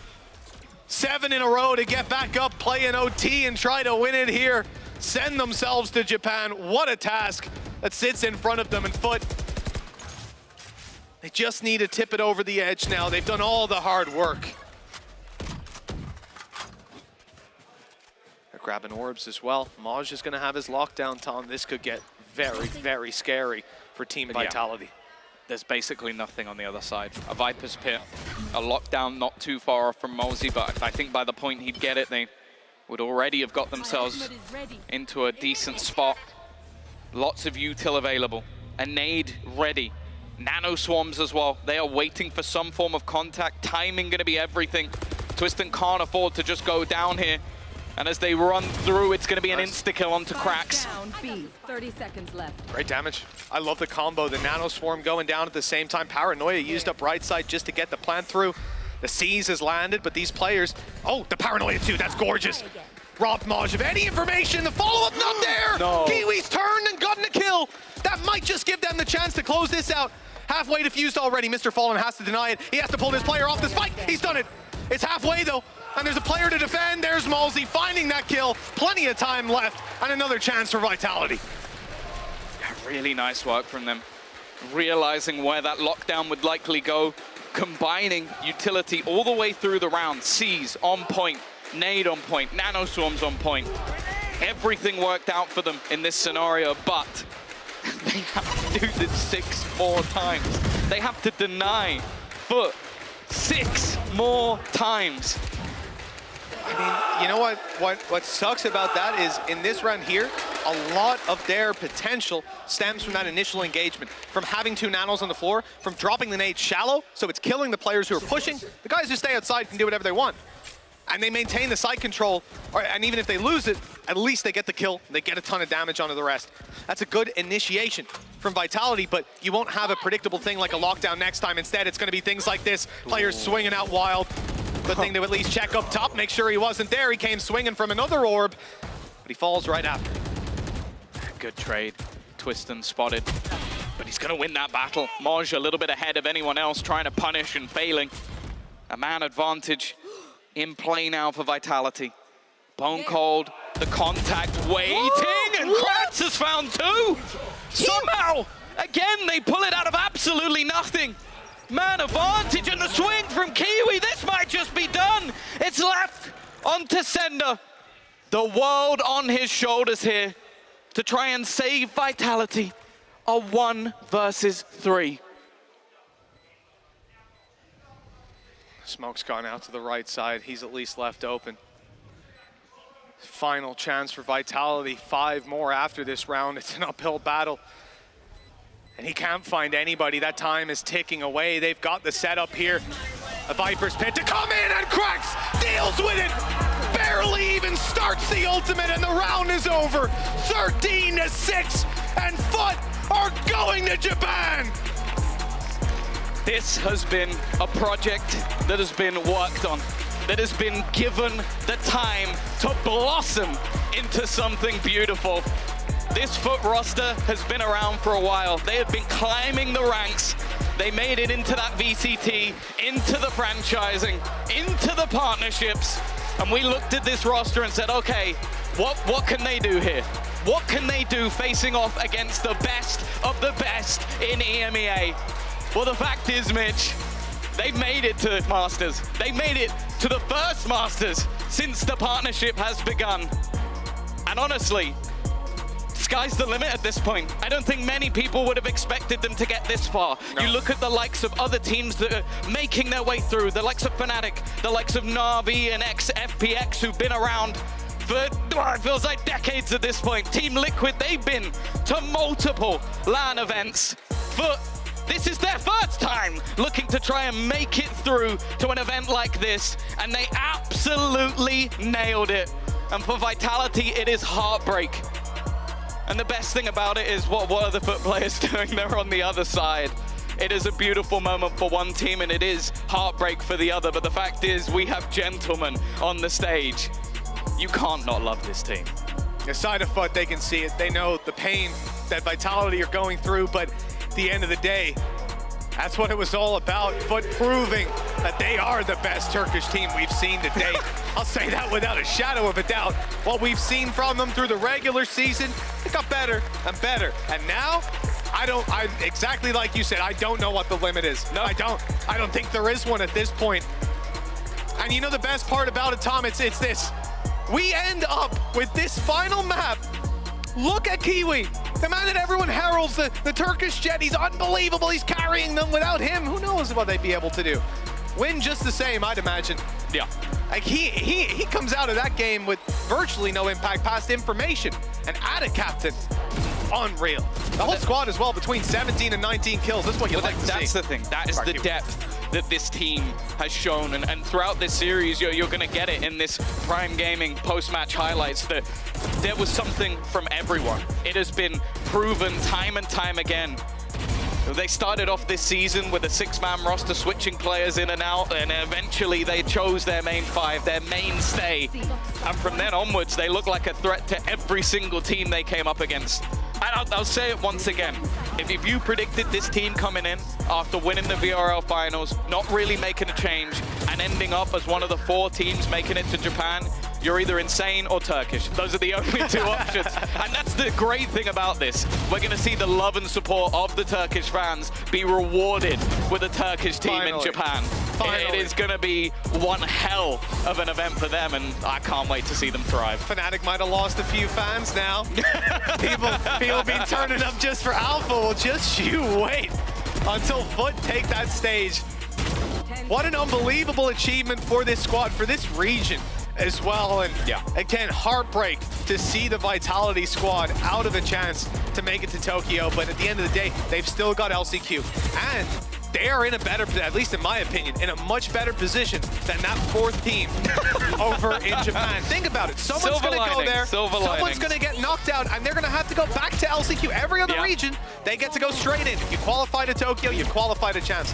7 in a row to get back up, play an OT and try to win it here. Send themselves to Japan. What a task that sits in front of them. And Foot, they just need to tip it over the edge now. They've done all the hard work. They're grabbing orbs as well. Maj is gonna have his lockdown, Tom. This could get very, very scary for Team Vitality. Yeah. There's basically nothing on the other side. A Viper's Pit, a lockdown not too far off from Molzy, but I think by the point he'd get it, they would already have got themselves into a decent spot. Lots of util available. A nade ready. Nano swarms as well. They are waiting for some form of contact. Timing gonna be everything. Twiston can't afford to just go down here. And as they run through, it's gonna be an insta-kill onto Cracks. Down B, 30 seconds left. Great damage. I love the combo. The Nano Swarm going down at the same time. Paranoia used up right side just to get the plant through. The Seize has landed, but these players... Oh, the Paranoia too, that's gorgeous. Robbed Maj of any information. The follow-up not there. No. Kiwi's turned and gotten a kill. That might just give them the chance to close this out. Halfway defused already. Mr. Fallen has to deny it. He has to pull this player off the spike. He's done it. It's halfway though. And there's a player to defend. There's Molzy finding that kill. Plenty of time left. And another chance for Vitality. Yeah, really nice work from them. Realizing where that lockdown would likely go. Combining utility all the way through the round. Seize on point. Nade on point. Nano swarms on point. Everything worked out for them in this scenario, but they have to do this 6 more times. They have to deny Foot 6 more times. I mean, you know what sucks about that is in this round here, a lot of their potential stems from that initial engagement, from having 2 nanos on the floor, from dropping the nade shallow, so it's killing the players who are pushing. The guys who stay outside can do whatever they want. and they maintain the side control, and even if they lose it, at least they get the kill. They get a ton of damage onto the rest. That's a good initiation from Vitality, but you won't have a predictable thing like a lockdown next time. Instead, it's going to be things like this. Players swinging out wild. Good thing to at least check up top, make sure he wasn't there. He came swinging from another orb, but he falls right after. Good trade. Twiston spotted, but he's going to win that battle. Moj a little bit ahead of anyone else, trying to punish and failing. A man advantage in play now for Vitality. Bone Cold, the contact waiting, and Kratz has found two. Somehow, again, they pull it out of absolutely nothing. Man advantage and the swing from Kiwi. This might just be done. It's left onto Sender. The world on his shoulders here to try and save Vitality. A 1 versus 3. Smoke's gone out to the right side. He's at least left open. Final chance for Vitality. 5 more after this round. It's an uphill battle. And he can't find anybody. That time is ticking away. They've got the setup here. A Viper's Pit to come in, and Cracks deals with it. Barely even starts the ultimate, and the round is over. 13-6, and Foot are going to Japan. This has been a project that has been worked on, that has been given the time to blossom into something beautiful. This Foot roster has been around for a while. They have been climbing the ranks. They made it into that VCT, into the franchising, into the partnerships. And we looked at this roster and said, okay, what can they do here? What can they do facing off against the best of the best in EMEA? Well, the fact is, Mitch, they've made it to Masters. They made it to the first Masters since the partnership has begun. And honestly, sky's the limit at this point. I don't think many people would have expected them to get this far. No. You look at the likes of other teams that are making their way through, the likes of Fnatic, the likes of NAVI and FPX, who've been around for, it feels like decades at this point. Team Liquid, they've been to multiple LAN events. This is their first time looking to try and make it through to an event like this, and they absolutely nailed it. And for Vitality, it is heartbreak. And the best thing about it is what are the Foot players doing? They're on the other side. It is a beautiful moment for one team, and it is heartbreak for the other. But the fact is, we have gentlemen on the stage. You can't not love this team. Aside of Foot, they can see it. They know the pain that Vitality are going through, but at the end of the day, that's what it was all about. Foot proving that they are the best Turkish team we've seen to date. I'll say that without a shadow of a doubt. What we've seen from them through the regular season, it got better and better. And now, exactly like you said, I don't know what the limit is. No, I don't think there is one at this point. And you know the best part about it, Tom, it's this. We end up with this final map. Look at Kiwi, the man that everyone heralds, the Turkish Jet. He's unbelievable. He's carrying them. Without him, who knows what they'd be able to do. Win just the same, I'd imagine. Yeah. Like he comes out of that game with virtually no impact past information. And add a captain. Unreal. The whole squad as well, between 17 and 19 kills. That's what you like to see. That's the thing. That is the depth that this team has shown. And throughout this series, you're going to get it in this Prime Gaming post-match highlights that there was something from everyone. It has been proven time and time again. They started off this season with a 6-man roster, switching players in and out, and eventually they chose their main 5, their mainstay. And from then onwards, they look like a threat to every single team they came up against. And I'll say it once again. If you predicted this team coming in after winning the VRL finals, not really making a change, and ending up as one of the 4 teams making it to Japan, you're either insane or Turkish. Those are the only 2 options. And that's the great thing about this. We're going to see the love and support of the Turkish fans be rewarded with a Turkish team in Japan. It is going to be one hell of an event for them, and I can't wait to see them thrive. Fnatic might have lost a few fans now. people be turning up just for Alpha. Well, just you wait until Foot take that stage. What an unbelievable achievement for this squad, for this region as well. And again, heartbreak to see the Vitality squad out of a chance to make it to Tokyo. But at the end of the day, they've still got LCQ. And they are in a better, at least in my opinion, in a much better position than that fourth team over in Japan. Think about it. Someone's going to go there. Someone's going to get knocked out, and they're going to have to go back to LCQ. Every other region, they get to go straight in. If you qualify to Tokyo, you qualify to Champs.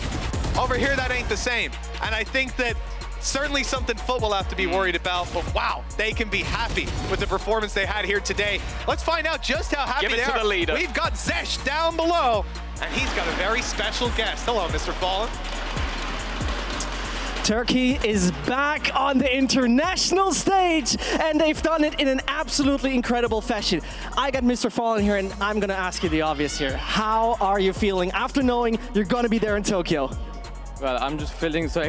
Over here, that ain't the same. And I think that certainly something Foot will have to be worried about, but wow, they can be happy with the performance they had here today. Let's find out just how happy they are. We've got Zesh down below, and he's got a very special guest. Hello, Mr. Fallen. Turkey is back on the international stage, and they've done it in an absolutely incredible fashion. I got Mr. Fallen here, and I'm going to ask you the obvious here. How are you feeling after knowing you're going to be there in Tokyo? Well, I'm just feeling so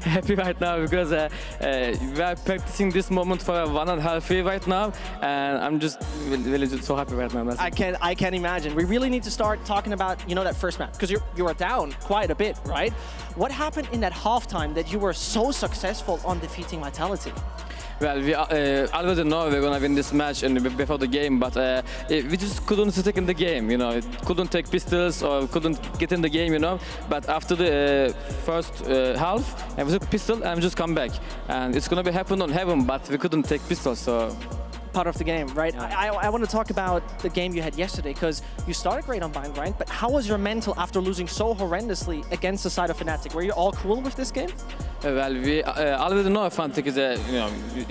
happy right now because we are practicing this moment for 1.5 years right now, and I'm just really so happy right now. I can imagine. We really need to start talking about, you know, that first match, because you were down quite a bit, right? What happened in that halftime that you were so successful on defeating Vitality? Well, we already know we're gonna win this match and before the game, but we just couldn't stick in the game, you know. Couldn't take pistols or couldn't get in the game, you know. But after the first half, we took a pistol and we just come back. And it's gonna be happen on heaven, but we couldn't take pistols, so. Part of the game, right? I want to talk about the game you had yesterday, because you started great on Bind Grind, but how was your mental after losing so horrendously against the side of Fnatic? Were you all cool with this game? Well, we already know Fnatic is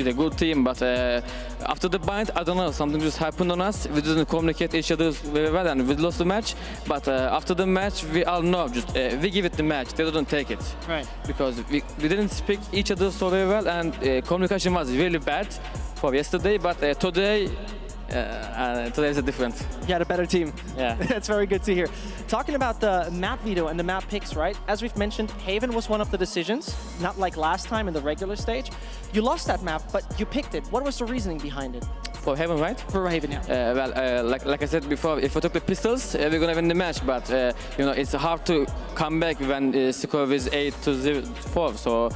a good team, but after the Bind, I don't know, something just happened on us. We didn't communicate each other very well, and we lost the match. But after the match, we all know, just we give it the match. They didn't take it, right? Because we didn't speak each other so very well, and communication was really bad for yesterday, but today is a different. You had a better team. Yeah. That's very good to hear. Talking about the map veto and the map picks, right? As we've mentioned, Haven was one of the decisions, not like last time in the regular stage. You lost that map, but you picked it. What was the reasoning behind it? For Haven, right? For Haven, yeah. Well, like I said before, if we took the pistols, we're gonna win the match. But you know, it's hard to come back when score is 8-4. So.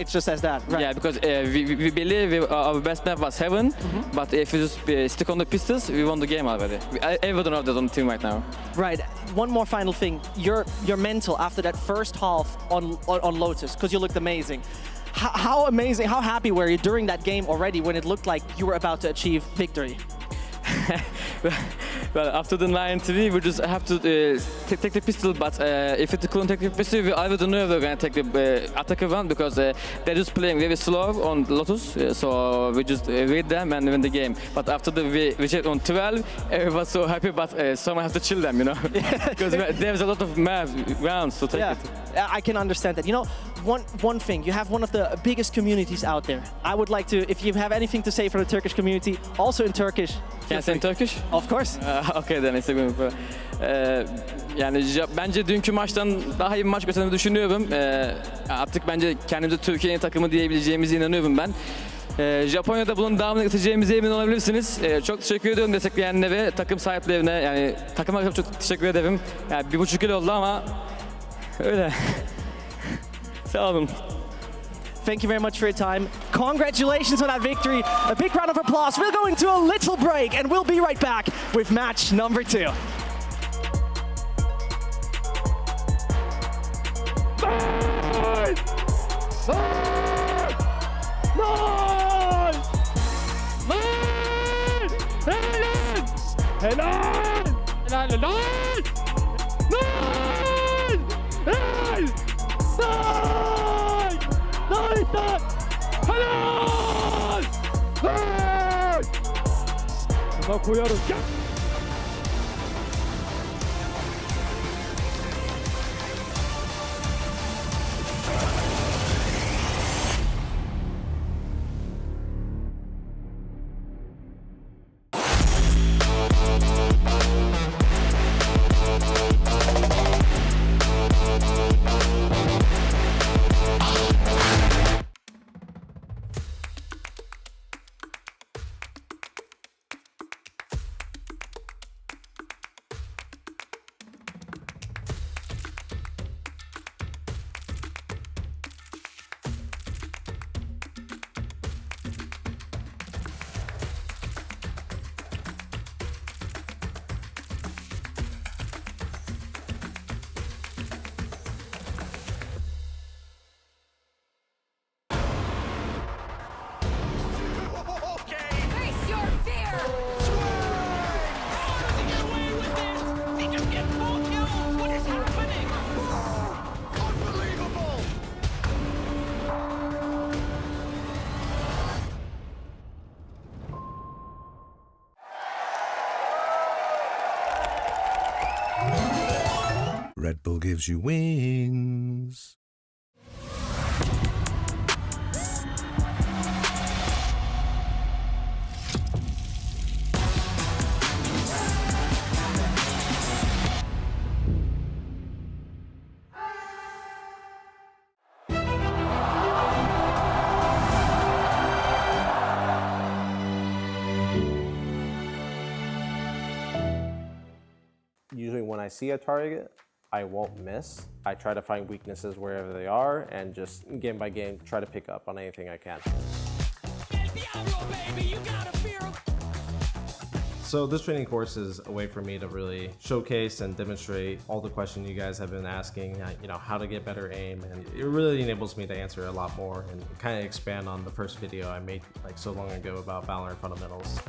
It's just as that, right? Yeah, because we believe our best map was Heaven, but if we just stick on the pistols, we won the game already. Everyone knows that on the team right now. Right. One more final thing. Your mental after that first half on Lotus, because you looked amazing. How amazing, how happy were you during that game already when it looked like you were about to achieve victory? Well, after the 9-3, we just have to take the pistol, but if it couldn't take the pistol, I wouldn't know we were going to take the attacker one, because they're just playing very slow on Lotus, so we just read them and win the game. But after we checked on 12, everyone was so happy, but someone has to chill them, you know, because there's a lot of rounds to take it. I can understand that. You know, one thing, you have one of the biggest communities out there. I would like to, if you have anything to say for the Turkish community, also in Turkish. Can I say in Turkish? Of course. Okay, then it's a good. Yani bence dünkü maçtan daha iyi bir maç gösterdiğimi düşünüyorum. Artık bence kendimize Türkiye'nin takımı diyebileceğimize inanıyorum ben. Japonya'da bunun devamını getireceğimize emin olabilirsiniz. Çok teşekkür ediyorum destekleyenlere, takım sahiplerine, yani takıma çok teşekkür ederim. Yani 1,5 yıl oldu ama öyle. Sağ olun. Thank you very much for your time. Congratulations on that victory. A big round of applause. We'll go into a little break and we'll be right back with match number 2. Nice! Nice! Nice! Nice! Helal! Helal! Helal! Helal! Nice! Nice! Nice! Nice! Helal! Nice! Buna koyarız. Gel! Bull gives you wings. Usually when I see a target, I won't miss. I try to find weaknesses wherever they are and just game by game try to pick up on anything I can. So this training course is a way for me to really showcase and demonstrate all the questions you guys have been asking, how to get better aim, and it really enables me to answer a lot more and kind of expand on the first video I made like so long ago about VALORANT fundamentals.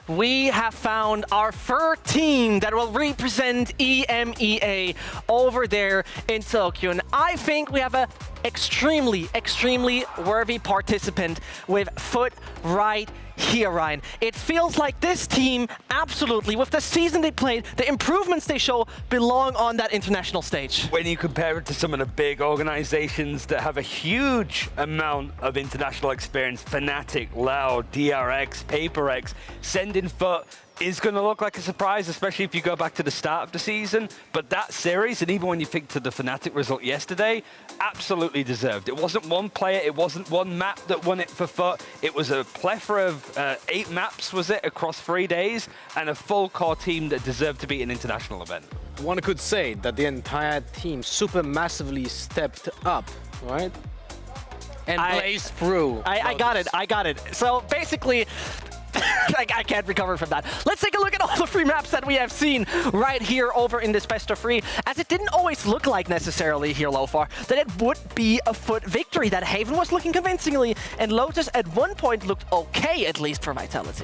We have found our third team that will represent EMEA over there in Tokyo. And I think we have a extremely worthy participant with foot right here, Ryan. It feels like this team, absolutely, with the season they played, the improvements they show, belong on that international stage. When you compare it to some of the big organizations that have a huge amount of international experience, Fnatic, Loud, DRX, PaperX, sending foot is going to look like a surprise, especially if you go back to the start of the season. But that series, and even when you think to the Fnatic result yesterday, absolutely deserved. It wasn't one player, it wasn't one map that won it for FUT. It was a plethora of 8 maps, was it, across 3 days, and a full core team that deserved to be an international event. One could say that the entire team super massively stepped up, right? And blazed through. I got it. So basically, I can't recover from that. Let's take a look at all the free maps that we have seen right here over in this best of 3, as it didn't always look like necessarily here, Lofar, that it would be a FUT victory, that Haven was looking convincingly, and Lotus at one point looked okay, at least for Vitality.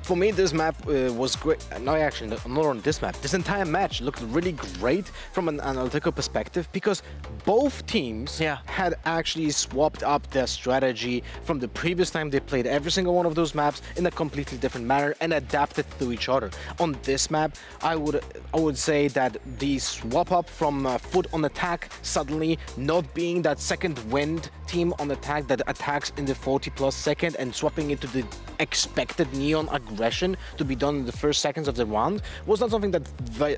For me, this map was great. No, actually, not on this map. This entire match looked really great from an analytical perspective, because both teams had actually swapped up their strategy from the previous time they played every single one of those maps in a completely different manner and adapted to each other. On this map, I would say that the swap up from FUT on attack suddenly not being that second wind team on attack that attacks in the 40+ second and swapping into the expected Neon aggression to be done in the first seconds of the round was not something that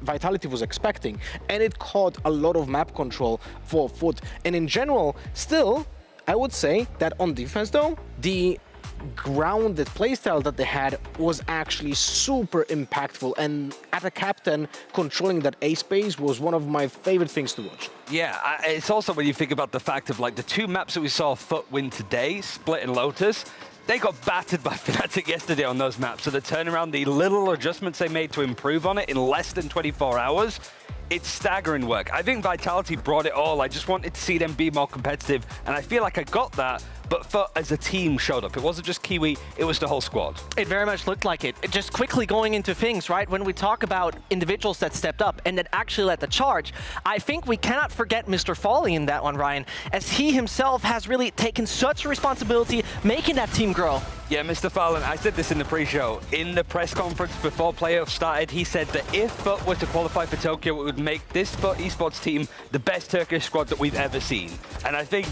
Vitality was expecting, and it caught a lot of map control for FUT. And in general, still, I would say that on defense though, the grounded playstyle that they had was actually super impactful, and as a captain, controlling that A space was one of my favorite things to watch. Yeah, it's also when you think about the fact of like the 2 maps that we saw FUT win today, Split and Lotus, they got battered by Fnatic yesterday on those maps. So the turnaround, the little adjustments they made to improve on it in less than 24 hours, it's staggering work. I think Vitality brought it all. I just wanted to see them be more competitive, and I feel like I got that, but FUT as a team showed up. It wasn't just Kiwi, it was the whole squad. It very much looked like it. Just quickly going into things, right? When we talk about individuals that stepped up and that actually led the charge, I think we cannot forget Mr. Foley in that one, Ryan, as he himself has really taken such a responsibility making that team grow. Yeah, Mr. Fallon, I said this in the pre-show. In the press conference before playoffs started, he said that if FUT were to qualify for Tokyo, it would make this FUT esports team the best Turkish squad that we've ever seen. And I think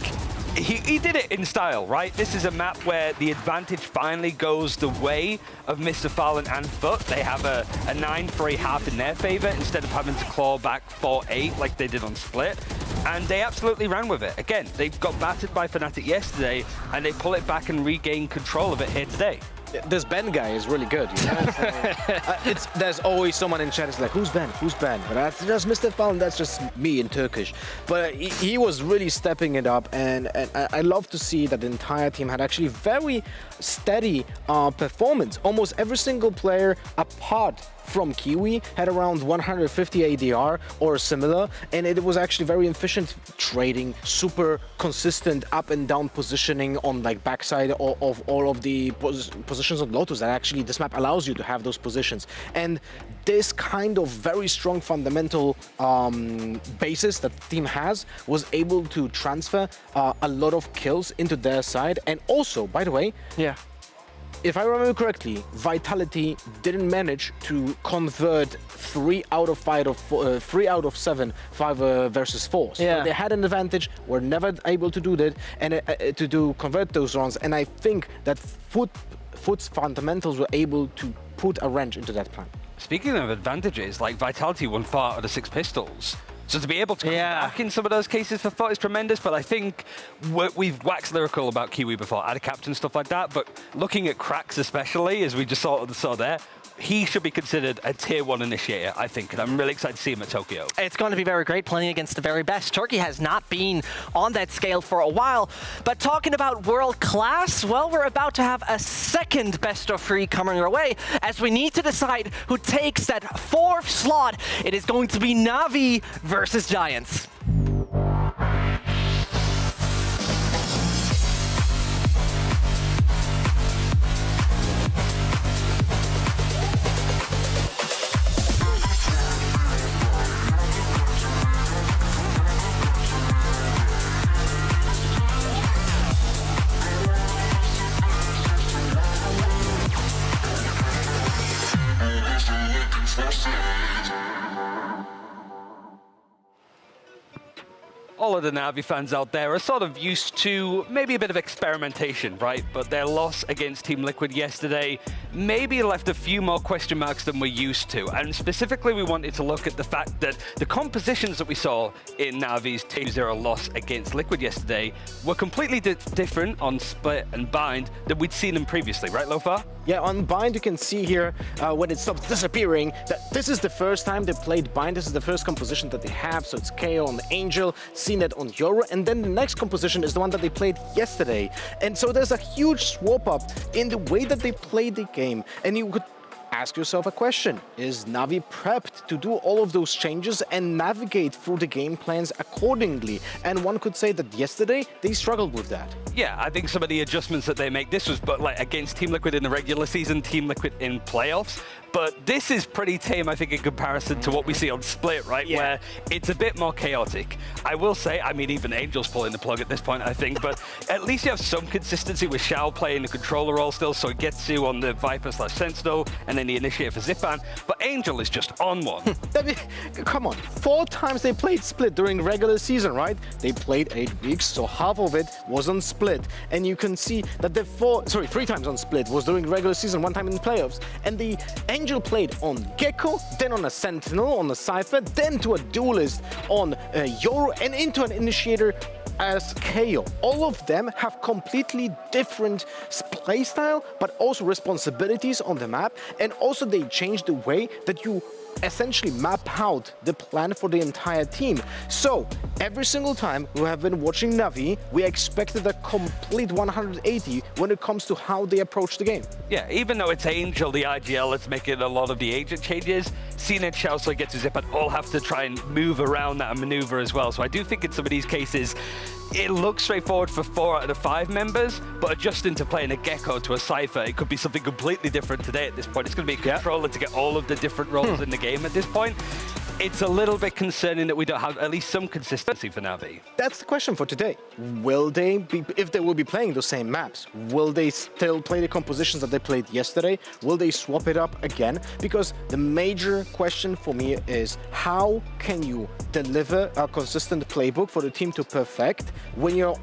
he did it in style, right? This is a map where the advantage finally goes the way of Mr. Fallon and FUT. They have a 9-3 half in their favor instead of having to claw back 4-8 like they did on Split. And they absolutely ran with it. Again, they got battered by Fnatic yesterday, and they pull it back and regain control of it here today. This Ben guy is really good, you know? There's always someone in chat who's like, who's Ben? Who's Ben? But that's just Mr. Fallon, that's just me in Turkish. But he was really stepping it up, and I love to see that the entire team had actually very steady performance. Almost every single player, apart from Kiwi, had around 150 ADR or similar, and it was actually very efficient trading, super consistent up and down positioning on like backside of all of the positions on Lotus, that actually this map allows you to have those positions. And this kind of very strong fundamental basis that the team has was able to transfer a lot of kills into their side. And also, by the way, if I remember correctly, Vitality didn't manage to convert 3 out of 7 5 versus 4. So they had an advantage, were never able to do that and convert those rounds. And I think that FUT's fundamentals were able to put a wrench into that plan. Speaking of advantages, like Vitality won 4 out of the 6 pistols. So to be able to come back in some of those cases for FUT is tremendous, but I think we've waxed lyrical about Kiwi before, add a captain, stuff like that, but looking at Cracks especially, as we just saw there, he should be considered a tier 1 initiator, I think, and I'm really excited to see him at Tokyo. It's going to be very great playing against the very best. Turkey has not been on that scale for a while, but talking about world class, well, we're about to have a second best of 3 coming our way, as we need to decide who takes that 4th slot. It is going to be NAVI versus Giants. all of the NAVI fans out there are sort of used to maybe a bit of experimentation, right? But their loss against Team Liquid yesterday maybe left a few more question marks than we're used to. And specifically, we wanted to look at the fact that the compositions that we saw in NAVI's 2-0 loss against Liquid yesterday were completely different on Split and Bind than we'd seen them previously, right, Lofar? Yeah, on Bind you can see here when it stops disappearing that this is the first time they played Bind. This is the first composition that they have, so it's KO on the Angel, CNET on Yoru, and then the next composition is the one that they played yesterday. And so there's a huge swap up in the way that they played the game, and you could ask yourself a question. Is NAVI prepped to do all of those changes and navigate through the game plans accordingly? And one could say that yesterday they struggled with that. Yeah, I think some of the adjustments that they make, this was but like against Team Liquid in the regular season, Team Liquid in playoffs. But this is pretty tame, I think, in comparison to what we see on Split, right? Yeah. Where it's a bit more chaotic. I will say, I mean, even Angel's pulling the plug at this point, I think, but at least you have some consistency with Shao playing the controller role still, so he gets you on the Viper/Sentinel, and then the Initiator for Zipan. But Angel is just on one. Come on, 4 times they played Split during regular season, right? They played 8 weeks, so half of it was on Split. And you can see that the 3 times on Split was during regular season, 1 time in the playoffs. And the Angel played on Gecko, then on a Sentinel, on a Cypher, then to a Duelist on Yoru, and into an Initiator as KO. All of them have completely different playstyle, but also responsibilities on the map, and also they change the way that you essentially map out the plan for the entire team. So every single time we have been watching NAVI, we expected a complete 180 when it comes to how they approach the game. Yeah, even though it's Angel, the IGL, that's making a lot of the agent changes, CNET, Shao, so gets to Zip, and all have to try and move around that and maneuver as well. So I do think in some of these cases, it looks straightforward for 4 out of the 5 members, but adjusting to playing a Gecko to a Cypher, it could be something completely different today at this point. It's going to be a controller to get all of the different roles in the game at this point. It's a little bit concerning that we don't have at least some consistency for NAVI. That's the question for today. Will they be, if they will be playing the same maps, will they still play the compositions that they played yesterday? Will they swap it up again? Because the major question for me is how can you deliver a consistent playbook for the team to perfect when you're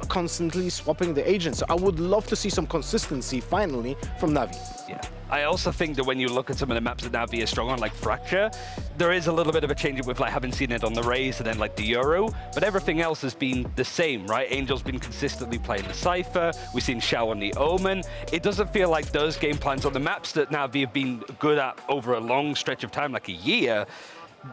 constantly swapping the agents? So I would love to see some consistency finally from NAVI. Yeah. I also think that when you look at some of the maps that NAVI is strong on, like Fracture, there is a little bit of a change with like having seen it on the Raze and then like the Euro, but everything else has been the same, right? Angel's been consistently playing the Cypher, we've seen Shao on the Omen. It doesn't feel like those game plans on the maps that NAVI have been good at over a long stretch of time, like a year,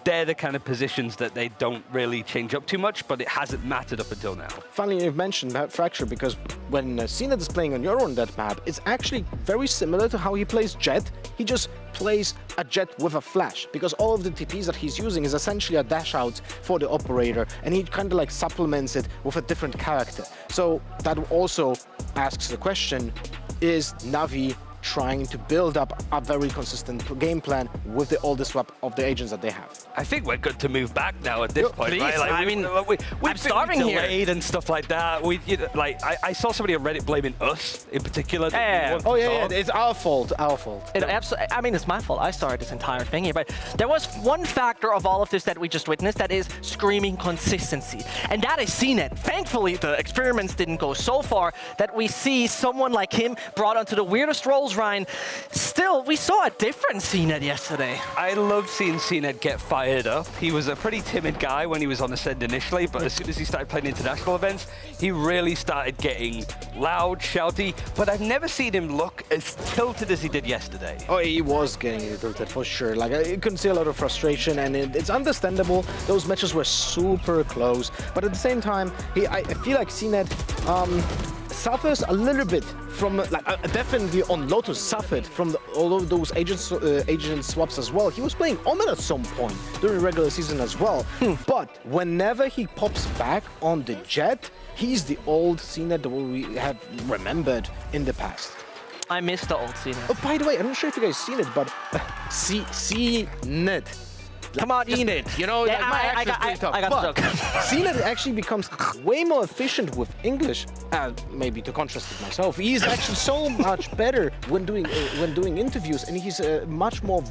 they're the kind of positions that they don't really change up too much, but it hasn't mattered up until now. Finally, you've mentioned Fracture, because when CNET is playing on Euro on that map, it's actually very similar to how he plays Jet. He just plays a Jet with a flash, because all of the TPs that he's using is essentially a dash out for the operator, and he kind of like supplements it with a different character. So that also asks the question, is NAVI trying to build up a very consistent game plan with all the swap of the agents that they have? I think we're good to move back now at this point, please, right? Like, I mean, I'm starving here. And stuff like that. I saw somebody on Reddit blaming us in particular. Yeah. Oh yeah, it's our fault, our fault. I mean, it's my fault. I started this entire thing here, but there was one factor of all of this that we just witnessed, that is screaming consistency, and that is CNET. Thankfully, the experiments didn't go so far that we see someone like him brought onto the weirdest roles, Ryan. Still, we saw a different CNET yesterday. I love seeing CNET get fired up. He was a pretty timid guy when he was on Ascend initially, but as soon as he started playing international events, he really started getting loud, shouty, but I've never seen him look as tilted as he did yesterday. Oh, he was getting tilted for sure. Like, you can see a lot of frustration, and it's understandable. Those matches were super close, but at the same time, I feel like CNET suffers a little bit from, definitely on Lotus suffered from all of those agent swaps as well. He was playing Omen at some point during regular season as well. But whenever he pops back on the Jet, he's the old CNET that we have remembered in the past. I miss the old CNET. Oh, by the way, I'm not sure if you guys seen it, but CNET. Come on, CNET, you know, yeah, my accent is pretty tough. I got the joke. CNET actually becomes way more efficient with English, maybe to contrast with myself. He's actually so much better when doing interviews, and he's much more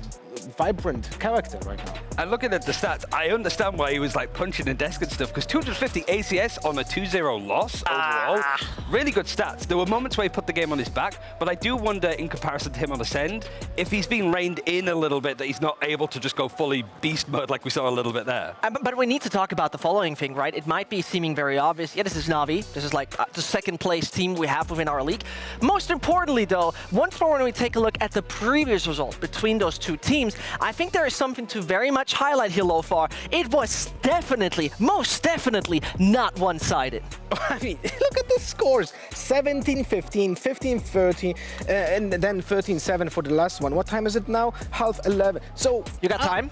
vibrant character right now. And looking at the stats, I understand why he was like punching the desk and stuff, because 250 ACS on a 2-0 loss overall, really good stats. There were moments where he put the game on his back, but I do wonder, in comparison to him on Ascend, if he's been reined in a little bit, that he's not able to just go fully beast mode like we saw a little bit there. But we need to talk about the following thing, right? It might be seeming very obvious. Yeah, this is NAVI. This is like the second place team we have within our league. Most importantly, though, once more when we take a look at the previous result between those two teams, I think there is something to very much highlight here, Lofar. It was definitely, most definitely, not one-sided. I mean, look at the scores. 17-15, 15-30, and then 13-7 for the last one. What time is it now? 11:30. So you got time?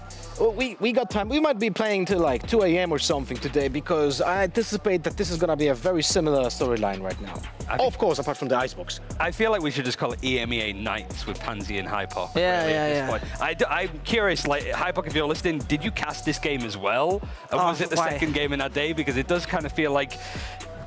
We got time. We might be playing till like 2 a.m. or something today, because I anticipate that this is gonna be a very similar storyline right now. Of course, apart from the icebox. I feel like we should just call it EMEA Nights with Pansy and Hypok. Yeah, really, yeah, at this yeah. point. I'm curious, like, Hypok, if you're listening, did you cast this game as well? And was it the second game in that day? Because it does kind of feel like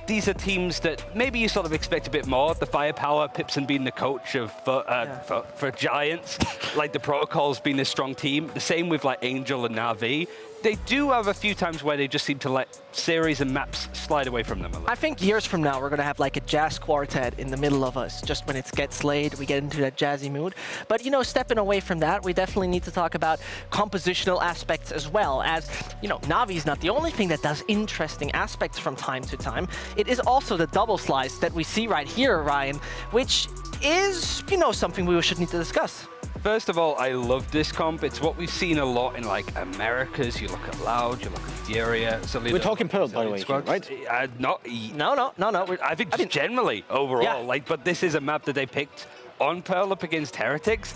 these are teams that maybe you sort of expect a bit more. The firepower, Pipson being the coach of for Giants, like the Protocols being a strong team. The same with like Angel and NAVI. They do have a few times where they just seem to let series and maps slide away from them a little. I think years from now, we're going to have like a jazz quartet in the middle of us. Just when it gets late, we get into that jazzy mood. But, you know, stepping away from that, we definitely need to talk about compositional aspects as well. As, you know, NAVI is not the only thing that does interesting aspects from time to time. It is also the double slice that we see right here, Ryan, which is, you know, something we should need to discuss. First of all, I love this comp. It's what we've seen a lot in like Americas. You look at Loud, you look at Furia. We're talking Pearl, by the way, right? No. I think just generally overall. Yeah. Like, but this is a map that they picked on Pearl up against Heretics,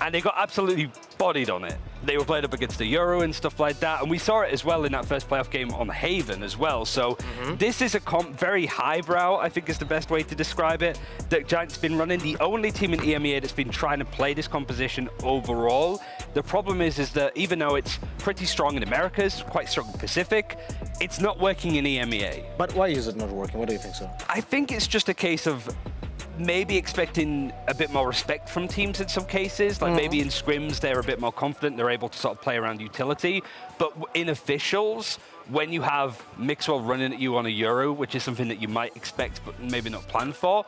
and they got absolutely bodied on it. They were played up against the Euro and stuff like that, and we saw it as well in that first playoff game on Haven as well. So this is a comp very highbrow, I think is the best way to describe it, that Giants been running. The only team in EMEA that's been trying to play this composition overall. The problem is that even though it's pretty strong in Americas, quite strong in Pacific, it's not working in EMEA. But why is it not working? What do you think so? I think it's just a case of maybe expecting a bit more respect from teams in some cases. Like maybe in scrims, they're a bit more confident. They're able to sort of play around utility. But in officials, when you have Mixwell running at you on a Euro, which is something that you might expect but maybe not plan for,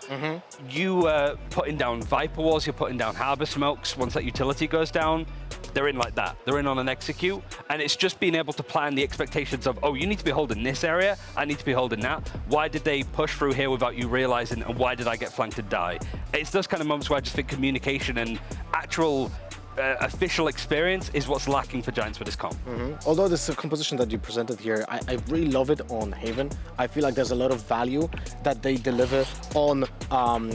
you putting down Viper Walls, you're putting down Harbor Smokes. Once that utility goes down, they're in like that. They're in on an execute. And it's just being able to plan the expectations of, oh, you need to be holding this area, I need to be holding that. Why did they push through here without you realizing, and why did I get flanked and die? It's those kind of moments where I just think communication and actual official experience is what's lacking for Giants for this comp. Although this composition that you presented here, I really love it on Haven. I feel like there's a lot of value that they deliver on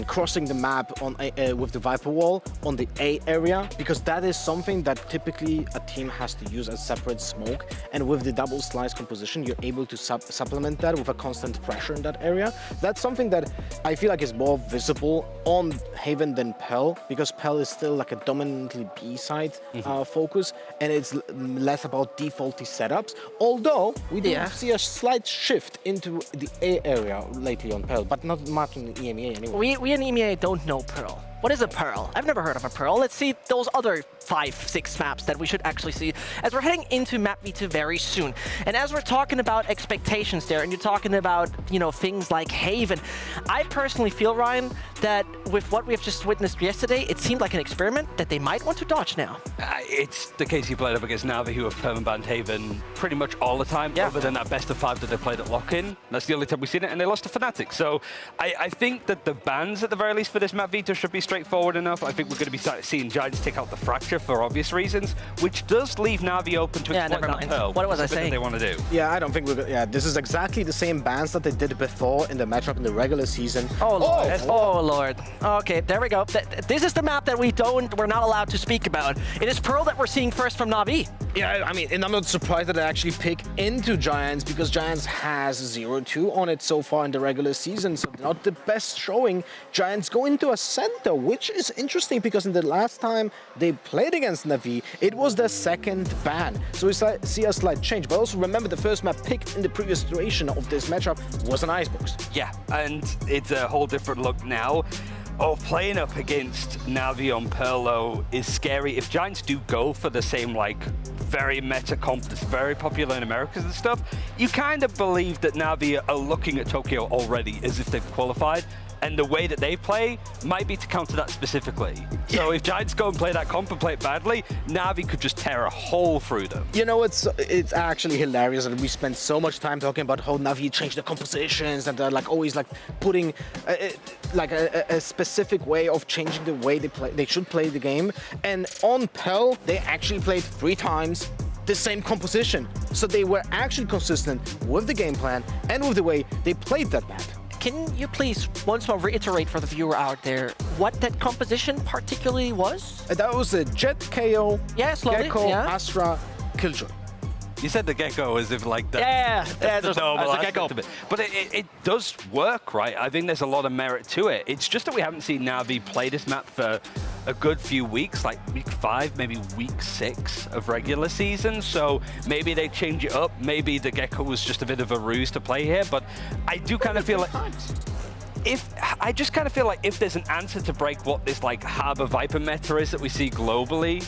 crossing the map on with the Viper Wall on the A area, because that is something that typically a team has to use as separate smoke. And with the double slice composition, you're able to supplement that with a constant pressure in that area. That's something that I feel like is more visible on Haven than Pearl, because Pearl is still like a dominantly B side focus, and it's less about defaulty setups. Although we do see a slight shift into the A area lately on Pearl, but not much in EMEA anyway. We in EMEA don't know Pearl. What is a Pearl? I've never heard of a Pearl. Let's see those other 5-6 maps that we should actually see as we're heading into Map V2 very soon. And as we're talking about expectations there, and you're talking about, you know, things like Haven, I personally feel, Ryan, that with what we've just witnessed yesterday, it seemed like an experiment that they might want to dodge now. It's the case you played up against NAVI, who have permanent Haven pretty much all the time, other than that best of 5 that they played at lock-in. That's the only time we've seen it, and they lost to Fnatic. So I think that the bans, at the very least, for this Map V2 should be straightforward enough. I think we're going to be seeing Giants take out the Fracture for obvious reasons, which does leave NAVI open to exploit that Pearl. What was I saying? They want to do. Yeah, I don't think we're. Yeah, this is exactly the same bans that they did before in the matchup in the regular season. Oh Lord! Oh Lord! Okay, there we go. This is the map that we're not allowed to speak about. It is Pearl that we're seeing first from NAVI. Yeah, I mean, and I'm not surprised that they actually pick into Giants, because Giants has 0-2 on it so far in the regular season, so not the best showing. Giants go into a center, which is interesting because in the last time they played against NAVI, it was their second ban. So we see a slight change. But also remember, the first map picked in the previous iteration of this matchup was an Icebox. Yeah, and it's a whole different look now. Oh, playing up against Navi on Perlo is scary. If Giants do go for the same, like, very meta comp that's very popular in America and stuff, you kind of believe that Navi are looking at Tokyo already as if they've qualified. And the way that they play might be to counter that specifically. So if Giants go and play that comp and play it badly, Navi could just tear a hole through them. You know, it's actually hilarious that we spend so much time talking about how Navi changed the compositions and they're like always like putting a specific way of changing the way they should play the game. And on Pell, they actually played 3 times the same composition. So they were actually consistent with the game plan and with the way they played that map. Can you please once more reiterate for the viewer out there what that composition particularly was? That was a Jet, KO, Gecko, yeah. Astra, Killjoy. You said the Gecko as if like that. Yeah, the normal aspect of it. But it does work, right? I think there's a lot of merit to it. It's just that we haven't seen Navi play this map for a good few weeks, like week 5, maybe week 6 of regular season. So maybe they change it up. Maybe the Gecko was just a bit of a ruse to play here. But I do kind of feel like if there's an answer to break what this like Harbor Viper meta is that we see globally,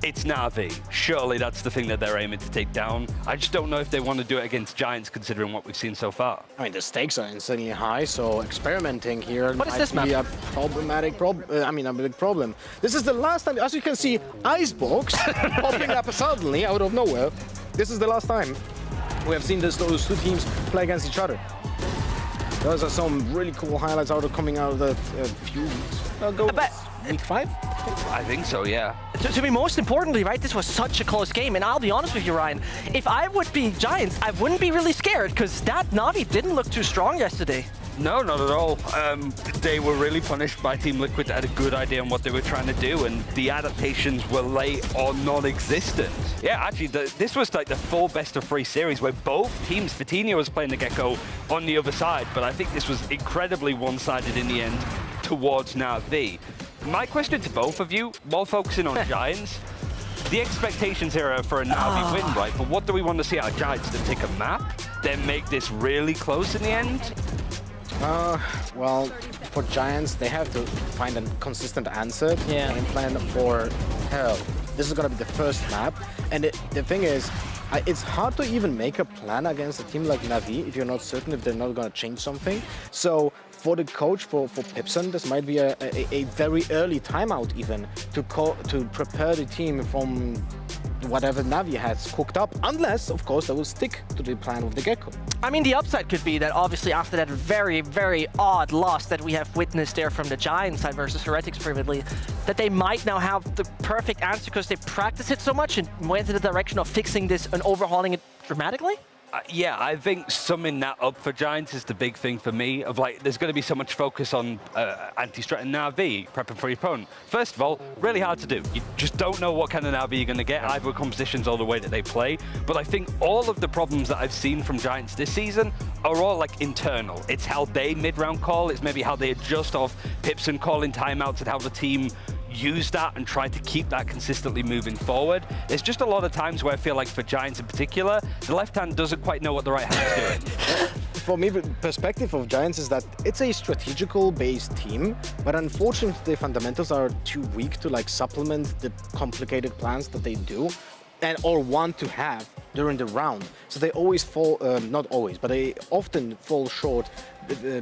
it's Navi. Surely that's the thing that they're aiming to take down. I just don't know if they want to do it against Giants, considering what we've seen so far. I mean, the stakes are insanely high, so experimenting here what might is this be map? a problematic a big problem. This is the last time, as you can see, Icebox popping up suddenly out of nowhere. This is the last time we have seen those 2 teams play against each other. Those are some really cool highlights coming out of the few weeks ago. Week 5? I think so, yeah. To me, most importantly, right, this was such a close game, and I'll be honest with you, Ryan, if I would be Giants, I wouldn't be really scared, because that Navi didn't look too strong yesterday. No, not at all. They were really punished by Team Liquid that had a good idea on what they were trying to do, and the adaptations were late or non-existent. Yeah, actually, this was like the full best-of-3 series where both teams, Vitinho was playing the Gecko on the other side, but I think this was incredibly one-sided in the end towards Navi. My question to both of you, while focusing on Giants, the expectations here are for a Navi win, right? But what do we want to see out of Giants? To take a map, then make this really close in the end? Well, for Giants, they have to find a consistent answer and plan for Hell. This is going to be the first map, and the thing is, it's hard to even make a plan against a team like Navi if you're not certain if they're not going to change something. So for the coach, for Pipson, this might be a very early timeout even to prepare the team from whatever Navi has cooked up, unless, of course, they will stick to the plan with the Gecko. I mean, the upside could be that obviously after that very, very odd loss that we have witnessed there from the Giants side versus Heretics previously, that they might now have the perfect answer because they practiced it so much and went in the direction of fixing this and overhauling it dramatically? Yeah, I think summing that up for Giants is the big thing for me, of like, there's going to be so much focus on anti-strat and Navi, prepping for your opponent. First of all, really hard to do. You just don't know what kind of Navi you're going to get, either with compositions or the way that they play. But I think all of the problems that I've seen from Giants this season are all like internal. It's how they mid-round call, it's maybe how they adjust off pips and calling timeouts, and how the team use that and try to keep that consistently moving forward. There's just a lot of times where I feel like for Giants in particular, the left hand doesn't quite know what the right hand's doing. For me, the perspective of Giants is that it's a strategical based team, but unfortunately the fundamentals are too weak to like supplement the complicated plans that they do or want to have during the round. So they always fall, not always, but they often fall short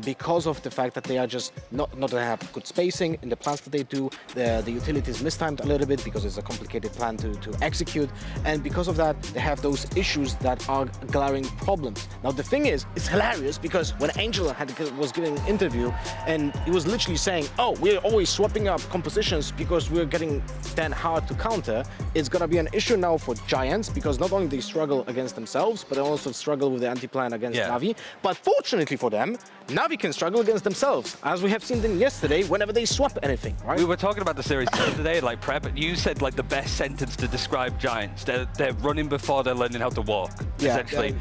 because of the fact that they are just not have good spacing in the plans that they do. The utility is mistimed a little bit because it's a complicated plan to execute, and because of that they have those issues that are glaring problems. Now the thing is, it's hilarious because when Angel was giving an interview and he was literally saying, oh, we're always swapping up compositions because we're getting then hard to counter, it's gonna be an issue now for Giants because not only they struggle against themselves, but they also struggle with the anti-plan against Navi. But fortunately for them, Navi can struggle against themselves, as we have seen them yesterday whenever they swap anything, right? We were talking about the series yesterday, like Prep, you said like the best sentence to describe Giants. They're running before they're learning how to walk, essentially.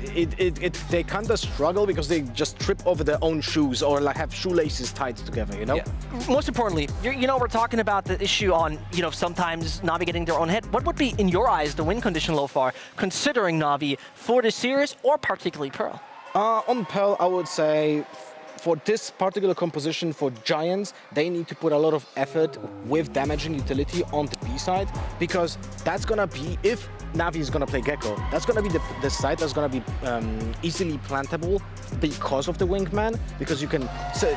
They kind of struggle because they just trip over their own shoes or like have shoelaces tied together, you know? Most importantly, you know, we're talking about the issue on, you know, sometimes Navi getting their own head. What would be, in your eyes, the win condition so far, considering Navi for this series or particularly Pearl? On Pearl, I would say for this particular composition for Giants, they need to put a lot of effort with damaging utility on the B side, because that's gonna be, if Navi is gonna play Gecko, that's gonna be the side that's gonna be easily plantable because of the wingman, because you can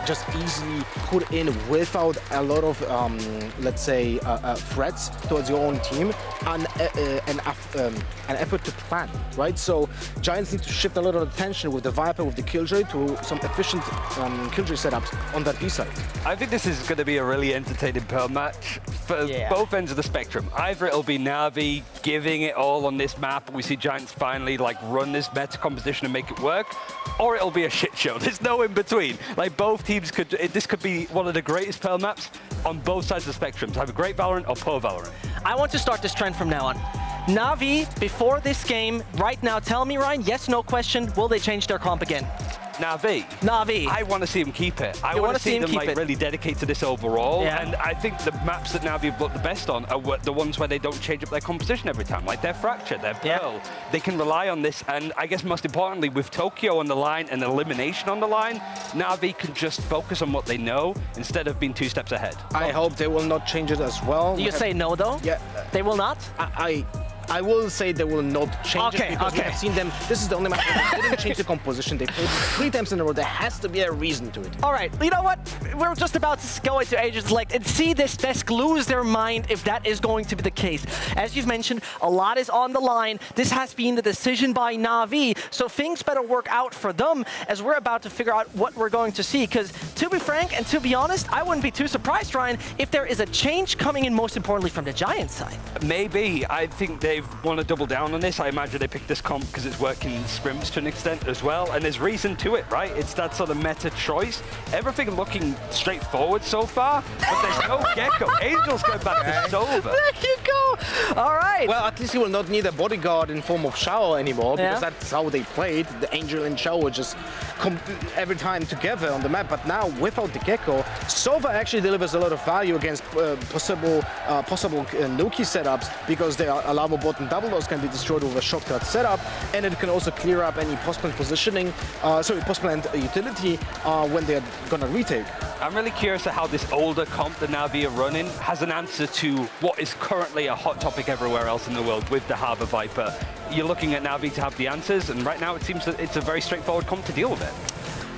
just easily put in without a lot of, let's say, threats towards your own team, and an effort to plan, right? So Giants need to shift a lot of attention with the Viper, with the Killjoy, to some efficient Killjoy setups on that B side. I think this is going to be a really entertaining Pearl match for both ends of the spectrum. Either it'll be Navi giving it all on this map, and we see Giants finally like run this meta composition and make it work, or it'll be a shit show. There's no in between. Like, both teams could, this could be one of the greatest Pearl maps on both sides of the spectrum. To have a great Valorant or poor Valorant. I want to start this trend from now on. Navi, before this game, right now, tell me, Ryan, yes, no question, will they change their comp again? Navi. I want to see them keep it. I want to see them like really dedicate to this overall. Yeah. And I think the maps that Navi have looked the best on are the ones where they don't change up their composition every time, like their Fracture, their Pearl. They can rely on this, and I guess most importantly, with Tokyo on the line and Elimination on the line, Navi can just focus on what they know instead of being 2 steps ahead. I hope they will not change it as well. You say no, though? Yeah. They will not? I will say they will not change it, because we have seen them. This is the only match where they didn't change the composition. They played 3 times in a row. There has to be a reason to it. All right, you know what? We're just about to go into Agents Select and see this desk lose their mind if that is going to be the case. As you've mentioned, a lot is on the line. This has been the decision by Navi, so things better work out for them as we're about to figure out what we're going to see. Because to be frank and to be honest, I wouldn't be too surprised, Ryan, if there is a change coming in, most importantly from the Giants side. Maybe. I think they want to double down on this. I imagine they picked this comp because it's working in scrims to an extent as well, and there's reason to it, right? It's that sort of meta choice. Everything looking straightforward so far, but there's no Gecko. Angel's going back to Sova. There you go. All right. Well, at least you will not need a bodyguard in form of Shower anymore, because that's how they played. The Angel and Shower just come every time together on the map. But now, without the Gecko, Sova actually delivers a lot of value against possible Loki setups, because they are Alamo bot and double doors can be destroyed with a shortcut setup, and it can also clear up any post-plant positioning, post-plant utility when they're gonna retake. I'm really curious at how this older comp that Navi are running has an answer to what is currently a hot topic everywhere else in the world with the Harbor Viper. You're looking at Navi to have the answers, and right now it seems that it's a very straightforward comp to deal with it.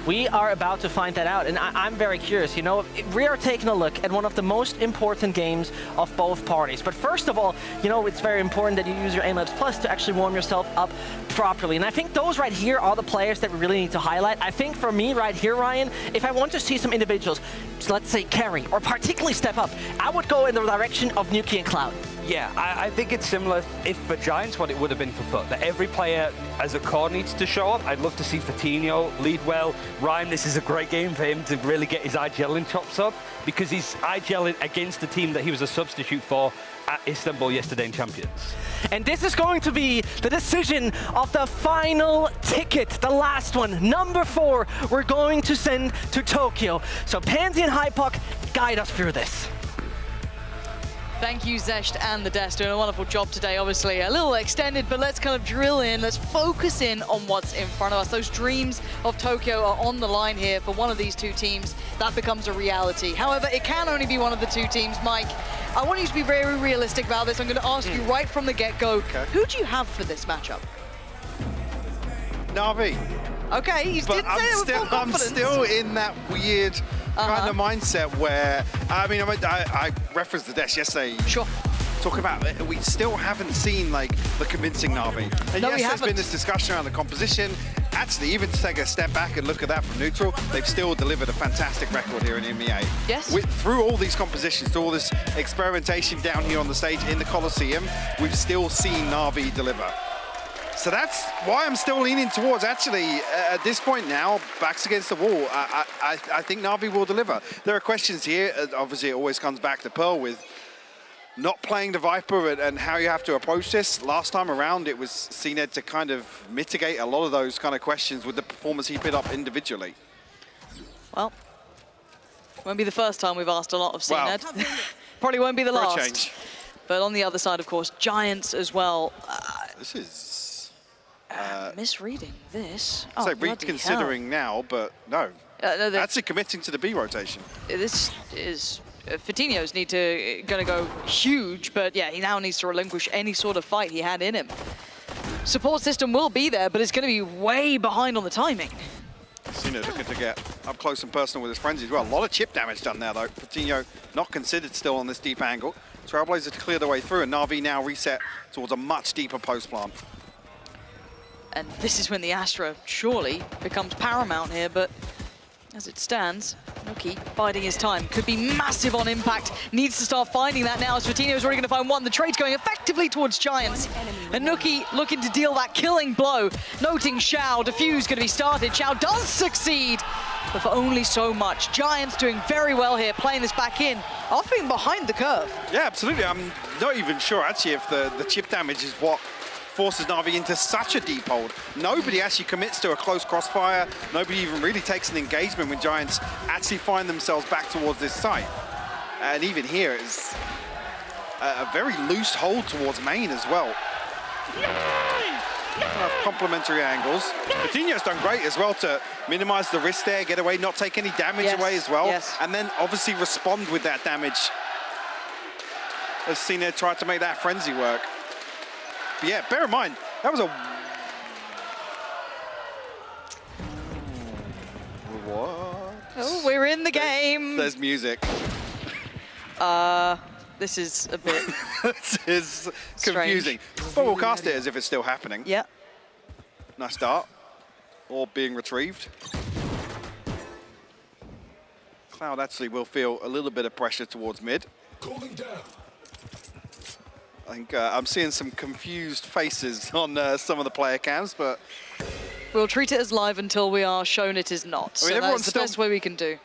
We are about to find that out, and I'm very curious. You know, we are taking a look at one of the most important games of both parties. But first of all, you know, it's very important that you use your Aim Labs Plus to actually warm yourself up properly. And I think those right here are the players that we really need to highlight. I think for me right here, Ryan, if I want to see some individuals, let's say carry, or particularly step up, I would go in the direction of Nuki and Cloud. Yeah, I think it's similar if for Giants what it would have been for Foot. That every player as a core needs to show up. I'd love to see Fatinho lead well. Ryan, this is a great game for him to really get his IGLing chops up, because he's IGLing against the team that he was a substitute for at Istanbul yesterday in Champions. And this is going to be the decision of the final ticket, the last one, number 4, we're going to send to Tokyo. So Pansy and Hypoc, guide us through this. Thank you, Zesht and the Desk, doing a wonderful job today. Obviously, a little extended, but let's kind of drill in. Let's focus in on what's in front of us. Those dreams of Tokyo are on the line here for one of these 2 teams. That becomes a reality. However, it can only be one of the 2 teams. Mike, I want you to be very realistic about this. I'm going to ask you right from the get-go, who do you have for this matchup? Navi. Okay, you didn't say it with full confidence. I'm still in that weird kind of mindset where, I mean, I referenced the Desk yesterday. Sure. Talking about, we still haven't seen like the convincing Navi. And No, yes, there's been this discussion around the composition. Actually, even to take a step back and look at that from neutral, they've still delivered a fantastic record here in EMEA. Yes. Through all these compositions, through all this experimentation down here on the stage in the Coliseum, we've still seen Navi deliver. So that's why I'm still leaning towards, actually, at this point now, backs against the wall. I think Navi will deliver. There are questions here. Obviously, it always comes back to Pearl with not playing the Viper and how you have to approach this. Last time around, it was CNED to kind of mitigate a lot of those kind of questions with the performance he put up individually. Well, won't be the first time we've asked a lot of CNED. Well, probably won't be the last. Change. But on the other side, of course, Giants as well. This is... misreading this. So reconsidering now, but no. Actually committing to the B rotation. This is Coutinho's gonna go huge, but yeah, he now needs to relinquish any sort of fight he had in him. Support system will be there, but it's gonna be way behind on the timing. Coutinho looking to get up close and personal with his frenzy as well. A lot of chip damage done there though. Coutinho not considered still on this deep angle. Trailblazer to clear the way through, and NAVI now reset towards a much deeper post plant. And this is when the Astra surely becomes paramount here, but as it stands, Nuki biding his time. Could be massive on impact. Needs to start finding that now as Coutinho is already going to find one. The trade's going effectively towards Giants. And Nuki looking to deal that killing blow. Noting Xiao. Defuse going to be started. Xiao does succeed, but for only so much. Giants doing very well here, playing this back in, after being behind the curve. Yeah, absolutely. I'm not even sure actually if the chip damage is what forces NAVI into such a deep hold. Nobody actually commits to a close crossfire. Nobody even really takes an engagement when Giants actually find themselves back towards this site. And even here is a very loose hold towards main as well. Complementary angles. Coutinho's done great as well to minimize the risk there, get away, not take any damage away as well. And then obviously respond with that damage. As seen there, tried to make that frenzy work. But yeah, bear in mind, that was a... What? Oh, we're in the game. There's music. This is a bit This is confusing. But we'll cast it as if it's still happening. Yeah. Nice start. All being retrieved. Cloud actually will feel a little bit of pressure towards mid. I think I'm seeing some confused faces on some of the player cams, but... We'll treat it as live until we are shown it is not. I mean, so that's the best way we can do.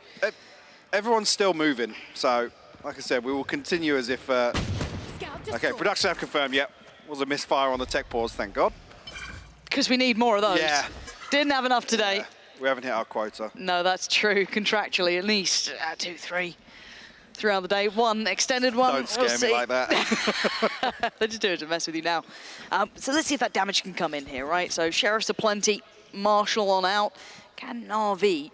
Everyone's still moving, so like I said, we will continue as if... Okay, production have confirmed, yep. Was a misfire on the tech pause, thank God. Because we need more of those. Yeah. Didn't have enough today. Yeah, we haven't hit our quota. No, that's true. Contractually, at least 2, 3 throughout the day. One extended one. Don't scare me like that. They're just doing it to mess with you now. So let's see if that damage can come in here, right? So Sheriff's aplenty, Marshall on out. Can NAVI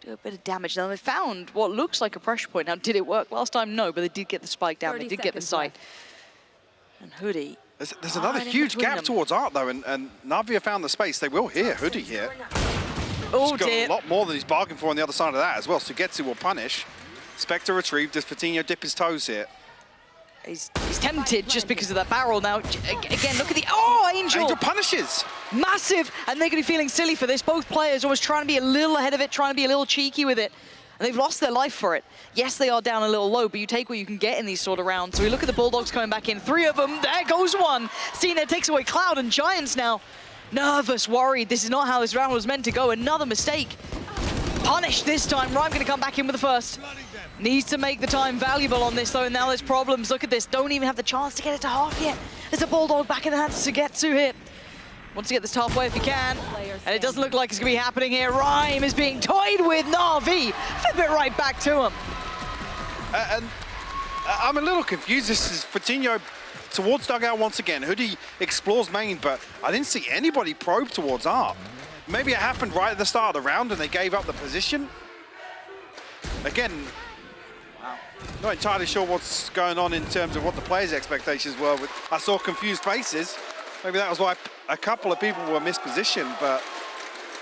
do a bit of damage? Now they found what looks like a pressure point. Now, did it work last time? No, but they did get the spike down. They did get the site. And Hoodie. There's another huge gap towards Art though, and NAVI have found the space. They will hear Hoodie here. Oh, he's got a lot more than he's bargained for on the other side of that as well. Sugetsu will punish. Spectre retrieved. Does Coutinho dip his toes here? He's tempted just because of that barrel now. Again, look at the... Oh, Angel! Angel punishes! Massive! And they're going to be feeling silly for this. Both players always trying to be a little ahead of it, trying to be a little cheeky with it. And they've lost their life for it. Yes, they are down a little low, but you take what you can get in these sort of rounds. So we look at the Bulldogs coming back in. 3 of them. There goes one. Cena takes away Cloud, and Giants now nervous, worried. This is not how this round was meant to go. Another mistake. Punished this time. Rhyme going to come back in with the first. Needs to make the time valuable on this, though, and now there's problems. Look at this. Don't even have the chance to get it to half yet. There's a Bulldog back in the hands of Sugetsu here. Wants to get this halfway if he can. And it doesn't look like it's going to be happening here. Rhyme is being toyed with. NAVI flip it right back to him. And I'm a little confused. This is Coutinho towards dugout once again. Hoodie explores main, but I didn't see anybody probe towards Art. Maybe it happened right at the start of the round and they gave up the position. Again, not entirely sure what's going on in terms of what the players' expectations were. I saw confused faces. Maybe that was why a couple of people were mispositioned, but...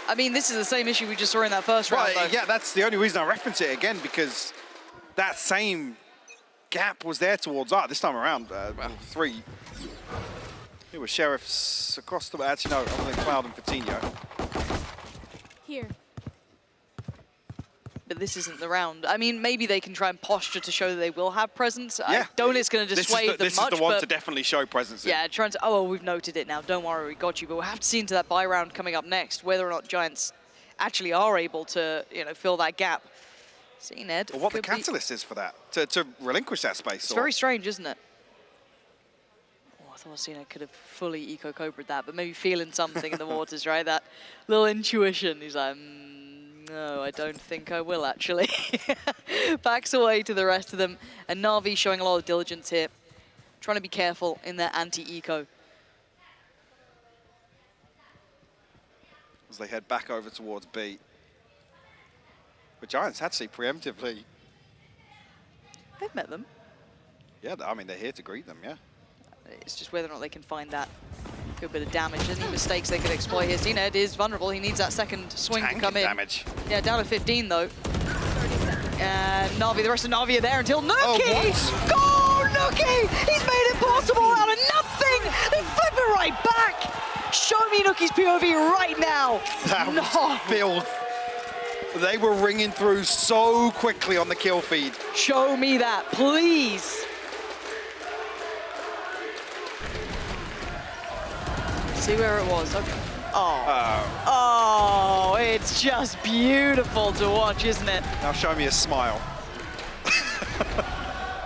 I mean, this is the same issue we just saw in that first round, though. Yeah, that's the only reason I reference it again, because that same gap was there towards Art this time around. 3. It was Sheriffs across the... Actually, no, other than Cloud and Coutinho. Here. But this isn't the round. I mean, maybe they can try and posture to show that they will have presence. Yeah. I don't it's going to dissuade them much. This is the one to definitely show presence. Yeah, trying to, oh, well, we've noted it now. Don't worry, we got you. But we'll have to see into that buy round coming up next, whether or not Giants actually are able to, fill that gap. See, Ned. Or what the catalyst is for that, to relinquish that space. It's very strange, isn't it? Oh, I thought Cena could have fully eco-cobraed that, but maybe feeling something in the waters, right? That little intuition. He's like, no, I don't think I will, actually. Backs away to the rest of them. And NAVI showing a lot of diligence here. Trying to be careful in their anti-eco. As they head back over towards B. But Giants actually preemptively. They've met them. Yeah, I mean, they're here to greet them, yeah. It's just whether or not they can find that good bit of damage. Any mistakes they could exploit here. Zened is vulnerable. He needs that second swing to come in. Damage. Yeah, down to 15 though. And Navi, the rest of Navi are there until Nuki! Oh, Go, Nuki! He's made it possible out of nothing! They flip it right back! Show me Nuki's POV right now! That was filth. They were ringing through so quickly on the kill feed. Show me that, please! See where it was. Okay. Oh, it's just beautiful to watch, isn't it? Now show me a smile.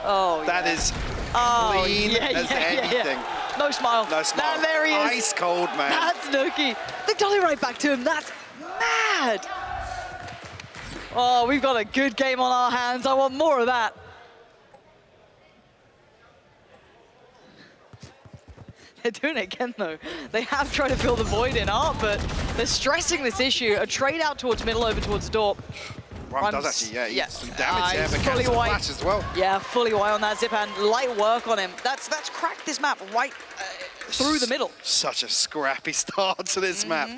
Oh, that is clean as anything. No smile. No smile. Nah, there he is. Ice cold, man. That's Nuki. They've done it right back to him. That's mad. Oh, we've got a good game on our hands. I want more of that. They're doing it again, though. They have tried to fill the void in art, but they're stressing this issue. A trade out towards middle, over towards Dorp. Ram does actually, yeah, some damage there, but fully cancels white flash as well. Yeah, fully white on that zip and light work on him. That's cracked this map right through the middle. Such a scrappy start to this map.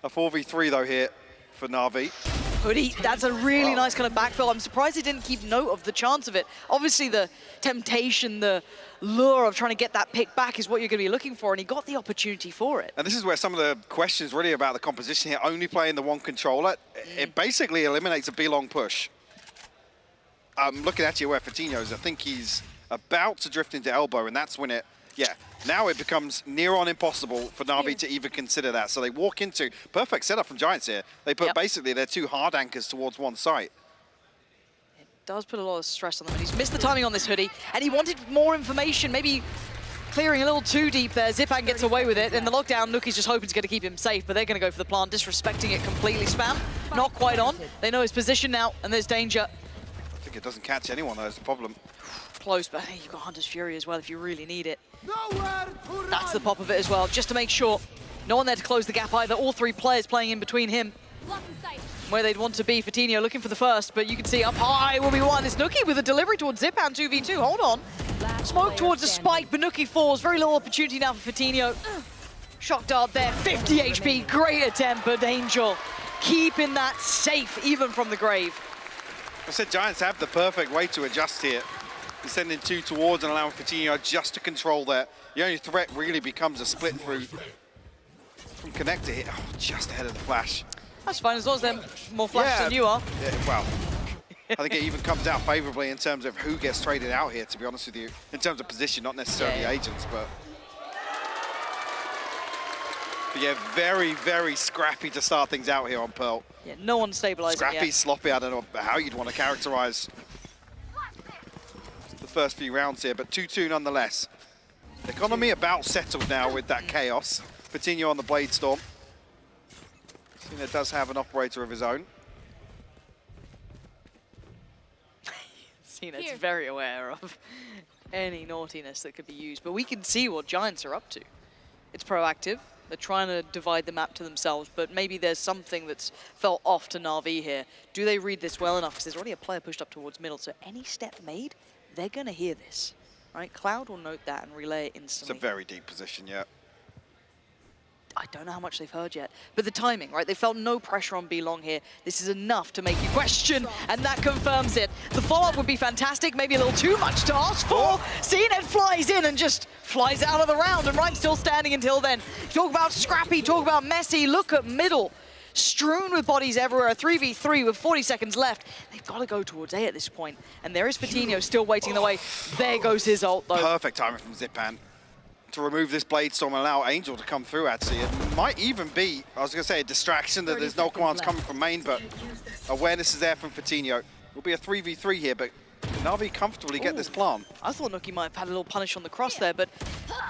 A 4v3 though here for Navi. Hoodie, that's a really nice kind of backfill. I'm surprised he didn't keep note of the chance of it. Obviously the temptation, the lure of trying to get that pick back is what you're going to be looking for, and he got the opportunity for it. And this is where some of the questions really about the composition here, only playing the one controller, it basically eliminates a B-long push. I'm looking at you where Fatino's, I think he's about to drift into elbow, and that's when it, now it becomes near on impossible for Navi to even consider that. So they walk into, perfect setup from Giants here. They put basically their two hard anchors towards one site. Does put a lot of stress on them, and he's missed the timing on this Hoodie, and he wanted more information, maybe clearing a little too deep there. Zipan gets away with it. In the lockdown, Nuki's just hoping to get to keep him safe, but they're going to go for the plant, disrespecting it completely. Spam, not quite on. They know his position now, and there's danger. I think it doesn't catch anyone, though, is the problem. Close, but hey, you've got Hunter's Fury as well if you really need it. That's the pop of it as well, just to make sure no one there to close the gap either. All three players playing in between him. Where they'd want to be. Fatino looking for the first, but you can see up high will be one. It's Nuki with a delivery towards Zipan 2v2. Hold on. Smoke towards the spike, but Nuki falls. Very little opportunity now for Fatino. Shock dart there, 50 HP. Great attempt, but Angel keeping that safe even from the grave. I said Giants have the perfect way to adjust here. He's sending two towards and allowing Fatino just to control that. The only threat really becomes a split through from connector here. Oh, just ahead of the flash. That's fine, as long as they're more flash than you are. Yeah, well, I think it even comes out favorably in terms of who gets traded out here, to be honest with you. In terms of position, not necessarily agents, but yeah, very, very scrappy to start things out here on Pearl. Yeah, no one stabilizing Scrappy, yet. sloppy, I don't know how you'd want to characterize the first few rounds here, but 2-2 nonetheless. The economy about settled now with that chaos. Fatino on the Blade Storm. Cena does have an operator of his own. Cena's very aware of any naughtiness that could be used, but we can see what Giants are up to. It's proactive. They're trying to divide the map to themselves, but maybe there's something that's felt off to Na'Vi here. Do they read this well enough? Because there's already a player pushed up towards middle, so any step made, they're going to hear this. Right? Cloud will note that and relay it instantly. It's a very deep position, yeah. I don't know how much they've heard yet, but the timing, right? They felt no pressure on B-Long here. This is enough to make you question, and that confirms it. The follow-up would be fantastic, maybe a little too much to ask for. CNED flies in and just flies out of the round, and Rhyme's still standing until then. Talk about scrappy, talk about messy, look at middle. Strewn with bodies everywhere, 3v3 with 40 seconds left. They've got to go towards A at this point, and there is Fatino still waiting the way. There goes his ult, though. Perfect timing from Zipan to remove this Blade Storm and allow Angel to come through, actually. It might even be, I was going to say, a distraction that there's no commands coming from main, but awareness is there from Fatino. It'll be a 3v3 here, but can Navi comfortably get this plant? I thought Nuki might have had a little punish on the cross there, but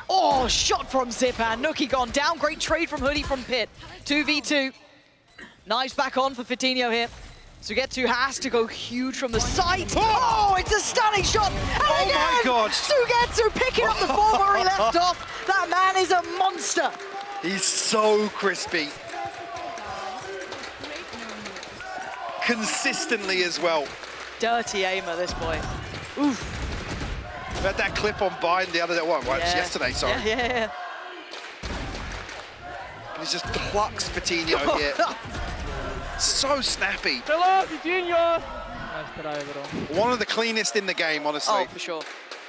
oh, shot from Zipan. Nuki gone down. Great trade from Hoodie from Pit. 2v2. Knives back on for Fatino here. Sugetsu has to go huge from the site. Oh, it's a stunning shot. And again, my God. Sugetsu picking up the form where he left off. That man is a monster. He's so crispy. consistently as well. Dirty aimer, this boy. Oof. We had that clip on Biden the other day, well, yesterday, sorry. Yeah. And he just plucks Vitinho here. So snappy. One of the cleanest in the game, honestly. Oh, for sure.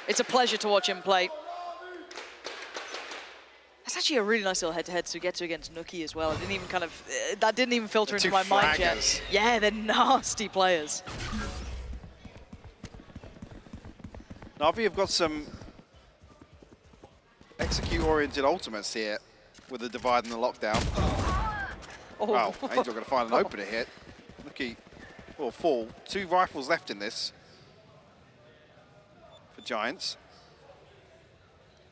It's a pleasure to watch him play. That's actually a really nice little head-to-head Sugetsu against Nuki as well. It didn't even that didn't even filter into my mind yet. Yeah, they're nasty players. NAVI have got some execute-oriented ultimates here with the divide and the lockdown. Oh. Wow, Angel going to find an opener hit. Nuki will fall. 2 rifles left in this for Giants.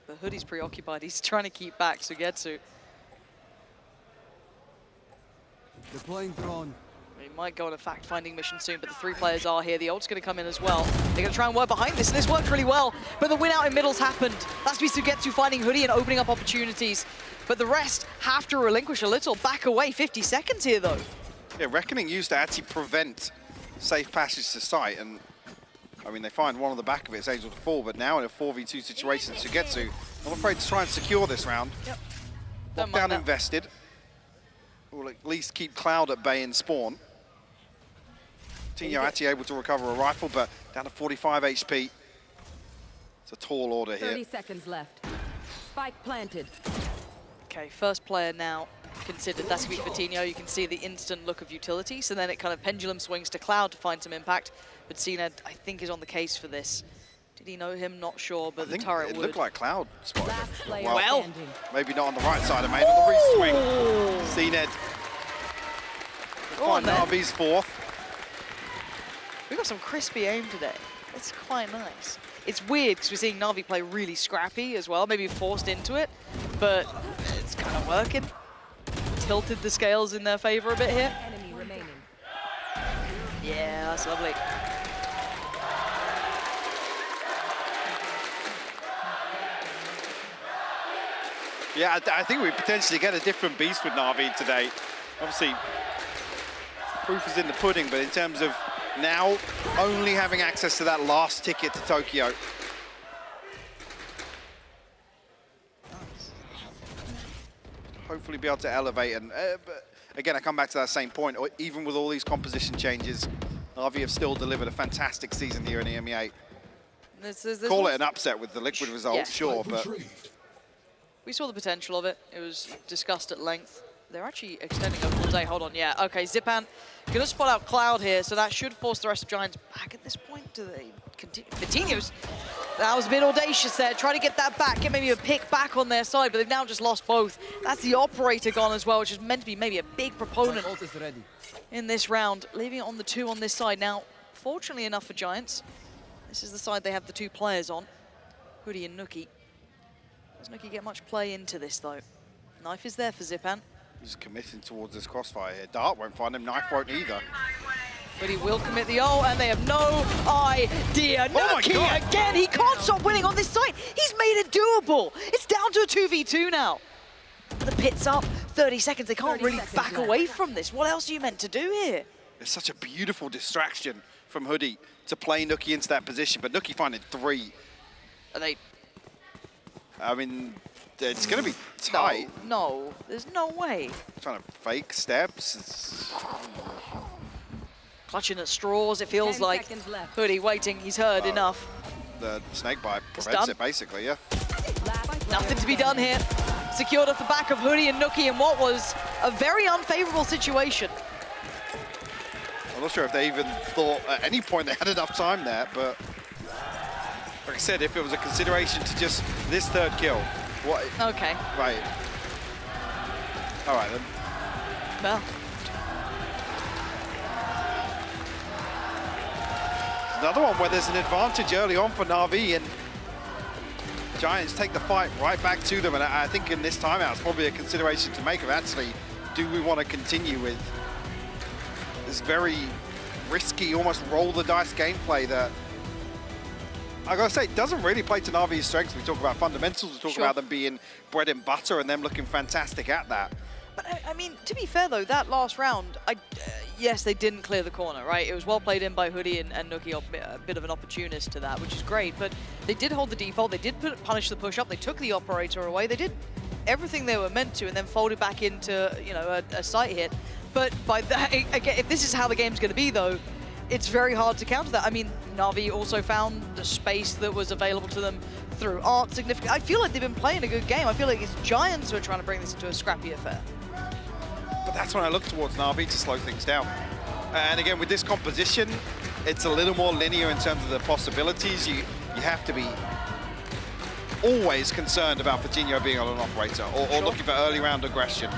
The Hoodie's preoccupied. He's trying to keep back Sugetsu. Deploying drone. He might go on a fact-finding mission soon, but the 3 players are here. The ult's going to come in as well. They're going to try and work behind this, and this worked really well. But the win out in middle's happened. That's to be Sugetsu finding Hoodie and opening up opportunities. But the rest have to relinquish a little. Back away, 50 seconds here, though. Yeah, Reckoning used to actually prevent safe passage to site, and I mean, they find one on the back of it, it's Angel to fall, but now in a 4v2 situation, Sugetsu, I'm afraid to try and secure this round. Yep. Lockdown invested. Will at least keep Cloud at bay and spawn. Vitinho actually able to recover a rifle, but down to 45 HP. It's a tall order here. 30 seconds left. Spike planted. Okay, first player now considered. That's going to be Vitinho. You can see the instant look of utility, so then it kind of pendulum swings to Cloud to find some impact. But Cena, I think, is on the case for this. Did he know him? Not sure, but the turret would. It looked like Cloud spotted him. Well, maybe not on the right side of main, on the re-swing. CNED. Find NAVI's 4th. We've got some crispy aim today. It's quite nice. It's weird because we're seeing Navi play really scrappy as well, maybe forced into it, but it's kind of working. Tilted the scales in their favor a bit here. Enemy remaining. Yeah, that's lovely. Yeah, I think we potentially get a different beast with Navi today. Obviously, proof is in the pudding, but in terms of now only having access to that last ticket to Tokyo. Hopefully be able to elevate, and but again, I come back to that same point. Even with all these composition changes, Navi have still delivered a fantastic season here in the EMEA. Call it an upset with the Liquid result, sure, but we saw the potential of it. It was discussed at length. They're actually extending over all day. Hold on, yeah. Okay, Zipan gonna spot out Cloud here, so that should force the rest of Giants back at this point. Do they continue? Vitinho's. That was a bit audacious there. Try to get that back, get maybe a pick back on their side, but they've now just lost both. That's the Operator gone as well, which is meant to be maybe a big proponent in this round. Leaving it on the 2 on this side. Now, fortunately enough for Giants, this is the side they have the 2 players on, Hoodie and Nuki. Does Nuki get much play into this, though? Knife is there for Zipan. He's committing towards this crossfire here. Dart won't find him, Knife won't either. But he will commit the ult, and they have no idea. Nuki again, he can't stop winning on this side. He's made it doable. It's down to a 2v2 now. The pit's up, 30 seconds. They can't really back away from this. What else are you meant to do here? It's such a beautiful distraction from Hoodie to play Nuki into that position, but Nuki finding 3. Are they? I mean, it's going to be tight. No, there's no way. Trying to fake steps. Clutching at straws, it feels like. Hoodie waiting, he's heard enough. The snake bite prevents it, basically, yeah. Nothing to be done here. Secured off the back of Hoodie and Nuki in what was a very unfavorable situation. I'm not sure if they even thought at any point they had enough time there, but like I said, if it was a consideration to just this 3rd kill, what? Okay. Right. All right then. Well. Another one where there's an advantage early on for Navi, and Giants take the fight right back to them. And I think in this timeout, it's probably a consideration to make of actually, do we want to continue with this very risky, almost roll the dice gameplay that, I gotta say, doesn't really play to Navi's strengths. We talk about fundamentals, we talk about them being bread and butter and them looking fantastic at that. But I mean, to be fair though, that last round, yes, they didn't clear the corner, right? It was well played in by Hoodie and Nookie, a bit of an opportunist to that, which is great. But they did hold the default, they did punish the push-up, they took the operator away, they did everything they were meant to, and then folded back into, you know, a site hit. But by that, again, if this is how the game's going to be though, it's very hard to counter that. I mean, Navi also found the space that was available to them through art significant. I feel like they've been playing a good game. I feel like it's Giants who are trying to bring this into a scrappy affair. But that's when I look towards Navi to slow things down. And again, with this composition, it's a little more linear in terms of the possibilities. You have to be always concerned about Virginia being on an operator or looking for early round aggression.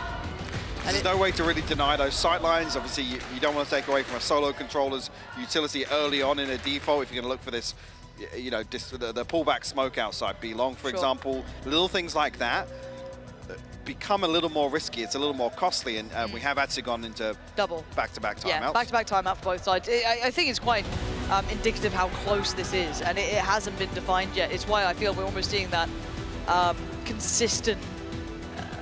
There's no way to really deny those sight lines. Obviously, you don't want to take away from a solo controller's utility early on in a default if you're going to look for this, you know, the pullback smoke outside B long, for example. Little things like that become a little more risky. It's a little more costly, and we have actually gone into back-to-back timeouts. Yeah, back-to-back timeout for both sides. I think it's quite indicative how close this is, and it hasn't been defined yet. It's why I feel we're almost seeing that consistent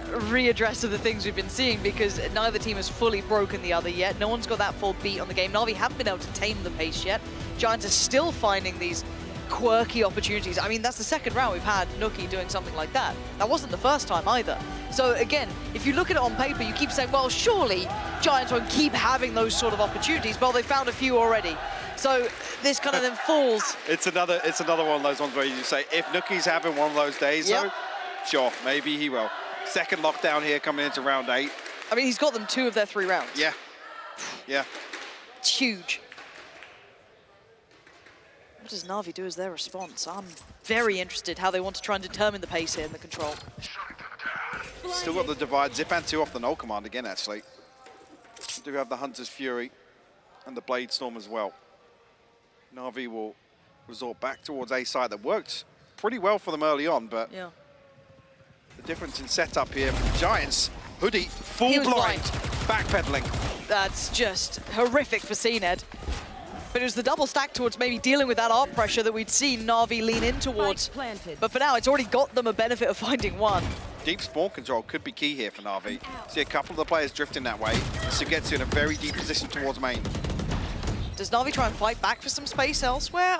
readdress of the things we've been seeing, because neither team has fully broken the other yet. No one's got that full beat on the game. Navi haven't been able to tame the pace yet. Giants are still finding these quirky opportunities. I mean, that's the second round we've had Nookie doing something like that. That wasn't the first time either. So again, if you look at it on paper, you keep saying, well, surely Giants won't keep having those sort of opportunities. Well, they found a few already. So this kind of then falls. It's another one of those ones where you say, if Nookie's having one of those days, though, sure, maybe he will. Second lockdown here coming into round 8. I mean, he's got them 2 of their 3 rounds. Yeah. Yeah. It's huge. What does Navi do as their response? I'm very interested how they want to try and determine the pace here and the control. Still got the divide. Zipan 2 off the null command again, actually. Do have the Hunter's Fury and the Blade Storm as well. Navi will resort back towards A side. That worked pretty well for them early on, but the difference in setup here for the Giants. Hoodie, full blind, backpedaling. That's just horrific for CNED. But it was the double stack towards maybe dealing with that art pressure that we'd seen Navi lean in towards. But for now, it's already got them a benefit of finding one. Deep spawn control could be key here for Navi. See a couple of the players drifting that way. Sugetsu in a very deep position towards main. Does Navi try and fight back for some space elsewhere?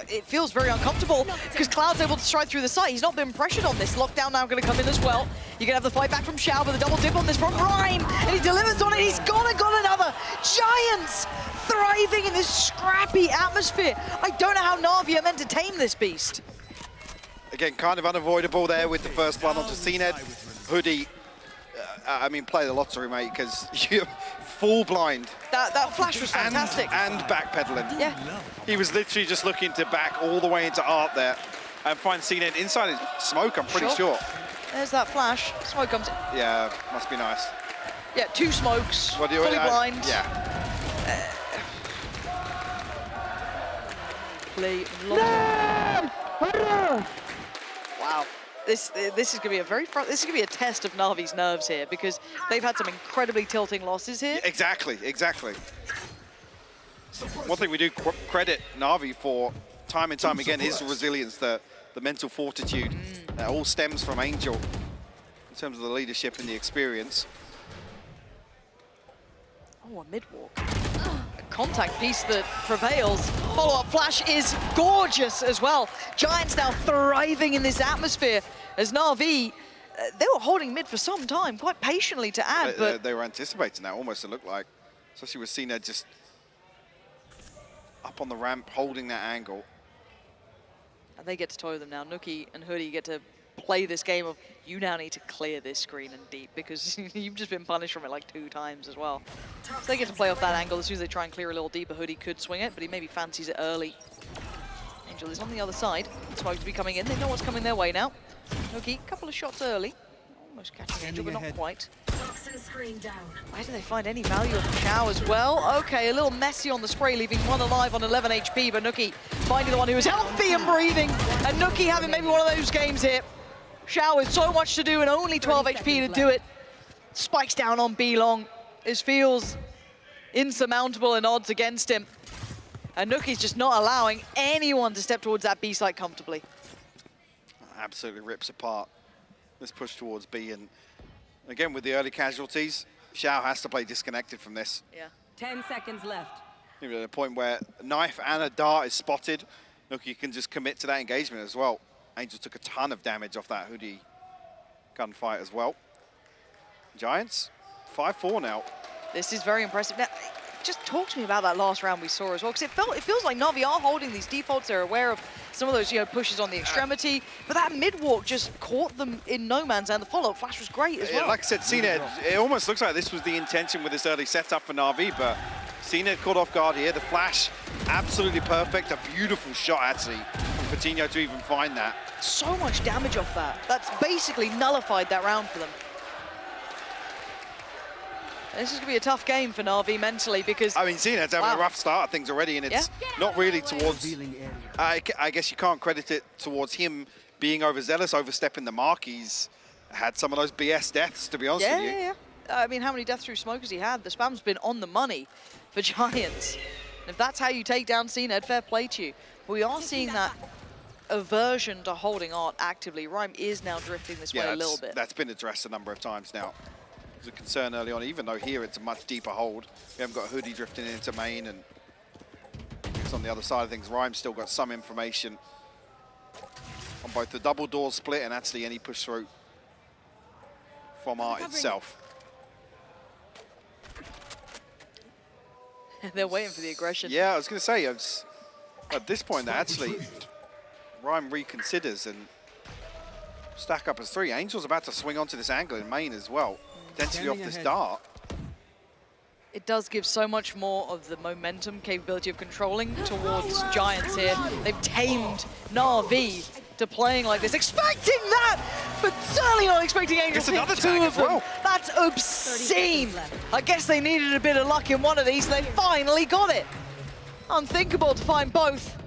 It feels very uncomfortable because Cloud's able to stride through the site. He's not been pressured on this. Lockdown now going to come in as well. You're going to have the fight back from Xiao with a double dip on this from Rhyme. And he delivers on it. He's got another. Giants thriving in this scrappy atmosphere. I don't know how Navi are meant to tame this beast. Again, kind of unavoidable there with the first one onto CNED. Hoodie, I mean, play the lottery, mate, because you're full blind. That flash was fantastic. And backpedaling. Yeah. He was literally just looking to back all the way into art there and find CNED inside his smoke, I'm pretty sure. There's that flash. Smoke comes in. Yeah, must be nice. Yeah, 2 smokes, fully blind. Yeah. Play Wow. This is going to be a this is going to be a test of Navi's nerves here, because they've had some incredibly tilting losses here. Exactly. One thing we do credit Navi for time and time again is the resilience, the mental fortitude. That all stems from Angel in terms of the leadership and the experience. Oh, a mid-walk. A contact piece that prevails. Follow-up flash is gorgeous as well. Giants now thriving in this atmosphere as Navi, they were holding mid for some time, quite patiently to add, but they were anticipating that, almost, it looked like. Especially with CNED just up on the ramp, holding that angle. And they get to tow them now. Nookie and Hoodie get to play this game of, you now need to clear this screen and deep, because you've just been punished from it like 2 times as well. So they get to play off that angle. As soon as they try and clear a little deeper, Hoodie could swing it, but he maybe fancies it early. Angel is on the other side. Smoke to be coming in. They know what's coming their way now. Nookie, a couple of shots early. Almost catching Angel, but not quite. Where do they find any value of Xiao as well? Okay, a little messy on the spray, leaving one alive on 11 HP, but Nookie finding the one who is healthy and breathing. And Nookie having maybe one of those games here. Xiao with so much to do and only 12 HP to do it. Spikes down on B long. This feels insurmountable in odds against him. And Nookie's just not allowing anyone to step towards that B site comfortably. Absolutely rips apart this push towards B, and Again, with the early casualties, Xiao has to play disconnected from this. Yeah. 10 seconds left. Even at a point where a knife and a dart is spotted, look, you can just commit to that engagement as well. Angel took a ton of damage off that hoodie gunfight as well. Giants, 5-4 now. This is very impressive. Now, just talk to me about that last round we saw as well, because it feels like Navi are holding these defaults. They're aware of some of those pushes on the extremity, but that mid walk just caught them in no man's land. The follow-up flash was great as well. Like I said, CNED, it almost looks like this was the intention with this early setup for Navi, but CNED caught off guard here. The flash, absolutely perfect. A beautiful shot, actually, from Coutinho to even find that. So much damage off that. That's basically nullified that round for them. This is going to be a tough game for Navi mentally because... I mean, CNED's having a rough start of things already, and it's not really towards... I guess you can't credit it towards him being overzealous, overstepping the mark. He's had some of those BS deaths, to be honest with you. Yeah. I mean, how many deaths through smoke has he had? The spam's been on the money for Giants. And if that's how you take down CNED, fair play to you. But we are seeing that aversion to holding art actively. Rhyme is now drifting this way a little bit. That's been addressed a number of times now. It was a concern early on, even though here it's a much deeper hold. We haven't got a hoodie drifting into main, and it's on the other side of things. Rhyme's still got some information on both the double door split and actually any push through from art itself. They're waiting for the aggression. Yeah, I was going to say, at this point, actually, Rhyme reconsiders and stack up as 3. Angel's about to swing onto this angle in main as well. Density off this dart. It does give so much more of the momentum capability of controlling towards Giants here. They've tamed Na'Vi to playing like this, expecting that, but certainly not expecting Angel to hit 2 of them. That's obscene. I guess they needed a bit of luck in one of these, and they finally got it. Unthinkable to find both.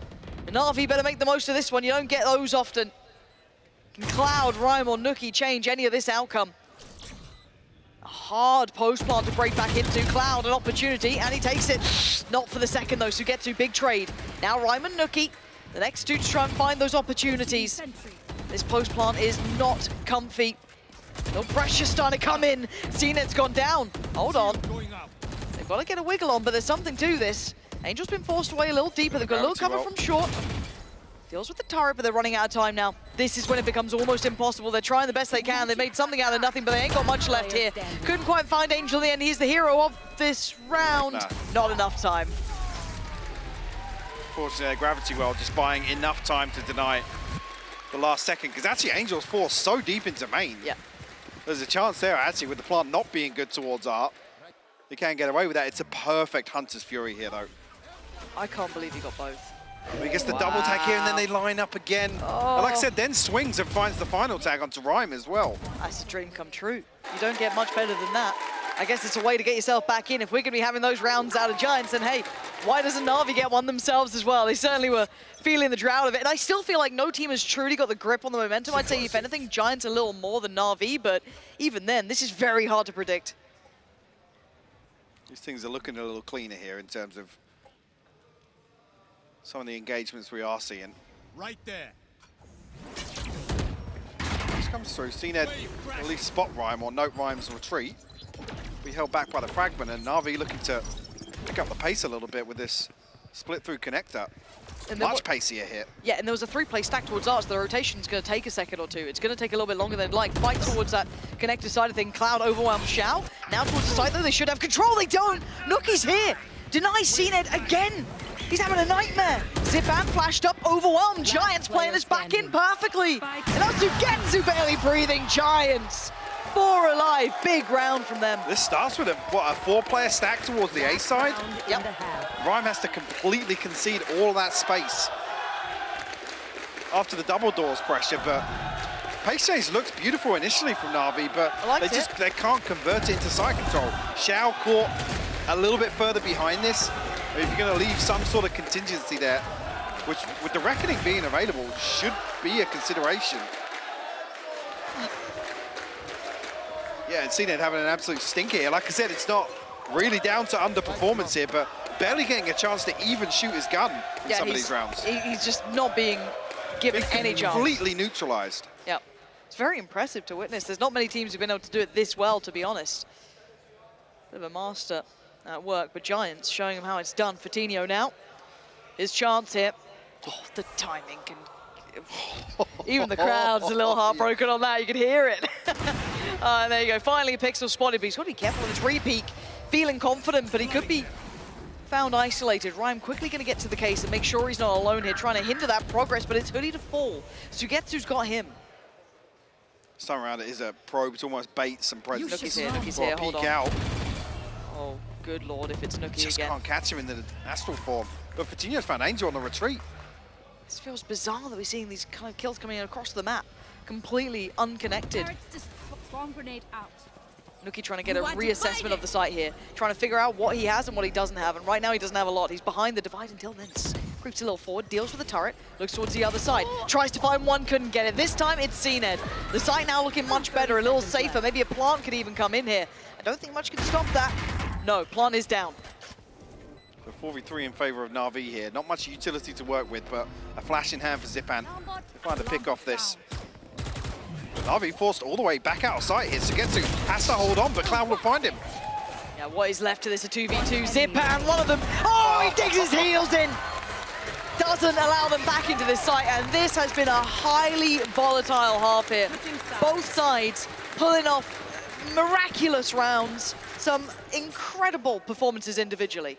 And Na'Vi better make the most of this one. You don't get those often. Can Cloud, Rhyme, or Nookie change any of this outcome? A hard post plant to break back into. Cloud, an opportunity, and he takes it. Not for the second, though, so Sugetsu, big trade. Now Rhyme and Nookie, the next two to try and find those opportunities. This post plant is not comfy. No pressure starting to come in. CNED's gone down. Hold on. They've got to get a wiggle on, but there's something to this. Angel's been forced away a little deeper. They've got a little cover from short. Deals with the turret, but they're running out of time now. This is when it becomes almost impossible. They're trying the best they can. They've made something out of nothing, but they ain't got much left here. Couldn't quite find Angel in the end. He's the hero of this round. Not enough time. Fortunately, Gravity Well just buying enough time to deny the last second, because actually Angel's forced so deep into main. Yeah. There's a chance there, actually, with the plant not being good towards art. He can't get away with that. It's a perfect Hunter's Fury here, though. I can't believe he got both. He gets the double tag here, and then they line up again. Oh. And like I said, then swings and finds the final tag onto Rhyme as well. That's a dream come true. You don't get much better than that. I guess it's a way to get yourself back in. If we're going to be having those rounds out of Giants, then hey, why doesn't Navi get one themselves as well? They certainly were feeling the drought of it. And I still feel like no team has truly got the grip on the momentum. I'd say, if anything, Giants a little more than Navi, but even then, this is very hard to predict. These things are looking a little cleaner here in terms of some of the engagements we are seeing. Right there. This comes through. CNED at least spot Rhyme or note Rhyme's retreat. We held back by the fragment, and Navi looking to pick up the pace a little bit with this split through connector. Much pacier hit. Yeah, and there was a 3-play stack towards Arts. The rotation's going to take a second or two. It's going to take a little bit longer than they'd like. Fight towards that connector side of thing. Cloud overwhelms Xiao. Now towards the side, though, they should have control. They don't. Nookie's here. Denies CNED again. He's having a nightmare. Zipan flashed up, overwhelmed. Giants playing this back in perfectly. And now Sugetsu barely breathing. Giants 4 alive. Big round from them. This starts with a 4-player stack towards the A side. Yep. Rhyme has to completely concede all of that space after the double doors pressure, but pace change looks beautiful initially from Navi, but they can't convert it into side control. Xiao caught a little bit further behind this. If you're going to leave some sort of contingency there, which with the Reckoning being available should be a consideration. Yeah, and CNED having an absolute stinker here. Like I said, it's not really down to underperformance here, but barely getting a chance to even shoot his gun in some of these rounds. He's just not being given any chance. Completely neutralized. Yep. It's very impressive to witness. There's not many teams who've been able to do it this well, to be honest. Bit of a master at work, but Giants showing him how it's done. Fatinho now, his chance here. Oh, the timing can... Even the crowd's a little heartbroken on that, you can hear it. There you go, finally Pixel spotted, but he's got to be careful with his repeat. Feeling confident, but he could be found isolated. Rhyme quickly going to get to the case and make sure he's not alone here, trying to hinder that progress, but it's Hoodie to fall. Sugetsu's got him. This time around it is a probe to almost bait some presence. Nuki's here, hold on. Out. Oh, good lord, if it's Nuki Just again. can't catch him in the astral form. But Fatinho's found Angel on the retreat. This feels bizarre that we're seeing these kind of kills coming across the map, completely unconnected. Bomb grenade out. Nuki trying to get a reassessment of the site here, trying to figure out what he has and what he doesn't have, and right now he doesn't have a lot. He's behind the divide until then. Creeps a little forward, deals with the turret, looks towards the other side, tries to find one, couldn't get it. This time it's CNED. The site now looking much better, a little safer. Maybe a plant could even come in here. I don't think much can stop that. No, plant is down. The 4v3 in favor of Na'Vi here. Not much utility to work with, but a flash in hand for Zipan. Trying to pick off this. Na'Vi forced all the way back out of sight here. Sugetsu has to hold on, but Cloud will find him. Yeah, what is left to this, a 2v2. Zipan, one of them. Oh, he digs his heels in. Doesn't allow them back into this site, and this has been a highly volatile half here. Both sides pulling off miraculous rounds. Some incredible performances individually.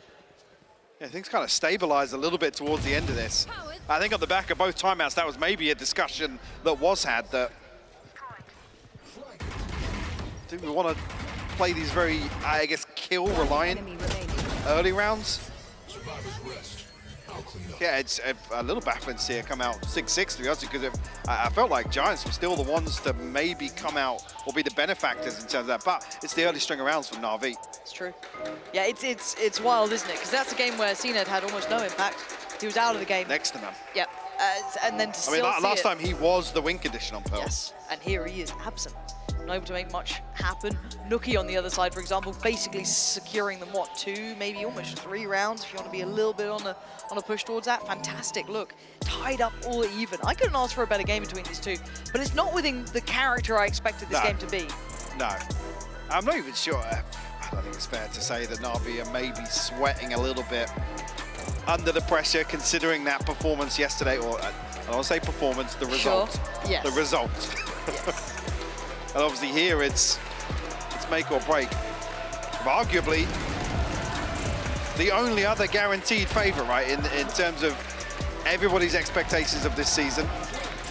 Yeah, things kind of stabilized a little bit towards the end of this. I think on the back of both timeouts, that was maybe a discussion that was had that... Do we want to play these very, I guess, kill-reliant early rounds? Yeah, it's a little baffling to see it come out 6-6, to be honest, because I felt like Giants were still the ones to maybe come out or be the benefactors in terms of that, but it's the early string of rounds from Na'Vi. It's true. Yeah, it's wild, isn't it? Because that's a game where CNED had almost no impact. He was out of the game. Next to none. Yep. And then to I mean, last time he was the win condition on Pearl. Yes, and here he is absent. Not able to make much happen. Nuki on the other side, for example, basically securing them, what, 2, maybe almost 3 rounds, if you want to be a little bit on a push towards that. Fantastic look. Tied up all even. I couldn't ask for a better game between these two, but it's not within the character I expected this game to be. No. I'm not even sure. I don't think it's fair to say that Na'Vi are maybe sweating a little bit under the pressure, considering that performance yesterday, or I don't want to say performance, the result. Sure. Yes. The result. Yes. And obviously here it's make or break. But arguably, the only other guaranteed favourite, right, in terms of everybody's expectations of this season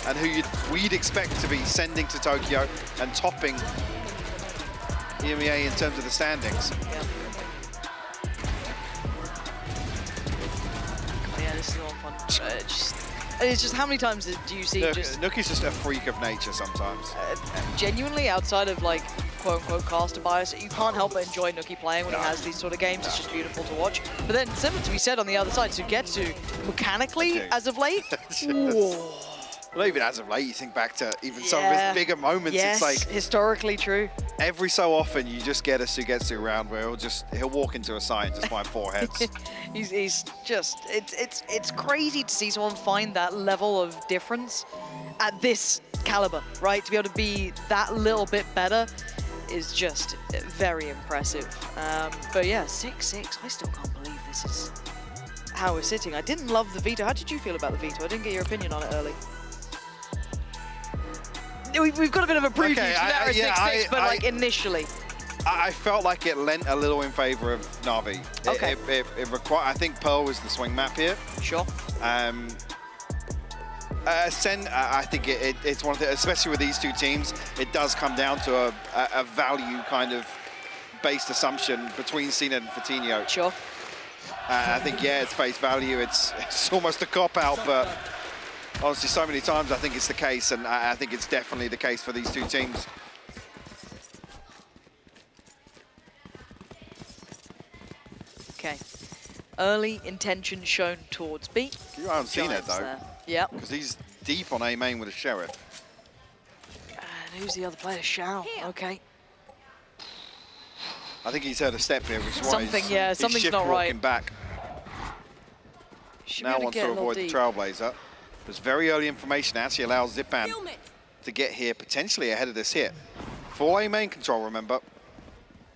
and who we'd expect to be sending to Tokyo and topping EMEA in terms of the standings. Yeah, this is all fun. It's just how many times do you see Nuki's just a freak of nature sometimes. Genuinely, outside of like quote-unquote caster bias, you can't help but enjoy Nuki playing when he has these sort of games. It's just beautiful to watch. But then, similar to be said on the other side, Sugetsu, mechanically, as of late, Well, even as of late, you think back to even some of his bigger moments. Yes, it's like historically true. Every so often, you just get a Sugetsu round where he'll walk into a site and just find 4 heads. He's just it's crazy to see someone find that level of difference at this caliber, right? To be able to be that little bit better is just very impressive. But yeah, 6-6. I still can't believe this is how we're sitting. I didn't love the veto. How did you feel about the veto? I didn't get your opinion on it early. We've got a bit of a preview to that 6-6, but like initially. I felt like it lent a little in favor of Na'Vi. Okay. It required. I think Pearl was the swing map here. Sure. Sen, I think it's one of the, especially with these two teams, it does come down to a value kind of based assumption between CNED and Fatinho. Sure. I think, yeah, it's face value. It's almost a cop-out, but honestly, so many times I think it's the case, and I think it's definitely the case for these two teams. Okay. Early intention shown towards B. You haven't seen it, though. Yeah. Because he's deep on A main with a Sheriff. And who's the other player? Shao. Okay. I think he's heard a step here, which is why something's not right. Walking back. Should now wants to avoid the Trailblazer. There's very early information actually allows Zipan to get here potentially ahead of this hit. Full A main control, remember.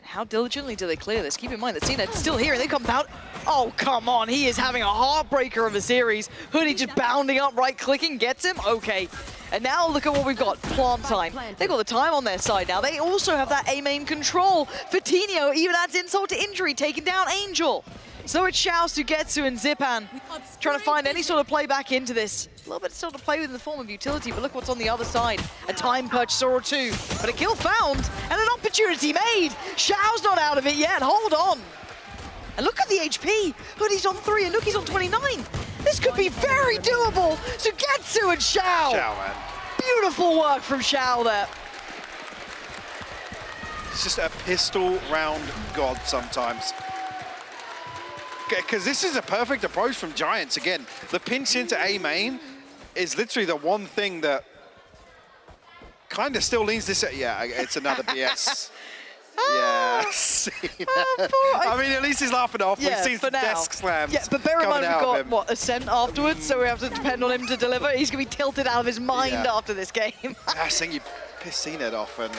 How diligently do they clear this? Keep in mind that CNED's still here and they come out. Oh, come on. He is having a heartbreaker of a series. Hoodie just bounding up, right-clicking, gets him. Okay. And now look at what we've got. Plant time. They've got the time on their side now. They also have that A-main control. Fatinho even adds insult to injury, taking down Angel. So it's Xiao, Sugetsu, and Zipan trying to find any sort of play back into this. A little bit still to play with in the form of utility, but look what's on the other side. A time purchase or two, but a kill found and an opportunity made. Xiao's not out of it yet, hold on. And look at the HP. Hoodie's on 3 and Nuki's on 29. This could be very doable. Sugetsu and Xiao. Xiao, man. Beautiful work from Xiao there. It's just a pistol round god sometimes. Because this is a perfect approach from Giants. Again, the pinch into A main is literally the one thing that kind of still leans this. Yeah, it's another BS. Yes. I mean, at least he's laughing off. Yeah, We've seen desk slams. Yeah, but bear in mind we've got, him. what, Ascent afterwards, so we have to depend on him to deliver. He's going to be tilted out of his mind after this game. I think you pissed CNED off. And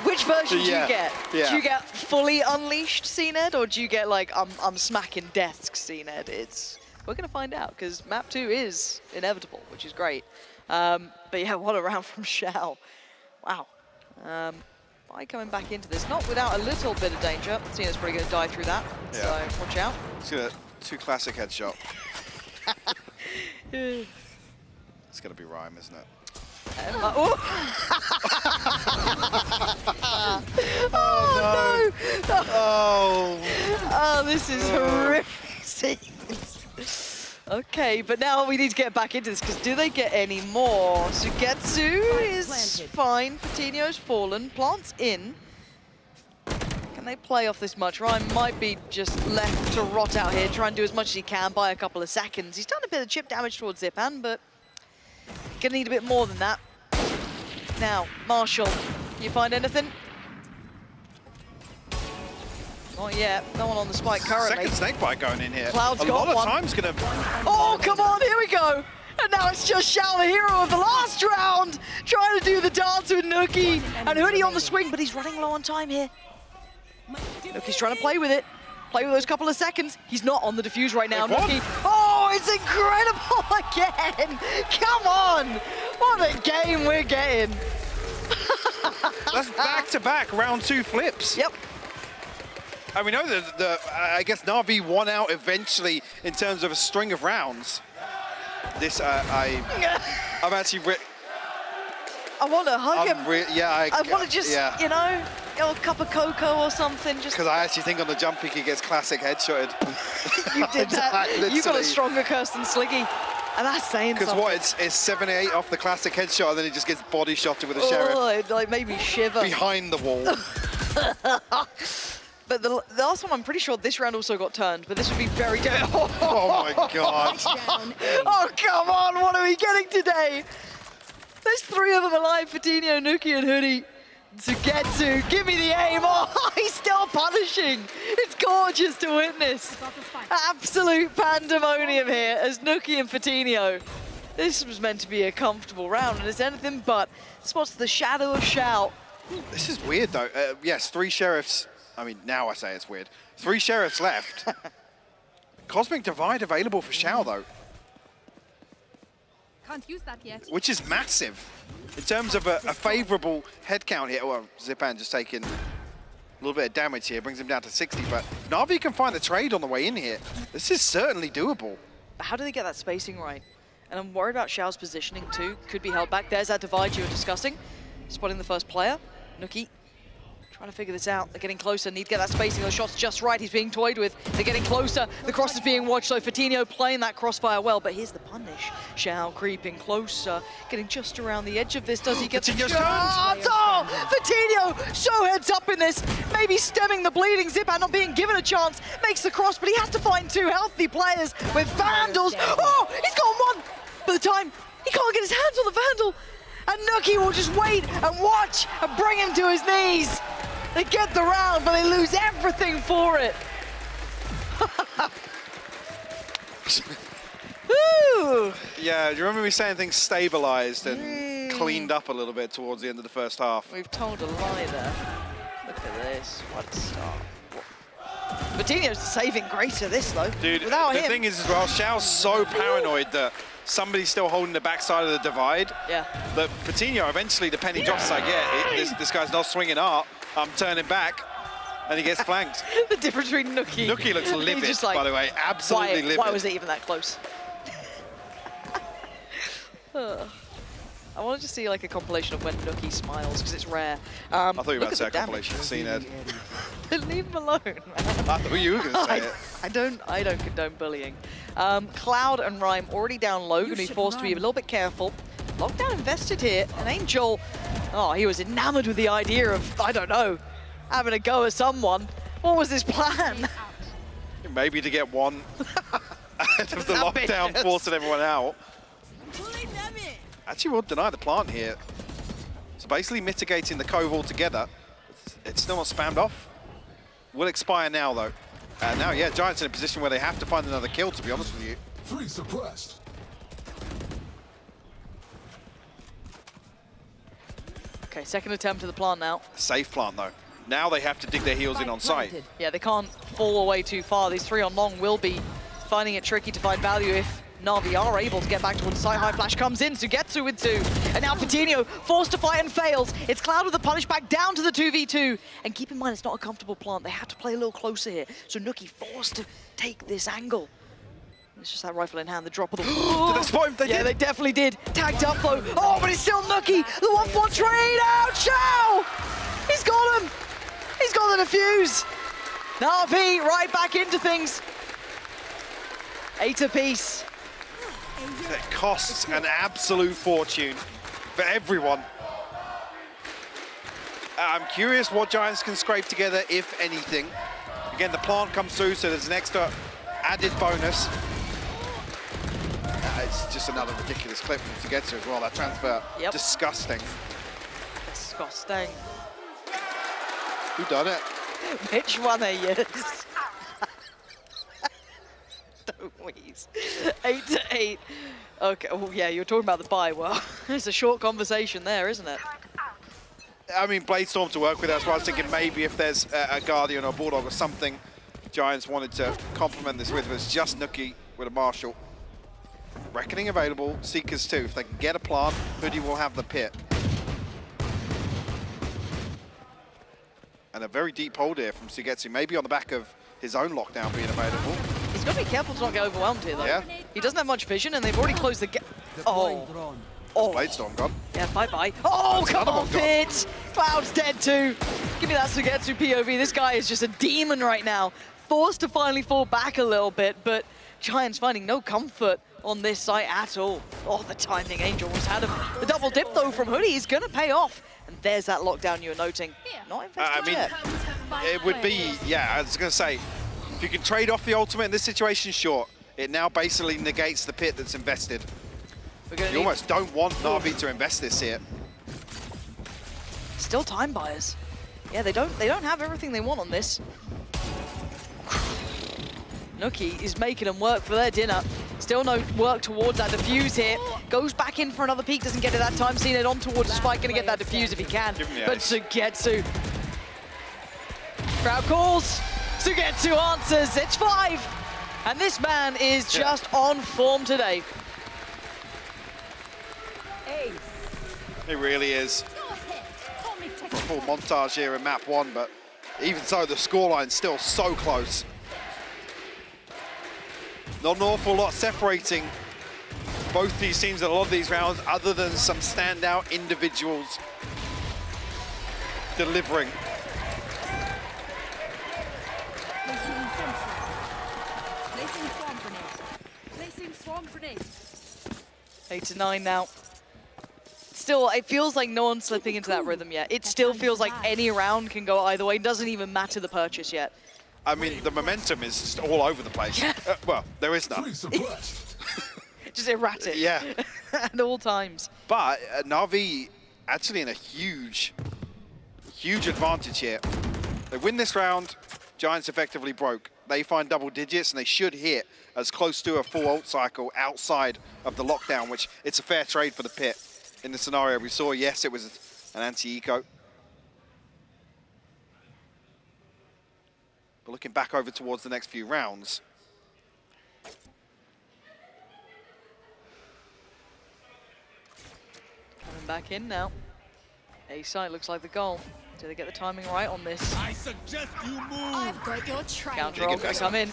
which version do you get? Yeah. Do you get fully unleashed CNED, or do you get, like, I'm smacking desks CNED? We're going to find out, because map 2 is inevitable, which is great. But yeah, what a round from Xiao. Wow. By coming back into this, not without a little bit of danger. CNED's probably going to die through that, so watch out. It's got a 2 classic headshot. It's going to be Rhyme, isn't it? Oh no! Oh, this is horrific scenes. Okay, but now we need to get back into this, because do they get any more? Sugetsu is fine. Fatinho's fallen. Plant's in. Can they play off this much? Ryan might be just left to rot out here, try and do as much as he can, buy a couple of seconds. He's done a bit of chip damage towards Zipan, but gonna need a bit more than that. Now, Marshall, you find anything? Not yet. No one on the spike currently. Second snake bite going in here. Cloud's a got lot one. of time's gonna. Oh, come on, here we go. And now it's just Xiao, the hero of the last round, trying to do the dance with Nuki. And Hoodie on the swing, but he's running low on time here. Nuki's trying to play with it. Play with those couple of seconds. He's not on the defuse right now, Nuki. Oh, it's incredible again. Come on. What a game we're getting. That's back-to-back round 2 flips. Yep. And we know that I guess Navi won out eventually in terms of a string of rounds. This, I'm actually... I want to hug him. I want to just, you know, a cup of cocoa or something. Just because I actually think on the jump peak he gets classic headshotted. You did that. You got a stronger curse than Sliggy. And that's saying something. Because what, it's 7-8 off the classic headshot, and then he just gets body shotted with a sheriff. Oh, it like made me shiver. Behind the wall. But the last one, I'm pretty sure this round also got turned, but this would be very difficult. Oh my god. Oh, come on, what are we getting today? There's 3 of them alive, Fatinho, Nuki, and Hoodie. Sugetsu, give me the aim. Oh, he's still punishing. It's gorgeous to witness. Absolute pandemonium here as Nuki and Fatinho. This was meant to be a comfortable round, and it's anything but. Spots the shadow of Xiao. This is weird, though. Yes, 3 sheriffs. I mean, now I say it's weird. 3 sheriffs left. Cosmic Divide available for Xiao, though. Can't use that yet. Which is massive in terms of a favorable head count here. Well, Zipan just taking a little bit of damage here, brings him down to 60, but Navi can find a trade on the way in here. This is certainly doable. How do they get that spacing right? And I'm worried about Xiao's positioning too. Could be held back. There's that divide you were discussing. Spotting the first player. Nuki trying to figure this out. They're getting closer. Need to get that spacing. The shot's just right. He's being toyed with. They're getting closer. The cross is being watched. So Fatinho playing that crossfire well. But here's the punish. Xiao creeping closer. Getting just around the edge of this. Does he get the shot? Oh! Fatinho so heads up in this. Maybe stemming the bleeding. Zipan not being given a chance. Makes the cross, but he has to find 2 healthy players with Vandals. Oh! He's got 1! By the time, he can't get his hands on the Vandal. And Nuki will just wait and watch and bring him to his knees. They get the round, but they lose everything for it. Yeah, do you remember me saying things stabilized and cleaned up a little bit towards the end of the first half. We've told a lie there. Look at this. What a start. Vitinho's the saving grace of this, though. Dude, without the him. thing is as well, Xiao's so paranoid that somebody's still holding the backside of the divide. Yeah. That Vitinho, eventually the penny drops, like, yeah, this guy's not swinging art. I'm turning back. And he gets flanked. The difference between Nookie. Nookie looks livid, just like, by the way. Absolutely livid. Why was it even that close? I wanted to see like a compilation of when Nookie smiles, because it's rare. I thought you were about to say a compilation of scene, Ed. Leave him alone, man. I thought you were going to say it. I don't condone bullying. Cloud and Rhyme already down low, going to be forced to be a little bit careful. Lockdown invested here, and Angel, oh, he was enamored with the idea of, I don't know, having a go at someone. What was his plan? Maybe to get one ahead of the lockdown, forcing everyone out. Actually, we'll deny the plant here. So basically mitigating the cove altogether. It's still not spammed off. Will expire now, though. And now, yeah, Giants in a position where they have to find another kill, to be honest with you. 3 suppressed. Okay, second attempt to the plant now. Safe plant, though. Now they have to dig their heels in on site. Yeah, they can't fall away too far. These 3 on long will be finding it tricky to find value if Navi are able to get back towards the site. High flash comes in, Sugetsu with 2. And now Vitinho forced to fight and fails. It's Cloud with the punish back down to the 2v2. And keep in mind, it's not a comfortable plant. They have to play a little closer here. So Nookie forced to take this angle. It's just that rifle in hand, the drop of the... Did they spot him? They did. They definitely did. Tagged up though. Oh, but it's still Nookie. The 1-4 trade out. Xiao! He's got him. He's got the defuse. Navi right back into things. 8 apiece. It costs an absolute fortune for everyone. I'm curious what Giants can scrape together, if anything. Again, the plant comes through, so there's an extra added bonus. It's just another ridiculous clip from Sugetsu as well. That transfer, disgusting. Disgusting. Who done it? Which one are you? Don't wheeze. 8-8. Okay, well, yeah, you were talking about the bye. Well, it's a short conversation there, isn't it? I mean, Bladestorm to work with. That's why I was thinking maybe if there's a Guardian or Bulldog or something Giants wanted to complement this with, but it's just Nookie with a Marshall. Reckoning available, Seekers too. If they can get a plant, Hoodie will have the pit. And a very deep hold here from Sugetsu, maybe on the back of his own lockdown being available. He's got to be careful to not get overwhelmed here, though. Yeah. He doesn't have much vision, and they've already closed the gap. Oh. Bladestorm gone. Yeah, bye-bye. Oh, come on, Fitz! Cloud's dead too. Give me that Sugetsu POV. This guy is just a demon right now. Forced to finally fall back a little bit, but Giants finding no comfort on this site at all. Oh, the timing Angel was had him. The double dip, though, from Hoodie is going to pay off. And there's that lockdown you were noting. Not invested yet. It would be, yeah, I was going to say, if you can trade off the ultimate in this situation, sure. It now basically negates the pit that's invested. You almost don't want Navi to invest this here. Still time buyers. Yeah, they don't have everything they want on this. Nookie is making them work for their dinner. Still no work towards that defuse here. Goes back in for another peek, doesn't get it that time. Seen it on towards the spike, gonna get that defuse if he can. But Sugetsu. Crowd calls. Sugetsu answers. It's 5. And this man is just on form today. It really is. A full montage here in map 1, but even so, the scoreline's still so close. Not an awful lot separating both these teams in a lot of these rounds, other than some standout individuals delivering. Placing swarm grenade. 8-9 now. Still, it feels like no one's slipping into that rhythm yet. It still feels like any round can go either way. It doesn't even matter the purchase yet. I mean, the momentum is just all over the place. Well, there is none. Just erratic. Yeah. At all times. But Navi actually in a huge advantage here. They win this round, Giants effectively broke. They find double digits, and they should hit as close to a full ult cycle outside of the lockdown, which it's a fair trade for the pit. in the scenario we saw. Yes, it was an anti-eco. But looking back over towards the next few rounds. Coming back in now. A side looks like the goal. Do they get the timing right on this? I suggest you move. I've got your train. Counter ult gonna come in.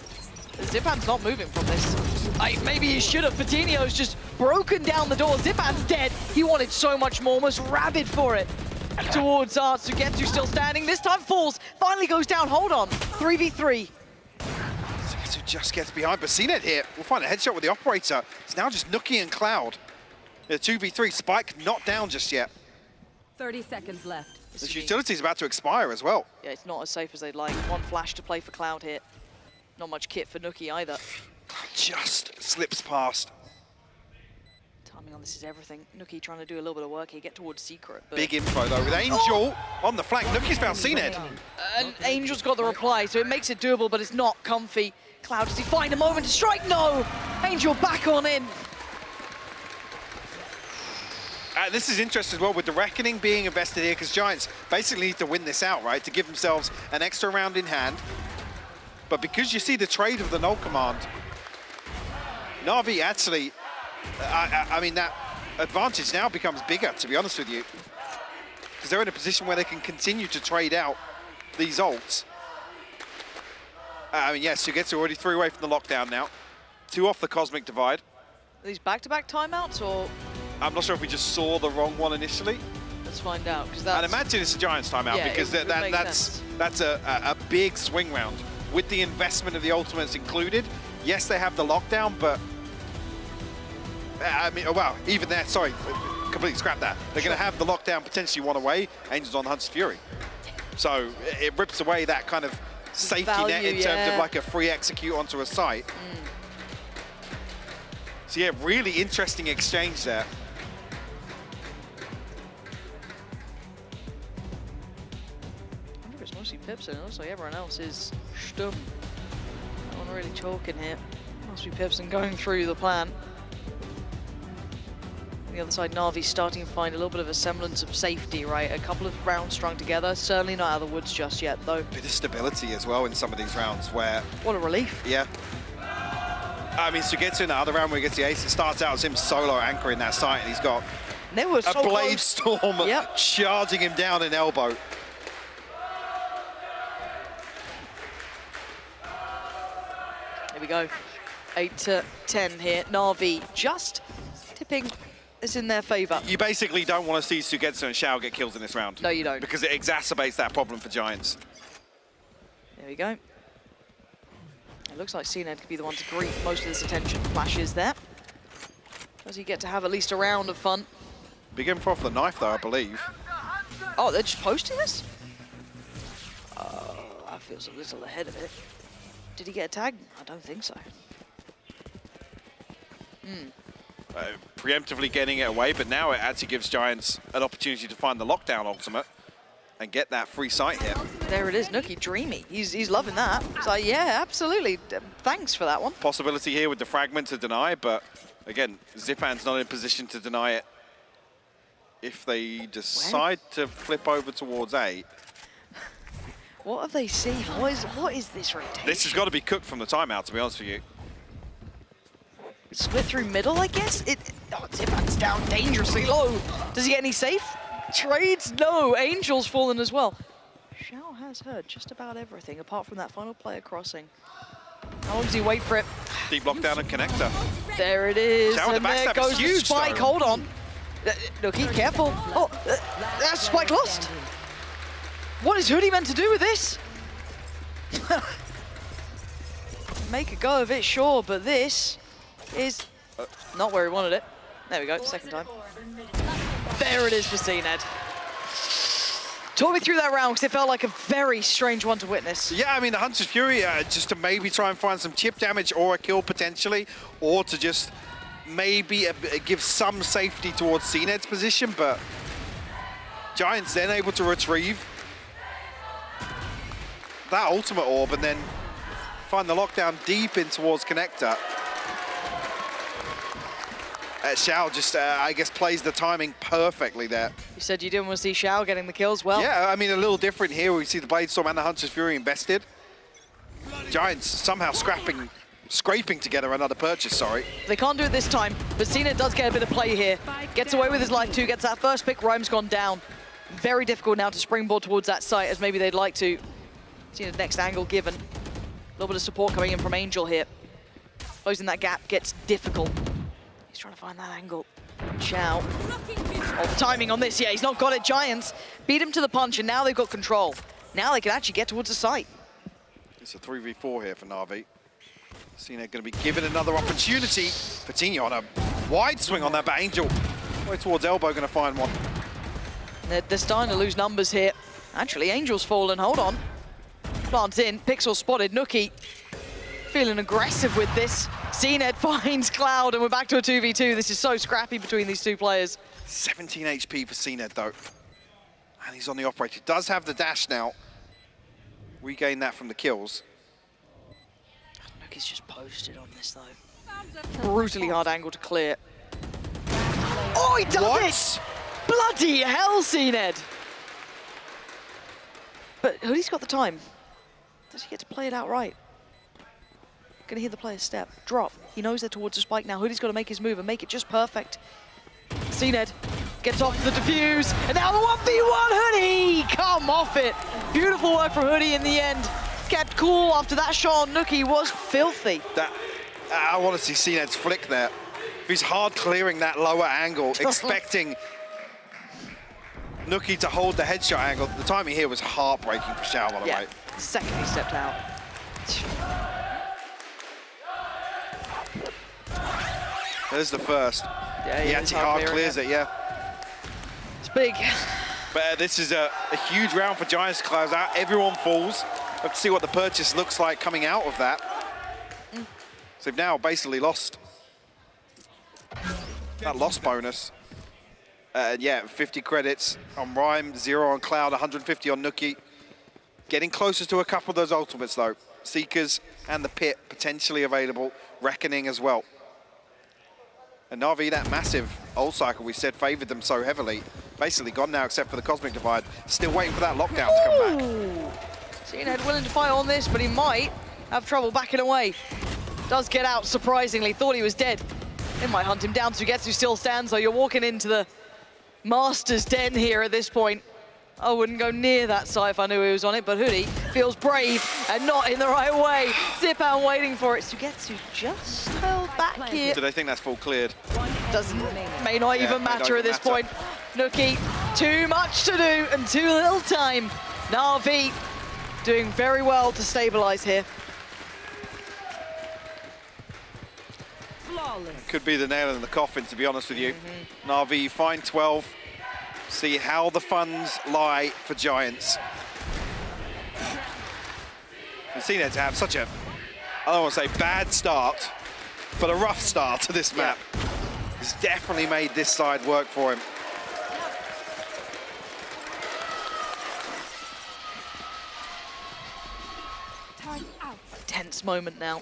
Zipan's not moving from this. Maybe he should have. Patino's just broken down the door. Zipan's dead. He wanted so much more, almost rabid for it. Towards Sugetsu still standing. This time falls. Finally goes down. Hold on. 3v3. Sugetsu just gets behind, but CNED here will find a headshot with the operator. It's now just Nuki and Cloud. The 2v3. Spike not down just yet. 30 seconds left. This utility's about to expire as well. Yeah, it's not as safe as they'd like. One flash to play for Cloud here. Not much kit for Nuki either. Just slips past. Timing on this is everything. Nuki trying to do a little bit of work here, get towards Secret. But Big info though with Angel on the flank. Nuki's found CNED. And Angel's got the reply, so it makes it doable, but it's not comfy. Cloud, does he find a moment to strike? No! Angel back on in. This is interesting as well with the Reckoning being invested here because Giants basically need to win this out, right? To give themselves an extra round in hand. But because you see the trade of the null command, Na'Vi actually, I mean, that advantage now becomes bigger, to be honest with you. Because they're in a position where they can continue to trade out these ults. I mean, yes, Sugetsu already 3 away from the lockdown now. 2 off the Cosmic Divide. Are these back-to-back timeouts, or? I'm not sure if we just saw the wrong one initially. Let's find out. And imagine it's a Giants timeout, yeah, because that's a big swing round. With the investment of the ultimates included, yes, they have the lockdown, but I mean, oh, wow, even there, sorry, completely scrap that. They're going to have the lockdown potentially 1 away, Angels on Hunt's Fury. So it rips away that kind of safety net in terms of like a free execute onto a site. So yeah, really interesting exchange there. I wonder if it's mostly Pips, and it looks like everyone else is stumm. No one really talking here. Must be Pipson going through the plan. On the other side, Navi's starting to find a little bit of a semblance of safety, right? A couple of rounds strung together. Certainly not out of the woods just yet, though. Bit of stability as well in some of these rounds where... What a relief. Yeah. I mean, Sugetsu in the other round where he gets the ace, it starts out as him solo anchoring that site, and he's got a Blade Storm charging him down in elbow. Here we go. 8-10 here. Na'Vi just tipping this in their favor. You basically don't want to see Sugetsu and Shao get kills in this round. No, you don't. Because it exacerbates that problem for Giants. There we go. It looks like CNED could be the one to greet most of this attention. Flashes there. Does he get to have at least a round of fun? Big info off the knife, though, I believe. Oh, they're just posting this? That feels a little ahead of it. Did he get a tag? I don't think so. Preemptively getting it away, but now it actually gives Giants an opportunity to find the lockdown ultimate and get that free sight here. There it is, Nuki, dreamy. He's loving that. It's like, yeah, absolutely. Thanks for that one. Possibility here with the fragment to deny, but again, Zipan's not in a position to deny it if they decide to flip over towards A. What have they seen? What is this rotation? This has got to be cooked from the timeout, to be honest with you. Split through middle, I guess? Zipan's down dangerously low. Does he get any safe trades? No, Angel's fallen as well. Shao has heard just about everything, apart from that final player crossing. How long does he wait for it? Deep lockdown and connector. There it is, Shao and there goes the spike. Though. Hold on. Nuki, careful. Oh, that's spike lost. What is Hoodie meant to do with this? Make a go of it, sure, but this is not where he wanted it. There we go, second time. There it is for CNED. Talk me through that round, because it felt like a very strange one to witness. Yeah, I mean, the Hunter's Fury, just to maybe try and find some chip damage or a kill potentially, or to just maybe give some safety towards CNED's position, but Giants then able to retrieve that ultimate orb and then find the lockdown deep in towards connector. Xiao just, I guess, plays the timing perfectly there. You said you didn't want to see Xiao getting the kills. Well, yeah, I mean, a little different here. We see the Bladestorm and the Hunter's Fury invested. Giants somehow scraping together another purchase, sorry. they can't do it this time, but Cena does get a bit of play here. Gets away with his life too, gets that first pick. Rhyme's gone down. Very difficult now to springboard towards that site as maybe they'd like to. See the next angle given. A little bit of support coming in from Angel here. Closing that gap gets difficult. He's trying to find that angle. Xiao. Oh, the timing on this, yeah, he's not got it. Giants beat him to the punch, and now they've got control. Now they can actually get towards the site. It's a 3v4 here for NAVI. Cena going to be given another opportunity. Patino on a wide swing on that, but Angel way towards elbow going to find one. They're starting to lose numbers here. Actually, Angel's fallen, hold on. Plants in, Pixel spotted, Nookie feeling aggressive with this. CNED finds Cloud, and we're back to a 2v2. This is so scrappy between these two players. 17 HP for CNED though. And he's on the operator. Does have the dash now. Regain that from the kills. Nookie's just posted on this though. Brutally hard angle to clear. Oh, he does it! Bloody hell, CNED! But Hoodie's got the time. Does he get to play it out right? Gonna hear the player's step. Drop. He knows they're towards the spike now. Hoodie's got to make his move and make it just perfect. CNED gets off the defuse, and now the 1v1 Hoodie! Come off it! Beautiful work from Hoodie in the end. Kept cool after that shot on Nookie was filthy. I want to see CNED's flick there. He's hard clearing that lower angle, expecting Nookie to hold the headshot angle. The timing here was heartbreaking for Xiao, by the way. The second he stepped out. There's the first. Yeah, he actually hard clears it, yeah. It's big. But this is a huge round for Giants to close out. Everyone falls. Let's see what the purchase looks like coming out of that. So they've now basically lost that loss bonus. Yeah, 50 credits on Rhyme, 0 on Cloud, 150 on Nookie. Getting closer to a couple of those ultimates though. Seekers and the Pit potentially available. Reckoning as well. And NAVI, that massive ult cycle we said favored them so heavily, basically gone now except for the Cosmic Divide. Still waiting for that lockdown to come back. CNED willing to fight on this, but he might have trouble backing away. Does get out, surprisingly. Thought he was dead. They might hunt him down. Sugetsu still stands, though. You're walking into the Master's Den here at this point. I wouldn't go near that site if I knew he was on it, but Hoodie feels brave and not in the right way. Zip out waiting for it. Sugetsu just held back here. Do they think that's full cleared? May not even matter at this point. Nookie, too much to do and too little time. NAVI doing very well to stabilize here. Could be the nail in the coffin, to be honest with you. NAVI, find 12. See how the funds lie for Giants. We've seen it to have such a, I don't want to say bad start, but a rough start to this map. It's definitely made this side work for him. Tense moment now,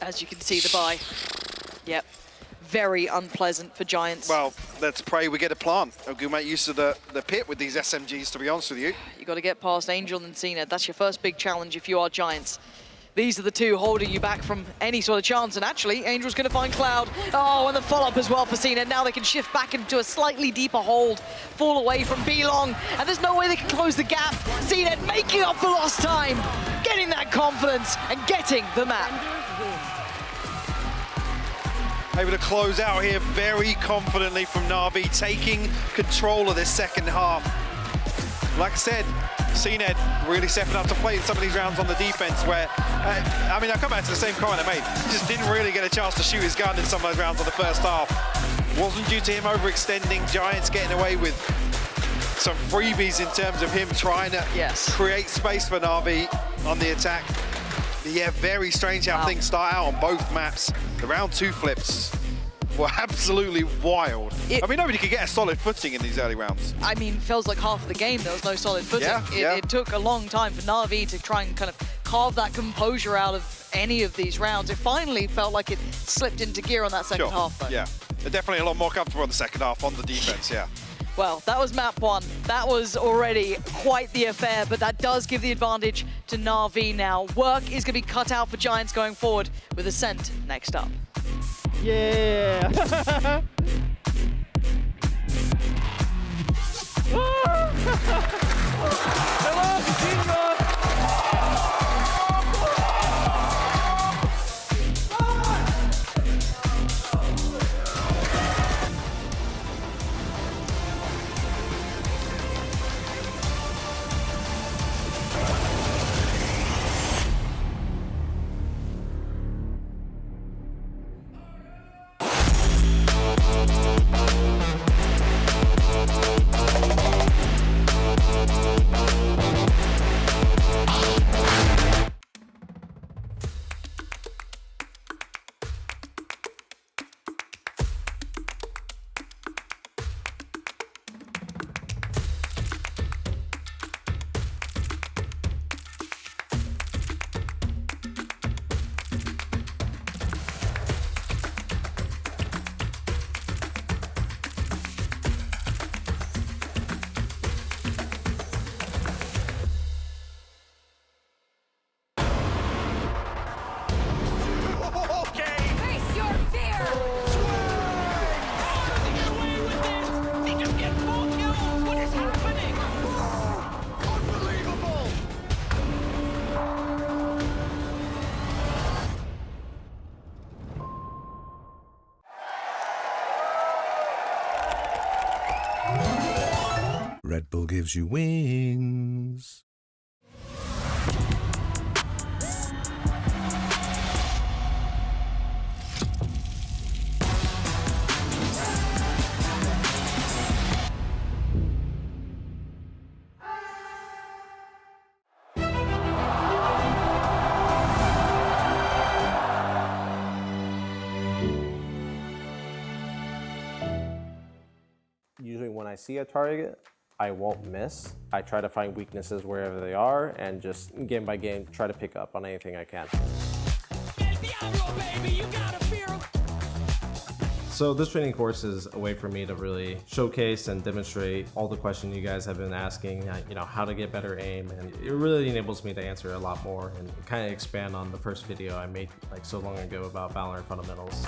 as you can see the buy. Yep, very unpleasant for Giants. Well, let's pray we get a plant. We'll make use of the pit with these SMGs, to be honest with you. You got to get past Angel and CNED. That's your first big challenge if you are Giants. These are the two holding you back from any sort of chance. And actually, Angel's going to find Cloud. Oh, and the follow-up as well for CNED. Now they can shift back into a slightly deeper hold, fall away from B-Long, and there's no way they can close the gap. CNED making up for lost time, getting that confidence and getting the map. Able to close out here very confidently from NAVI, taking control of this second half. Like I said, CNED really stepping up to play in some of these rounds on the defense where, I mean, I'll come back to the same comment I made. He just didn't really get a chance to shoot his gun in some of those rounds on the first half. Wasn't due to him overextending, Giants getting away with some freebies in terms of him trying to create space for NAVI on the attack. Yeah, very strange how things start out on both maps. The round 2 flips were absolutely wild. I mean, nobody could get a solid footing in these early rounds. I mean, feels like half of the game, there was no solid footing. It took a long time for NAVI to try and kind of carve that composure out of any of these rounds. It finally felt like it slipped into gear on that second half, though. Yeah. They're definitely a lot more comfortable in the second half on the defense, yeah. Well, that was map 1. That was already quite the affair, but that does give the advantage to NAVI now. Work is going to be cut out for Giants going forward with Ascent next up. Yeah! Face your fear! Red Bull gives you wings. Usually when I see a target, I won't miss. I try to find weaknesses wherever they are and just game by game try to pick up on anything I can. So this training course is a way for me to really showcase and demonstrate all the questions you guys have been asking, how to get better aim, and it really enables me to answer a lot more and kind of expand on the first video I made like so long ago about VALORANT fundamentals.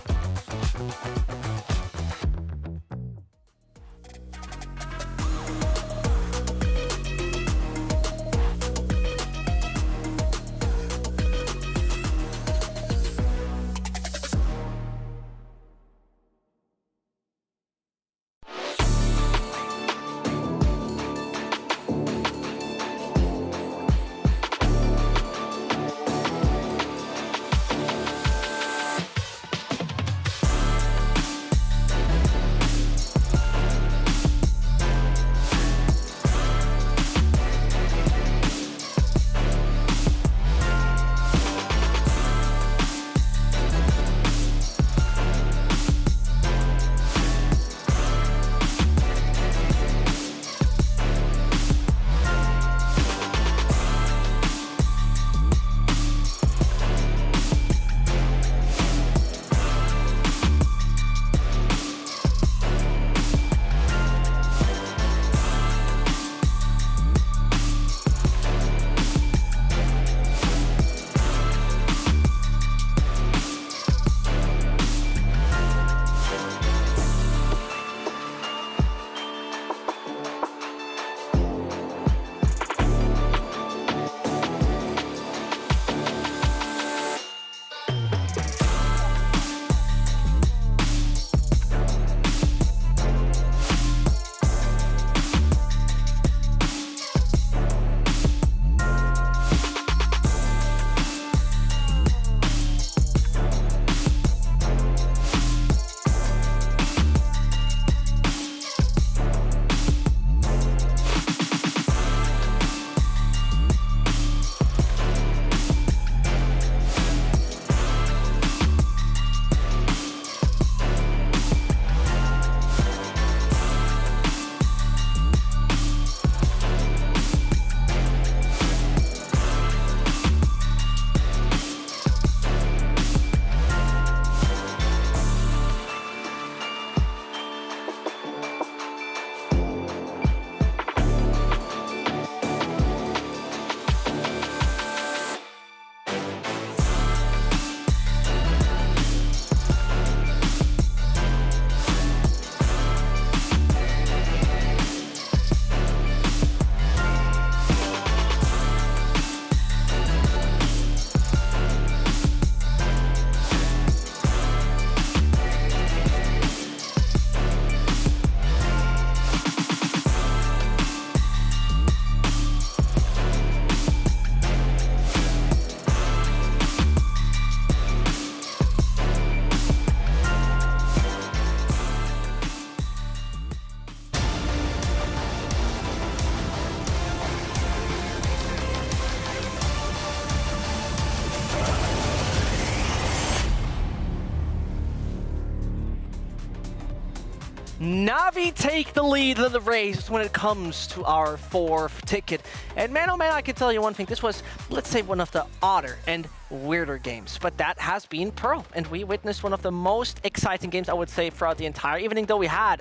NAVI take the lead of the race when it comes to our 4th ticket. And man, oh man, I can tell you one thing. This was, let's say, one of the odder and weirder games. But that has been Pearl. And we witnessed one of the most exciting games, I would say, throughout the entire evening, though we had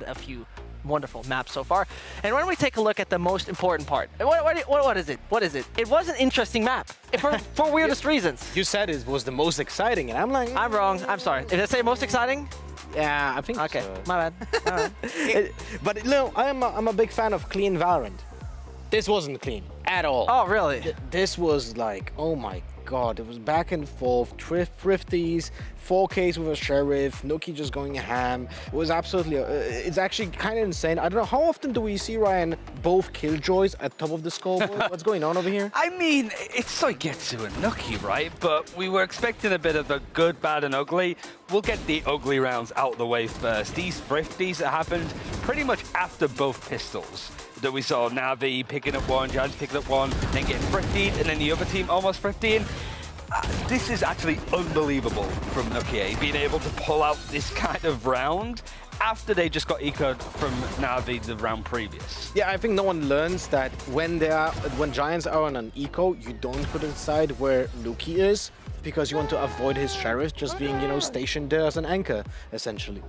a few wonderful maps so far. And when we take a look at the most important part, what is it? What is it? It was an interesting map for weirdest reasons. You said it was the most exciting, and I'm like... I'm wrong. I'm sorry. Did I say most exciting? Yeah, I think okay, so. My bad. But you know, I'm a big fan of clean VALORANT. This wasn't clean at all. Oh, really? This was like, oh my god, it was back and forth, thrifties, 4Ks with a sheriff, Nuki just going ham. It was absolutely, it's actually kind of insane. I don't know, how often do we see, Ryan, both killjoys at top of the scoreboard? What's going on over here? I mean, it's Soigetsu and Nuki, right? But we were expecting a bit of a good, bad, and ugly. We'll get the ugly rounds out of the way first. These thrifties that happened pretty much after both pistols. That we saw NAVI picking up one, Giants picking up one, then getting thriftied, and then the other team almost thrifting. This is actually unbelievable from Nuki, being able to pull out this kind of round after they just got eco'd from NAVI the round previous. Yeah, I think no one learns that when Giants are on an eco, you don't put aside where Nuki is, because you want to avoid his sheriff just being, you know, stationed there as an anchor, essentially.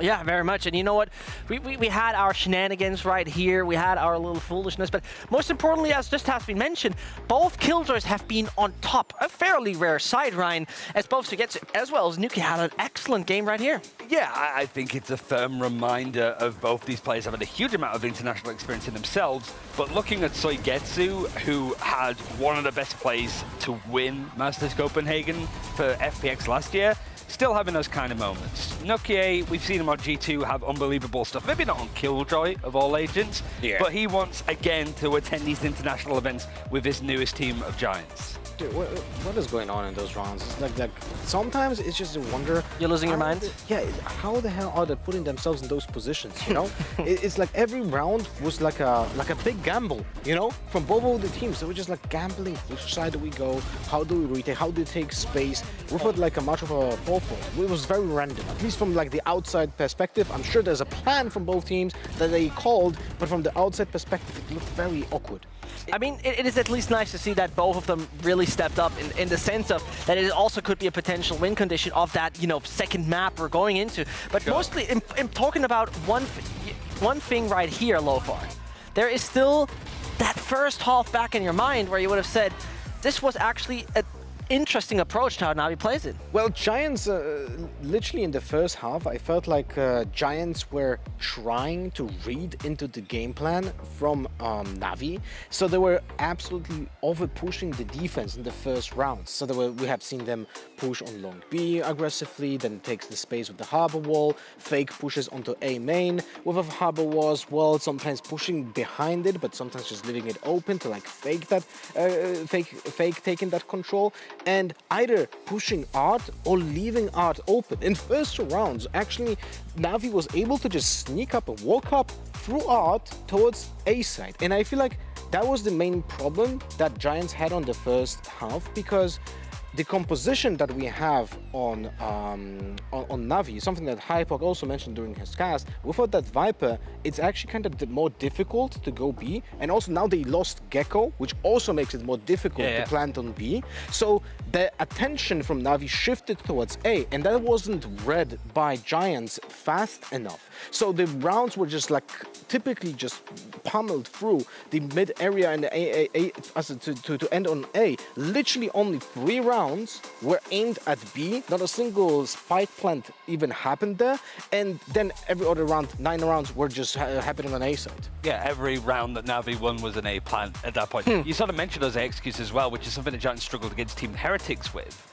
Yeah, very much. And you know what? We had our shenanigans right here. We had our little foolishness. But most importantly, as just has been mentioned, both killjoys have been on top. A fairly rare sight, Ryan, as both Soigetsu as well as Nuki had an excellent game right here. Yeah, I think it's a firm reminder of both these players having a huge amount of international experience in themselves. But looking at Soigetsu, who had one of the best plays to win Masters Copenhagen for FPX last year, still having those kind of moments. Nuki, we've seen him on G2 have unbelievable stuff. Maybe not on Killjoy of all agents, but he wants again to attend these international events with his newest team of Giants. Dude, what is going on in those rounds? It's like sometimes it's just a wonder. You're losing your mind? Yeah, how the hell are they putting themselves in those positions, you know? It's like every round was like a big gamble, you know? From both of the teams, they were just like gambling. Which side do we go? How do we retake? How do we take space? We thought like a much of a 4-4. It was very random, at least from like the outside perspective. I'm sure there's a plan from both teams that they called, but from the outside perspective, it looked very awkward. I mean, it is at least nice to see that both of them really stepped up in the sense of that it also could be a potential win condition of that, you know, second map we're going into. But mostly, in talking about one thing right here, Lofar, there is still that first half back in your mind where you would have said, this was actually an interesting approach to how NAVI plays it. Well, Giants, literally in the first half, I felt like Giants were trying to read into the game plan from NAVI. So they were absolutely over-pushing the defense in the first round. So we have seen them push on long B aggressively, then takes the space with the harbor wall, fake pushes onto A main with a harbor wall as well, sometimes pushing behind it, but sometimes just leaving it open to like fake that, fake taking that control. And either pushing Art or leaving Art open. In first two rounds, actually, NAVI was able to just sneak up and walk up through Art towards A side. And I feel like that was the main problem that Giants had on the first half, because the composition that we have on NAVI, something that Hypok also mentioned during his cast, without that Viper, it's actually kind of more difficult to go B. And also now they lost Gecko, which also makes it more difficult to plant on B. So the attention from NAVI shifted towards A, and that wasn't read by Giants fast enough. So the rounds were just like typically just pummeled through the mid area and the to end on A. Literally only 3 rounds were aimed at B. Not a single spike plant even happened there. And then every other round, 9 rounds, were just happening on A side. Yeah, every round that NAVI won was an A plant at that point. You sort of mentioned those AXQs as well, which is something that Giants struggled against Team Heretics with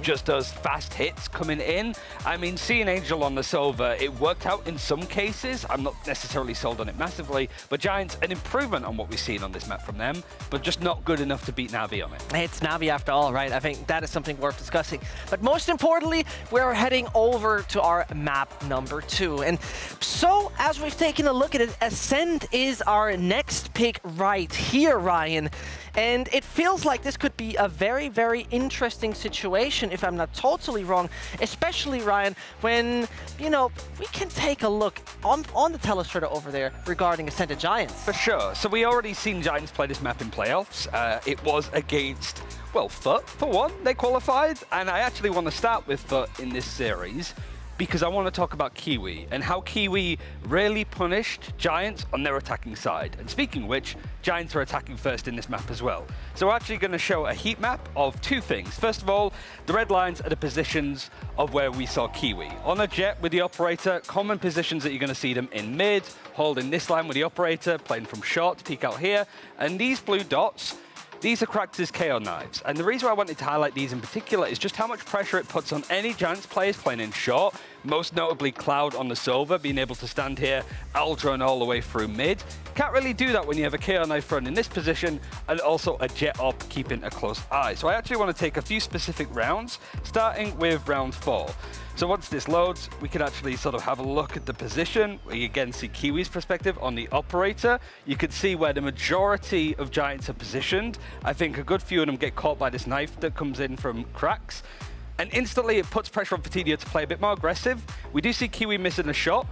just those fast hits coming in. I mean, seeing Angel on the Sova, it worked out in some cases. I'm not necessarily sold on it massively, but Giants, an improvement on what we've seen on this map from them, but just not good enough to beat NAVI on it. It's NAVI after all, right? I think that is something worth discussing. But most importantly, we're heading over to our map number 2. And so, as we've taken a look at it, Ascent is our next pick right here, Ryan. And it feels like this could be a very, very interesting situation situation, if I'm not totally wrong, especially, Ryan, when, you know, we can take a look on the telestrator over there regarding Ascended Giants. For sure. So we already seen Giants play this map in playoffs. It was against, well, FUT, for one. They qualified, and I actually want to start with FUT in this series because I want to talk about Kiwi and how Kiwi really punished Giants on their attacking side. And speaking of which, Giants are attacking first in this map as well. So we're actually going to show a heat map of two things. First of all, the red lines are the positions of where we saw Kiwi. On a jet with the operator, common positions that you're going to see them in mid, holding this line with the operator, playing from short, peek out here. And these blue dots, these are Krax's KO knives. And the reason why I wanted to highlight these in particular is just how much pressure it puts on any Giants players playing in short, most notably Cloud on the Silver, being able to stand here, Aldrin all the way through mid. Can't really do that when you have a KO knife thrown in this position and also a jet op keeping a close eye. So I actually want to take a few specific rounds, starting with round 4. So once this loads, we can actually sort of have a look at the position. We again see Kiwi's perspective on the operator. You can see where the majority of Giants are positioned. I think a good few of them get caught by this knife that comes in from Krax. And instantly it puts pressure on Fatidia to play a bit more aggressive. We do see Kiwi missing a shot,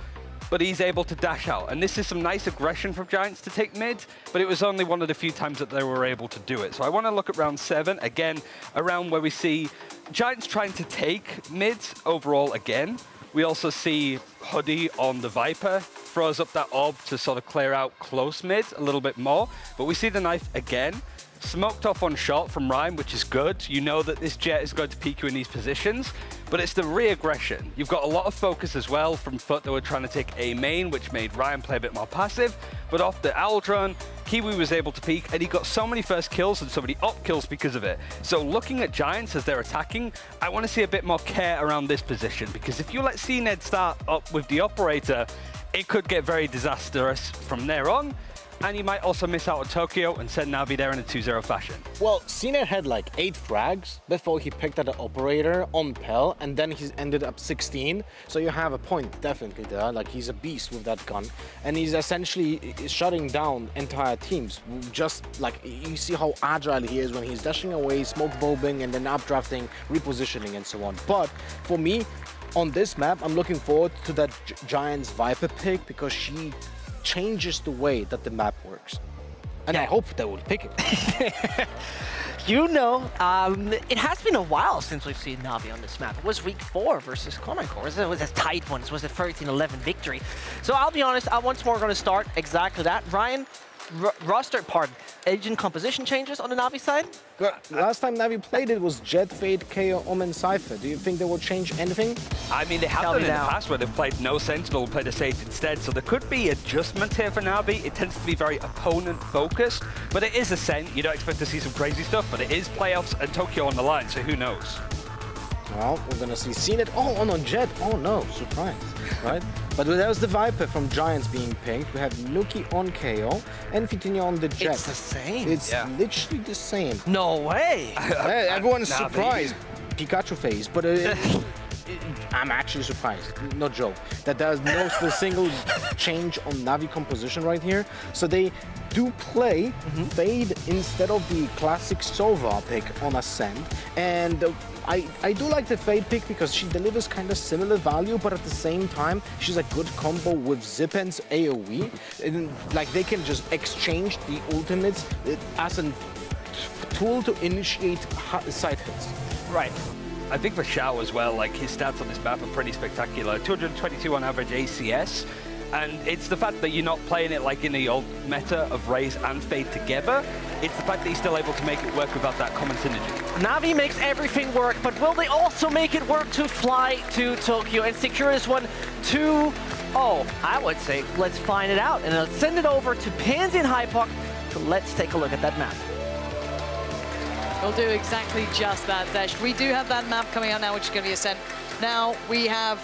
but he's able to dash out. And this is some nice aggression from Giants to take mid, but it was only one of the few times that they were able to do it. So I want to look at round 7, again, around where we see Giants trying to take mid overall again. We also see Hoodie on the Viper, throws up that orb to sort of clear out close mid a little bit more. But we see the knife again. Smoked off on shot from Ryan, which is good. You know that this jet is going to peek you in these positions, but it's the re-aggression. You've got a lot of focus as well from FUT that were trying to take A main, which made Ryan play a bit more passive. But off the Aldron, Kiwi was able to peek, and he got so many first kills and so many op kills because of it. So looking at Giants as they're attacking, I want to see a bit more care around this position, because if you let CNED start up with the operator, it could get very disastrous from there on. And you might also miss out on Tokyo and send Navi there in a 2-0 fashion. Well, CNED had like 8 frags before he picked up the operator on Pell, and then he ended up 16. So you have a point definitely there. Like, he's a beast with that gun, and he's essentially shutting down entire teams. Just like, you see how agile he is when he's dashing away, smoke bombing, and then updrafting, repositioning, and so on. But for me, on this map, I'm looking forward to that Giants Viper pick, because she changes the way that the map works. And I hope they will pick it. You know, it has been a while since we've seen Navi on this map. It was week 4 versus Conacore. It was a tight one. It was a 13-11 victory. So I'll be honest, I once more going to start exactly that. Ryan, agent composition changes on the Navi side? Last time Navi played it was Jet, Fade, KO, Omen, Cypher. Do you think they will change anything? I mean, they have done in the past where they've played no Sentinel, played a Sage instead, so there could be adjustments here for Navi. It tends to be very opponent-focused, but it is Ascent. You don't expect to see some crazy stuff, but it is playoffs and Tokyo on the line, so who knows? Well, we're gonna see CNED. Oh, no, Jet. Oh no, surprise, right? But that was the Viper from Giants being pinked. We have Nuki on KO and Fitinia on the Jet. It's the same. It's literally the same. No way. Everyone's surprised. Pikachu face, but I'm actually surprised, no joke, that there's no single change on Navi composition right here. So they do play Fade instead of the classic Sova pick on Ascent, and I do like the Fade pick because she delivers kind of similar value, but at the same time, she's a good combo with Zipen's AoE. And, like, they can just exchange the ultimates as a tool to initiate side hits. Right. I think for Xiao as well, like, his stats on this map are pretty spectacular. 222 on average ACS. And it's the fact that you're not playing it like in the old meta of Raze and Fade together. It's the fact that he's still able to make it work without that common synergy. Navi makes everything work, but will they also make it work to fly to Tokyo and secure this one to, I would say, let's find it out. And let's send it over to Pansy and Hypoc. So let's take a look at that map. We'll do exactly just that, Zesh. We do have that map coming out now, which is going to be Ascent. Now, we have,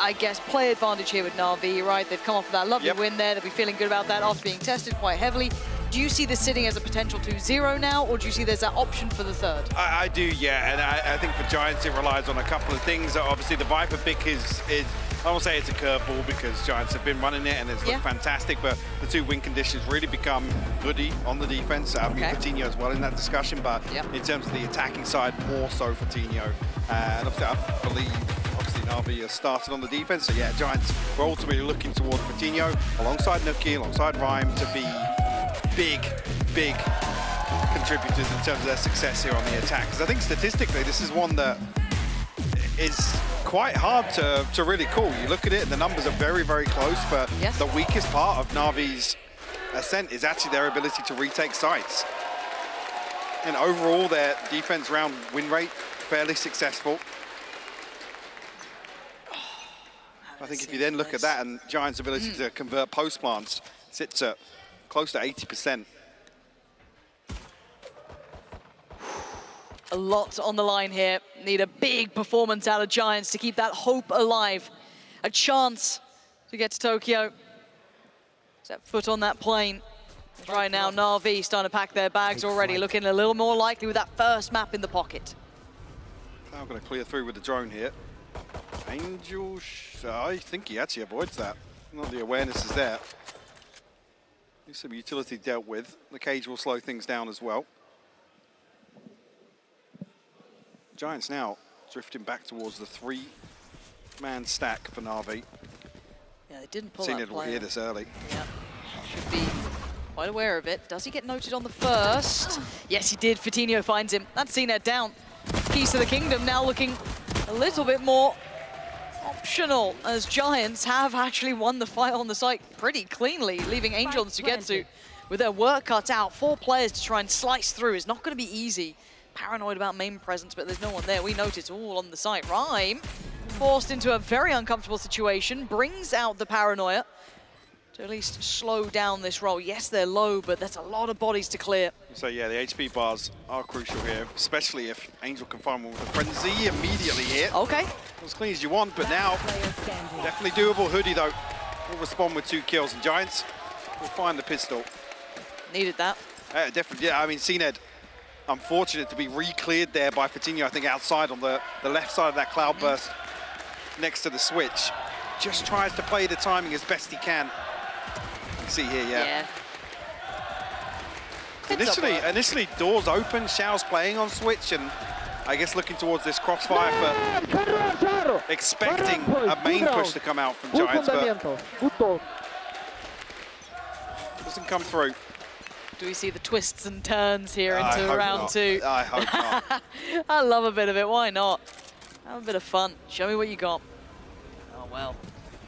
I guess, play advantage here with Na'Vi, right? They've come off with that lovely win there. They'll be feeling good about that after being tested quite heavily. Do you see this sitting as a potential 2-0 now, or do you see there's that option for the third? I do, yeah, and I think for Giants it relies on a couple of things. Obviously, the Viper pick is I won't say it's a curveball because Giants have been running it and it's looked fantastic, but the two win conditions really become Hoodie on the defense. Coutinho as well in that discussion, but in terms of the attacking side, more so Coutinho. And obviously, I believe, obviously, NAVI has started on the defense. So yeah, Giants were ultimately looking towards Coutinho alongside Nuki, alongside Rhyme to be big contributors in terms of their success here on the attack. Because I think statistically, this is one that is quite hard to really call. You look at it and the numbers are very close, but the weakest part of Navi's ascent is actually their ability to retake sites. And overall, their defense round win rate, fairly successful. I think if you then look at that and Giants' ability to convert post plants sits at close to 80%. A lot on the line here. Need a big performance out of Giants to keep that hope alive. A chance to get to Tokyo. Set foot on that plane. Right now, NAVI starting to pack their bags already, looking a little more likely with that first map in the pocket. Now going to clear through with the drone here. Angel, I think he actually avoids that. Not the awareness is there. There's some utility dealt with. The cage will slow things down as well. Giants now drifting back towards the three-man stack for NAVI. Yeah, they didn't pull that player. Will hear this early. Yeah, should be quite aware of it. Does he get noted on the first? Yes, he did. Coutinho finds him. That's CNED down. Keys to the Kingdom now looking a little bit more optional, as Giants have actually won the fight on the site pretty cleanly, leaving Angel and Sugetsu with their work cut out. 4 players to try and slice through is not going to be easy. Paranoid about main presence, but there's no one there. We notice all on the site. Rhyme forced into a very uncomfortable situation, brings out the paranoia to at least slow down this roll. Yes, they're low, but there's a lot of bodies to clear. So yeah, the HP bars are crucial here, especially if Angel can find one with a frenzy immediately here. Okay. As clean as you want, but now definitely doable. Hoodie though will respond with 2 kills, and Giants will find the pistol. Needed that. Definitely, yeah. I mean, CNED, unfortunate to be re-cleared there by Coutinho, I think outside on the left side of that cloudburst next to the switch. Just tries to play the timing as best he can. You can see here, yeah. Initially doors open, Xiao's playing on switch, and I guess looking towards this crossfire for expecting a main push to come out from Giants, but doesn't come through. Do we see the twists and turns here into round 2? I hope not. I love a bit of it. Why not? Have a bit of fun. Show me what you got. Oh, well.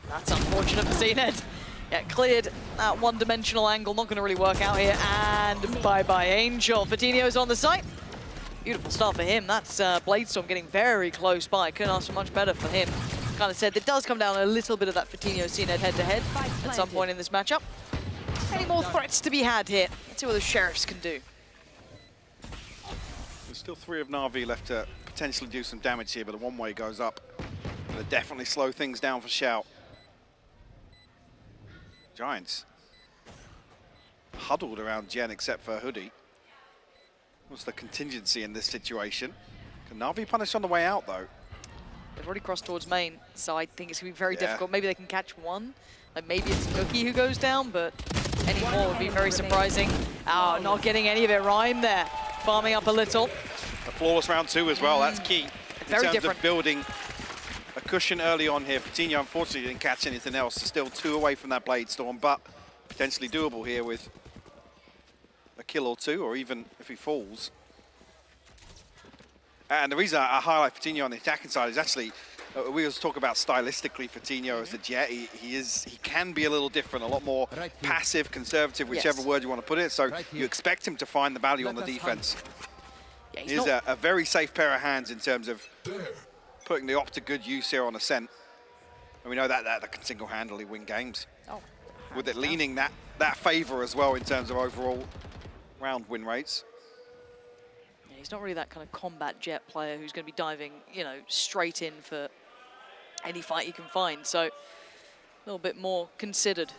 That's unfortunate for CNED. Yeah, cleared that one-dimensional angle. Not going to really work out here. And bye-bye, Angel. Coutinho's on the site. Beautiful start for him. That's Bladestorm getting very close by. Couldn't ask for much better for him. Kind of said, it does come down a little bit of that Coutinho-CNED head-to-head at some point in this matchup. Any more threats to be had here? Let's see what the Sheriffs can do. There's still 3 of NAVI left to potentially do some damage here, but the one-way goes up. It'll definitely slow things down for Xiao. Giants huddled around Gen except for Hoodie. What's the contingency in this situation? Can NAVI punish on the way out, though? They've already crossed towards main, so I think it's going to be very difficult. Maybe they can catch one. Like maybe it's Nuki who goes down, but any more would be very surprising. Oh, not getting any of it. Rhyme there, farming up a little. A flawless round 2 as well, that's key. Very in terms different. of building a cushion early on here. Coutinho unfortunately didn't catch anything else, so still 2 away from that Bladestorm, but potentially doable here with a kill or 2, or even if he falls. And the reason I highlight Coutinho on the attacking side is actually, we always talk about stylistically Coutinho as a Jet. He can be a little different, a lot more passive, conservative, whichever word you want to put it. So you expect him to find the value on the defense. Yeah, he's a very safe pair of hands in terms of putting the op to good use here on Ascent. And we know that can single-handedly win games. Oh, with it leaning that favor as well in terms of overall round win rates. Yeah, he's not really that kind of combat Jet player who's going to be diving, you know, straight in for any fight he can find. So a little bit more considered,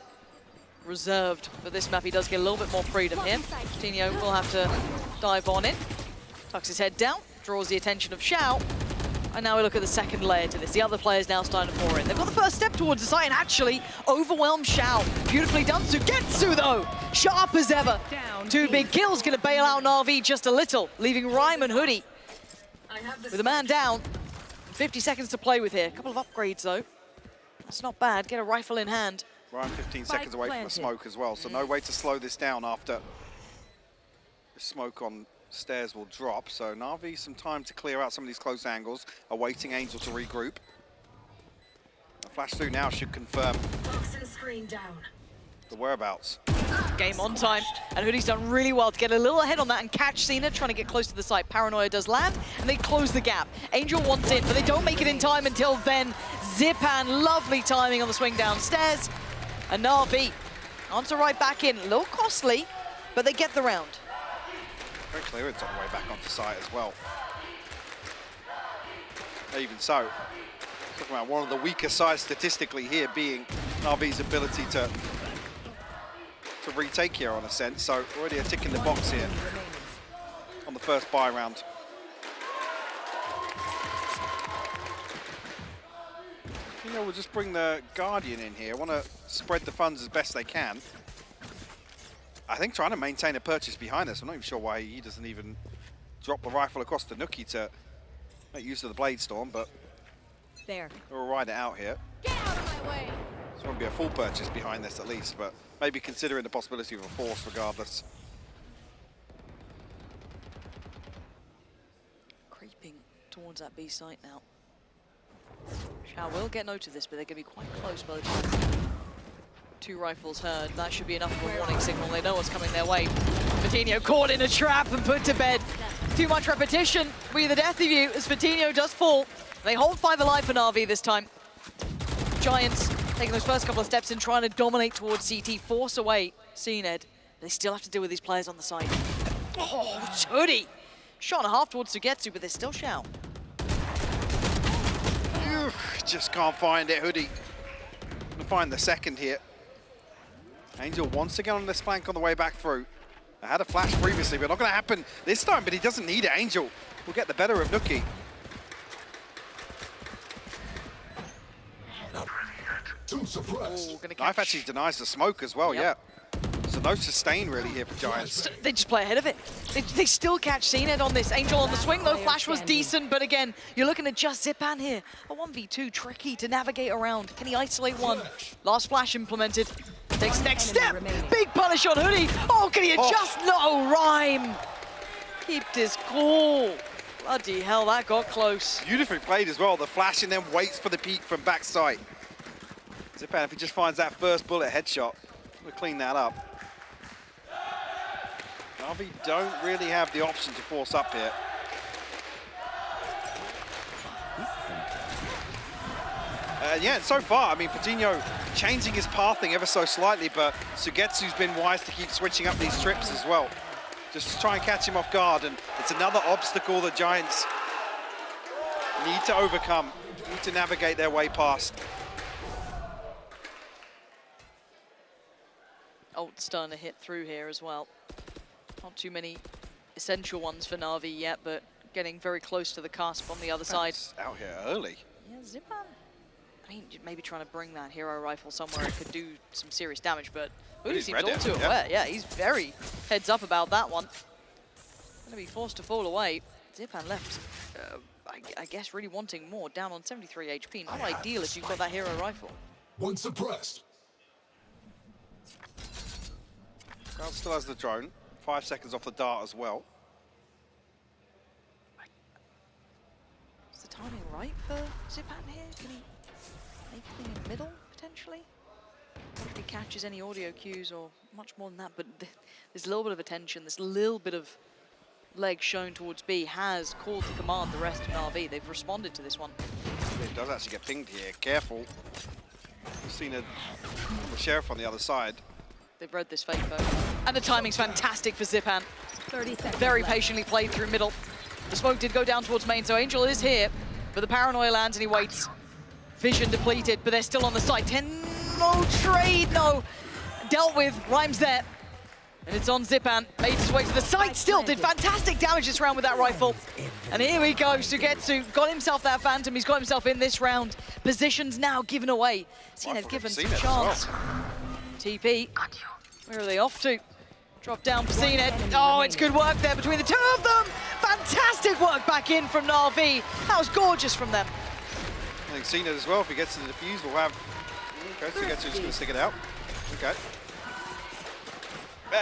reserved. But this map, he does get a little bit more freedom here. Coutinho will have to dive on in. Tucks his head down, draws the attention of Xiao. And now we look at the second layer to this. The other players now starting to pour in. They've got the first step towards the site and actually overwhelm Xiao. Beautifully done. Sugetsu, though, sharp as ever. 2 big kills, going to bail out NAVI just a little, leaving Rhyme and Hoodie with a man down. 50 seconds to play with here. A couple of upgrades, though. That's not bad. Get a rifle in hand. Ryan 15 seconds away from the smoke as well, so no way to slow this down after the smoke on stairs will drop. So Na'Vi some time to clear out some of these close angles, awaiting Angel to regroup. A flash through now should confirm the whereabouts. Game on time, and Hoodie's done really well to get a little ahead on that and catch Cena, trying to get close to the site. Paranoia does land, and they close the gap. Angel wants in, but they don't make it in time until then. Zipan, lovely timing on the swing downstairs. And Na'Vi answer right back in. A little costly, but they get the round. Great clearance on the way back onto site as well. Even so, talking about one of the weaker sides statistically here being Na'Vi's ability to retake here on a sense. So already a tick in the box here on the first buy round. You know, we'll just bring the Guardian in here. Want to spread the funds as best they can. I think trying to maintain a purchase behind us. I'm not even sure why he doesn't even drop the rifle across to Nuki to make use of the Blade Storm, but we'll ride it out here. Get out of my way. This won't be a full purchase behind this at least, but maybe considering the possibility of a force regardless. Creeping towards that B site now. Xiao will get note of this, but they're going to be quite close by the time 2 rifles heard. That should be enough of a warning signal. They know what's coming their way. Fatinho caught in a trap and put to bed. Too much repetition. Be the death of you as Fatinho does fall. They hold 5 alive for Na'Vi this time. Giants taking those first couple of steps and trying to dominate towards CT, force away CNED. They still have to deal with these players on the side. Oh, Hoodie! Shot and a half towards Sugetsu, but there's still Xiao. Just can't find it, Hoodie. Gonna find the second here. Angel once again on this flank on the way back through. I had a flash previously, but not gonna happen this time, but he doesn't need it. Angel will get the better of Nuki. Knife actually denies the smoke as well, yeah. So no sustain really here for Giants. They just play ahead of it. They still catch CNED on this. Angel on the swing though, flash was decent, but again, you're looking at just Zipan here. A 1v2, tricky to navigate around. Can he isolate one? Last flash implemented. Takes next step. Big punish on Hoodie. Oh, can he adjust? No, Rhyme. Kept his cool. Bloody hell, that got close. Beautifully played as well. The flash and then waits for the peek from backside. Zipan, if he just finds that first bullet headshot, we'll clean that up. Na'Vi don't really have the option to force up here. Yeah, so far, I mean, Fatinho changing his pathing ever so slightly, but Sugetsu's been wise to keep switching up these trips as well. Just to try and catch him off guard, and it's another obstacle the Giants need to overcome, need to navigate their way past. Ult starting to hit through here as well. Not too many essential ones for Na'Vi yet, but getting very close to the cusp on the other side. Out here early. Yeah, Zipan. I mean, maybe trying to bring that hero rifle somewhere it could do some serious damage, but Hoodie seems all too aware. Yeah, he's very heads up about that one. Gonna be forced to fall away. Zipan left, I guess, really wanting more, down on 73 HP. Not ideal if you've got that hero rifle. One suppressed. Crowd still has the drone. 5 seconds off the dart as well. Is the timing right for Zipan here? Can he make a thing in the middle, potentially? Not if he catches any audio cues or much more than that, but there's a little bit of attention, this little bit of leg shown towards B has called to command the rest of Na'Vi. They've responded to this one. It does actually get pinged here. Careful. We've seen the sheriff on the other side. They've read this fake though. And the timing's fantastic for Zipan. 30 seconds Very left. patiently played through middle. The smoke did go down towards main, so Angel is here, but the paranoia lands and he waits. Vision depleted, but they're still on the side. 10, no trade, no. Dealt with, Rhyme's there. And it's on Zipan, made his way to the site, still did fantastic damage this round with that rifle. And here we go, Sugetsu got himself that Phantom, he's got himself in this round. Positions now given away. CNED given some chance. TP, where are they off to? Drop down for CNED. Oh, it's good work there between the two of them. Fantastic work back in from NAVI. That was gorgeous from them. I think CNED as well, if he gets to the defuse, will have... Okay, Sugetsu's just going to stick it out. Okay.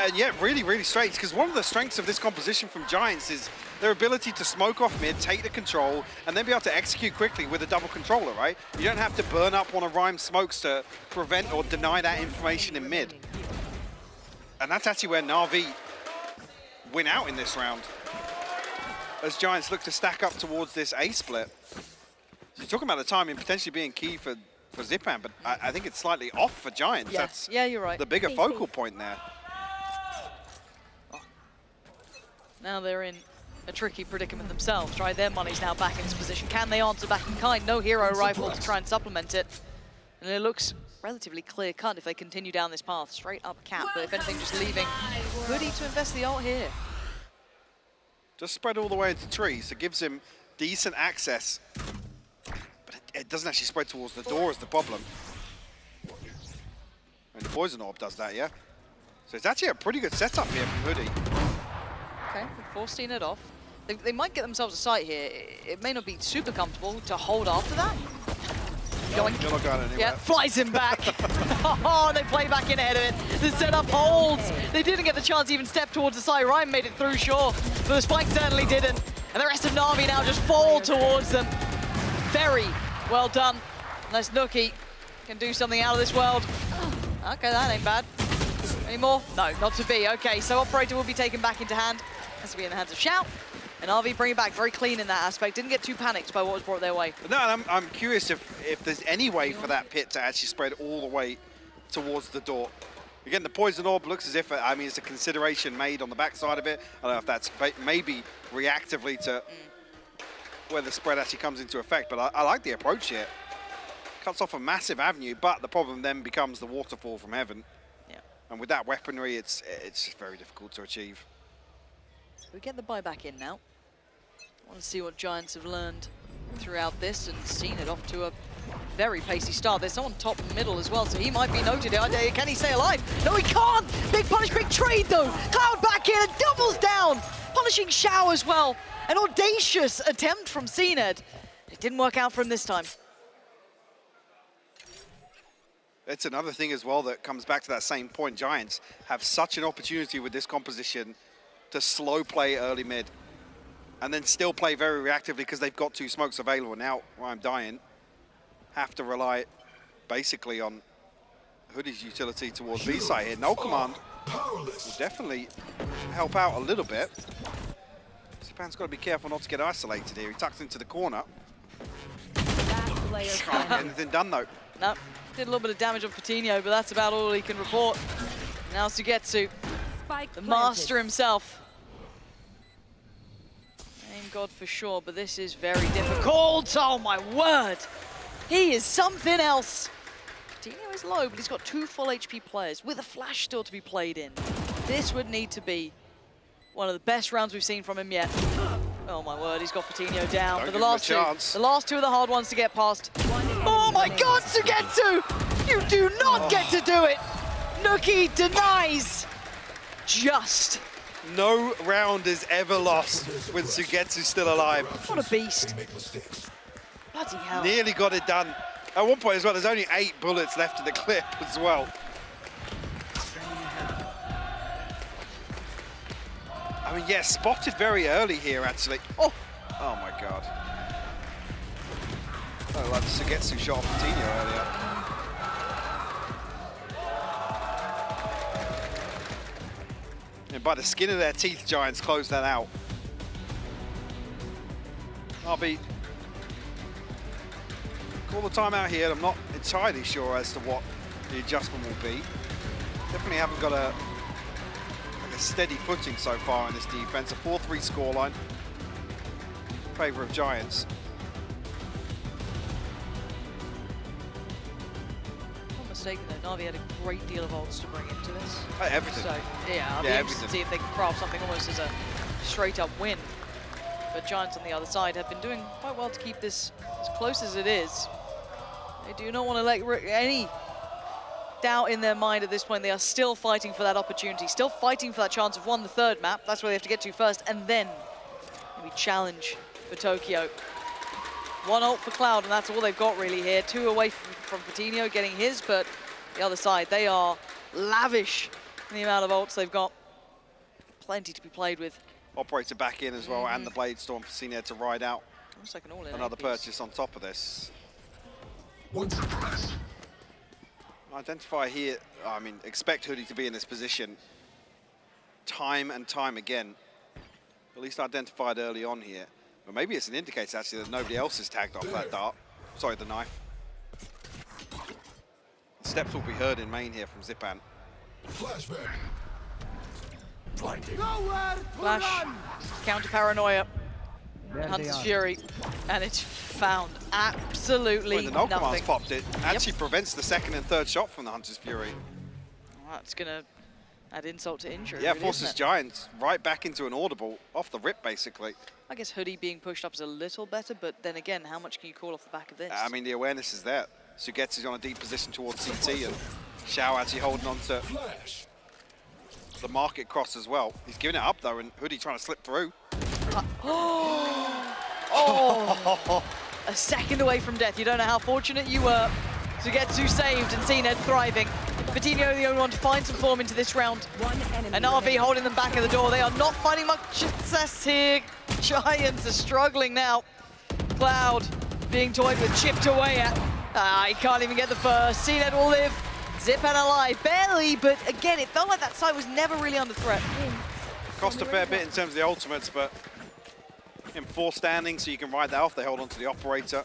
And yeah, really, really strange, because one of the strengths of this composition from Giants is their ability to smoke off mid, take the control, and then be able to execute quickly with a double controller, right? You don't have to burn up one of Rhyme's smokes to prevent or deny that information in mid. And that's actually where NAVI win out in this round, as Giants look to stack up towards this A split. So you're talking about the timing potentially being key for Zipan, but I think it's slightly off for Giants. Yeah, That's you're right. the bigger focal point there. Now they're in a tricky predicament themselves, right? Their money's now back in this position. Can they answer back in kind? No hero rifle to try and supplement it. And it looks relatively clear-cut if they continue down this path. Straight up cap, but if anything, just leaving Hoodie to invest the ult here. Just spread all the way into trees. It gives him decent access. But it doesn't actually spread towards the door is the problem. And the Poison Orb does that, yeah? So it's actually a pretty good setup here from Hoodie. Okay, forcing it off. They might get themselves a site here. It may not be super comfortable to hold after that. You're not going anywhere. Yeah, flies him back. Oh, they play back in ahead of it. The setup holds. They didn't get the chance to even step towards the side. Ryan made it through, sure, but the spike certainly didn't. And the rest of NAVI now just fall towards them. Very well done. Unless Nookie can do something out of this world. Okay, that ain't bad. Any more? No, not to be. Okay, so Operator will be taken back into hand. Has to be in the hands of Shout. And RV bring it back very clean in that aspect. Didn't get too panicked by what was brought their way. No, I'm curious if there's any way for that pit to actually spread all the way towards the door. Again, the Poison Orb looks as if, I mean, it's a consideration made on the backside of it. I don't know if that's maybe reactively to where the spread actually comes into effect, but I like the approach here. Cuts off a massive avenue, but the problem then becomes the waterfall from heaven. Yeah. And with that weaponry, it's very difficult to achieve. We get the buyback in now. I want to see what Giants have learned throughout this and seen it off to a very pacey start. There's someone top and middle as well, so he might be noted. Can he stay alive? No, he can't! Big punish, big trade though! Cloud back in and doubles down! Punishing Shao as well. An audacious attempt from CNED. It didn't work out for him this time. It's another thing as well that comes back to that same point. Giants have such an opportunity with this composition to slow play early mid and then still play very reactively because they've got two smokes available. Now, while I'm dying, have to rely basically on Hoodie's utility towards V-side here. No command will definitely help out a little bit. Zipan's got to be careful not to get isolated here. He tucks into the corner. Can't get anything done though. No, did a little bit of damage on Coutinho, but that's about all he can report. Now Sugetsu, the master himself. Aim God for sure, but this is very difficult. Oh my word! He is something else. Coutinho is low, but he's got 2 full HP players with a flash still to be played in. This would need to be one of the best rounds we've seen from him yet. Oh my word, he's got Coutinho down. But the last two are the hard ones to get past. Oh my God, Sugetsu! You do not get to do it! Nookie denies. Just. No round is ever lost with Sugetsu still alive. What a beast. Bloody hell. Nearly got it done. At one point as well, there's only 8 bullets left in the clip as well. I mean, yeah, spotted very early here, actually. Oh my God. Oh, like the Sugetsu shot off Coutinho earlier. And by the skin of their teeth, Giants close that out. RB, call the timeout here. I'm not entirely sure as to what the adjustment will be. Definitely haven't got a steady footing so far in this defense. A 4-3 scoreline in favor of Giants. Almost mistaken, though, Navi had a great deal of ults to bring into this. Everything. So, yeah, I'll be interested to see if they can craft something almost as a straight-up win. But Giants on the other side have been doing quite well to keep this as close as it is. They do not want to let any doubt in their mind at this point. They are still fighting for that opportunity, still fighting for that chance of the third map. That's where they have to get to first, and then maybe challenge for Tokyo. One ult for Cloud, and that's all they've got really here. 2 away from Coutinho getting his, but the other side, they are lavish in the amount of ults they've got. Plenty to be played with. Operator back in as well, and the Blade Storm for Cine to ride out. Looks like an all-in Another piece. purchase on top of this. Identify here, I mean, expect Hoodie to be in this position time and time again. At least identified early on here. But maybe it's an indicator actually that nobody else is tagged off that dart. Sorry, the knife. The steps will be heard in main here from Zipan. Flash, counter paranoia, Hunter's Fury, and it's found absolutely When the null command's nothing. popped, it actually prevents the second and third shot from the Hunter's Fury. That's gonna add insult to injury. Yeah, really, forces isn't it? Giants right back into an audible off the rip, basically. I guess Hoodie being pushed up is a little better, but then again, how much can you call off the back of this? I mean, the awareness is there. Sugetsu's on a deep position towards CT, and Xiao actually holding on to the market cross as well. He's giving it up though, and Hoodie trying to slip through. Oh, a second away from death. You don't know how fortunate you were. Sugetsu saved and CNED thriving. Coutinho the only one to find some form into this round. And RV holding them back at the door. They are not finding much success here. Giants are struggling now. Cloud being toyed with, chipped away at. He can't even get the first. CNED will live. Zipan alive, barely, but again, it felt like that side was never really under threat. Cost a fair bit in terms of the ultimates, but in 4 standing, so you can ride that off. They hold on to the operator.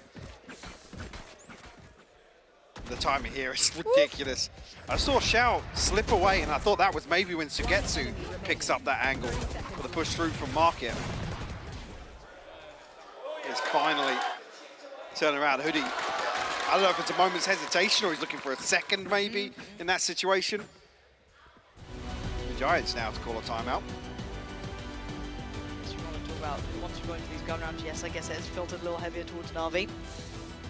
The timing here is ridiculous. I saw Xiao slip away, and I thought that was maybe when Sugetsu picks up that angle for the push through from Market. It's finally turning around. Hoodie, I don't know if it's a moment's hesitation or he's looking for a second maybe in that situation. The Giants now to call a timeout. So we want to talk about once we go into these gun rounds, yes, I guess it has filtered a little heavier towards NAVI.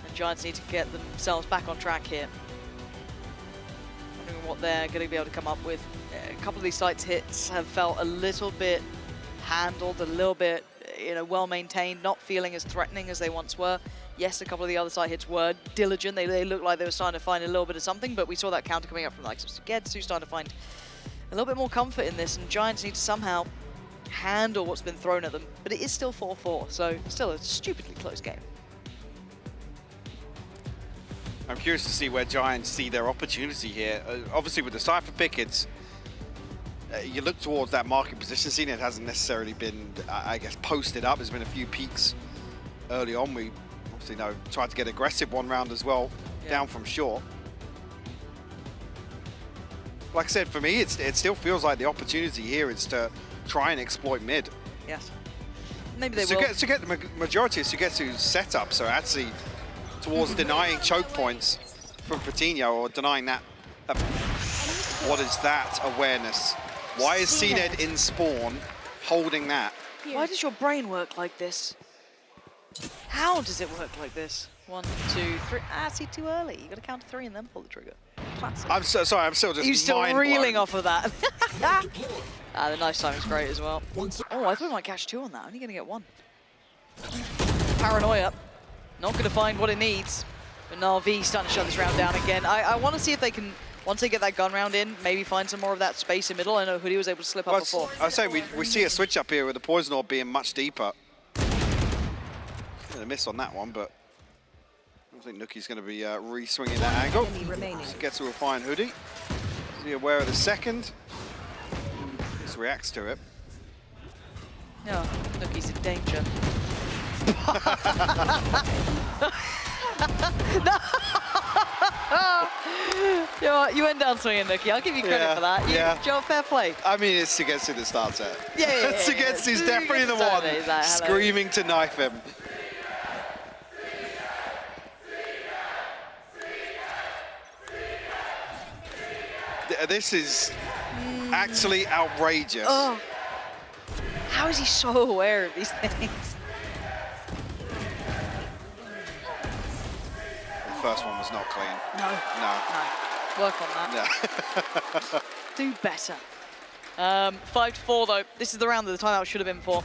And Giants need to get themselves back on track here. Wondering what they're going to be able to come up with. A couple of these sites hits have felt a little bit handled, a little bit, well maintained, not feeling as threatening as they once were. Yes, a couple of the other side hits were diligent. They looked like they were starting to find a little bit of something, but we saw that counter coming up from the likes of Sugetsu, starting to find a little bit more comfort in this, and Giants need to somehow handle what's been thrown at them. But it is still 4-4, so still a stupidly close game. I'm curious to see where Giants see their opportunity here. Obviously with the Cypher pick, it's you look towards that market position. Scene it hasn't necessarily been, I guess, posted up. There's been a few peaks early on. We obviously tried to get aggressive one round as well, down from shore. Like I said, for me, it still feels like the opportunity here is to try and exploit mid. Yes. Maybe they will. To get the majority of Sugetsu's setup, so actually towards denying choke points from Coutinho, or denying that. What is that awareness? Why is CNED in spawn holding that? Why does your brain work like this? How does it work like this? 1, 2, 3. See, too early. You got to count to 3 and then pull the trigger. Classic. I'm so sorry. I'm still just. You're still mind reeling blown. off of that. The nice time is great as well. Oh, I thought we might catch 2 on that. Only going to get 1. Paranoia. Not going to find what it needs. But NAVI starting to shut this round down again. I want to see if they can, once they get that gun round in, maybe find some more of that space in middle. I know Hoodie was able to slip up before. I was saying we see a switch up here with the poison orb being much deeper. A miss on that one, but I don't think Nuki's going to be re-swinging that angle. Sugetsu will find Hoodie. Is he aware of the second? Just reacts to it. Yeah, Nuki's in danger. You went down swinging, Nuki. I'll give you credit for that. Joe, fair play. I mean, it's Sugetsu that starts it. Yeah. Sugetsu's definitely the one screaming to knife him. This is actually outrageous. Oh. How is he so aware of these things? The first one was not clean. No. Work on that. Yeah. Do better. 5-4 though. This is the round that the timeout should have been for.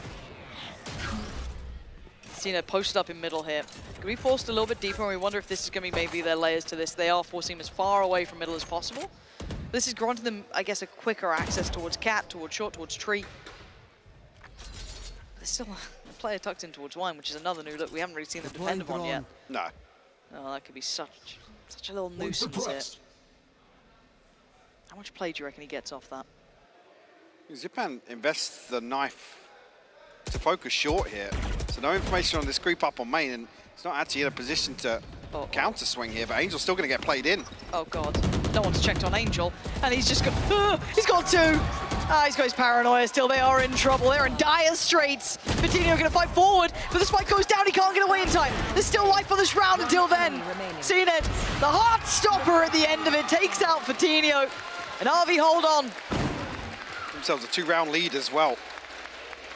Cena posted up in middle here. Can we forced a little bit deeper, and we wonder if this is going to be maybe their layers to this. They are forcing him as far away from middle as possible. This is granting them, I guess, a quicker access towards cat, towards short, towards tree. There's still a player tucked in towards wine, which is another new look we haven't really seen them depend upon yet. No. Oh, that could be such a little nuisance here. How much play do you reckon he gets off that? Zipan invests the knife to focus short here. So no information on this creep up on main, and it's not actually in a position to counter swing here, but Angel's still going to get played in. Oh God, no one's checked on Angel, and he's just got, he's got two. He's got his paranoia still. They are in trouble. They're in dire straits. Coutinho going to fight forward, but the spike goes down. He can't get away in time. There's still life on this round until then. Seen it. The heart stopper at the end of it takes out Coutinho, and NAVI hold on. Themselves a 2-round lead as well.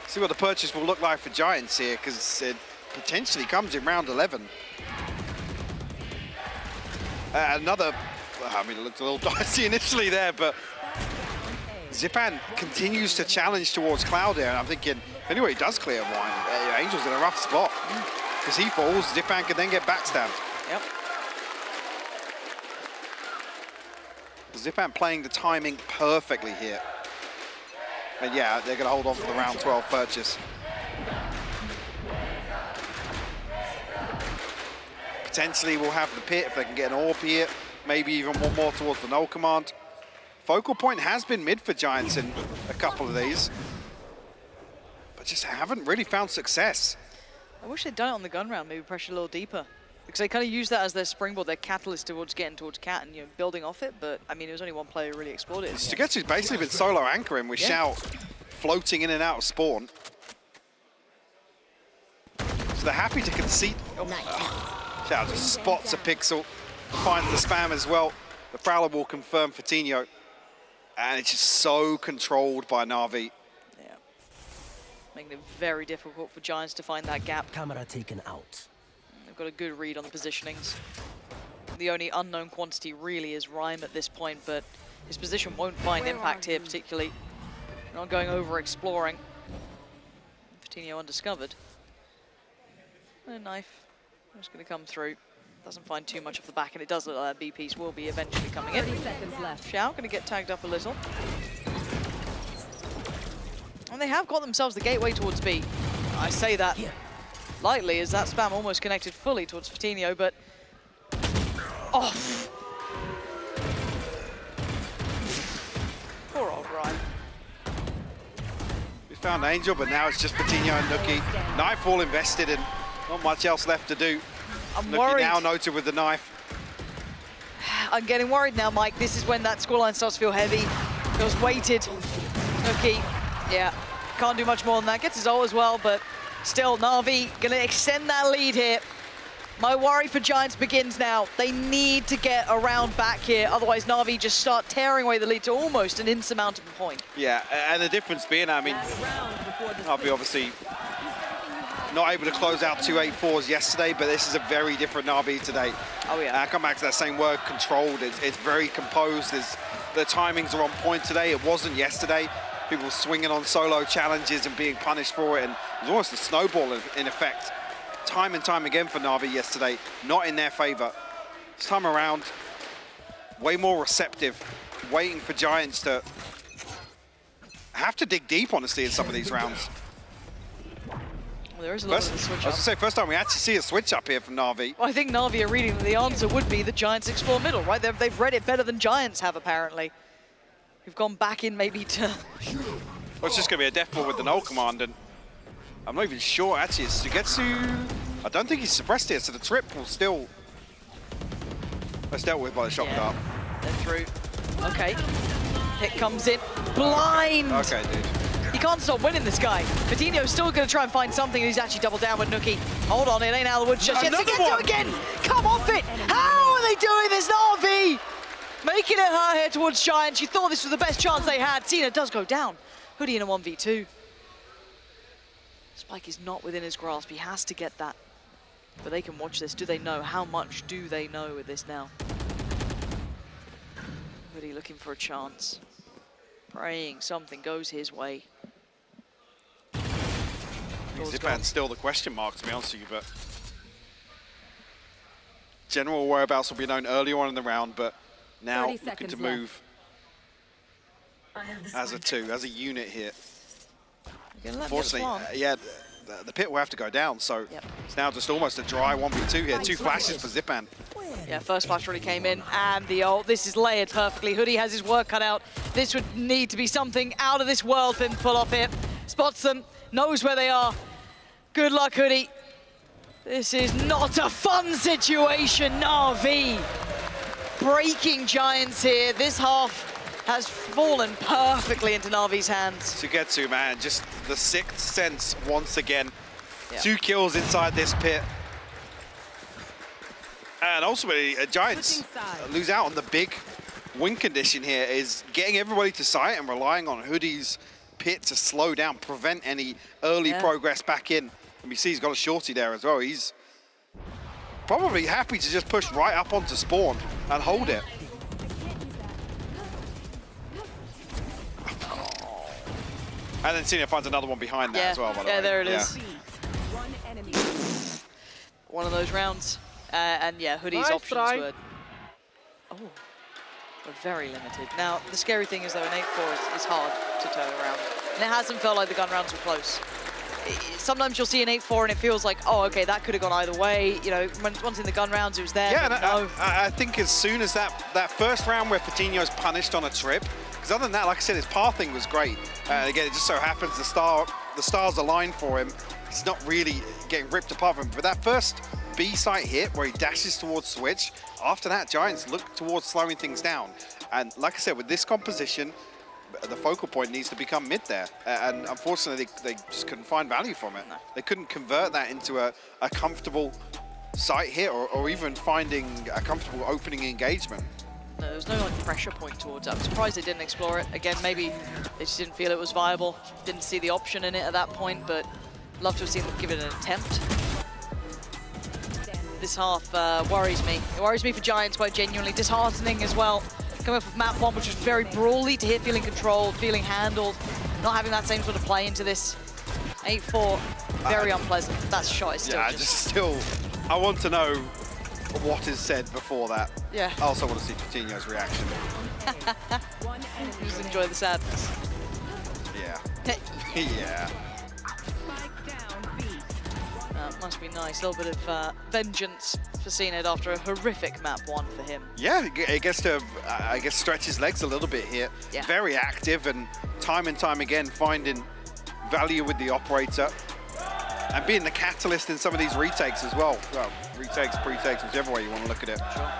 See what the purchase will look like for Giants here, because it potentially comes in round 11. Another, I mean, it looked a little dicey initially there, but Zipan continues to challenge towards Cloud here, and I'm thinking, anyway, he does clear one. Angel's in a rough spot, because he falls, Zipan can then get backstabbed. Yep. Zipan playing the timing perfectly here. And yeah, they're going to hold on for the round 12 purchase. Potentially we'll have the pit if they can get an orb here. Maybe even one more towards the null command. Focal point has been mid for Giants in a couple of these, but just haven't really found success. I wish they'd done it on the gun round, maybe pressure a little deeper. Because they kind of use that as their springboard, their catalyst towards getting towards cat and building off it. But I mean, there was only one player who really explored it. Stigetsu's basically been solo anchoring with Shout floating in and out of spawn. So they're happy to concede. Shout just spots a pixel, finds the spam as well. The Prowler will confirm Coutinho. And it's just so controlled by NAVI. Yeah. Making it very difficult for Giants to find that gap. Camera taken out. They've got a good read on the positionings. The only unknown quantity really is Rhyme at this point, but his position won't find impact here particularly. Not going over exploring. Coutinho undiscovered. A knife. Just going to come through. Doesn't find too much off the back, and it does look like that B piece will be eventually coming in. 30 seconds left. Xiao going to get tagged up a little. And they have got themselves the gateway towards B. I say that lightly, as that spam almost connected fully towards Coutinho, but off. Poor old Ryan. We found Angel, but now it's just Coutinho and Nuki. Knife all invested and not much else left to do. I'm Nuki worried. now noted with the knife. I'm getting worried now, Mike. This is when that scoreline starts to feel heavy. Feels weighted. Nuki, yeah, can't do much more than that. Gets his ult as well, but still, NAVI going to extend that lead here. My worry for Giants begins now. They need to get a round back here, otherwise NAVI just start tearing away the lead to almost an insurmountable point. Yeah, and the difference being, I mean, NAVI obviously not able to close out 2 8-4s yesterday, but this is a very different NAVI today. Oh yeah. I come back to that same word, controlled. It's very composed. The timings are on point today. It wasn't yesterday. People swinging on solo challenges and being punished for it, and it was almost a snowball in effect. Time and time again for NAVI yesterday, not in their favor. This time around, way more receptive, waiting for Giants to have to dig deep, honestly, in some of these rounds. Well, there is a lot of the switch up. I was going to say, first time we actually see a switch up here from NAVI. Well, I think NAVI are reading that the answer would be the Giants explore middle, right? They've read it better than Giants have, apparently. We've gone back in maybe to... Well, it's just going to be a death ball with the null command, and I'm not even sure, actually, it's Sugetsu. I don't think he's suppressed here, so the trip will still... That's dealt with by the shock dart. They're through. Okay. Hit comes in. Blind! Okay, dude. He can't stop winning, this guy. Coutinho's still going to try and find something, and he's actually doubled down with Nuki. Hold on, it ain't out of the woods just yet. Sugetsu again! Come off it! How are they doing this, NAVI? making it her here towards Giant. She thought this was the best chance they had. Cena does go down. Hoodie in a 1v2. Spike is not within his grasp. He has to get that. But they can watch this. Do they know? How much do they know with this now? Hoodie looking for a chance. Praying something goes his way. Zipan's still the question mark, to be honest with you, but general whereabouts will be known earlier on in the round, but now looking to move as a two, as a unit here. Unfortunately, yeah, the pit will have to go down, so it's now just almost a dry 1v2 here. 2 flashes for Zipan. Yeah, first flash really came in, and the ult. This is layered perfectly. Hoodie has his work cut out. This would need to be something out of this world for him to pull off here. Spots them, knows where they are. Good luck, Hoodie. This is not a fun situation. NAVI breaking Giants here. This half has fallen perfectly into Navi's hands. Sugetsu, man, just the sixth sense once again. 2 kills inside this pit. And ultimately, Giants lose out on the big win condition here, is getting everybody to site and relying on Hoodie's pit to slow down, prevent any early progress back in. And we see he's got a shorty there as well. He's probably happy to just push right up onto spawn and hold it. And then Cena finds another one behind that as well, by the way. Yeah, there it is. One of those rounds. And yeah, Hoodie's options were very limited. Now, the scary thing is, though, an 8-4 is hard to turn around. And it hasn't felt like the gun rounds were close. Sometimes you'll see an 8-4 and it feels like, oh, okay, that could have gone either way. You know, once in the gun rounds, it was there. Yeah, and I think as soon as that first round where Coutinho's punished on a trip, because other than that, like I said, his pathing was great. Again, it just so happens the stars aligned for him. He's not really getting ripped apart from him. But that first B site hit where he dashes towards switch, after that, Giants look towards slowing things down. And like I said, with this composition, the focal point needs to become mid there. And unfortunately, they just couldn't find value from it. They couldn't convert that into a comfortable site hit or even finding a comfortable opening engagement. No, there was no like pressure point towards it. I'm surprised they didn't explore it. Again, maybe they just didn't feel it was viable. Didn't see the option in it at that point, but love to have seen them give it an attempt. This half worries me. It worries me for Giants, quite genuinely. Disheartening as well. Coming off of map 1, which was very brawly, to here feeling controlled, feeling handled, not having that same sort of play into this. 8-4, very unpleasant. That shot is still I want to know what is said before that. Yeah. I also want to see Coutinho's reaction. Just enjoy the sadness. Yeah. Yeah. Must be nice. A little bit of vengeance for Cena after a horrific map 1 for him. Yeah, it gets to, I guess, stretch his legs a little bit here. Yeah. Very active and time again finding value with the operator and being the catalyst in some of these retakes as well. Well, retakes, pre-takes, whichever way you want to look at it. Sure.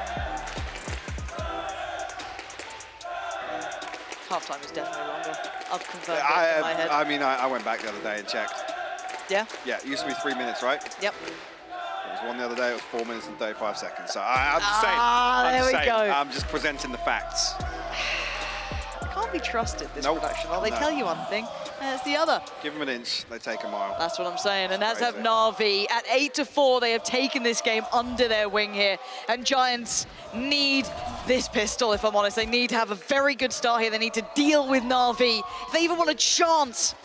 Halftime is definitely longer. I've confirmed it in my head. I mean, I went back the other day and checked. Yeah? Yeah, it used to be 3 minutes, right? Yep. There was one the other day, it was 4 minutes and 35 seconds. So I'm just saying. There we go. I'm just presenting the facts. Can't be trusted, this production. Well, they tell you one thing, and it's the other. Give them an inch, they take a mile. That's what I'm saying, and as have NAVI. At 8-4, they have taken this game under their wing here, and Giants need this pistol, if I'm honest. They need to have a very good start here. They need to deal with NAVI. If they even want a chance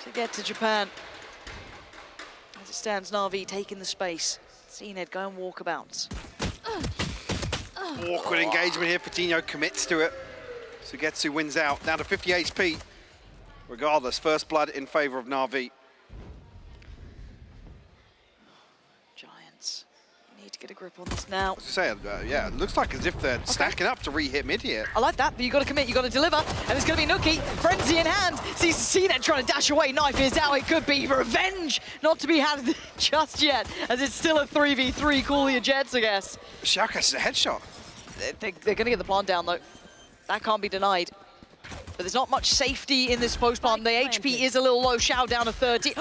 to get to Japan. As it stands, NAVI taking the space. CNED going walkabouts. Awkward engagement here. Coutinho commits to it. Sugetsu wins out. Down to 50 HP. Regardless, first blood in favor of NAVI. Giants need to get a grip on this now. As I say, yeah, it looks like as if they're stacking up to re-hit mid here. I like that, but you got to commit, you got to deliver, and it's going to be Nuki. Frenzy in hand, sees CNED trying to dash away. Knife is out. It could be revenge, not to be had just yet, as it's still a 3v3. Call your jets, I guess. Shao catches a headshot. They're going to get the plant down though. That can't be denied. But there's not much safety in this post plant. The HP is a little low. Shao down to 30.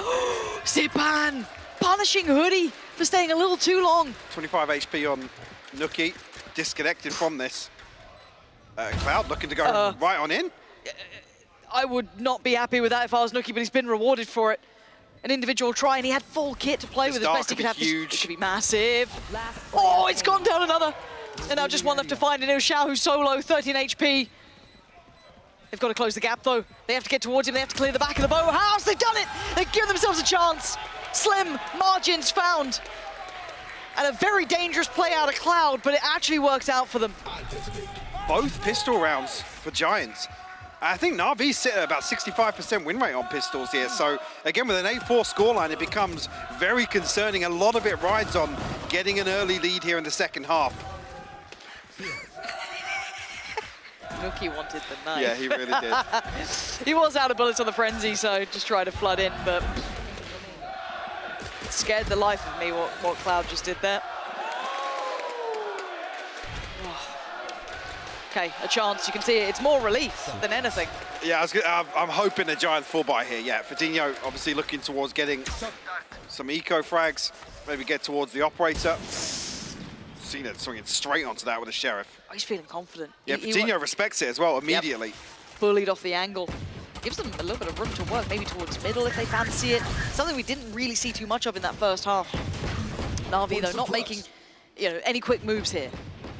Zipan punishing Hoodie for staying a little too long. 25 HP on Nuki, disconnected from this. Cloud looking to go right on in. I would not be happy with that if I was Nuki, but he's been rewarded for it. An individual try, and he had full kit to play with. As best he could have. Huge. It could be massive. Oh, it's gone down another. And now just one left to find, and it was Xiao who's solo, 13 HP. They've got to close the gap, though. They have to get towards him. They have to clear the back of the bow house. They've done it. They've given themselves a chance. Slim margins found. And a very dangerous play out of Cloud, but it actually works out for them. Both pistol rounds for Giants. I think Navi sit at about 65% win rate on pistols here. So again, with an 8-4 scoreline, it becomes very concerning. A lot of it rides on getting an early lead here in the second half. Nuki wanted the knife. Yeah, he really did. He was out of bullets on the frenzy, so just tried to flood in, but it scared the life of me what Cloud just did there. Okay, a chance. You can see it. It's more relief than anything. Yeah, I'm hoping a Giant full buy here. Yeah, Ferdinho obviously looking towards getting some eco frags, maybe get towards the operator. Cena swinging straight onto that with a Sheriff. Oh, he's feeling confident. Yeah, Ferdinho respects it as well immediately. Yep. Bullied off the angle. Gives them a little bit of room to work, maybe towards middle if they fancy it. Something we didn't really see too much of in that first half. Navi, though, not making any quick moves here.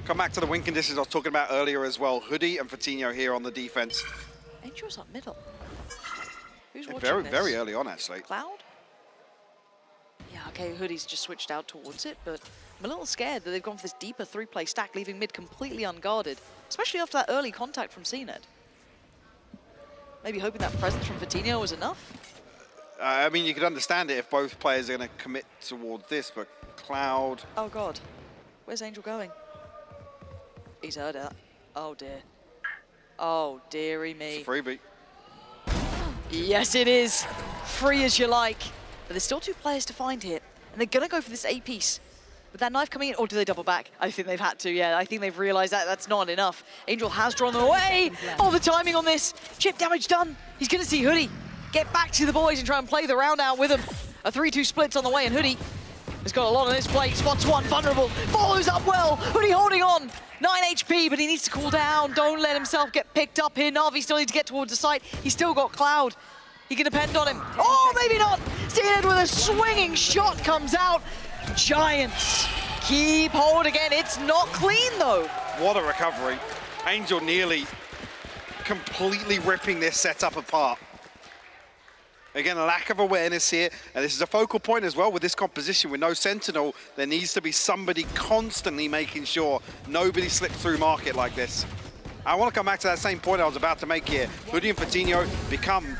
Come back to the win conditions I was talking about earlier as well. Hoodie and Ferdinho here on the defense. Angel's up middle. Who's watching very, this? very early on, actually. Cloud? Yeah, okay, Hoodie's just switched out towards it, but I'm a little scared that they've gone for this deeper three-play stack, leaving mid completely unguarded, especially after that early contact from CNED. Maybe hoping that presence from Ferdinho was enough? I mean, you could understand it if both players are going to commit towards this, but Cloud... Oh, God. Where's Angel going? He's heard that. Oh, dear. Oh, dearie me. It's a freebie. Yes, it is. Free as you like. But there's still two players to find here. And they're going to go for this A-piece. With that knife coming in, or do they double back? I think they've had to, yeah. I think they've realized that that's not enough. Angel has drawn them away. Oh, the timing on this. Chip damage done. He's going to see Hoodie get back to the boys and try and play the round out with him. A 3-2 split's on the way, and Hoodie has got a lot on his plate. Spots one, vulnerable. Follows up well. Hoodie holding on. 9 HP, but he needs to cool down. Don't let himself get picked up here. Na'Vi still needs to get towards the site. He's still got Cloud. He can depend on him. Oh, maybe not. CNED with a swinging shot comes out. Giants keep hold again. It's not clean, though. What a recovery. Angel nearly completely ripping this setup apart. Again, a lack of awareness here, and this is a focal point as well with this composition. With no Sentinel, there needs to be somebody constantly making sure nobody slips through market like this. I want to come back to that same point I was about to make here. Hoodie and Ferdinho become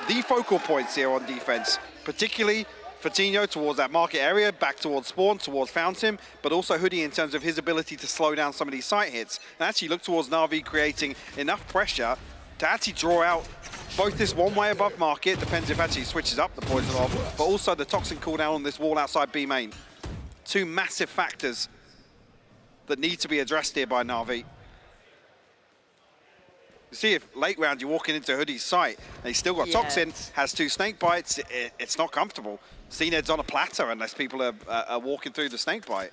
the focal points here on defense, particularly Ferdinho towards that market area, back towards spawn, towards Fountain, but also Hoodie in terms of his ability to slow down some of these site hits. And actually look towards Na'Vi creating enough pressure to actually draw out both this one way above market, depends if actually switches up the poison off, but also the toxin cooldown on this wall outside B main. Two massive factors that need to be addressed here by Na'Vi. You see, if late round you're walking into Hoodie's site and he's still got toxin, has 2 snake bites, it's not comfortable. CNED's on a platter unless people are walking through the snake bite.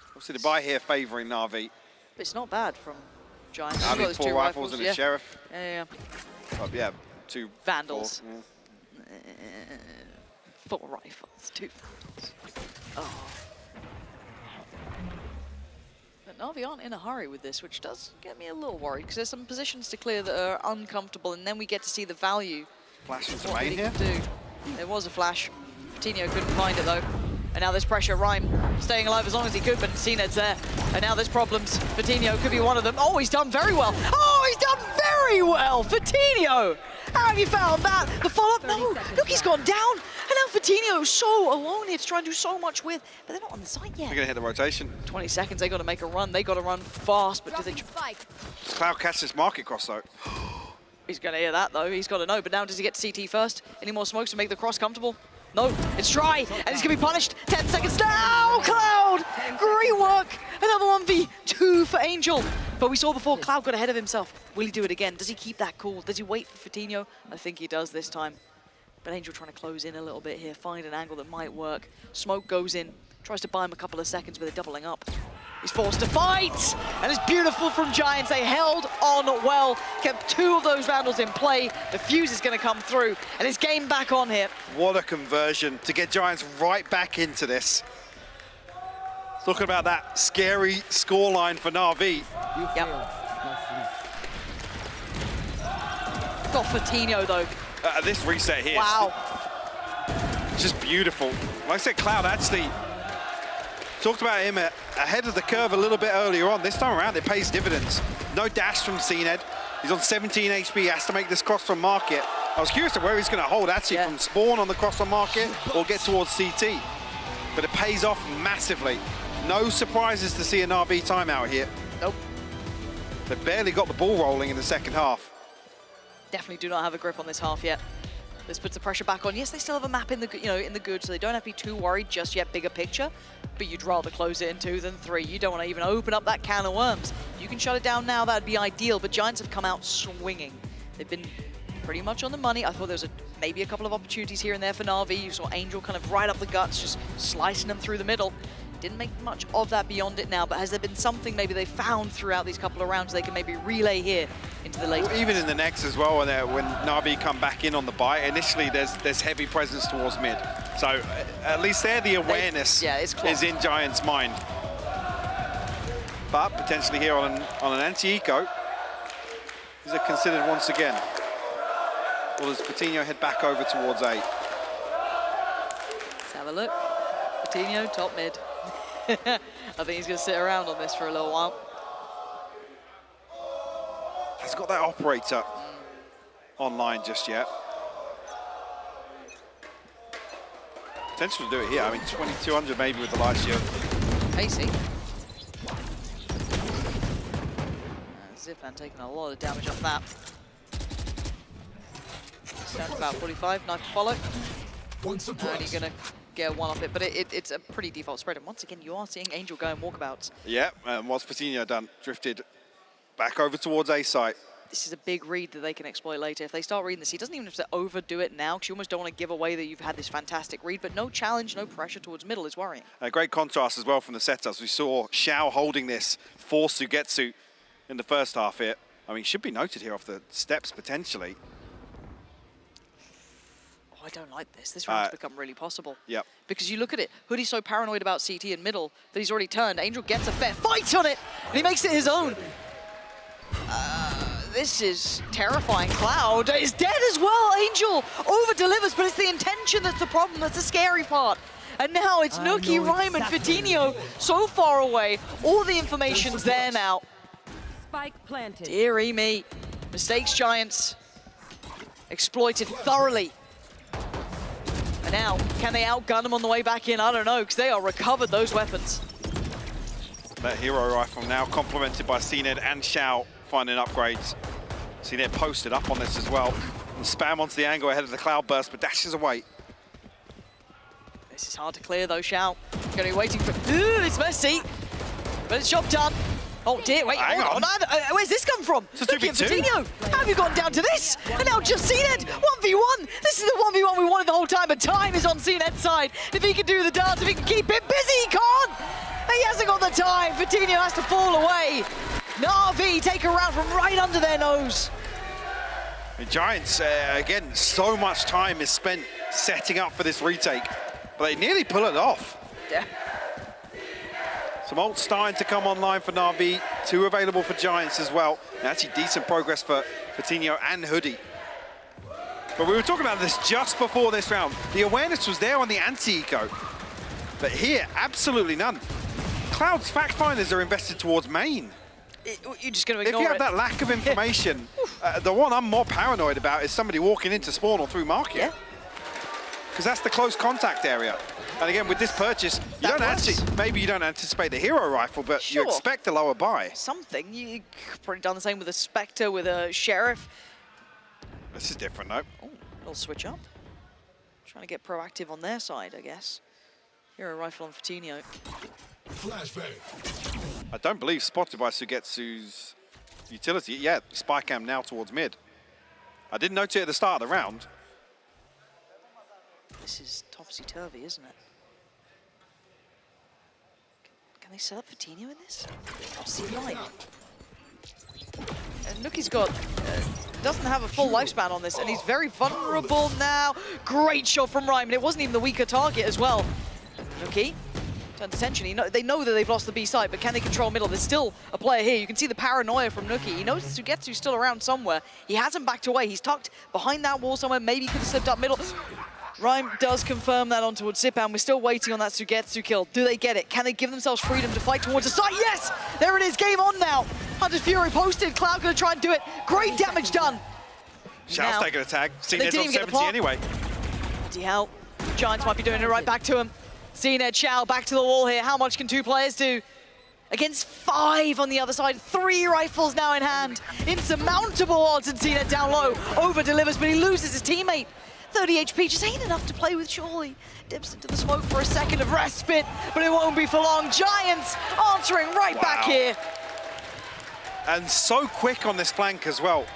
Obviously the buy here favouring Na'Vi. It's not bad from Giants. Na'Vi 4 rifles and a Sheriff. Yeah. Oh, yeah, 2 Vandals. 4, yeah. 4 rifles, 2 Vandals. Oh. But Na'Vi aren't in a hurry with this, which does get me a little worried, because there's some positions to clear that are uncomfortable, and then we get to see the value. Flash into What main he here. can do. There was a flash. Coutinho couldn't find it, though. And now there's pressure. Rhyme staying alive as long as he could, but CNED's there. And now there's problems. Coutinho could be one of them. Oh, he's done very well. Oh, he's done very well. Coutinho! How have you found that? The follow-up? No, look, he's gone down. And now Coutinho's so alone here to try and do so much with, but they're not on the site yet. They're going to hit the rotation. 20 seconds, they got to make a run. They got to run fast, but do they... Does Cloud catch this market cross, though? He's going to hear that, though. He's got to know. But now does he get to CT first? Any more smokes to make the cross comfortable? No, it's dry, and he's going to be punished. 10 seconds now, Cloud! Great work! Another 1v2 for Angel. But we saw before, Cloud got ahead of himself. Will he do it again? Does he keep that cool? Does he wait for Coutinho? I think he does this time. But Angel trying to close in a little bit here, find an angle that might work. Smoke goes in. Tries to buy him a couple of seconds, but they're doubling up. He's forced to fight, and it's beautiful from Giants. They held on well, kept 2 of those Vandals in play. The fuse is going to come through, and it's game back on here. What a conversion to get Giants right back into this. Talking about that scary scoreline for NAVI. Yep. Got Fatinho though. This reset here. Wow. Just beautiful. Like I said, Cloud actually talked about him ahead of the curve a little bit earlier on. This time around, it pays dividends. No dash from CNED. He's on 17 HP. He has to make this cross from market. I was curious to where he's going to hold actually from spawn on the cross from market or get towards CT. But it pays off massively. No surprises to see a NAVI timeout here. Nope. They barely got the ball rolling in the second half. Definitely do not have a grip on this half yet. This puts the pressure back on. Yes, they still have a map in the in the good, so they don't have to be too worried just yet. Bigger picture, but you'd rather close it in 2 than 3. You don't want to even open up that can of worms. You can shut it down now. That'd be ideal. But Giants have come out swinging. They've been pretty much on the money. I thought there was maybe a couple of opportunities here and there for NAVI. You saw Angel kind of right up the guts, just slicing them through the middle. Didn't make much of that beyond it now, but has there been something maybe they found throughout these couple of rounds they can maybe relay here into the late? Well, even in the next as well, when NAVI come back in on the buy, initially there's heavy presence towards mid. So at least there the awareness is in Giants' mind. But potentially here on an anti-eco, is it considered once again? Or does Fatinho head back over towards A? Let's have a look. Fatinho, top mid. I think he's going to sit around on this for a little while. Hasn't got that operator online just yet. Potential to do it here. I mean, 2200 maybe with the light shield. Pacey. Ziplan taking a lot of damage off that. Down to about 45, knife to follow. And you're going to get one off it, but it's a pretty default spread. And once again, you are seeing Angel go in walkabouts. Yeah, and what's Fatinho done? Drifted back over towards A site. This is a big read that they can exploit later. If they start reading this, he doesn't even have to overdo it now, because you almost don't want to give away that you've had this fantastic read, but no challenge, no pressure towards middle is worrying. A great contrast as well from the setups. We saw Xiao holding this for Sugetsu in the first half here. I mean, should be noted here off the steps potentially. I don't like this. This round's become really possible. Yep. Because you look at it, Hoodie's so paranoid about CT and middle that he's already turned. Angel gets a fair fight on it, and he makes it his own. This is terrifying. Cloud is dead as well. Angel over-delivers, but it's the intention that's the problem. That's the scary part. And now it's Nuki, Ryman, Fatinho so far away. All the information's there now. Spike planted. Dearie me. Mistakes Giants exploited thoroughly. And now, can they outgun them on the way back in? I don't know, because they are recovered those weapons. That hero rifle now complemented by CNED and Xiao finding upgrades. CNED posted up on this as well. And spam onto the angle ahead of the cloud burst, but dashes away. This is hard to clear though, Xiao. Gonna be waiting for, it's messy, but it's job done. Oh dear, wait, Hang hold on. Where's this come from? It's a Look at 2v2. Fatinho. How have you gotten down to this? And now just CNED, 1v1. This is the 1v1 we wanted the whole time, but time is on CNED's side. If he can do the dance, if he can keep it busy, he can't. He hasn't got the time. Fatinho has to fall away. NAVI take a round from right under their nose. The Giants, again, so much time is spent setting up for this retake, but they nearly pull it off. Yeah. Some ults starting to come online for NAVI, 2 available for Giants as well. And actually decent progress for Fatinho and Hoodie. But we were talking about this just before this round. The awareness was there on the anti-eco, but here, absolutely none. Cloud's fact finders are invested towards main. You're just going to ignore If you have it. that lack of information, the one I'm more paranoid about is somebody walking into spawn or through market. Yeah. Because that's the close contact area. And again, with this purchase, you don't maybe you don't anticipate the hero rifle, but you expect a lower buy. Something. You probably done the same with a Spectre, with a Sheriff. This is different, though. Oh, little switch up. Trying to get proactive on their side, I guess. Hero rifle on Fatinho. I don't believe spotted by Sugetsu's utility. Yeah, spy cam now towards mid. I didn't notice it at the start of the round. This is topsy-turvy, isn't it? they set up Vitinho in this? What's he like? And Nuki's got, doesn't have a full lifespan on this, and he's very vulnerable now. Great shot from Rhyme, and it wasn't even the weaker target as well. Nuki turns attention. They know that they've lost the B side, but can they control middle? There's still a player here. You can see the paranoia from Nuki. He knows Sugetsu's still around somewhere. He hasn't backed away. He's tucked behind that wall somewhere. Maybe he could have slipped up middle. Rhyme does confirm that on towards Zipan. We're still waiting on that Sugetsu kill. Do they get it? Can they give themselves freedom to fight towards the side? Yes! There it is, game on now. Hunter's Fury posted. Cloud gonna try and do it. Great damage done. Shout's taking a tag. CNED's on 70 anyway. Bloody hell. Giants might be doing it right back to him. CNED, Shao back to the wall here. How much can two players do? Against 5 on the other side. 3 rifles now in hand. Insurmountable odds, and CNED down low. Over delivers, but he loses his teammate. 30 HP just ain't enough to play with, surely. Dips into the smoke for a second of respite, but it won't be for long. Giants answering right back here. And so quick on this flank as well.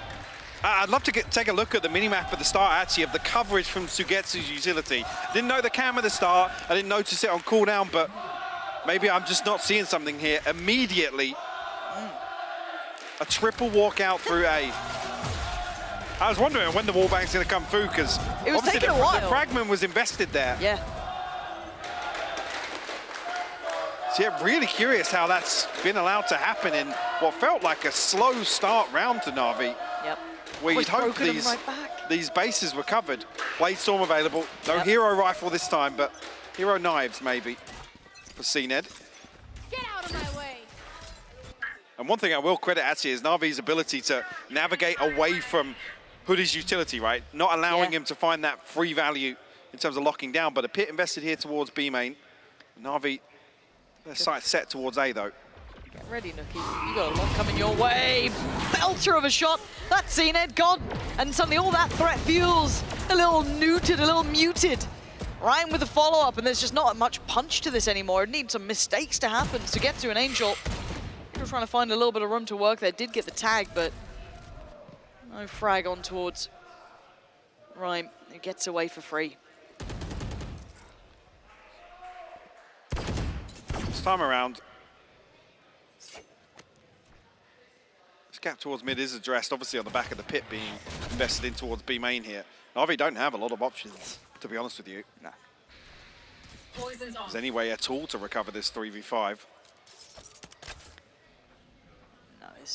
I'd love to take a look at the minimap at the start, actually, of the coverage from Sugetsu's utility. Didn't know the cam at the start. I didn't notice it on cooldown, but maybe I'm just not seeing something here. Immediately, a triple walkout through A. I was wondering when the wallbang's going to come through, because obviously the fragment was invested there. Yeah. So yeah, really curious how that's been allowed to happen in what felt like a slow start round to Na'Vi. Yep. Where you'd hope these bases were covered. Blade Storm available. No hero rifle this time, but hero knives maybe for CNED. Get out of my way. And one thing I will credit actually is Na'Vi's ability to navigate away from Hoodie's utility, right? Not allowing him to find that free value in terms of locking down, but a pit invested here towards B main. Na'Vi, their sight set towards A though. Get ready, Nuki. You got a lot coming your way. Belter of a shot. That's CNED gone. And suddenly all that threat feels a little neutered, a little muted. Ryan with the follow-up, and there's just not much punch to this anymore. It needs some mistakes to happen to get to an Angel. They were trying to find a little bit of room to work there. Did get the tag, but no frag on towards Rhyme. It gets away for free. This time around, this gap towards mid is addressed, obviously on the back of the pit being invested in towards B main here. Na'Vi don't have a lot of options, to be honest with you. No. Is there any way at all to recover this 3v5?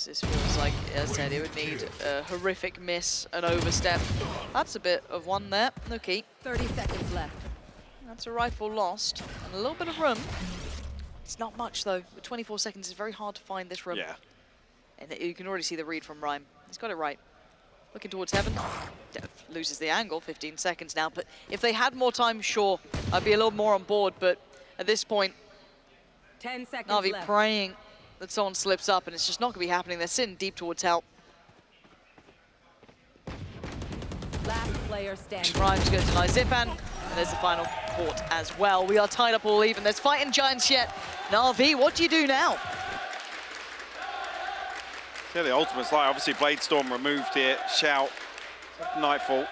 This feels like, as I said, it would need a horrific miss, an overstep. That's a bit of one there. Nuki. 30 seconds left. That's a rifle lost, and a little bit of room. It's not much though. With 24 seconds, it's very hard to find this room. Yeah. And you can already see the read from Rhyme. He's got it right. Looking towards heaven. Loses the angle, 15 seconds now. But if they had more time, sure, I'd be a little more on board. But at this point, 10 seconds Na'Vi left. praying that someone slips up, and it's just not going to be happening. They're sitting deep towards help. Last player standing. Rhyme's going to deny Zipan, and there's the final port as well. We are tied up all even. There's fighting Giants yet. Na'Vi, what do you do now? Yeah, the ultimate's like obviously Blade Storm removed here. Shout, Nightfall.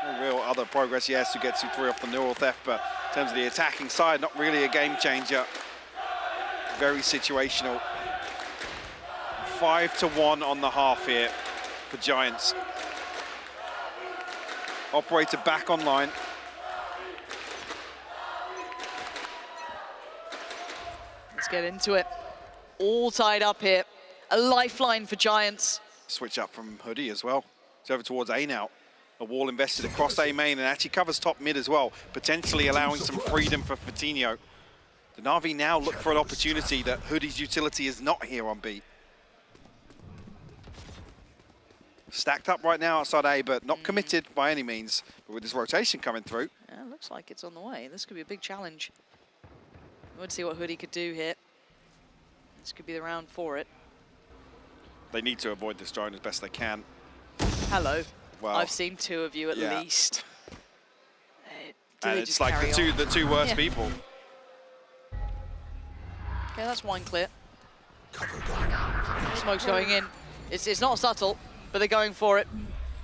No real other progress, yes, to get to 3 off the neural theft, but in terms of the attacking side, not really a game changer. Very situational. 5-1 on the half here for Giants. Operator back online. Let's get into it. All tied up here. A lifeline for Giants. Switch up from Hoodie as well. It's over towards A now. A wall invested across A main and actually covers top mid as well, potentially allowing some freedom for Vitinho. The Na'Vi now look for an opportunity that Hoodie's utility is not here on B. Stacked up right now outside A, but not committed by any means. But with this rotation coming through. Yeah, looks like it's on the way. This could be a big challenge. We'll see what Hoodie could do here. This could be the round for it. They need to avoid this drone as best they can. Hello. Well, I've seen 2 of you at least. And it's like the two worst people. Okay, that's one clear. Smoke's going in. It's not subtle, but they're going for it.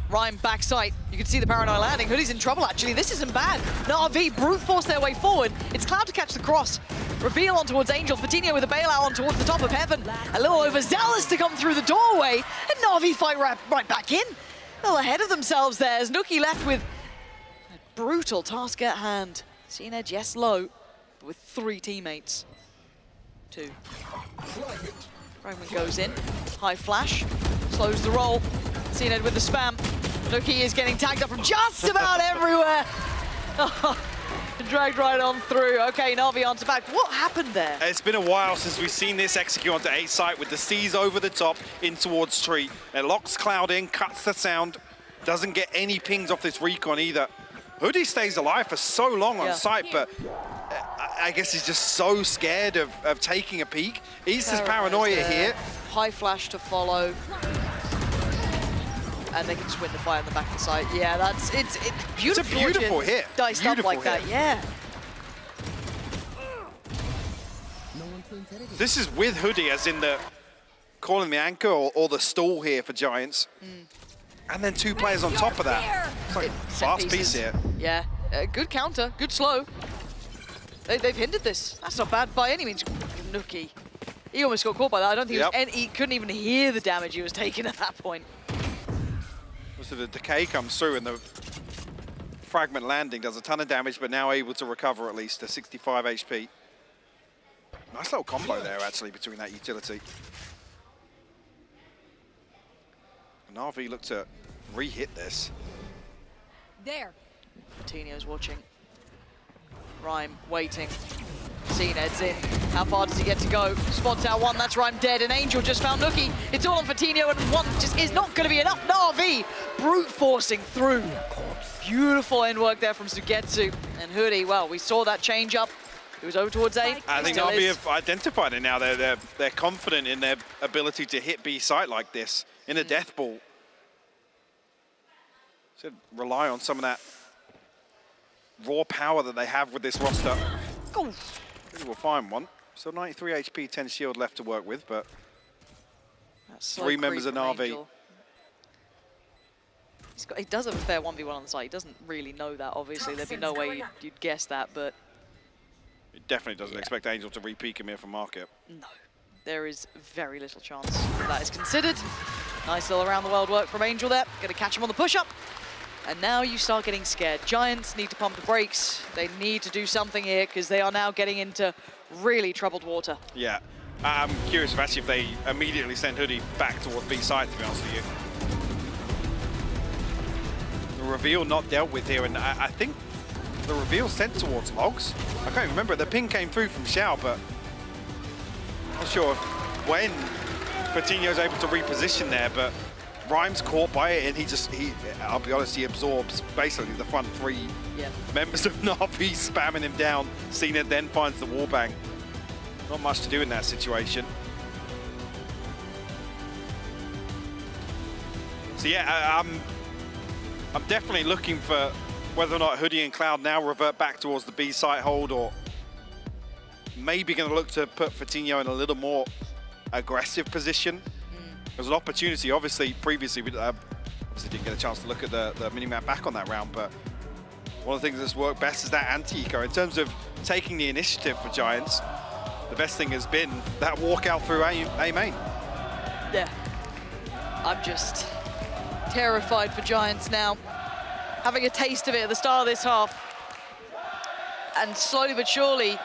Rhyme backside. You can see the paranoid landing. Hoodie's in trouble, actually. This isn't bad. NAVI brute force their way forward. It's Cloud to catch the cross. Reveal on towards Angel. Fatinho with a bailout on towards the top of heaven. A little overzealous to come through the doorway. And NAVI fight right back in. A little ahead of themselves there as Nuki left with a brutal task at hand. CNED, yes, low, but with 3 teammates. 2. Fragment goes in. High flash. Slows the roll. CNED with the spam. Nuki is getting tagged up from just about everywhere. Dragged right on through. Okay, Navi answer back. What happened there? It's been a while since we've seen this execute onto A site with the C's over the top in towards Street. It locks Cloud in, cuts the sound, doesn't get any pings off this recon either. Hoodie stays alive for so long on site, but I guess he's just so scared of taking a peek. He's his paranoia here. High flash to follow. And they can just win the fight on the back of the site. Yeah, it's beautiful. It's a beautiful hit. Diced up like that, yeah. This is with Hoodie as in the calling the anchor or the stall here for Giants. And then 2 players on top of that. It's like fast piece here. Yeah, good counter, good slow. They've hindered this. That's not bad by any means. Nuki, he almost got caught by that. I don't think he couldn't even hear the damage he was taking at that point. So the decay comes through and the fragment landing does a ton of damage, but now able to recover at least to 65 HP. Nice little combo there, actually, between that utility. NAVI looked to re-hit this. There. Fatinho's watching. Rhyme waiting. CNED's in. How far does he get to go? Spots out one, that's Rhyme dead, and Angel just found Nuki. It's all on Fatinho, and one just is not going to be enough. NAVI brute forcing through. Beautiful end work there from Sugetsu. And Hoodie, well, we saw that change up. It was over towards A. I think NAVI have identified it now. They're confident in their ability to hit B site like this in a death ball. So rely on some of that raw power that they have with this roster. Oh. We'll find one. So 93 HP, 10 shield left to work with, but 3 members of NAVI. He does have a fair 1v1 on the side. He doesn't really know that, obviously. There'd be no way you'd guess that, but... He definitely doesn't expect Angel to re-peek him here from market. No. There is very little chance that is considered. Nice little around-the-world work from Angel there. Gonna catch him on the push-up. And now you start getting scared. Giants need to pump the brakes. They need to do something here because they are now getting into really troubled water. Yeah. I'm curious if they immediately send Hoodie back towards B side, to be honest with you. The reveal not dealt with here, and I think the reveal sent towards Logs. I can't remember. The ping came through from Xiao, but I'm not sure when Fatinho's able to reposition there, but Rhyme's caught by it, and I'll be honest, he absorbs basically the front 3 members of NAVI spamming him down. Cena then finds the wallbang. Not much to do in that situation. So yeah, I'm definitely looking for whether or not Hoodie and Cloud now revert back towards the B site hold, or maybe going to look to put Fatinho in a little more aggressive position. There's an opportunity, obviously, previously, we obviously didn't get a chance to look at the mini-map back on that round, but one of the things that's worked best is that anti-eco. In terms of taking the initiative for Giants, the best thing has been that walkout through A main. Yeah. I'm just terrified for Giants now. Having a taste of it at the start of this half. And slowly but surely,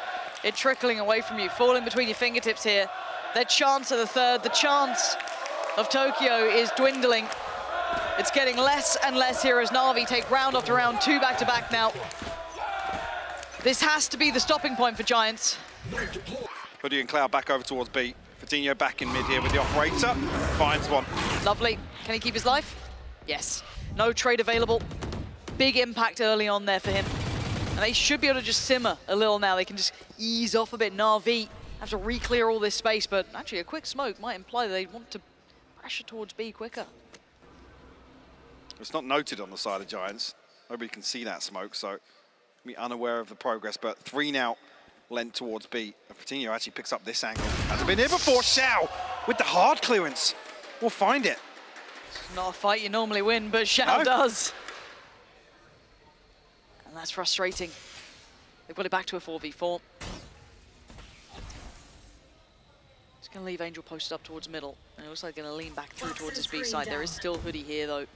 it trickling away from you, falling between your fingertips here. Their chance of the third, the chance of Tokyo is dwindling. It's getting less and less here as NAVI take round after round, 2 back-to-back now. This has to be the stopping point for Giants. Hoodie and Cloud back over towards B. Fatinho back in mid here with the operator. Finds one. Lovely. Can he keep his life? Yes. No trade available. Big impact early on there for him. And they should be able to just simmer a little now. They can just ease off a bit. NAVI have to re-clear all this space, but actually a quick smoke might imply they want to pressure towards B quicker. It's not noted on the side of Giants. Nobody can see that smoke, so be unaware of the progress, but 3 now lent towards B. And Fatinho actually picks up this angle. Hasn't been here before. Xiao with the hard clearance. We'll find it. Not a fight you normally win, but Xiao does. And that's frustrating. They've got it back to a 4v4. Just going to leave Angel posted up towards middle. And it looks like they're going to lean back through towards his B side. There is still Hoodie here, though.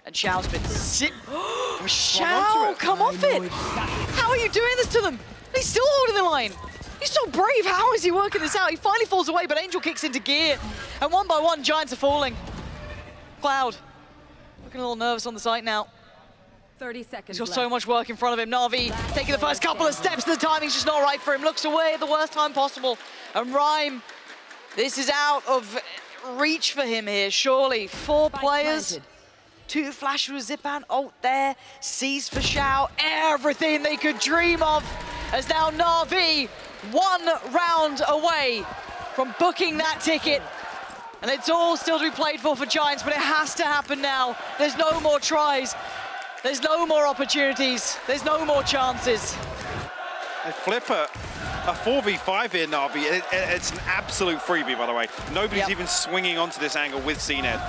And Xiao's been Xiao, come off it! How are you doing this to them? He's still holding the line. He's so brave. How is he working this out? He finally falls away, but Angel kicks into gear. And one by one, Giants are falling. Cloud, looking a little nervous on the site now. 30 seconds He's got so much work in front of him. Na'Vi taking the first couple of steps. The timing's just not right for him. Looks away at the worst time possible. And Rhyme, this is out of reach for him here, surely. 4 players. 2 flash with Zipan, ult there, sees for Xiao, everything they could dream of, as now Na'Vi 1 round away from booking that ticket. And it's all still to be played for Giants, but it has to happen now. There's no more tries, there's no more opportunities, there's no more chances. They flip a 4v5 here, Na'Vi. It's an absolute freebie, by the way. Nobody's even swinging onto this angle with CNED.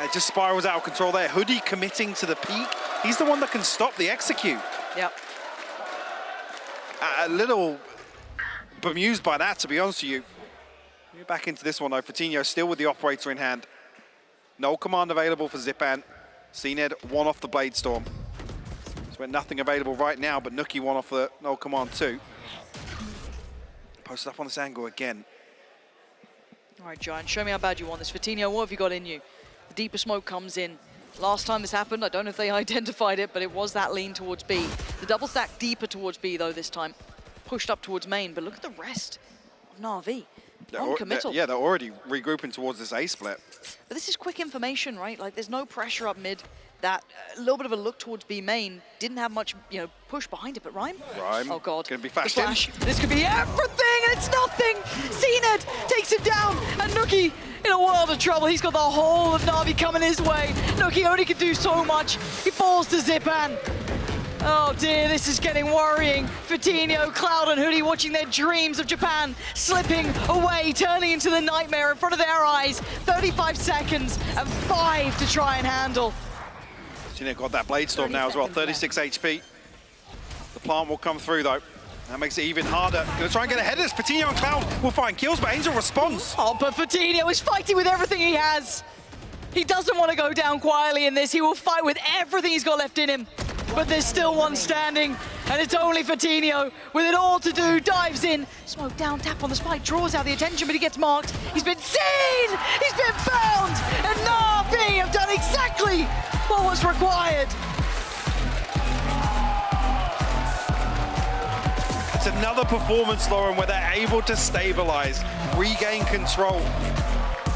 It just spirals out of control there. Hoodie committing to the peak. He's the one that can stop the execute. Yep. A little bemused by that, to be honest with you. We're back into this one, though. Fatinho still with the operator in hand. No command available for Zipan. CNED 1 off the Blade Storm. So nothing available right now, but Nuki 1 off the no command 2. Posted up on this angle again. All right, Giant, show me how bad you want this. Fatinho, what have you got in you? The deeper smoke comes in. Last time this happened, I don't know if they identified it, but it was that lean towards B. The double stack deeper towards B, though, this time. Pushed up towards main, but look at the rest of Na'Vi. Non-committal. Yeah, they're already regrouping towards this A split. But this is quick information, right? Like, there's no pressure up mid. That little bit of a look towards B main didn't have much, you know, push behind it, but Rhyme? Oh God. Gonna be The flashed flash. in. This could be everything, and it's nothing! CNED takes him down, and Nuki in a world of trouble. He's got the whole of Na'Vi coming his way. Nuki only can do so much. He falls to Zipan. Oh dear, this is getting worrying. Fatinho, Cloud and Hoodie watching their dreams of Japan slipping away, turning into the nightmare in front of their eyes. 35 seconds and 5 to try and handle. CNED got that Blade Storm now as well, 36 HP. The plant will come through though. That makes it even harder. Gonna try and get ahead of this. Fatinho and Cloud will find kills, but Angel responds. Oh, but Fatinho is fighting with everything he has. He doesn't want to go down quietly in this. He will fight with everything he's got left in him. But there's still one standing, and it's only Fatinho with it all to do. Dives in, smoke down, tap on the spike, draws out the attention, but he gets marked. He's been seen, he's been found, and Na'Vi have done exactly what was required. It's another performance, Lauren, where they're able to stabilize, regain control.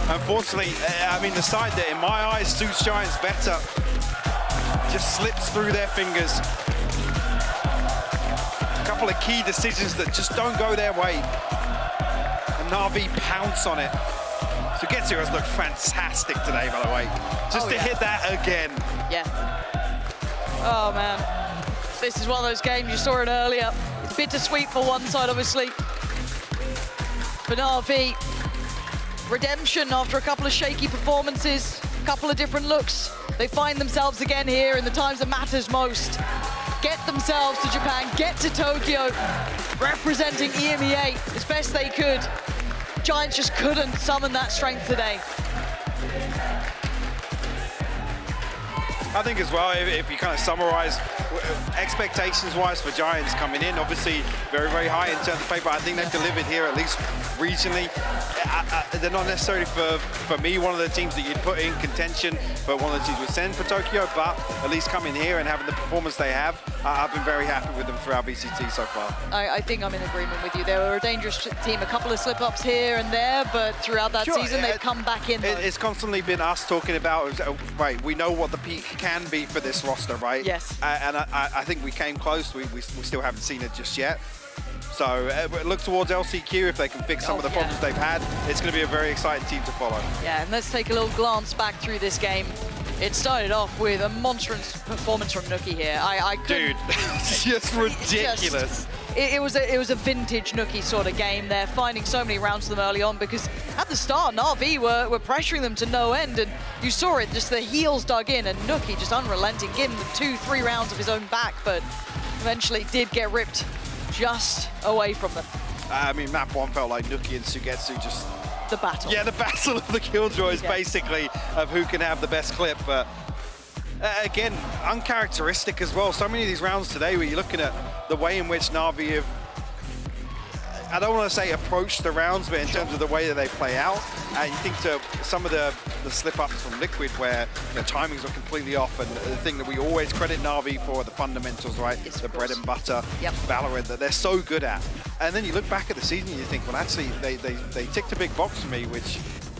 Unfortunately, I mean, the side that in my eyes suits Giants better just slips through their fingers. A couple of key decisions that just don't go their way. And Na'Vi pounce on it. So Getsu has looked fantastic today, by the way. Just to hit that again. Yeah. Oh, man. This is one of those games, you saw it earlier. It's bittersweet for one side, obviously. For Na'Vi, redemption after a couple of shaky performances, a couple of different looks. They find themselves again here in the times that matters most. Get themselves to Japan, get to Tokyo, representing EMEA as best they could. Giants just couldn't summon that strength today. I think as well, if you kind of summarize expectations-wise for Giants coming in, obviously very, very high in terms of play, but I think they've delivered here, at least regionally. They're not necessarily, for me, one of the teams that you'd put in contention, but one of the teams would send for Tokyo, but at least coming here and having the performance they have, I've been very happy with them throughout VCT so far. I think I'm in agreement with you. They were a dangerous team, a couple of slip-ups here and there, but throughout that season, they've come back in. It's constantly been us talking about, right, we know what the peak can be for this roster, right? Yes. And I think we came close. We still haven't seen it just yet. So look towards LCQ if they can fix some of the problems they've had. It's going to be a very exciting team to follow. Yeah, and let's take a little glance back through this game. It started off with a monstrous performance from Nuki here. I couldn't... Dude, it's just ridiculous. it was a vintage Nookie sort of game there, finding so many rounds to them early on, because at the start, NAVI were pressuring them to no end, and you saw it, just the heels dug in, and Nookie just unrelenting, giving them 2-3 rounds of his own back, but eventually did get ripped just away from them. I mean, map 1 felt like Nookie and Sugetsu just... The battle. Yeah, the battle of the Killjoys, basically, of who can have the best clip, but again, uncharacteristic as well. So many of these rounds today where you're looking at the way in which NAVI have, I don't want to say approached the rounds, but in terms of the way that they play out, you think to some of the slip-ups from Liquid where the timings are completely off, and the thing that we always credit NAVI for, the fundamentals, right? It's the bread and butter, VALORANT, that they're so good at. And then you look back at the season and you think, well, actually, they ticked a big box for me, which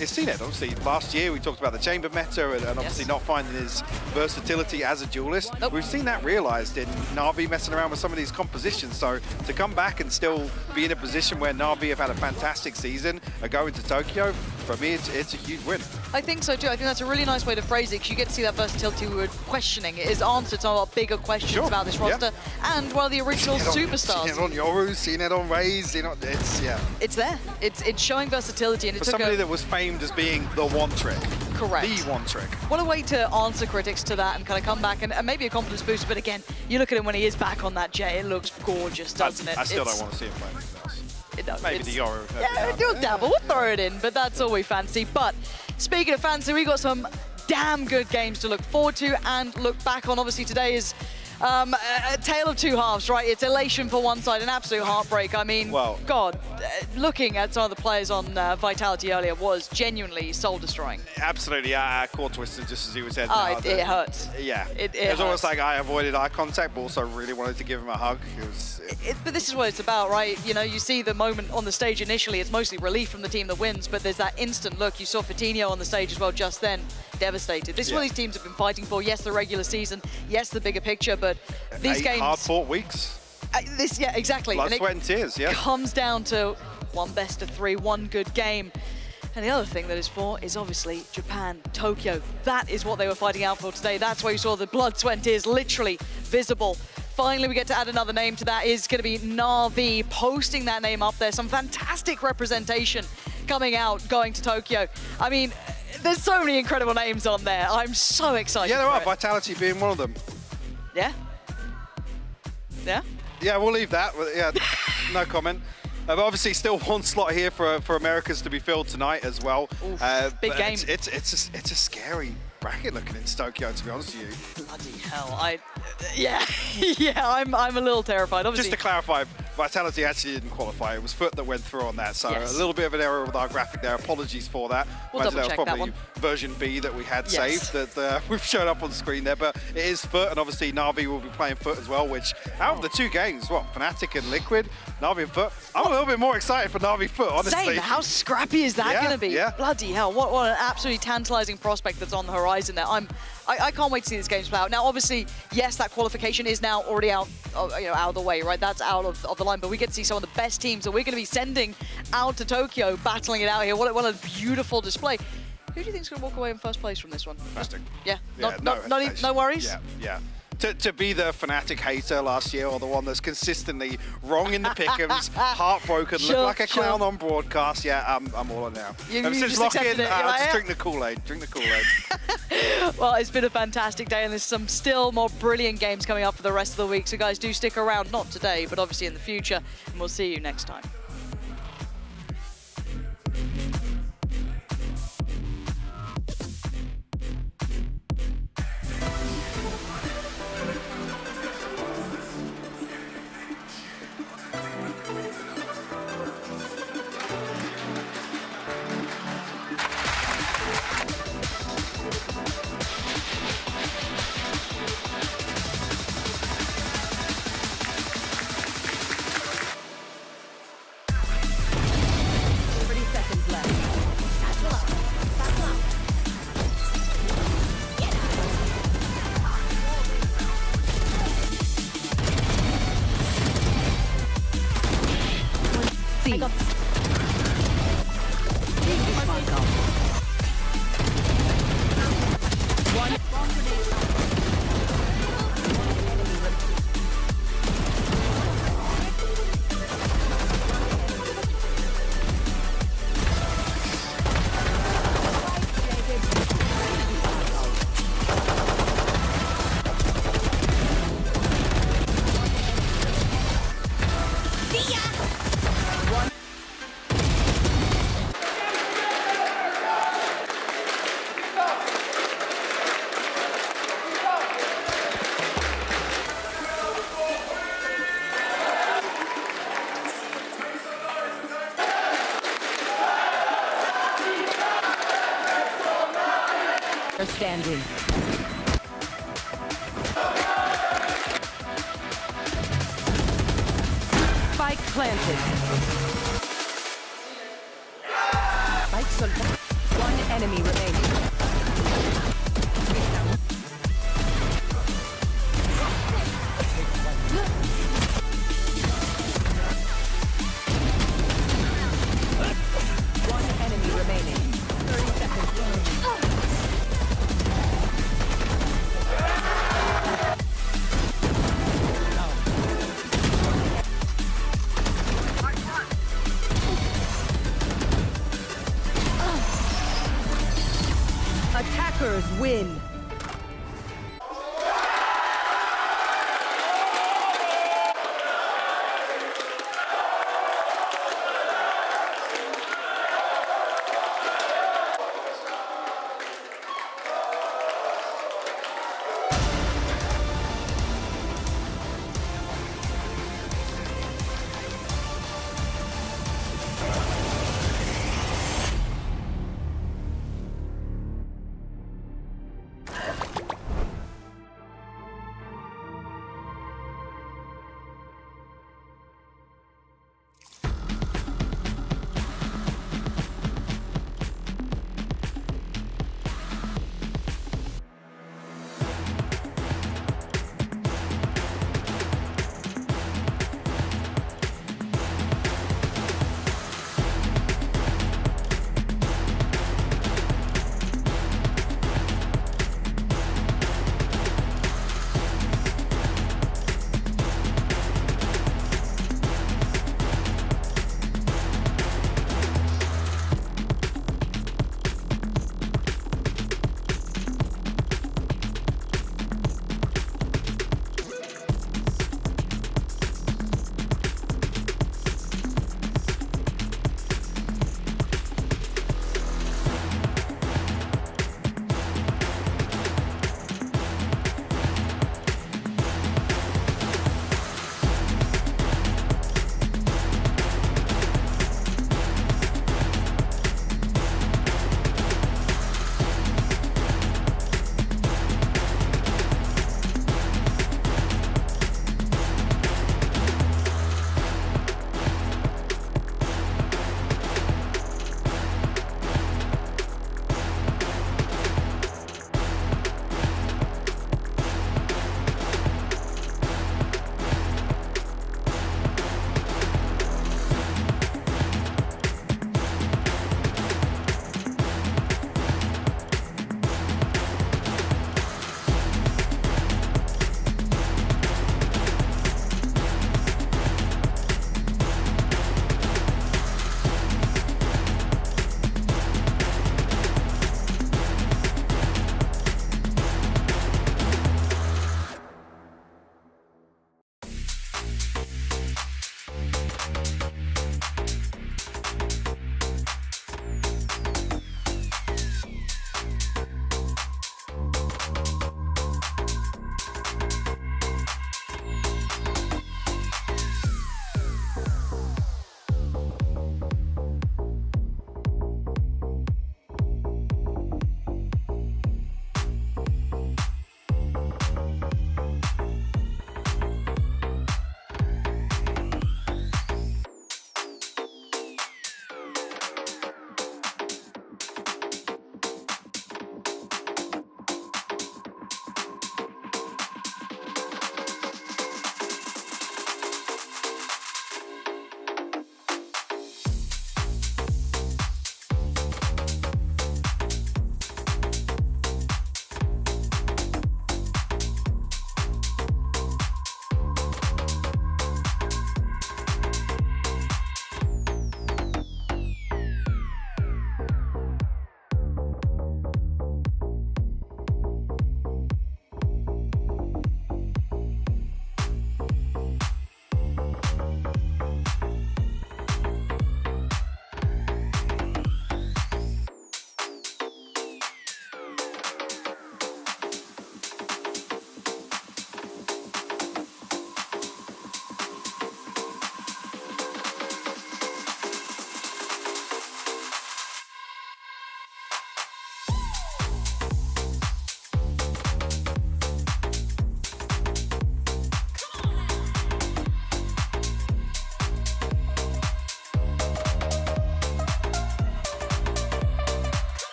is seen it. Obviously, last year we talked about the chamber meta and obviously not finding his versatility as a duelist. We've seen that realized in NAVI messing around with some of these compositions. So to come back and still be in a position where NAVI have had a fantastic season, going to Tokyo, for me, it's a huge win. I think so too. I think that's a really nice way to phrase it, because you get to see that versatility we were questioning. It is answered some of our bigger questions about this roster, and one of the original superstars. Seeing it on Yoru, seeing it on Raze, It's there. It's showing versatility, and for somebody that was famed as being the one trick. Correct. The one trick. What a way to answer critics to that and kind of come back and maybe a confidence booster. But again, you look at him when he is back on that J, it looks gorgeous, doesn't it? I still don't want to see him play anything else. Maybe the Yoru. Yeah, do a dabble. We'll throw it in, but that's all we fancy. But speaking of fancy, we got some damn good games to look forward to and look back on. Obviously, today is a tale of two halves, right? It's elation for one side, an absolute heartbreak. I mean, God, looking at some of the players on Vitality earlier was genuinely soul-destroying. Absolutely, core twisted just as he was heading out. It hurts. Yeah, it was hurts. almost like I avoided eye contact, but also really wanted to give him a hug. But this is what it's about, right? You know, you see the moment on the stage initially, it's mostly relief from the team that wins, but there's that instant look. You saw Fatinho on the stage as well just then, devastated. This is what these teams have been fighting for. Yes, the regular season, yes, the bigger picture, but these games... hard-fought weeks. Exactly. Blood, sweat, and tears, yeah. Comes down to one best of 3, one good game. And the other thing that is for is obviously Japan, Tokyo. That is what they were fighting out for today. That's where you saw the blood, sweat, and tears literally visible. Finally, we get to add another name to that. Is going to be NAVI, posting that name up there. Some fantastic representation coming out, going to Tokyo. I mean, there's so many incredible names on there. I'm so excited. Yeah, there are. Vitality being one of them. Yeah? Yeah? Yeah, we'll leave that. Yeah, no comment. Obviously, still one slot here for Americas to be filled tonight as well. Oof, big game. It's a scary bracket looking in Tokyo, to be honest with you. Bloody hell! I'm a little terrified. Obviously, just to clarify, Vitality actually didn't qualify. It was Foot that went through on that, so a little bit of an error with our graphic there. Apologies for that. We'll double check probably that one. Version B that we had saved that we've shown up on the screen there, but it is Foot, and obviously NAVI will be playing Foot as well, which out of the two games, Fnatic and Liquid, NAVI and Foot, I'm a little bit more excited for NAVI Foot, honestly. Same, how scrappy is that going to be? Yeah. Bloody hell, what an absolutely tantalizing prospect that's on the horizon there. I can't wait to see this games play out. Now, obviously, yes, that qualification is now already out of the way, right? That's out of the line, but we get to see some of the best teams that we're going to be sending out to Tokyo, battling it out here. What a beautiful display. Who do you think is going to walk away in first place from this one? Fnatic. Yeah, Yeah, no worries? Yeah. To be the Fnatic hater last year, or the one that's consistently wrong in the pick'ems, heartbroken, look like a clown on broadcast, I'm all in now. You since just lock-in, accepted it. just drink the Kool-Aid, drink the Kool-Aid. Well, it's been a fantastic day, and there's some still more brilliant games coming up for the rest of the week, so guys, do stick around, not today, but obviously in the future, and we'll see you next time. standing. Spike planted. One enemy remaining. One enemy remaining. 30 seconds. Attackers win.